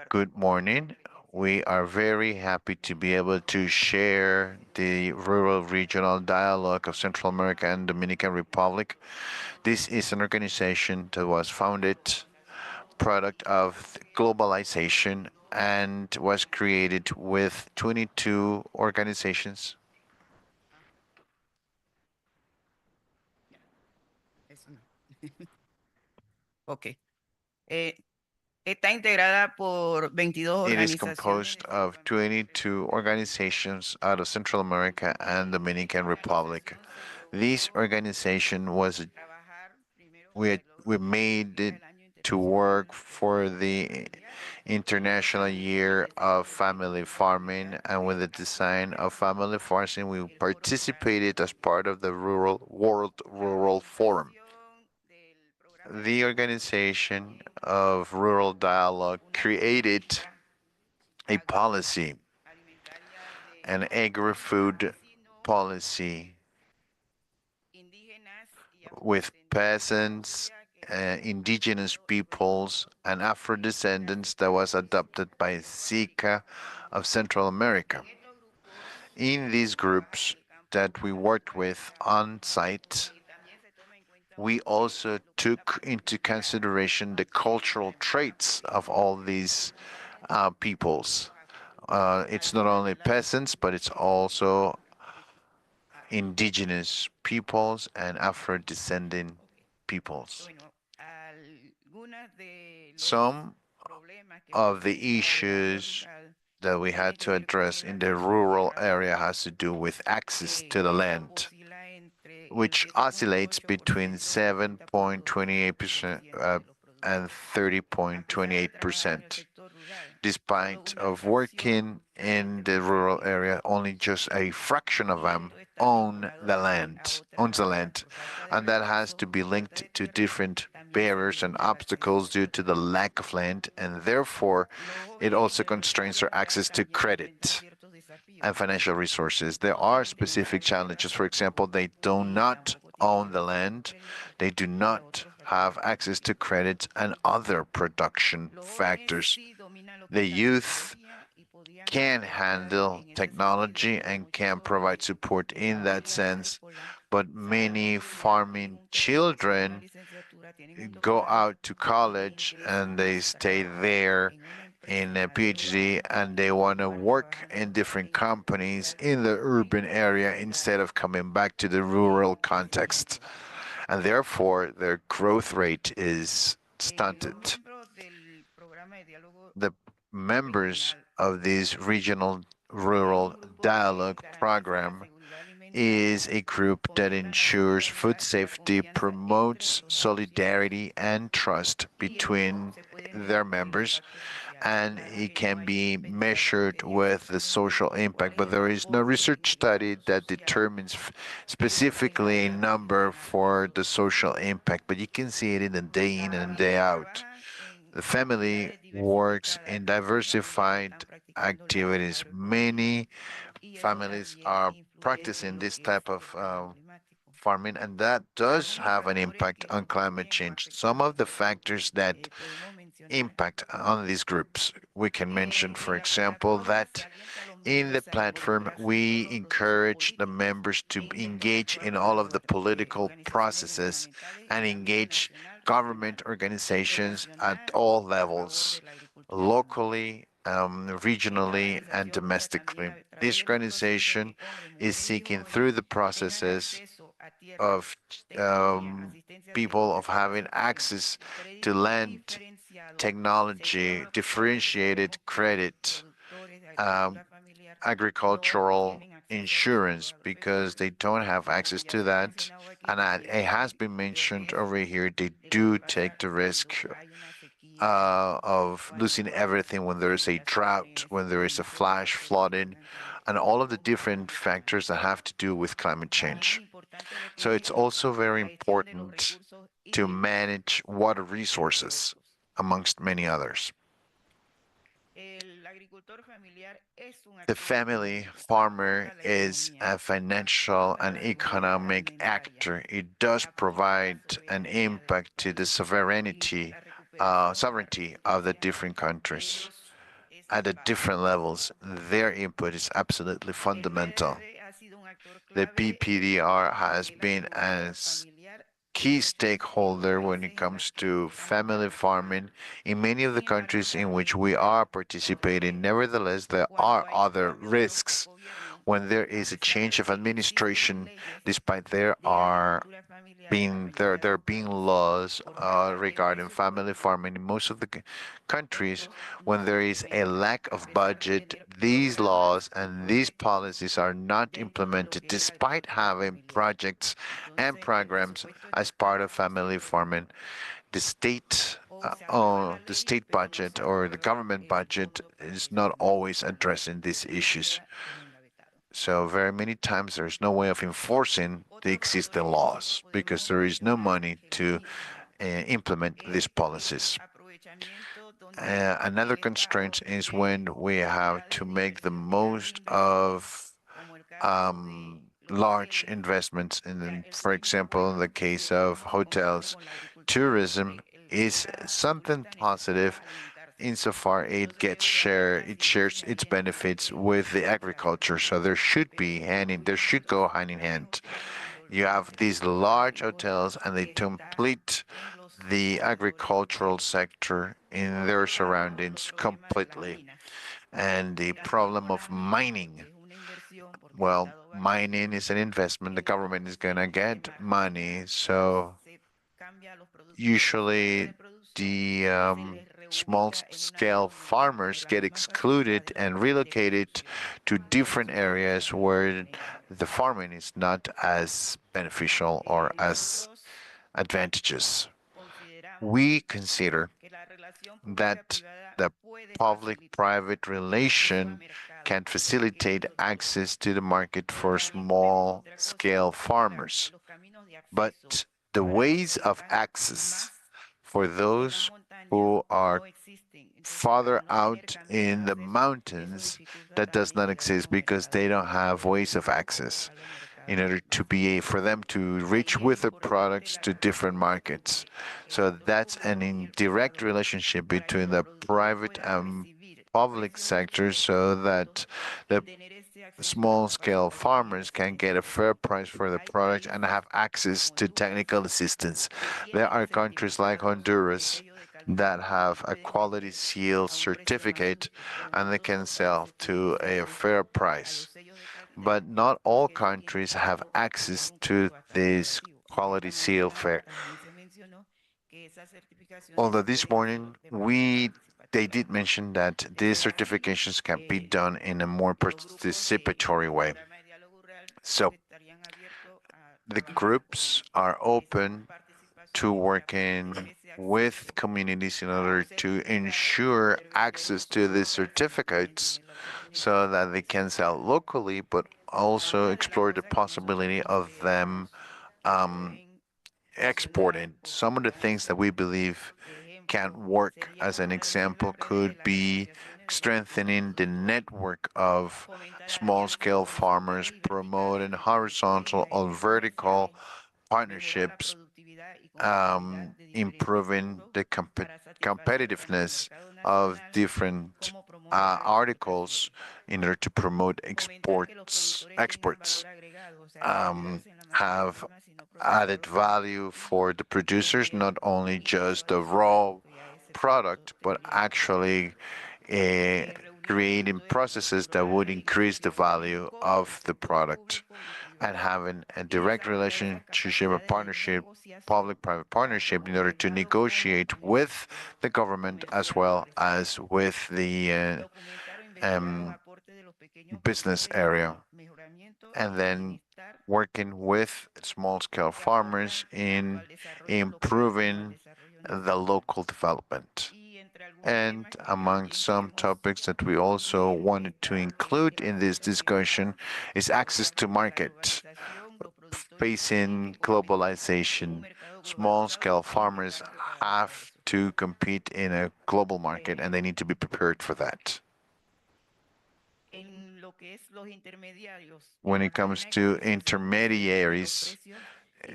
Speaker 6: Good morning. We are very happy to be able to share the Rural Regional Dialogue of Central America and Dominican Republic. This is an organization that was founded, product of globalization, and was created with 22 organizations.
Speaker 13: Okay. Está integrada por 22
Speaker 6: It is
Speaker 13: organizaciones.
Speaker 6: composed of 22 organizations out of Central America and Dominican Republic. This organization was we made it to work for the International Year of Family Farming, and with the design of family farming, we participated as part of the World Rural Forum. The organization of Rural Dialogue created a policy, an agri-food policy with peasants, indigenous peoples, and Afro-descendants that was adopted by SICA of Central America. In these groups that we worked with on site, we also took into consideration the cultural traits of all these peoples. It's not only peasants, but it's also indigenous peoples and Afro-descending peoples. Some of the issues that we had to address in the rural area has to do with access to the land, which oscillates between 7.28% and 30.28%. Despite of working in the rural area, only just a fraction of them owns the land, and that has to be linked to different barriers and obstacles due to the lack of land, and therefore it also constrains their access to credit and financial resources. There are specific challenges. For example, they do not own the land, they do not have access to credit and other production factors. The youth can handle technology and can provide support in that sense, but many farming children go out to college and they stay there in a PhD and they want to work in different companies in the urban area instead of coming back to the rural context. And therefore, their growth rate is stunted. The members of this regional rural dialogue program is a group that ensures food safety, promotes solidarity and trust between their members, and it can be measured with the social impact, but there is no research study that determines specifically a number for the social impact, but you can see it in the day in and day out. The family works in diversified activities. Many families are practicing this type of farming, and that does have an impact on climate change. Some of the factors that impact on these groups, we can mention, for example, that In the platform, we encourage the members to engage in all of the political processes and engage government organizations at all levels, locally, regionally, and domestically. This organization is seeking through the processes of people of having access to land, technology, differentiated credit, agricultural insurance, because they don't have access to that. And it has been mentioned over here, they do take the risk of losing everything when there is a drought, when there is a flash flooding, and all of the different factors that have to do with climate change. So it's also very important to manage water resources, amongst many others. The family farmer is a financial and economic actor. It does provide an impact to the sovereignty of the different countries at the different levels. Their input is absolutely fundamental. The PPDR has been as key stakeholder when it comes to family farming in many of the countries in which we are participating. Nevertheless, there are other risks when there is a change of administration, despite there being laws regarding family farming in most of the countries. When there is a lack of budget, these laws and these policies are not implemented despite having projects and programs as part of family farming. The state budget or the government budget is not always addressing these issues. So very many times there's no way of enforcing the existing laws because there is no money to implement these policies. Another constraint is when we have to make the most of large investments for example, in the case of hotels. Tourism is something positive insofar it shares its benefits with the agriculture. So there should go hand in hand. You have these large hotels and they complete the agricultural sector in their surroundings completely. And the problem of mining. Well, mining is an investment. The government is going to get money. So usually the small scale farmers get excluded and relocated to different areas where the farming is not as beneficial or as advantageous. We consider that the public-private relation can facilitate access to the market for small-scale farmers, but the ways of access for those who are farther out in the mountains, that does not exist because they don't have ways of access in order for them to reach with their products to different markets. So that's an indirect relationship between the private and public sector so that the small-scale farmers can get a fair price for the product and have access to technical assistance. There are countries like Honduras that have a quality seal certificate and they can sell to a fair price. But not all countries have access to this quality seal fair. Although this morning they did mention that these certifications can be done in a more participatory way. So the groups are open to working with communities in order to ensure access to these certificates so that they can sell locally, but also explore the possibility of them exporting. Some of the things that we believe can work as an example could be strengthening the network of small-scale farmers, promoting horizontal or vertical partnerships improving the competitiveness of different articles in order to promote exports, have added value for the producers, not only just the raw product, but actually creating processes that would increase the value of the product and having a direct relationship or partnership, public-private partnership, in order to negotiate with the government as well as with the business area, and then working with small-scale farmers in improving the local development. And among some topics that we also wanted to include in this discussion is access to market. Facing globalization, small-scale farmers have to compete in a global market, and they need to be prepared for that. When it comes to intermediaries,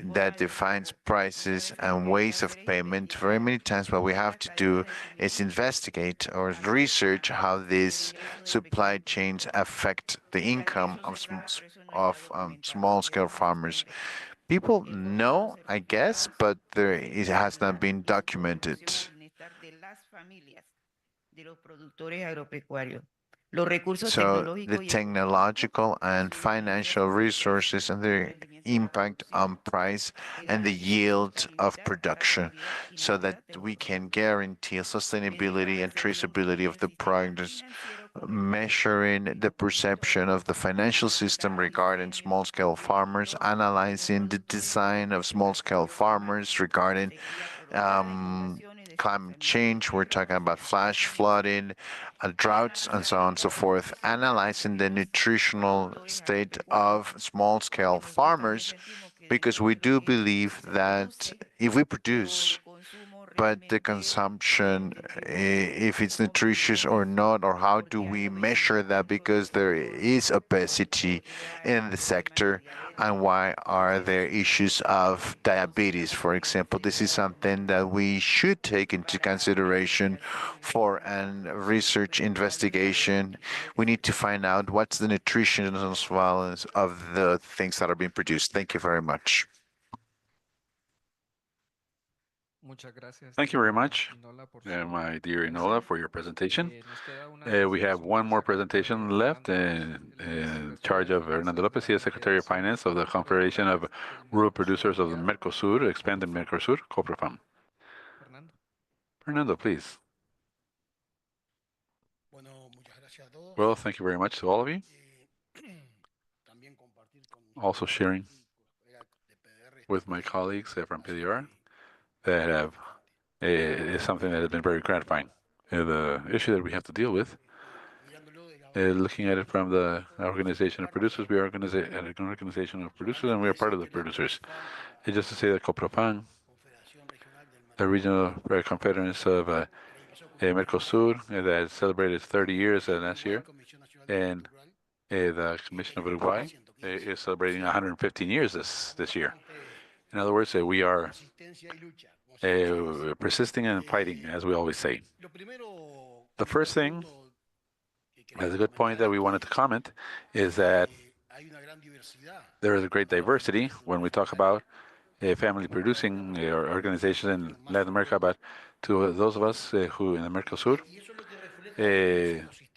Speaker 6: that defines prices and ways of payment, very many times what we have to do is investigate or research how these supply chains affect the income of small-scale farmers. People know, I guess, but it has not been documented. So the technological and financial resources and their impact on price and the yield of production, so that we can guarantee sustainability and traceability of the products, measuring the perception of the financial system regarding small-scale farmers, analyzing the design of small-scale farmers regarding climate change. We're talking about flash flooding, droughts, and so on and so forth, analyzing the nutritional state of small-scale farmers, because we do believe that if we produce, but the consumption, if it's nutritious or not, or how do we measure that, because there is obesity in the sector, and why are there issues of diabetes, for example. This is something that we should take into consideration for an research investigation. We need to find out what's the nutritional balance of the things that are being produced. Thank you very much.
Speaker 2: Thank you very much, my dear Inola, for your presentation. We have one more presentation left in charge of Hernando Lopez. He is Secretary of Finance of the Confederation of Rural Producers of the Mercosur, Expanded Mercosur, COPREFAM. Fernando, please. Well, thank you very much to all of you. Also sharing with my colleagues from PDR that have is something that has been very gratifying. The issue that we have to deal with, looking at it from the organization of producers, we are an organization of producers, and we are part of the producers. And just to say that COPREFAM, the regional confederacy of Mercosur, that celebrated 30 years last year, and the Commission of Uruguay is celebrating 115 years this year. In other words, we are persisting and fighting, as we always say. The first thing, as a good point that we wanted to comment, is that there is a great diversity when we talk about family producing organizations in Latin America, but to those of us who in the Mercosur,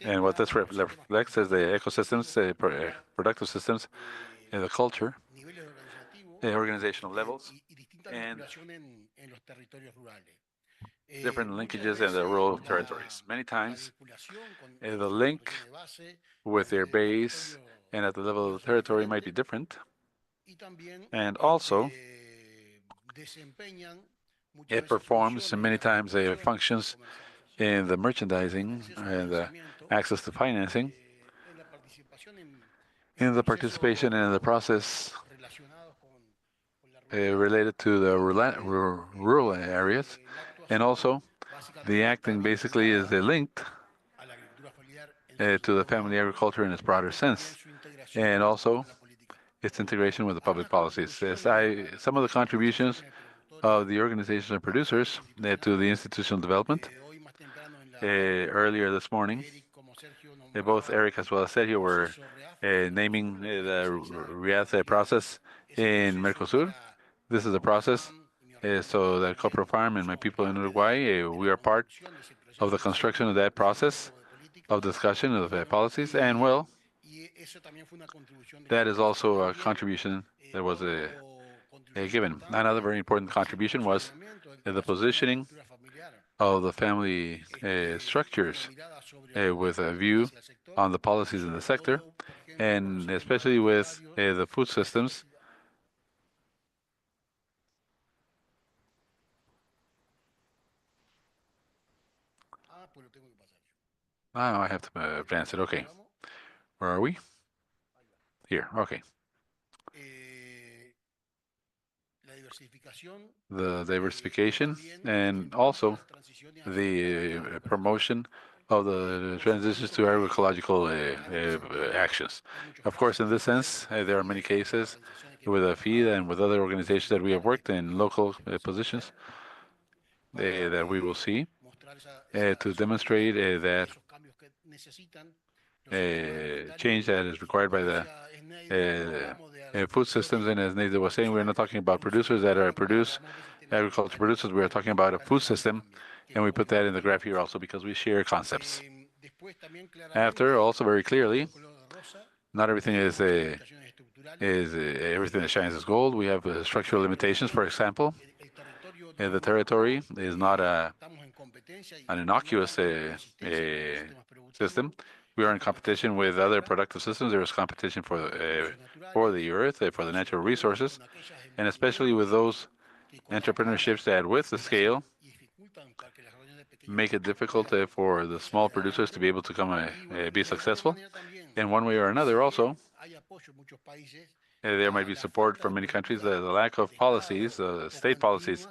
Speaker 2: and what this reflects is the ecosystems, productive systems, the culture, organizational levels, and different linkages in the rural territories. Many times, the link with their base and at the level of the territory might be different. And also, it performs many times functions in the merchandising and the access to financing, in the participation and in the process related to the rural areas, and also the acting basically is linked to the family agriculture in its broader sense, and also its integration with the public policies. Some of the contributions of the organization of producers to the institutional development. Earlier this morning, both Eric as well as Sergio were naming the RIAD process in Mercosur. This is a process so that Copro Farm and my people in Uruguay, we are part of the construction of that process of discussion of policies, and well, that is also a contribution that was given. Another very important contribution was the positioning of the family structures with a view on the policies in the sector, and especially with the food systems. Now I have to advance it. Okay. Where are we? Here. Okay. The diversification and also the promotion of the transitions to agroecological actions. Of course, in this sense, there are many cases with AFID and with other organizations that we have worked in local positions that we will see to demonstrate that change that is required by the food systems. And as Nathan was saying, we're not talking about producers that are agriculture producers. We are talking about a food system, and we put that in the graph here also because we share concepts. After, also very clearly, not everything is everything that shines is gold. We have structural limitations. For example, the territory is not an innocuous system. We are in competition with other productive systems. There is competition for the earth, for the natural resources, and especially with those entrepreneurships that, with the scale, make it difficult for the small producers to be able to come be successful. In one way or another, also, there might be support from many countries. The lack of policies, state policies,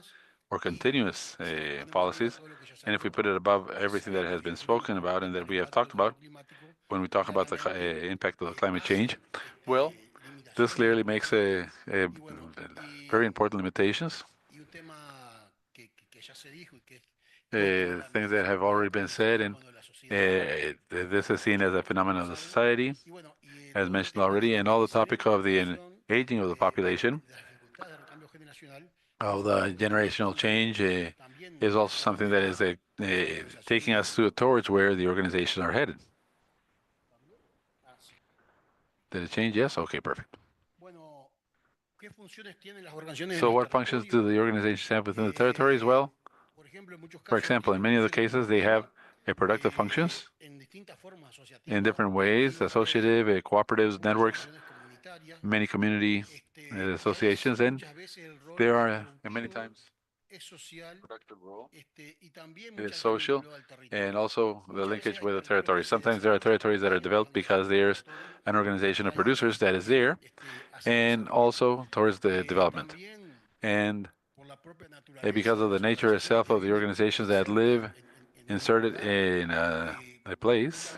Speaker 2: or continuous policies, and if we put it above everything that has been spoken about and that we have talked about, when we talk about the impact of the climate change, well, this clearly makes very important limitations. Things that have already been said, and this is seen as a phenomenon of the society, as mentioned already, and all the topic of the aging of the population, of the generational change, is also something that is taking us towards where the organizations are headed. Did it change? Yes? Okay, perfect. So what functions do the organizations have within the territories? Well, for example, in many of the cases, they have productive functions in different ways, associative, cooperatives, networks, many community associations, and there are many times productive role. It is social, and also the linkage with the territory. Sometimes there are territories that are developed because there's an organization of producers that is there, and also towards the development. And because of the nature itself of the organizations that live inserted in a place,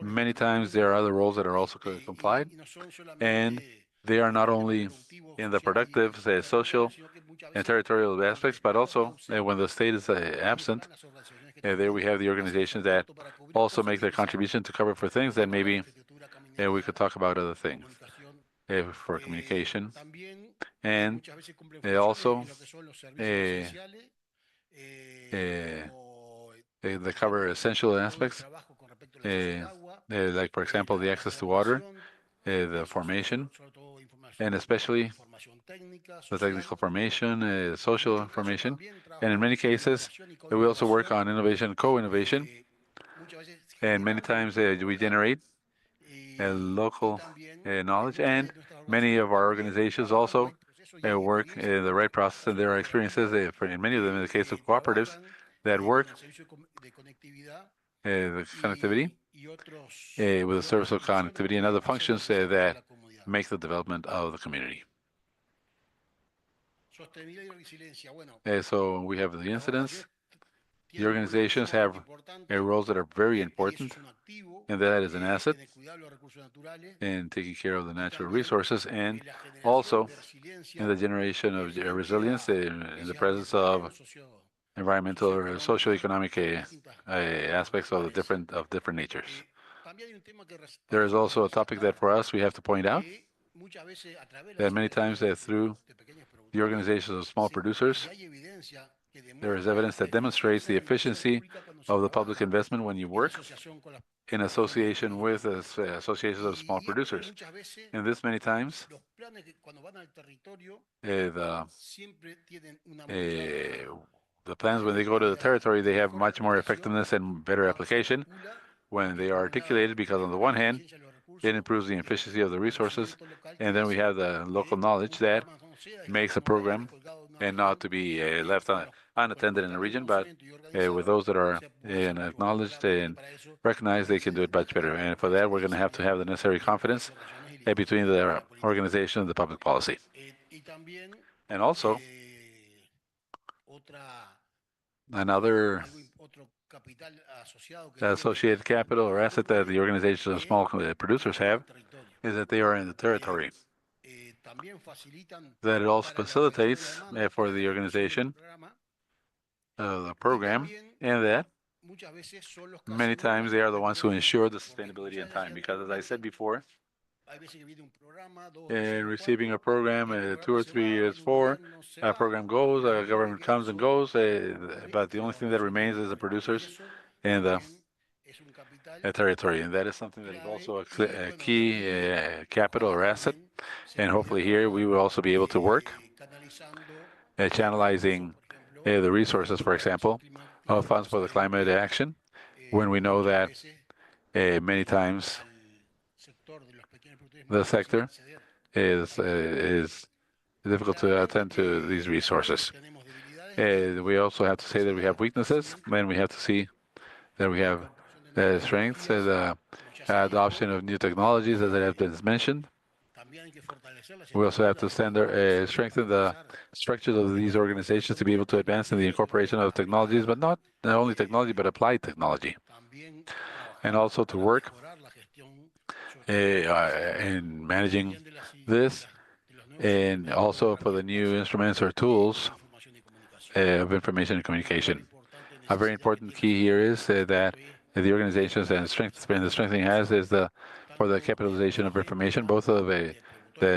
Speaker 2: many times there are other roles that are also complied, and they are not only in the productive, social, and territorial aspects, but also when the state is absent, there we have the organizations that also make their contribution to cover for things that maybe we could talk about other things for communication, and also they cover essential aspects, like, for example, the access to water, the formation, and especially the technical formation, social formation. And in many cases, we also work on innovation, co-innovation, and many times we generate local knowledge, and many of our organizations also work in the right process, and there are experiences, in many of them, in the case of cooperatives, that work the connectivity with the service of connectivity and other functions that make the development of the community. So we have the incidents. The organizations have roles that are very important, and that is an asset in taking care of the natural resources and also in the generation of resilience in the presence of environmental or socioeconomic aspects of different natures. There is also a topic that for us we have to point out that many times that through the organizations of small producers, there is evidence that demonstrates the efficiency of the public investment when you work in association with associations of small producers. And this many times, the plans when they go to the territory, they have much more effectiveness and better application when they are articulated because on the one hand, it improves the efficiency of the resources, and then we have the local knowledge that makes a program and not to be left unattended in the region, but with those that are acknowledged and recognized, they can do it much better. And for that, we're going to have the necessary confidence between the organization and the public policy. And also, another associated capital or asset that the organizations of small producers have is that they are in the territory. That it also facilitates for the organization the program, and that many times they are the ones who ensure the sustainability in time. Because as I said before, in receiving a program 2 or 3 years for, a program goes, a government comes and goes, but the only thing that remains is the producers and the territory. And that is something that is also a key capital or asset. And hopefully here we will also be able to work channelizing the resources, for example, of funds for the climate action, when we know that many times the sector is difficult to attend to these resources. We also have to say that we have weaknesses, and we have to see that we have strengths, the adoption of new technologies, as it has been mentioned. We also have to strengthen the structures of these organizations to be able to advance in the incorporation of technologies, but not only technology, but applied technology. And also to work in managing this, and also for the new instruments or tools of information and communication. A very important key here is that the organizations and the strengthening has is for the capitalization of information, both of the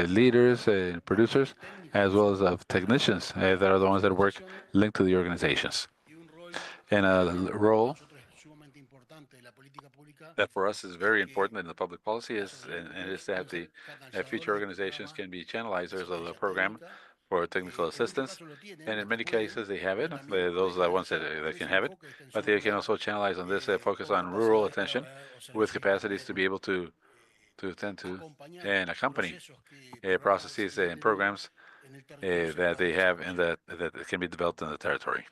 Speaker 2: leaders and producers, as well as of technicians that are the ones that work linked to the organizations. And a role that for us is very important in the public policy is that the future organizations can be channelizers of the program for technical assistance. And in many cases, they have it. Those are the ones that can have it. But they can also channelize on this, focus on rural attention with capacities to be able to attend to and accompany processes and programs that they have and that can be developed in the territory.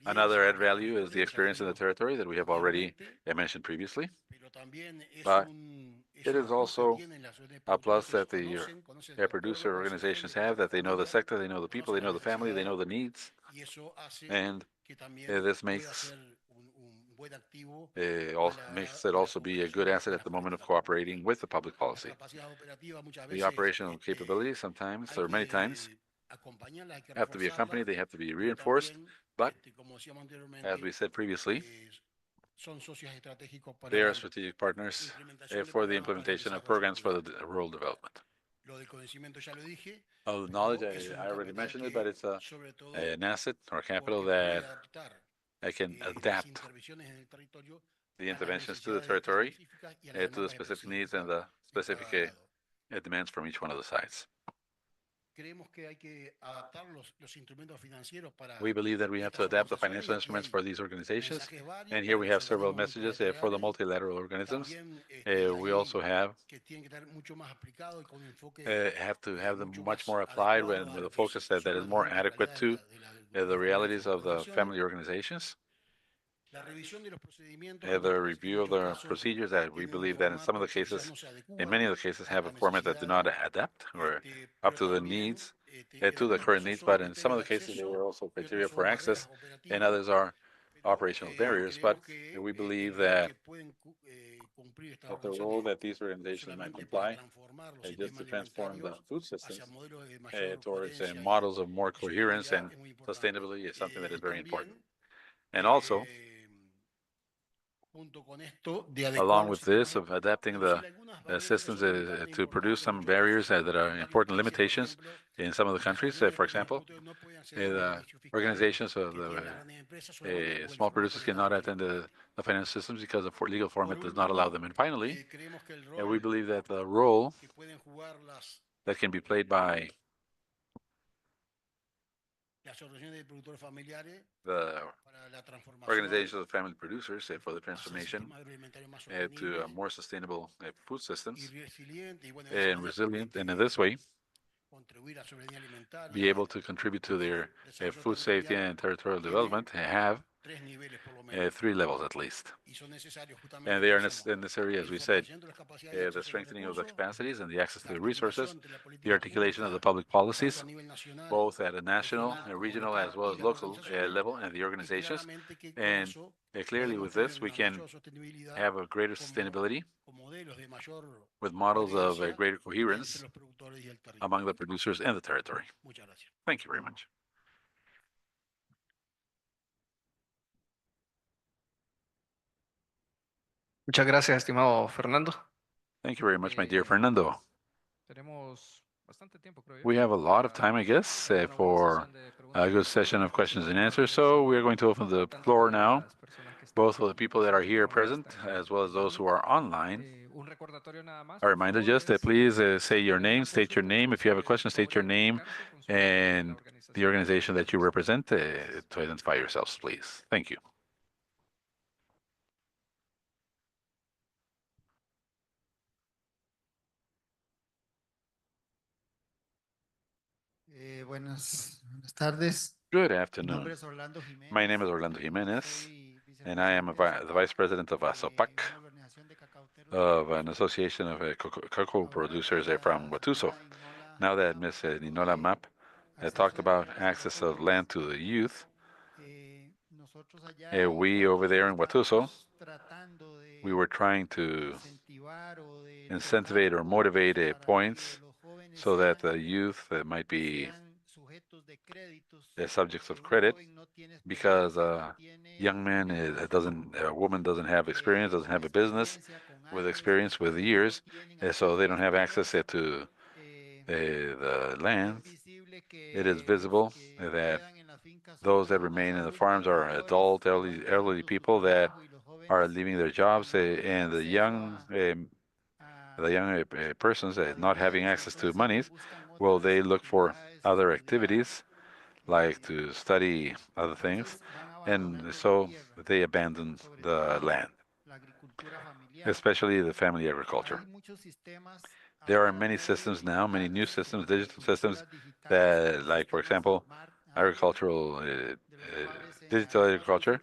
Speaker 2: Another add value is the experience in the territory that we have already mentioned previously. But it is also a plus that the producer organizations have, that they know the sector, they know the people, they know the family, they know the needs. And this makes it also be a good asset at the moment of cooperating with the public policy. The operational capabilities sometimes, or many times, have to be accompanied, they have to be reinforced, but as we said previously, they are strategic partners for the implementation of programs for the rural development. The knowledge, I already mentioned it, but it's an asset or capital that can adapt the interventions to the territory, to the specific needs and the specific demands from each one of the sides. We believe that we have to adapt the financial instruments for these organizations, and here we have several messages for the multilateral organisms. We also have to have them much more applied with a focus that is more adequate to the realities of the family organizations. The review of the procedures that we believe that in many of the cases, have a format that do not adapt or up to the needs to the current needs, but in some of the cases, there were also criteria for access, and others are operational barriers. But we believe that the role that these organizations might comply just to transform the food systems towards models of more coherence and sustainability is something that is very important. And also, along with this, of adapting the systems to produce some barriers that are important limitations in some of the countries. For example, the organizations of the small producers cannot attend the financial systems because the legal format does not allow them. And finally, we believe that the role that can be played by the organizations of family producers for the transformation to more sustainable food systems and resilient, and in this way, be able to contribute to their food safety and territorial development, have three levels at least. And they are necessary, as we said, the strengthening of the capacities and the access to the resources, the articulation of the public policies, both at a national, a regional, as well as local level, and the organizations. And clearly with this, we can have a greater sustainability with models of greater coherence among the producers and the territory. Thank you very much.
Speaker 14: Muchas gracias, estimado Fernando.
Speaker 2: Thank you very much, my dear Fernando. We have a lot of time, I guess, for a good session of questions and answers. So we are going to open the floor now, both for the people that are here present, as well as those who are online. A reminder just please say your name, state your name. If you have a question, state your name and the organization that you represent to identify yourselves, please. Thank you.
Speaker 15: Buenas tardes.
Speaker 2: Good afternoon. My name is Orlando Jimenez, and I am the Vice President of ASOPAC, of an association of cocoa producers from Watuso. Now that Ms. Ninola Map talked about access of land to the youth, we over there in Watuso, we were trying to incentivize or motivate points so that the youth might be subjects of credit, because a young man a woman doesn't have experience, doesn't have a business with experience with years, so they don't have access to the land. It is visible that those that remain in the farms are adult, elderly people that are leaving their jobs, and the young persons not having access to monies, well, they look for other activities, like to study other things, and so they abandon the land, especially the family agriculture. There are many systems now, many new systems, digital systems, that, like, for example, agricultural, digital agriculture,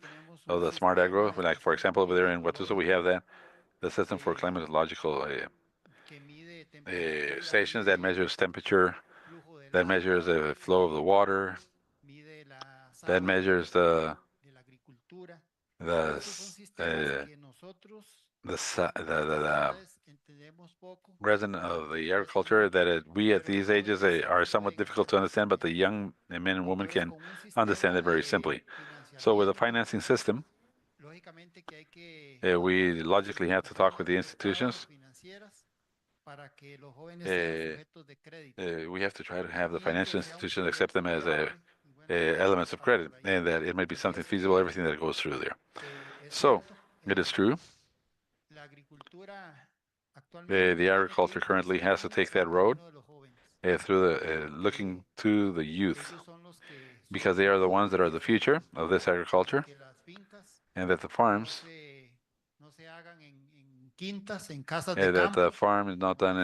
Speaker 2: of the smart agro. Like, for example, over there in Watuso, we have the system for climatological stations that measures temperature, that measures the flow of the water, that measures the resin of the agriculture, that we at these ages are somewhat difficult to understand, but the young men and women can understand it very simply. So with a financing system, we logically have to talk with the institutions. We have to try to have the financial institutions accept them as elements of credit, and that it might be something feasible, everything that goes through there. So it is true. The agriculture currently has to take that road through looking to the youth, because they are the ones that are the future of this agriculture, and that the farms, that the farm is not done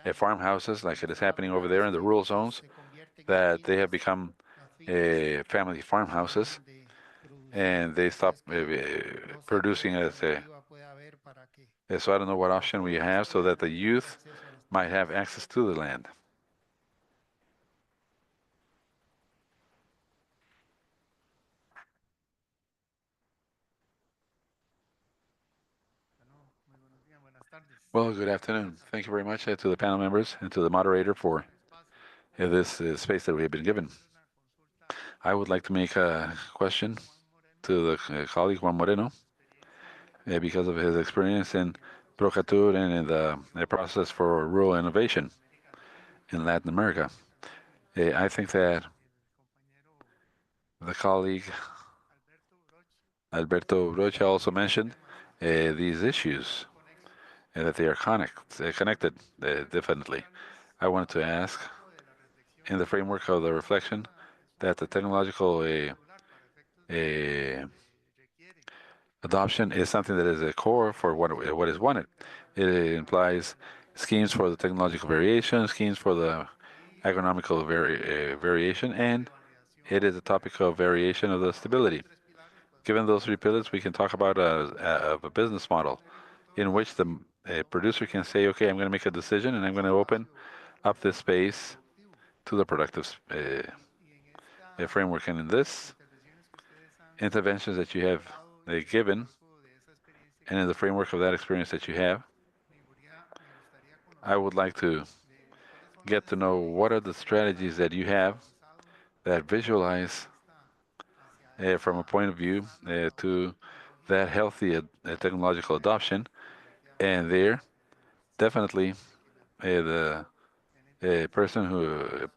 Speaker 2: in farmhouses like it is happening over there in the rural zones, that they have become family farmhouses, and they stop producing as so I don't know what option we have so that the youth might have access to the land. Well, good afternoon. Thank you very much to the panel members and to the moderator for this space that we have been given. I would like to make a question to the colleague Juan Moreno because of his experience in Procatur and in the process for rural innovation in Latin America. I think that the colleague Alberto Rocha also mentioned these issues and that they are connected, definitely. I wanted to ask, in the framework of the reflection, that the technological adoption is something that is a core for what is wanted. It implies schemes for the technological variation, schemes for the economical variation, and it is a topic of variation of the stability. Given those three pillars, we can talk about a business model in which the producer can say, okay, I'm going to make a decision and I'm going to open up this space to the productive framework. And in this interventions that you have given, and in the framework of that experience that you have, I would like to get to know what are the strategies that you have that visualize from a point of view to that healthy technological adoption. And there, definitely, the person who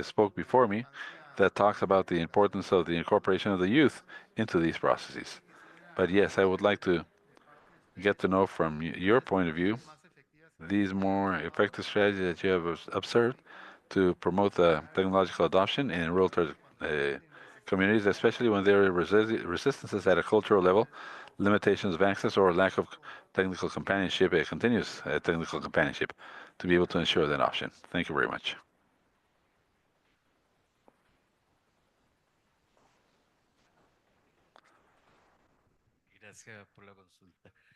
Speaker 2: spoke before me that talks about the importance of the incorporation of the youth into these processes. But yes, I would like to get to know from your point of view these more effective strategies that you have observed to promote the technological adoption in rural communities, especially when there are resistances at a cultural level, limitations of access, or lack of technical companionship, continuous technical companionship, to be able to ensure that option. Thank you very much.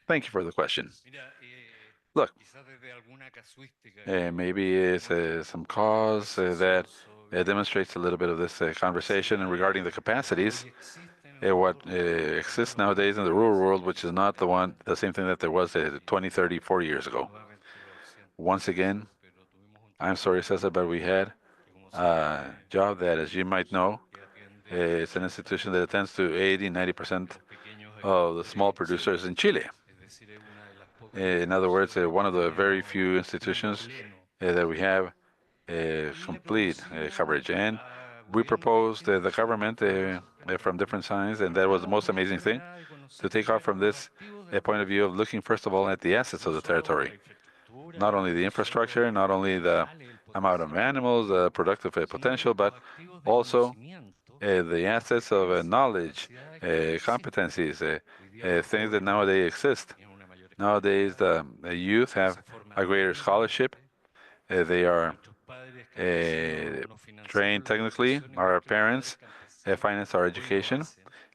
Speaker 2: Thank you for the question. Look, maybe it's some cause that demonstrates a little bit of this conversation and regarding the capacities, what exists nowadays in the rural world, which is not the same thing that there was 20, 30, 40 years ago. Once again, I'm sorry, Cesar, but we had a job that, as you might know, it's an institution that attends to 80, 90% of the small producers in Chile. In other words, one of the very few institutions that we have complete coverage. And we proposed the government from different sides, and that was the most amazing thing, to take off from this point of view of looking, first of all, at the assets of the territory. Not only the infrastructure, not only the amount of animals, the productive potential, but also the assets of knowledge, competencies, things that nowadays exist. Nowadays, the youth have a greater scholarship. They are trained technically. Our parents finance our education.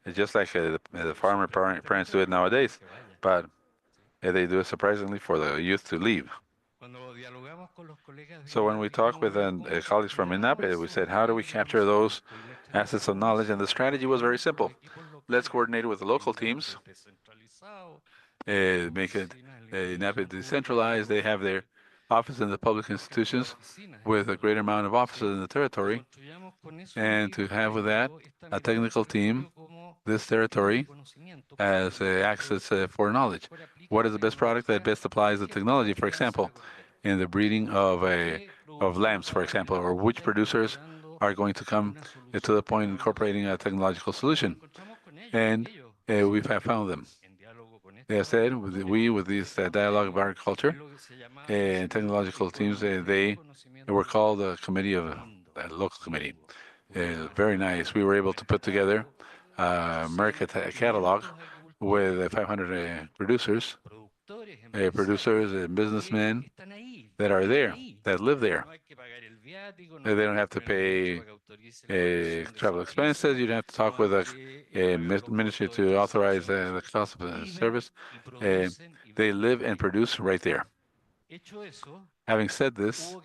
Speaker 2: It's just like the farmer parents do it nowadays, but they do it surprisingly for the youth to leave. So when we talk with colleagues from INAP, we said, how do we capture those assets of knowledge? And the strategy was very simple. Let's coordinate with the local teams, make it INAP decentralized. They have their office in the public institutions with a greater amount of offices in the territory. And to have with that a technical team, this territory, as access for knowledge. What is the best product that best applies the technology? For example, in the breeding of lambs, for example, or which producers are going to come to the point incorporating a technological solution. And we have found them. They have said, with this dialogue of agriculture and technological teams, they were called the committee of the local committee. Very nice. We were able to put together a market catalog with 500 producers and businessmen that are there, that live there. They don't have to pay travel expenses. You don't have to talk with a ministry to authorize the cost of the service. They live and produce right there. Having said this,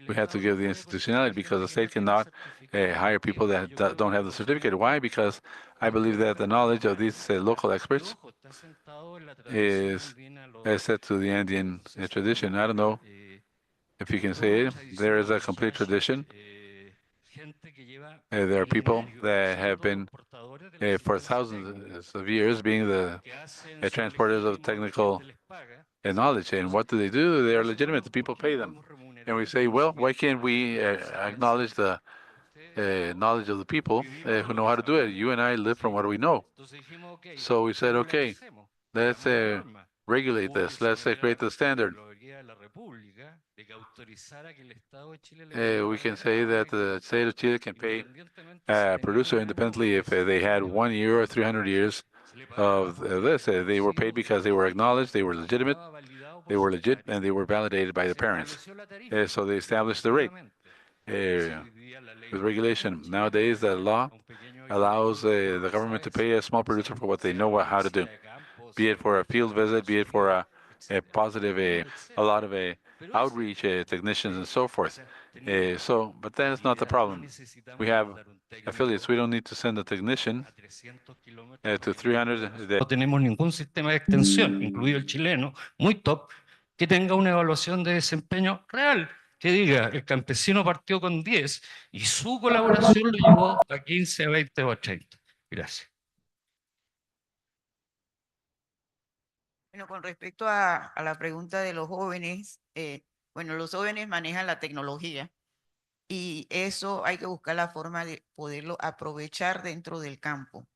Speaker 2: we have to give the institutionality because the state cannot hire people that don't have the certificate. Why? Because I believe that the knowledge of these local experts is set to the Andean tradition. I don't know if you can say it. There is a complete tradition. There are people that have been for thousands of years being the transporters of technical knowledge. And what do? They are legitimate. The people pay them. And we say, well, why can't we acknowledge the knowledge of the people who know how to do it? You and I live from what we know. So we said, okay, let's regulate this. Let's create the standard. We can say that the state of Chile can pay a producer independently if they had 1 year or 300 years of this. They were paid because they were acknowledged, they were legitimate, they were legit, and they were validated by the parents. So they established the rate with regulation. Nowadays, the law allows the government to pay a small producer for what they know how to do, be it for a field visit, be it for a positive, a lot of outreach technicians and so forth. But that is not the problem. We have affiliates. We don't need to send a technician to 300.
Speaker 16: No tenemos ningún sistema de extensión, incluido el chileno, muy top, que tenga una evaluación de desempeño real, que diga, el campesino partió con 10 y su colaboración lo llevó a 15, a 20 o a 30. Gracias.
Speaker 13: Bueno, con respecto a la pregunta de los jóvenes, bueno, los jóvenes manejan la tecnología y eso hay que buscar la forma de poderlo aprovechar dentro del campo.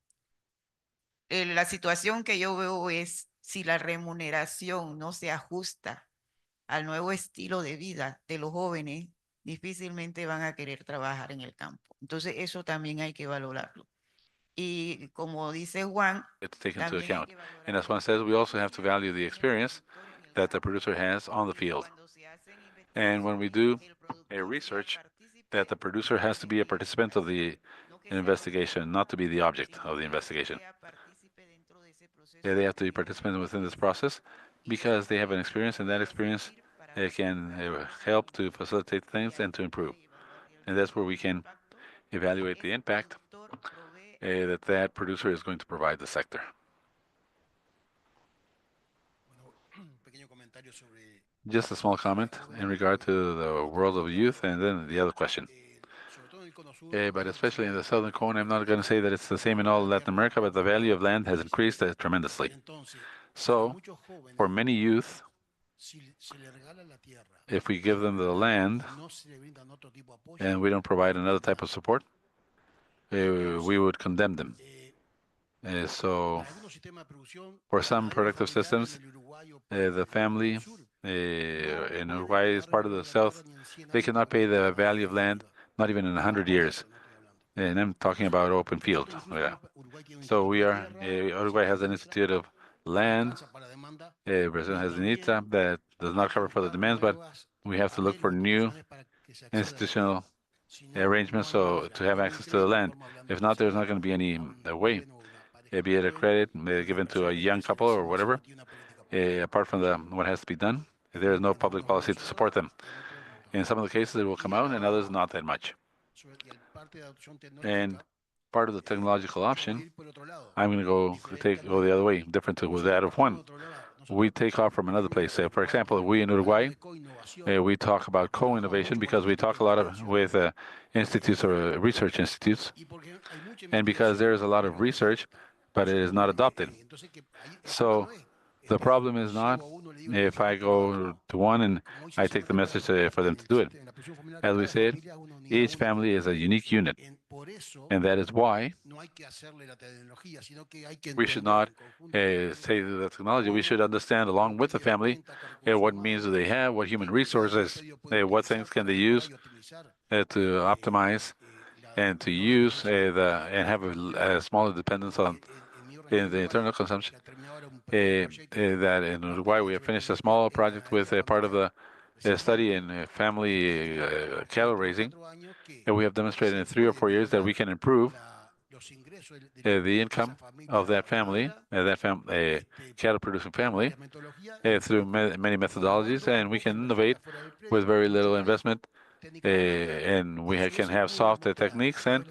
Speaker 13: La situación que yo veo es si la remuneración no se ajusta al nuevo estilo de vida de los jóvenes, difícilmente van a querer trabajar en el campo. Entonces eso también hay que valorarlo. Y como dice Juan,
Speaker 2: It's taken into account. And as Juan says, we also have to value the experience that the producer has on the field. And when we do a research, that the producer has to be a participant of the investigation, not to be the object of the investigation. They have to be participants within this process because they have an experience, and that experience can help to facilitate things and to improve. And that's where we can evaluate the impact that producer is going to provide the sector. Just a small comment in regard to the world of youth, and then the other question. But especially in the southern cone, I'm not going to say that it's the same in all Latin America, but the value of land has increased tremendously. So, for many youth, if we give them the land and we don't provide another type of support, we would condemn them. So, for some productive systems, the family in Uruguay is part of the south. They cannot pay the value of land, not even in 100 years. And I'm talking about open field. Yeah. So Uruguay has an institute of land. Brazil has an ITA that does not cover for the demands, but we have to look for new institutional arrangements so to have access to the land. If not, there's not going to be any way, be it a credit given to a young couple or whatever. Apart from what has to be done, there is no public policy to support them. In some of the cases, it will come out, and others not that much. And part of the technological option, I'm going to go the other way, different to that of one. We take off from another place. For example, we in Uruguay, we talk about co-innovation because we talk a lot with institutes or research institutes, and because there is a lot of research, but it is not adopted. So the problem is not if I go to one and I take the message for them to do it. As we said, each family is a unique unit. And that is why we should not say the technology. We should understand along with the family what means do they have, what human resources, what things can they use to optimize and to use and have a smaller dependence on in the internal consumption. That in Uruguay we have finished a small project with part of the study in family cattle raising, and we have demonstrated in 3 or 4 years that we can improve the income of that family, cattle producing family, through many methodologies, and we can innovate with very little investment, and we can have soft techniques, and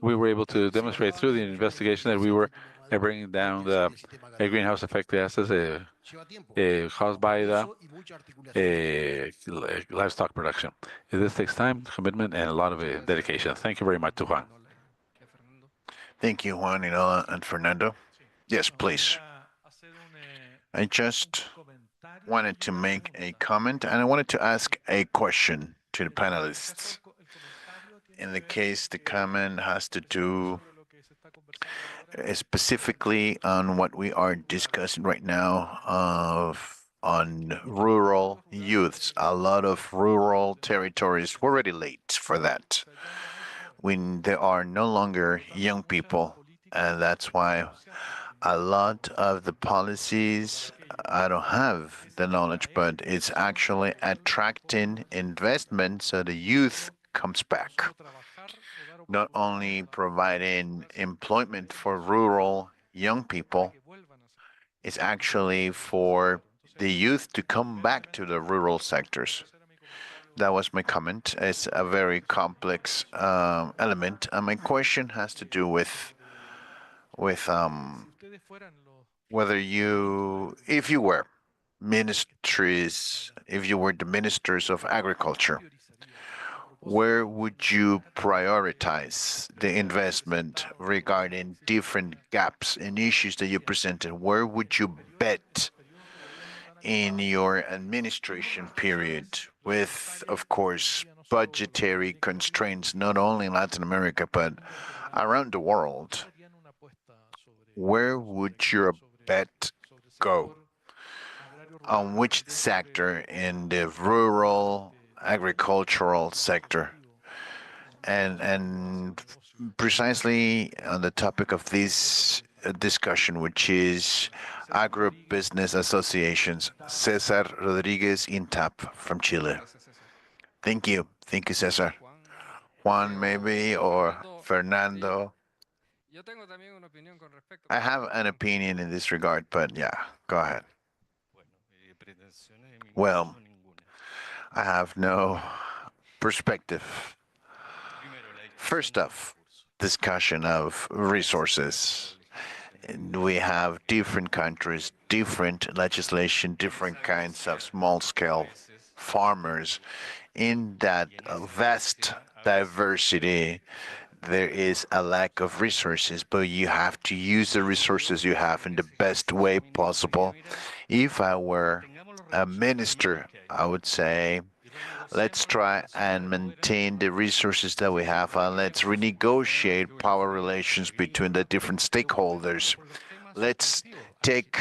Speaker 2: we were able to demonstrate through the investigation that we were bringing down the greenhouse effect gases caused by the livestock production. This takes time, commitment, and a lot of dedication. Thank you very much to Juan.
Speaker 6: Thank you, Juan, Inola, and Fernando. Yes, please. I just wanted to make a comment, and I wanted to ask a question to the panelists. In the case, the comment has to do specifically on what we are discussing right now on rural youths. A lot of rural territories, we're already late for that. When there are no longer young people, and that's why a lot of the policies, I don't have the knowledge, but it's actually attracting investment so the youth comes back. Not only providing employment for rural young people, it's actually for the youth to come back to the rural sectors. That was my comment. It's a very complex element, and my question has to do with whether if you were ministries, if you were the ministers of agriculture, where would you prioritize the investment regarding different gaps and issues that you presented? Where would you bet in your administration period with, of course, budgetary constraints, not only in Latin America, but around the world? Where would your bet go? On which sector in the rural agricultural sector? And precisely on the topic of this discussion, which is agribusiness associations, Cesar Rodriguez Intap from Chile. Thank you. Thank you, Cesar. Juan, maybe, or Fernando. I have an opinion in this regard, but yeah, go ahead. Well, I have no perspective. First off, discussion of resources. We have different countries, different legislation, different kinds of small-scale farmers. In that vast diversity, there is a lack of resources, but you have to use the resources you have in the best way possible. If I were a minister, I would say, let's try and maintain the resources that we have, and let's renegotiate power relations between the different stakeholders. Let's take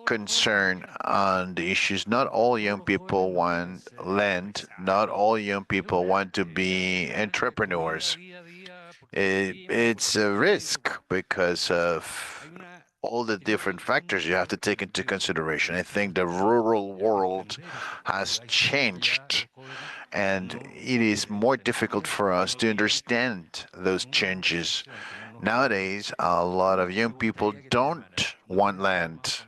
Speaker 6: concern on the issues. Not all young people want land. Not all young people want to be entrepreneurs. It's a risk because of all the different factors you have to take into consideration. I think the rural world has changed, and it is more difficult for us to understand those changes. Nowadays, a lot of young people don't want land.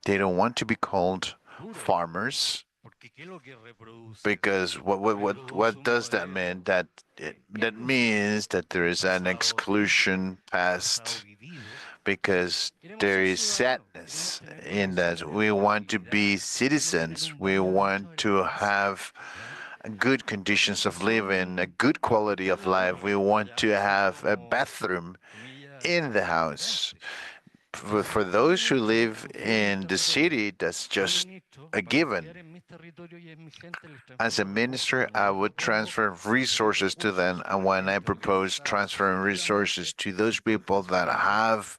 Speaker 6: They don't want to be called farmers, because what does that mean? That means that there is an exclusion past, because there is sadness in that. We want to be citizens. We want to have good conditions of living, a good quality of life. We want to have a bathroom in the house. For those who live in the city, that's just a given. As a minister, I would transfer resources to them, and when I propose transferring resources to those people that have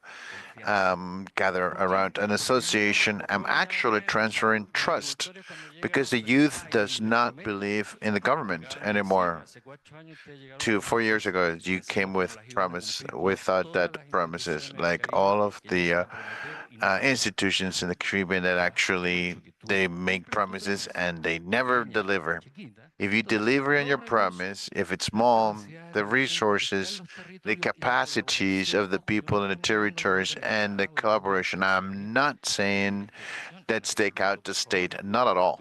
Speaker 6: gathered around an association, I'm actually transferring trust, because the youth does not believe in the government anymore. 4 years ago, you came with promise. We thought that promises, like all of the institutions in the Caribbean that actually they make promises and they never deliver. If you deliver on your promise, if it's small, the resources, the capacities of the people in the territories, and the collaboration, I'm not saying let's take out the state, not at all.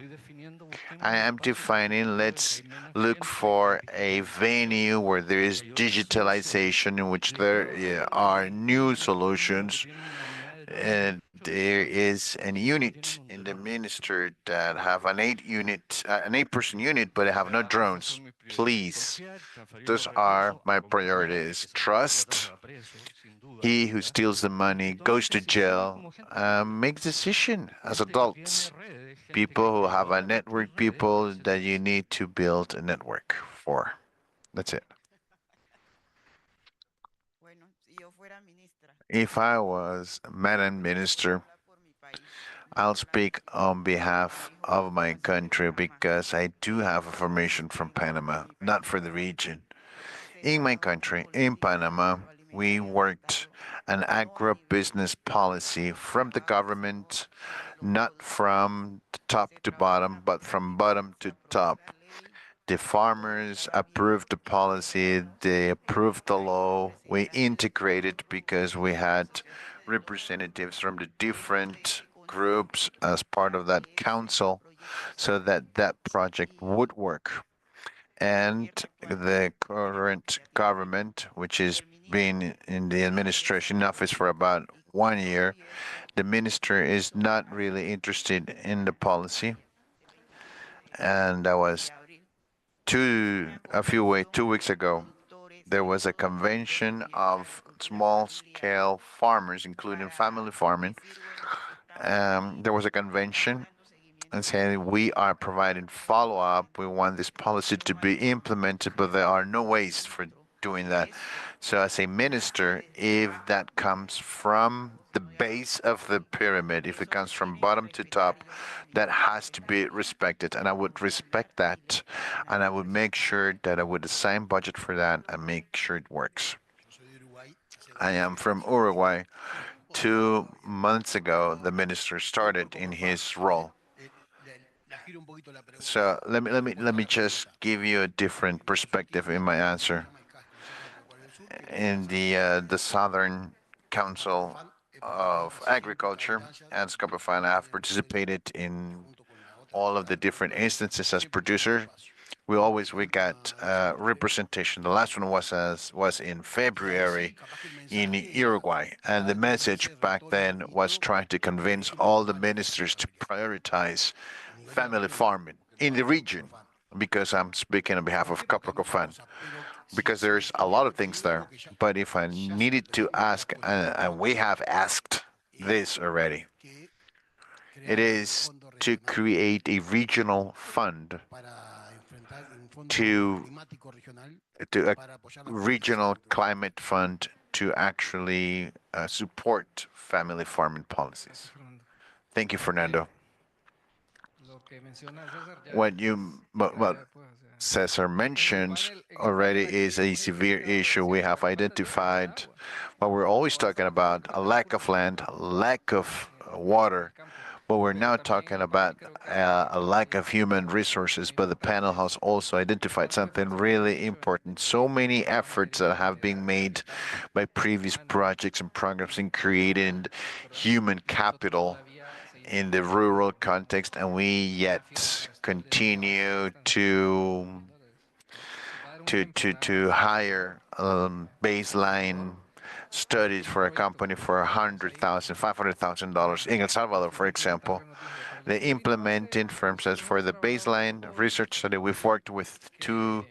Speaker 6: I am defining, let's look for a venue where there is digitalization, in which there are new solutions, and there is an unit in the minister that have an an 8-person unit, but they have no drones. Please, those are my priorities. Trust. He who steals the money goes to jail. Make decision as adults. People who have a network, people that you need to build a network for. That's it. If I was Madam Minister, I'll speak on behalf of my country because I do have information from Panama, not for the region. In my country, in Panama, we worked an agribusiness policy from the government, not from top to bottom, but from bottom to top. The farmers approved the policy, they approved the law, we integrated because we had representatives from the different groups as part of that council so that that project would work. And the current government, which has been in the administration office for about 1 year, the minister is not really interested in the policy. And that was 2 weeks ago, there was a convention of small-scale farmers, including family farming. There was a convention and saying we are providing follow-up. We want this policy to be implemented, but there are no ways for doing that. So as a minister, if that comes from the base of the pyramid, if it comes from bottom to top, that has to be respected. And I would respect that. And I would make sure that I would assign budget for that and make sure it works. I am from Uruguay. 2 months ago, the minister started in his role. So let me just give you a different perspective in my answer. In the Southern Council of Agriculture and Scopafan, I have participated in all of the different instances as producer. We got representation. The last one was in February in Uruguay, and the message back then was trying to convince all the ministers to prioritize family farming in the region, because I'm speaking on behalf of Capricorn, because there's a lot of things there. But if I needed to ask, and we have asked this already, it is to create a regional fund to a regional climate fund to actually support family farming policies. Thank you, Fernando. What Cesar mentions already is a severe issue. We have identified what we're always talking about, a lack of land, lack of water, but we're now talking about a lack of human resources. But the panel has also identified something really important. So many efforts that have been made by previous projects and programs in creating human capital in the rural context, and we yet continue to hire baseline studies for a company for $100,000, $500,000 in El Salvador, for example. The implementing firm says for the baseline research study, we've worked with 2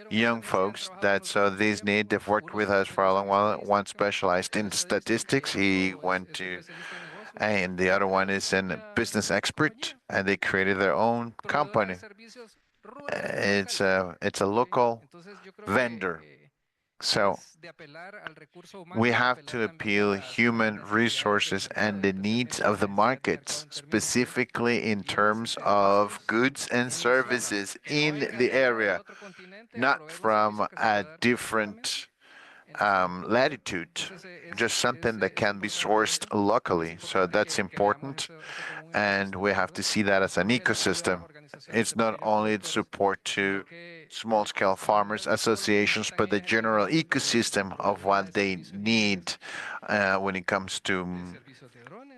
Speaker 6: young folks that saw this need. They've worked with us for a long while. One specialized in statistics. He went to, and the other one is a business expert, and they created their own company. It's a local vendor. So we have to appeal human resources and the needs of the markets, specifically in terms of goods and services in the area, not from a different latitude, just something that can be sourced locally. So that's important, and we have to see that as an ecosystem. It's not only support to small-scale farmers associations, but the general ecosystem of what they need when it comes to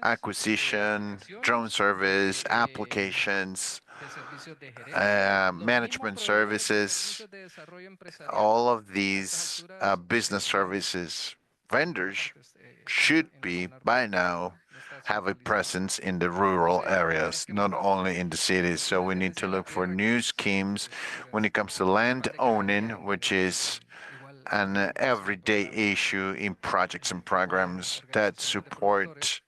Speaker 6: acquisition, drone service, applications, management services, all of these business services vendors should be by now have a presence in the rural areas, not only in the cities. So we need to look for new schemes when it comes to land owning, which is an everyday issue in projects and programs that support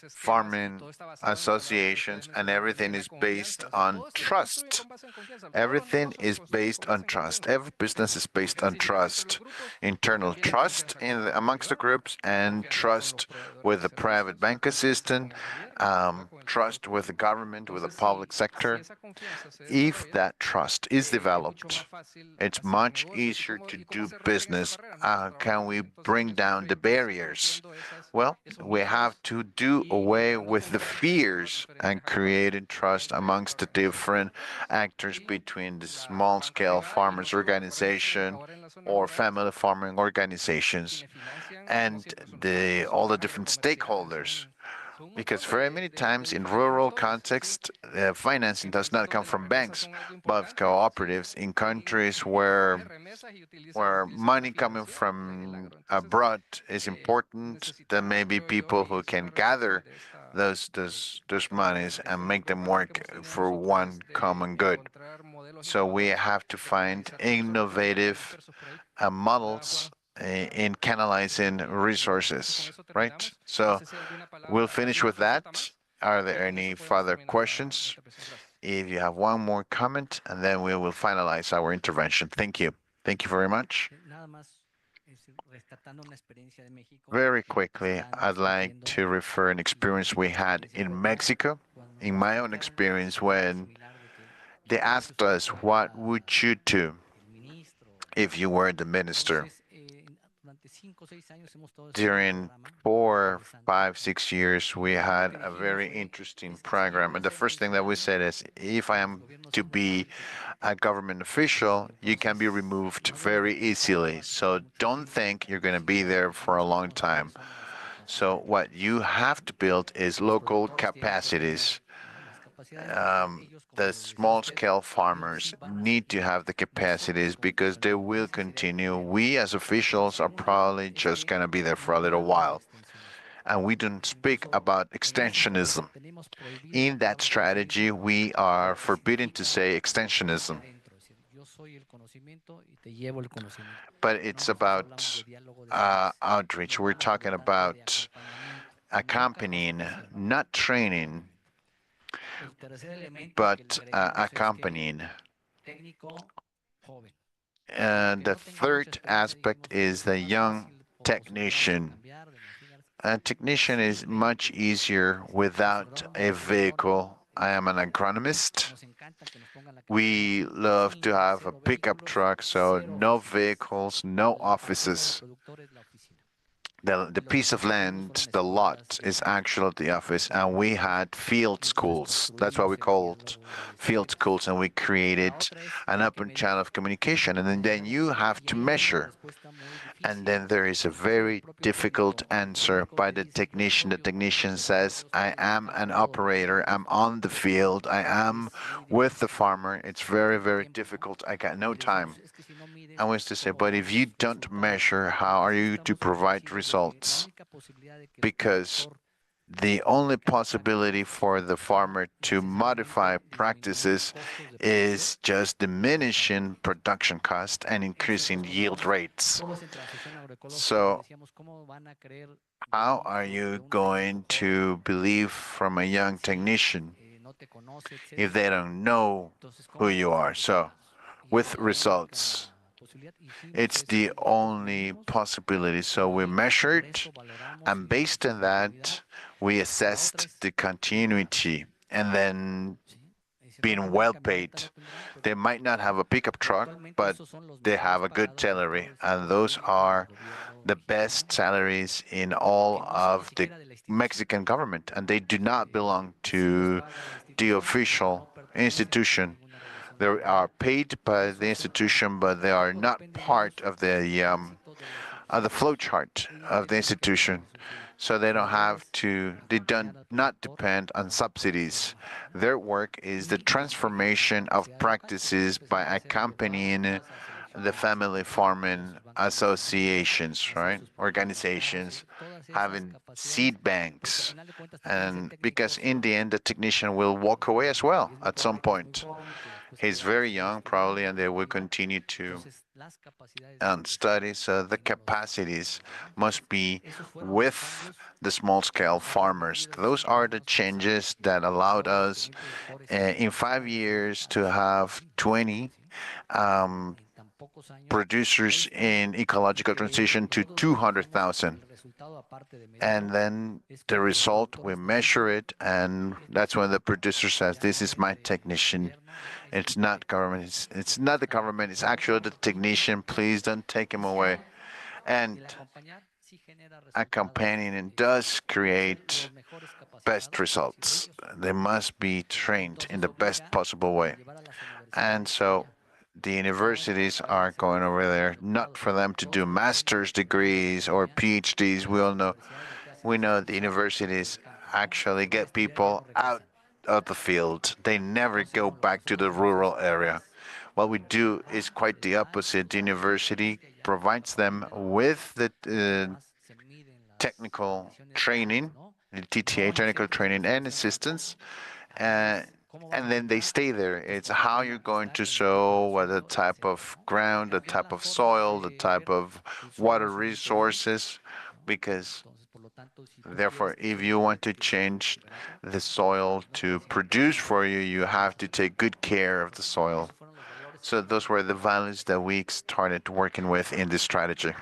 Speaker 6: farming associations, and everything is based on trust. Everything is based on trust. Every business is based on trust. Internal trust amongst the groups and trust with the private banking system, trust with the government, with the public sector. If that trust is developed, it's much easier to do business. Can we bring down the barriers? Well, we have to do away with the fears and creating trust amongst the different actors between the small-scale farmers organization or family farming organizations and all the different stakeholders. Because very many times in rural context, financing does not come from banks, but cooperatives in countries where money coming from abroad is important. There may be people who can gather those monies and make them work for one common good. So we have to find innovative models in canalizing resources, right? So we'll finish with that. Are there any further questions? If you have one more comment, and then we will finalize our intervention. Thank you. Thank you very much. Very quickly, I'd like to refer an experience we had in Mexico. In my own experience, when they asked us, what would you do if you were the minister? During 4, 5, 6 years, we had a very interesting program. And the first thing that we said is, if I am to be a government official, you can be removed very easily. So don't think you're going to be there for a long time. So what you have to build is local capacities. The small-scale farmers need to have the capacities because they will continue. We as officials are probably just going to be there for a little while. And we don't speak about extensionism. In that strategy, we are forbidden to say extensionism. But it's about outreach. We're talking about accompanying, not training, but accompanying. And the third aspect is the young technician. A technician is much easier without a vehicle. I am an agronomist. We love to have a pickup truck, so no vehicles, no offices. The piece of land, the lot, is actually the office, and we had field schools. That's what we called field schools, and we created an open channel of communication. And then you have to measure. And then there is a very difficult answer by the technician. The technician says, I am an operator, I'm on the field, I am with the farmer. It's very, very difficult. I got no time. I was to say, but if you don't measure, how are you to provide results? Because the only possibility for the farmer to modify practices is just diminishing production cost and increasing yield rates. So how are you going to believe from a young technician if they don't know who you are? So with results, it's the only possibility. So we measured, and based on that, we assessed the continuity. And then being well paid. They might not have a pickup truck, but they have a good salary, and those are the best salaries in all of the Mexican government, and they do not belong to the official institution. They are paid by the institution, but they are not part of the flow chart of the institution. So they don't have to, they don't not depend on subsidies. Their work is the transformation of practices by accompanying the family farming associations, right? Organizations, having seed banks. And because in the end, the technician will walk away as well at some point. He's very young, probably, and they will continue to study. So the capacities must be with the small scale farmers. Those are the changes that allowed us in 5 years to have 20 producers in ecological transition to 200,000. And then the result, we measure it, and that's when the producer says, this is my technician. It's not government. It's not the government. It's actually the technician. Please don't take him away. And accompanying does create best results. They must be trained in the best possible way. And so the universities are going over there, not for them to do master's degrees or PhDs. We know the universities actually get people out of the field. They never go back to the rural area. What we do is quite the opposite. The university provides them with the technical training, the TTA technical training and assistance, and then they stay there. It's how you're going to sow, what the type of ground, the type of soil, the type of water resources, because therefore, if you want to change the soil to produce for you, you have to take good care of the soil. So those were the values that we started working with in this strategy.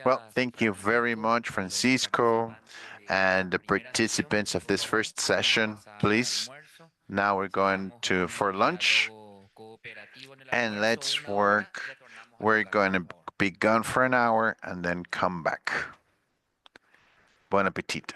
Speaker 6: Well, thank you very much, Francisco, and the participants of this first session. Please, now we're going for lunch, and let's work. We're going to be gone for an hour and then come back. Bon appetit.